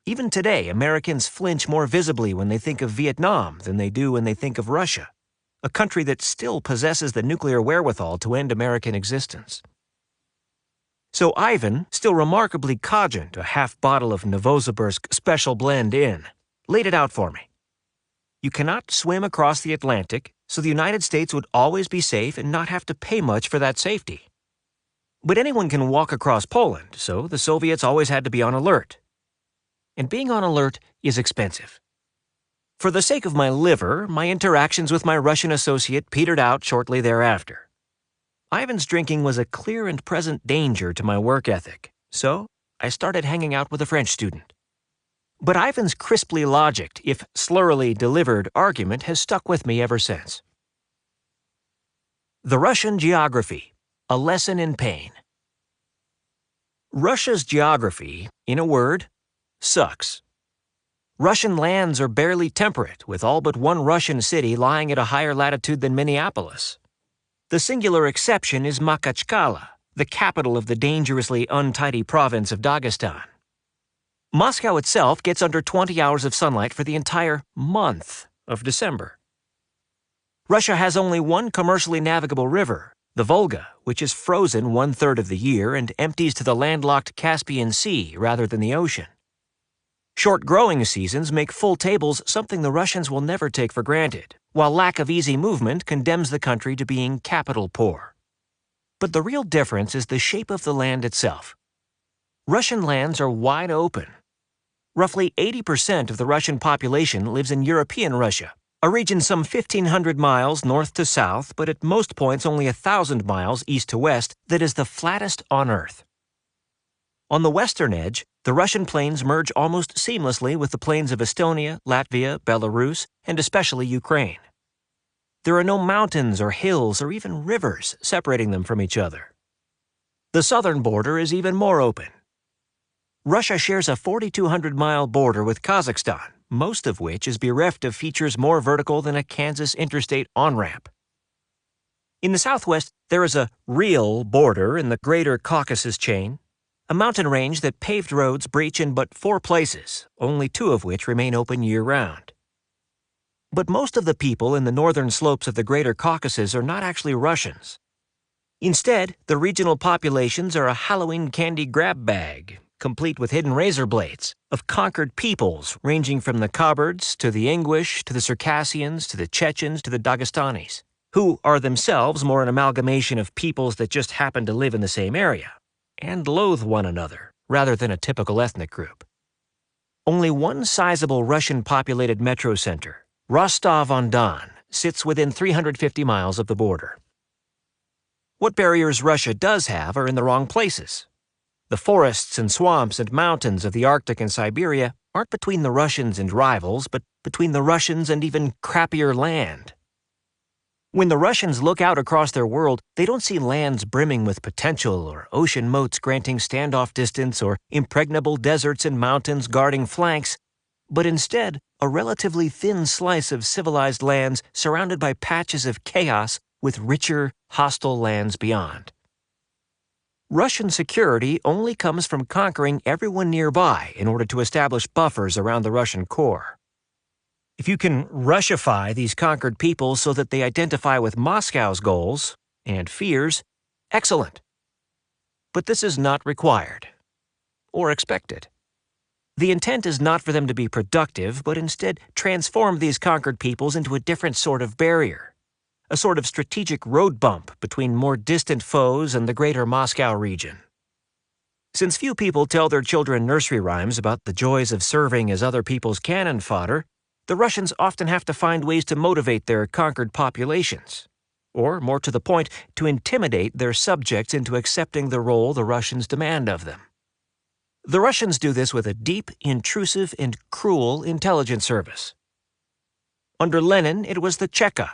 Even today, Americans flinch more visibly when they think of Vietnam than they do when they think of Russia, a country that still possesses the nuclear wherewithal to end American existence. So Ivan, still remarkably cogent, a half bottle of Novosibirsk Special Blend in, laid it out for me. You cannot swim across the Atlantic, so the United States would always be safe and not have to pay much for that safety. But anyone can walk across Poland, so the Soviets always had to be on alert. And being on alert is expensive. For the sake of my liver, my interactions with my Russian associate petered out shortly thereafter. Ivan's drinking was a clear and present danger to my work ethic, so I started hanging out with a French student. But Ivan's crisply logicked, if slurrily delivered, argument has stuck with me ever since. The Russian Geography, a Lesson in Pain. Russia's geography, in a word, sucks. Russian lands are barely temperate, with all but one Russian city lying at a higher latitude than Minneapolis. The singular exception is Makhachkala, the capital of the dangerously untidy province of Dagestan. Moscow itself gets under 20 hours of sunlight for the entire month of December. Russia has only one commercially navigable river, the Volga, which is frozen 1/3 of the year and empties to the landlocked Caspian Sea rather than the ocean. Short growing seasons make full tables something the Russians will never take for granted, while lack of easy movement condemns the country to being capital poor. But the real difference is the shape of the land itself. Russian lands are wide open. Roughly 80% of the Russian population lives in European Russia, a region some 1,500 miles north to south, but at most points only 1,000 miles east to west, that is the flattest on Earth. On the western edge, the Russian plains merge almost seamlessly with the plains of Estonia, Latvia, Belarus, and especially Ukraine. There are no mountains or hills or even rivers separating them from each other. The southern border is even more open. Russia shares a 4,200-mile border with Kazakhstan, most of which is bereft of features more vertical than a Kansas interstate on-ramp. In the southwest, there is a real border in the Greater Caucasus chain, a mountain range that paved roads breach in but 4 places, only 2 of which remain open year-round. But most of the people in the northern slopes of the Greater Caucasus are not actually Russians. Instead, the regional populations are a Halloween candy grab bag, complete with hidden razor blades, of conquered peoples ranging from the Kabards to the Ingwish to the Circassians to the Chechens to the Dagestanis, who are themselves more an amalgamation of peoples that just happen to live in the same area and loathe one another, rather than a typical ethnic group. Only one sizable Russian-populated metro center, Rostov-on-Don, sits within 350 miles of the border. What barriers Russia does have are in the wrong places. The forests and swamps and mountains of the Arctic and Siberia aren't between the Russians and rivals, but between the Russians and even crappier land. When the Russians look out across their world, they don't see lands brimming with potential or ocean moats granting standoff distance or impregnable deserts and mountains guarding flanks, but instead a relatively thin slice of civilized lands surrounded by patches of chaos with richer, hostile lands beyond. Russian security only comes from conquering everyone nearby in order to establish buffers around the Russian core. If you can Russify these conquered peoples so that they identify with Moscow's goals and fears, excellent. But this is not required or expected. The intent is not for them to be productive, but instead transform these conquered peoples into a different sort of barrier, a sort of strategic road bump between more distant foes and the greater Moscow region. Since few people tell their children nursery rhymes about the joys of serving as other people's cannon fodder, the Russians often have to find ways to motivate their conquered populations. Or, more to the point, to intimidate their subjects into accepting the role the Russians demand of them. The Russians do this with a deep, intrusive, and cruel intelligence service. Under Lenin, it was the Cheka.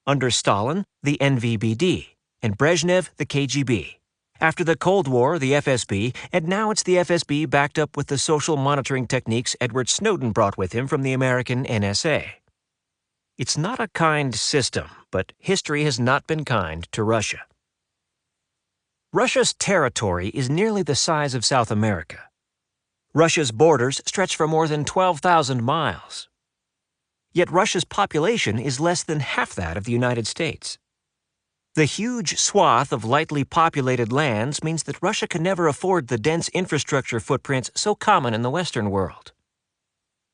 Under Stalin, the NVBD, and Brezhnev, the KGB. After the Cold War, the FSB, and now it's the FSB backed up with the social monitoring techniques Edward Snowden brought with him from the American NSA. It's not a kind system, but history has not been kind to Russia. Russia's territory is nearly the size of South America. Russia's borders stretch for more than 12,000 miles. Yet Russia's population is less than half that of the United States. The huge swath of lightly populated lands means that Russia can never afford the dense infrastructure footprints so common in the Western world.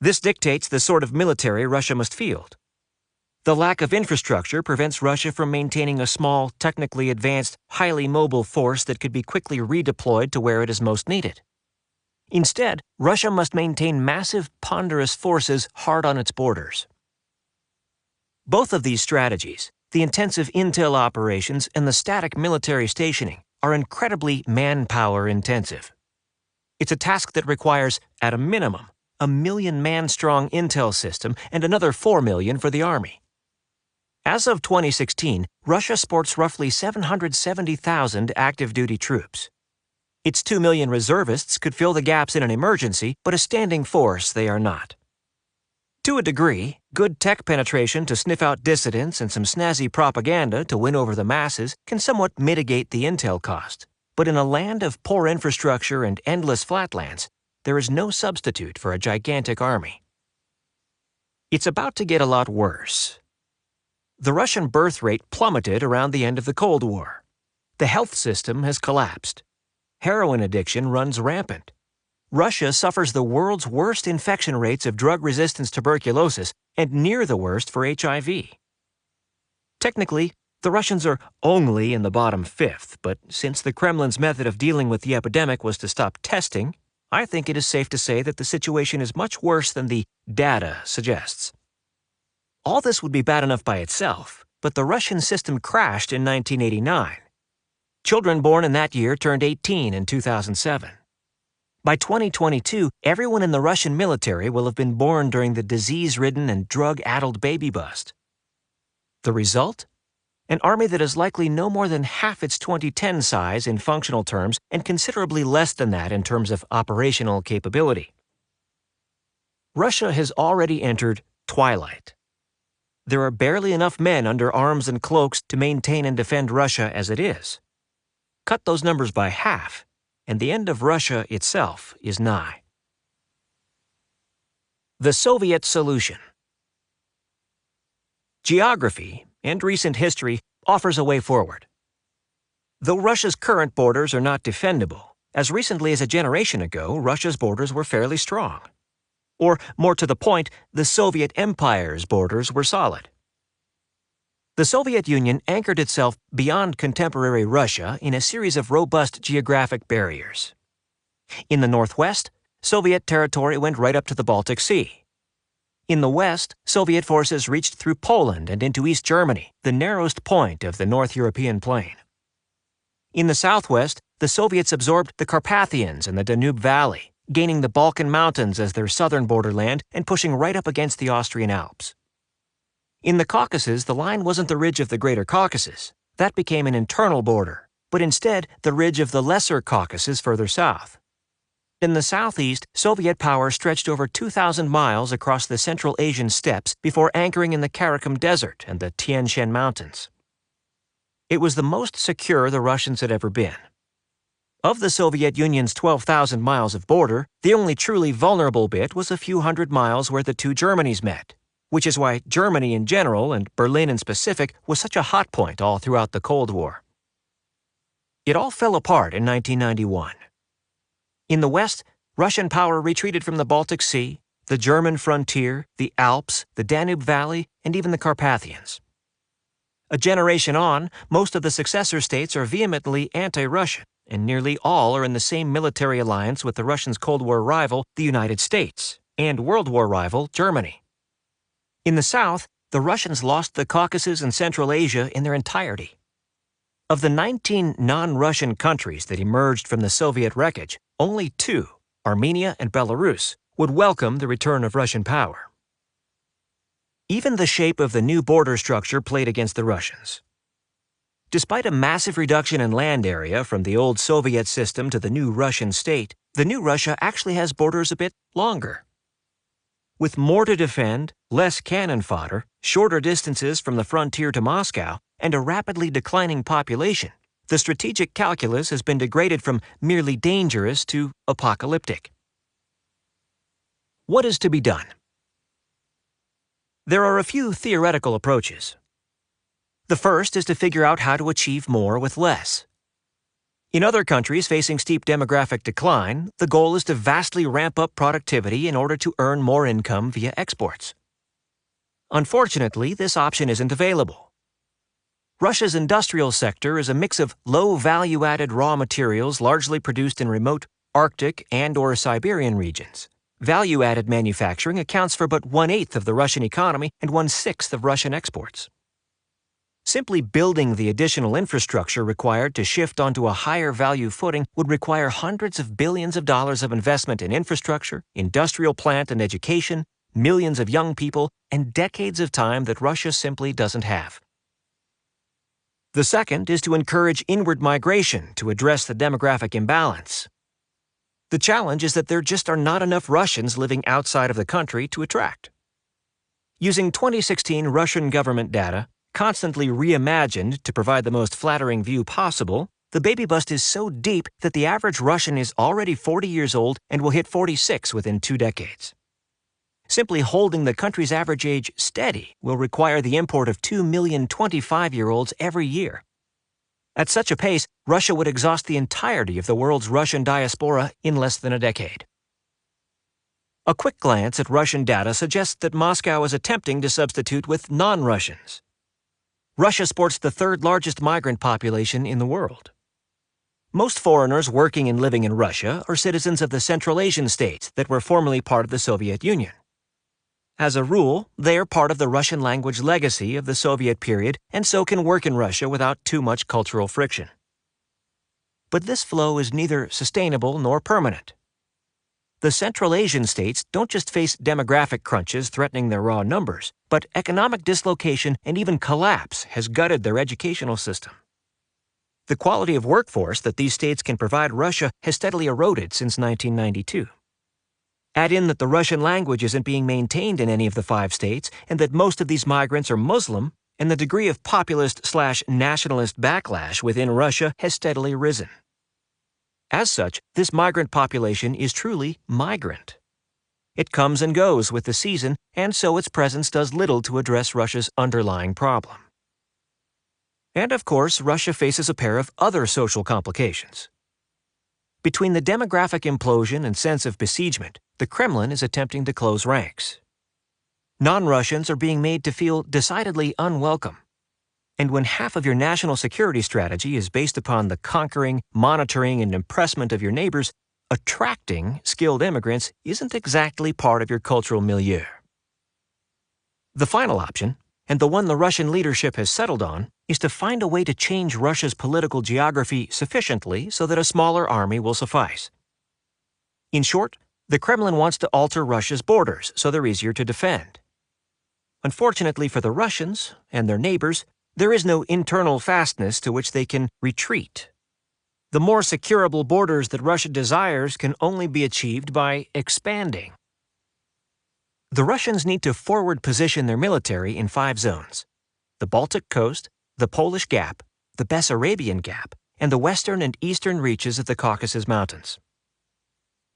This dictates the sort of military Russia must field. The lack of infrastructure prevents Russia from maintaining a small, technically advanced, highly mobile force that could be quickly redeployed to where it is most needed. Instead, Russia must maintain massive, ponderous forces hard on its borders. Both of these strategies, the intensive intel operations and the static military stationing, are incredibly manpower-intensive. It's a task that requires, at a minimum, a 1 million-man-strong intel system and another 4 million for the Army. As of 2016, Russia sports roughly 770,000 active-duty troops. Its 2 million reservists could fill the gaps in an emergency, but a standing force they are not. To a degree, good tech penetration to sniff out dissidents and some snazzy propaganda to win over the masses can somewhat mitigate the intel cost. But in a land of poor infrastructure and endless flatlands, there is no substitute for a gigantic army. It's about to get a lot worse. The Russian birth rate plummeted around the end of the Cold War. The health system has collapsed. Heroin addiction runs rampant. Russia suffers the world's worst infection rates of drug-resistant tuberculosis and near the worst for HIV. Technically, the Russians are only in the bottom fifth, but since the Kremlin's method of dealing with the epidemic was to stop testing, I think it is safe to say that the situation is much worse than the data suggests. All this would be bad enough by itself, but the Russian system crashed in 1989. Children born in that year turned 18 in 2007. By 2022, everyone in the Russian military will have been born during the disease-ridden and drug-addled baby bust. The result? An army that is likely no more than half its 2010 size in functional terms and considerably less than that in terms of operational capability. Russia has already entered twilight. There are barely enough men under arms and cloaks to maintain and defend Russia as it is. Cut those numbers by half, and the end of Russia itself is nigh. The Soviet Solution. Geography and recent history offers a way forward. Though Russia's current borders are not defendable, as recently as a generation ago, Russia's borders were fairly strong. Or, more to the point, the Soviet Empire's borders were solid. The Soviet Union anchored itself beyond contemporary Russia in a series of robust geographic barriers. In the northwest, Soviet territory went right up to the Baltic Sea. In the west, Soviet forces reached through Poland and into East Germany, the narrowest point of the North European plain. In the southwest, the Soviets absorbed the Carpathians and the Danube Valley, gaining the Balkan Mountains as their southern borderland and pushing right up against the Austrian Alps. In the Caucasus, the line wasn't the ridge of the Greater Caucasus. That became an internal border, but instead the ridge of the Lesser Caucasus further south. In the southeast, Soviet power stretched over 2,000 miles across the Central Asian steppes before anchoring in the Karakum Desert and the Tian Shan Mountains. It was the most secure the Russians had ever been. Of the Soviet Union's 12,000 miles of border, the only truly vulnerable bit was a few hundred miles where the two Germanys met, which is why Germany in general and Berlin in specific was such a hot point all throughout the Cold War. It all fell apart in 1991. In the west, Russian power retreated from the Baltic Sea, the German frontier, the Alps, the Danube Valley, and even the Carpathians. A generation on, most of the successor states are vehemently anti-Russian, and nearly all are in the same military alliance with the Russians' Cold War rival, the United States, and World War rival, Germany. In the south, the Russians lost the Caucasus and Central Asia in their entirety. Of the 19 non-Russian countries that emerged from the Soviet wreckage, only 2, Armenia and Belarus, would welcome the return of Russian power. Even the shape of the new border structure played against the Russians. Despite a massive reduction in land area from the old Soviet system to the new Russian state, the new Russia actually has borders a bit longer. With more to defend, less cannon fodder, shorter distances from the frontier to Moscow, and a rapidly declining population, the strategic calculus has been degraded from merely dangerous to apocalyptic. What is to be done? There are a few theoretical approaches. The first is to figure out how to achieve more with less. In other countries facing steep demographic decline, the goal is to vastly ramp up productivity in order to earn more income via exports. Unfortunately, this option isn't available. Russia's industrial sector is a mix of low value-added raw materials largely produced in remote Arctic and/or Siberian regions. Value-added manufacturing accounts for but 1/8 of the Russian economy and 1/6 of Russian exports. Simply building the additional infrastructure required to shift onto a higher value footing would require hundreds of billions of dollars of investment in infrastructure, industrial plant and education, millions of young people, and decades of time that Russia simply doesn't have. The second is to encourage inward migration to address the demographic imbalance. The challenge is that there just are not enough Russians living outside of the country to attract. Using 2016 Russian government data, constantly reimagined to provide the most flattering view possible, the baby bust is so deep that the average Russian is already 40 years old and will hit 46 within 2 decades. Simply holding the country's average age steady will require the import of 2 million 25-year-olds every year. At such a pace, Russia would exhaust the entirety of the world's Russian diaspora in less than a decade. A quick glance at Russian data suggests that Moscow is attempting to substitute with non-Russians. Russia sports the third largest migrant population in the world. Most foreigners working and living in Russia are citizens of the Central Asian states that were formerly part of the Soviet Union. As a rule, they are part of the Russian language legacy of the Soviet period and so can work in Russia without too much cultural friction. But this flow is neither sustainable nor permanent. The Central Asian states don't just face demographic crunches threatening their raw numbers, but economic dislocation and even collapse has gutted their educational system. The quality of workforce that these states can provide Russia has steadily eroded since 1992. Add in that the Russian language isn't being maintained in any of the 5 states and that most of these migrants are Muslim, and the degree of populist/nationalist backlash within Russia has steadily risen. As such, this migrant population is truly migrant. It comes and goes with the season, and so its presence does little to address Russia's underlying problem. And of course, Russia faces a pair of other social complications. Between the demographic implosion and sense of besiegement, the Kremlin is attempting to close ranks. Non-Russians are being made to feel decidedly unwelcome. And when half of your national security strategy is based upon the conquering, monitoring, and impressment of your neighbors, attracting skilled immigrants isn't exactly part of your cultural milieu. The final option, and the one the Russian leadership has settled on, is to find a way to change Russia's political geography sufficiently so that a smaller army will suffice. In short, the Kremlin wants to alter Russia's borders so they're easier to defend. Unfortunately for the Russians and their neighbors, there is no internal fastness to which they can retreat. The more securable borders that Russia desires can only be achieved by expanding. The Russians need to forward position their military in 5 zones: the Baltic coast, the Polish Gap, the Bessarabian Gap, and the western and eastern reaches of the Caucasus Mountains.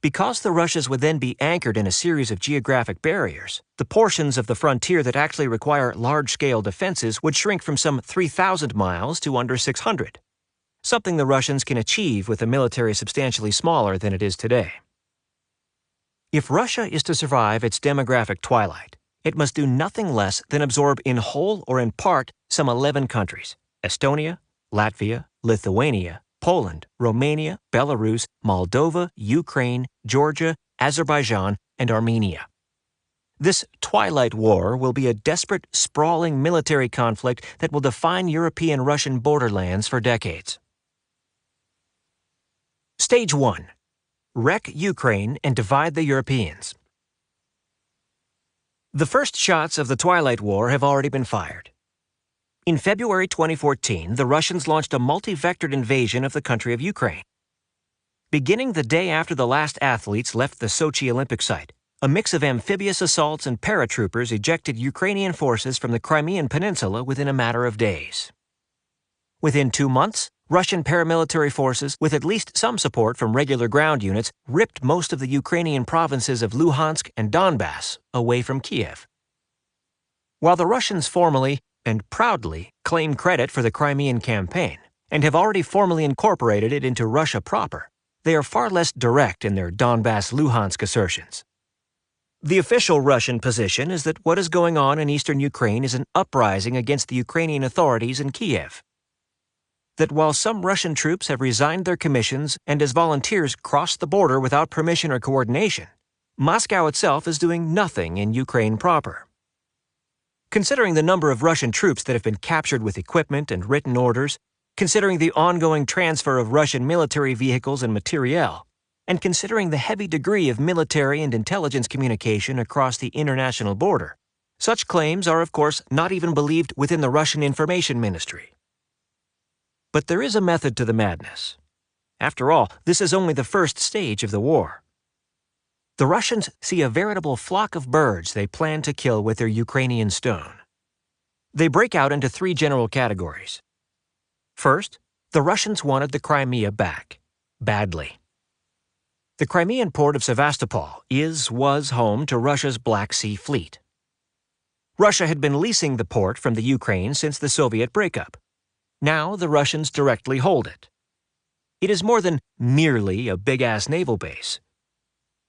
Because the Russias would then be anchored in a series of geographic barriers, the portions of the frontier that actually require large-scale defenses would shrink from some 3,000 miles to under 600, something the Russians can achieve with a military substantially smaller than it is today. If Russia is to survive its demographic twilight, it must do nothing less than absorb in whole or in part some 11 countries: Estonia, Latvia, Lithuania, Poland, Romania, Belarus, Moldova, Ukraine, Georgia, Azerbaijan, and Armenia. This Twilight War will be a desperate, sprawling military conflict that will define European-Russian borderlands for decades. Stage 1. Wreck Ukraine and divide the Europeans. The first shots of the Twilight War have already been fired. In February 2014, the Russians launched a multi-vectored invasion of the country of Ukraine. Beginning the day after the last athletes left the Sochi Olympic site, a mix of amphibious assaults and paratroopers ejected Ukrainian forces from the Crimean Peninsula within a matter of days. Within 2 months, Russian paramilitary forces, with at least some support from regular ground units, ripped most of the Ukrainian provinces of Luhansk and Donbass away from Kiev. While the Russians formally and proudly claim credit for the Crimean campaign and have already formally incorporated it into Russia proper, they are far less direct in their Donbass-Luhansk assertions. The official Russian position is that what is going on in eastern Ukraine is an uprising against the Ukrainian authorities in Kiev. That while some Russian troops have resigned their commissions and as volunteers crossed the border without permission or coordination, Moscow itself is doing nothing in Ukraine proper. Considering the number of Russian troops that have been captured with equipment and written orders, considering the ongoing transfer of Russian military vehicles and materiel, and considering the heavy degree of military and intelligence communication across the international border, such claims are of course not even believed within the Russian Information Ministry. But there is a method to the madness. After all, this is only the first stage of the war. The Russians see a veritable flock of birds they plan to kill with their Ukrainian stone. They break out into 3 general categories. First, the Russians wanted the Crimea back, badly. The Crimean port of Sevastopol was home to Russia's Black Sea Fleet. Russia had been leasing the port from the Ukraine since the Soviet breakup. Now the Russians directly hold it. It is more than merely a big-ass naval base.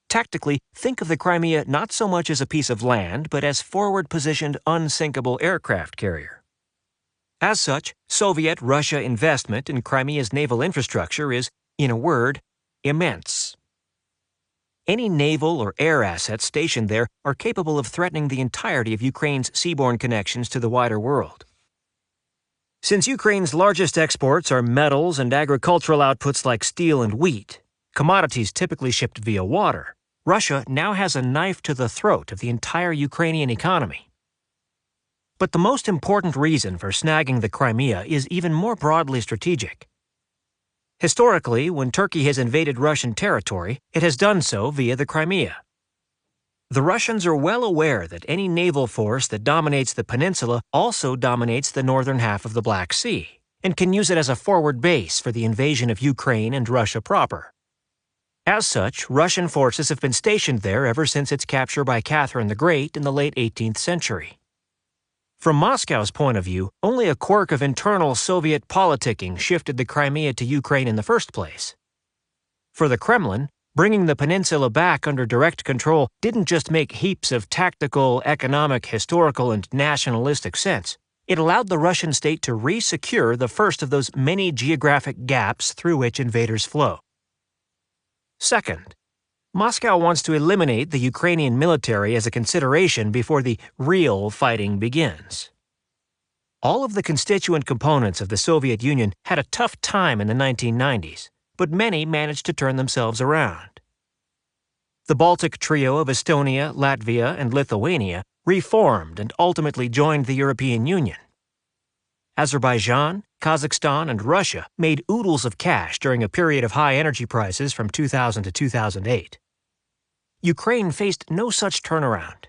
Tactically, think of the Crimea not so much as a piece of land, but as forward-positioned, unsinkable aircraft carrier. As such, Soviet-Russia investment in Crimea's naval infrastructure is, in a word, immense. Any naval or air assets stationed there are capable of threatening the entirety of Ukraine's seaborne connections to the wider world. Since Ukraine's largest exports are metals and agricultural outputs like steel and wheat, commodities typically shipped via water, Russia now has a knife to the throat of the entire Ukrainian economy. But the most important reason for snagging the Crimea is even more broadly strategic. Historically, when Turkey has invaded Russian territory, it has done so via the Crimea. The Russians are well aware that any naval force that dominates the peninsula also dominates the northern half of the Black Sea, and can use it as a forward base for the invasion of Ukraine and Russia proper. As such, Russian forces have been stationed there ever since its capture by Catherine the Great in the late 18th century. From Moscow's point of view, only a quirk of internal Soviet politicking shifted the Crimea to Ukraine in the first place. For the Kremlin, bringing the peninsula back under direct control didn't just make heaps of tactical, economic, historical, and nationalistic sense. It allowed the Russian state to re-secure the first of those many geographic gaps through which invaders flow. Second, Moscow wants to eliminate the Ukrainian military as a consideration before the real fighting begins. All of the constituent components of the Soviet Union had a tough time in the 1990s, but many managed to turn themselves around. The Baltic trio of Estonia, Latvia, and Lithuania reformed and ultimately joined the European Union. Azerbaijan, Kazakhstan, and Russia made oodles of cash during a period of high energy prices from 2000 to 2008. Ukraine faced no such turnaround.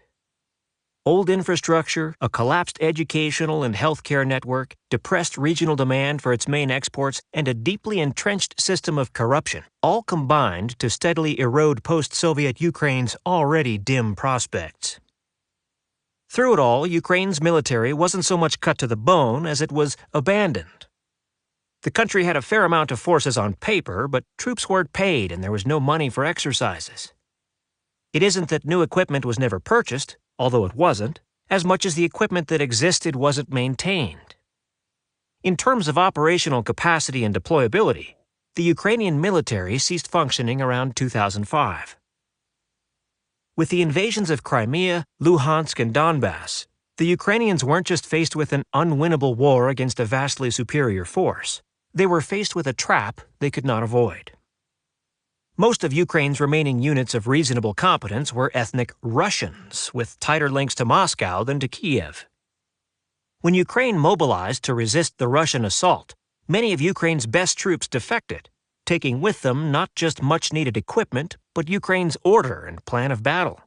Old infrastructure, a collapsed educational and healthcare network, depressed regional demand for its main exports, and a deeply entrenched system of corruption all combined to steadily erode post-Soviet Ukraine's already dim prospects. Through it all, Ukraine's military wasn't so much cut to the bone as it was abandoned. The country had a fair amount of forces on paper, but troops weren't paid and there was no money for exercises. It isn't that new equipment was never purchased, although it wasn't, as much as the equipment that existed wasn't maintained. In terms of operational capacity and deployability, The Ukrainian military ceased functioning around 2005. With the invasions of Crimea, Luhansk, and Donbass, the Ukrainians weren't just faced with an unwinnable war against a vastly superior force. They were faced with a trap they could not avoid. Most of Ukraine's remaining units of reasonable competence were ethnic Russians, with tighter links to Moscow than to Kiev. When Ukraine mobilized to resist the Russian assault, many of Ukraine's best troops defected, taking with them not just much-needed equipment, but Ukraine's order and plan of battle.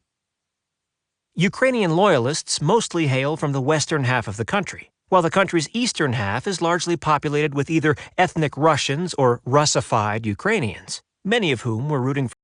Ukrainian loyalists mostly hail from the western half of the country, while the country's eastern half is largely populated with either ethnic Russians or Russified Ukrainians, many of whom were rooting for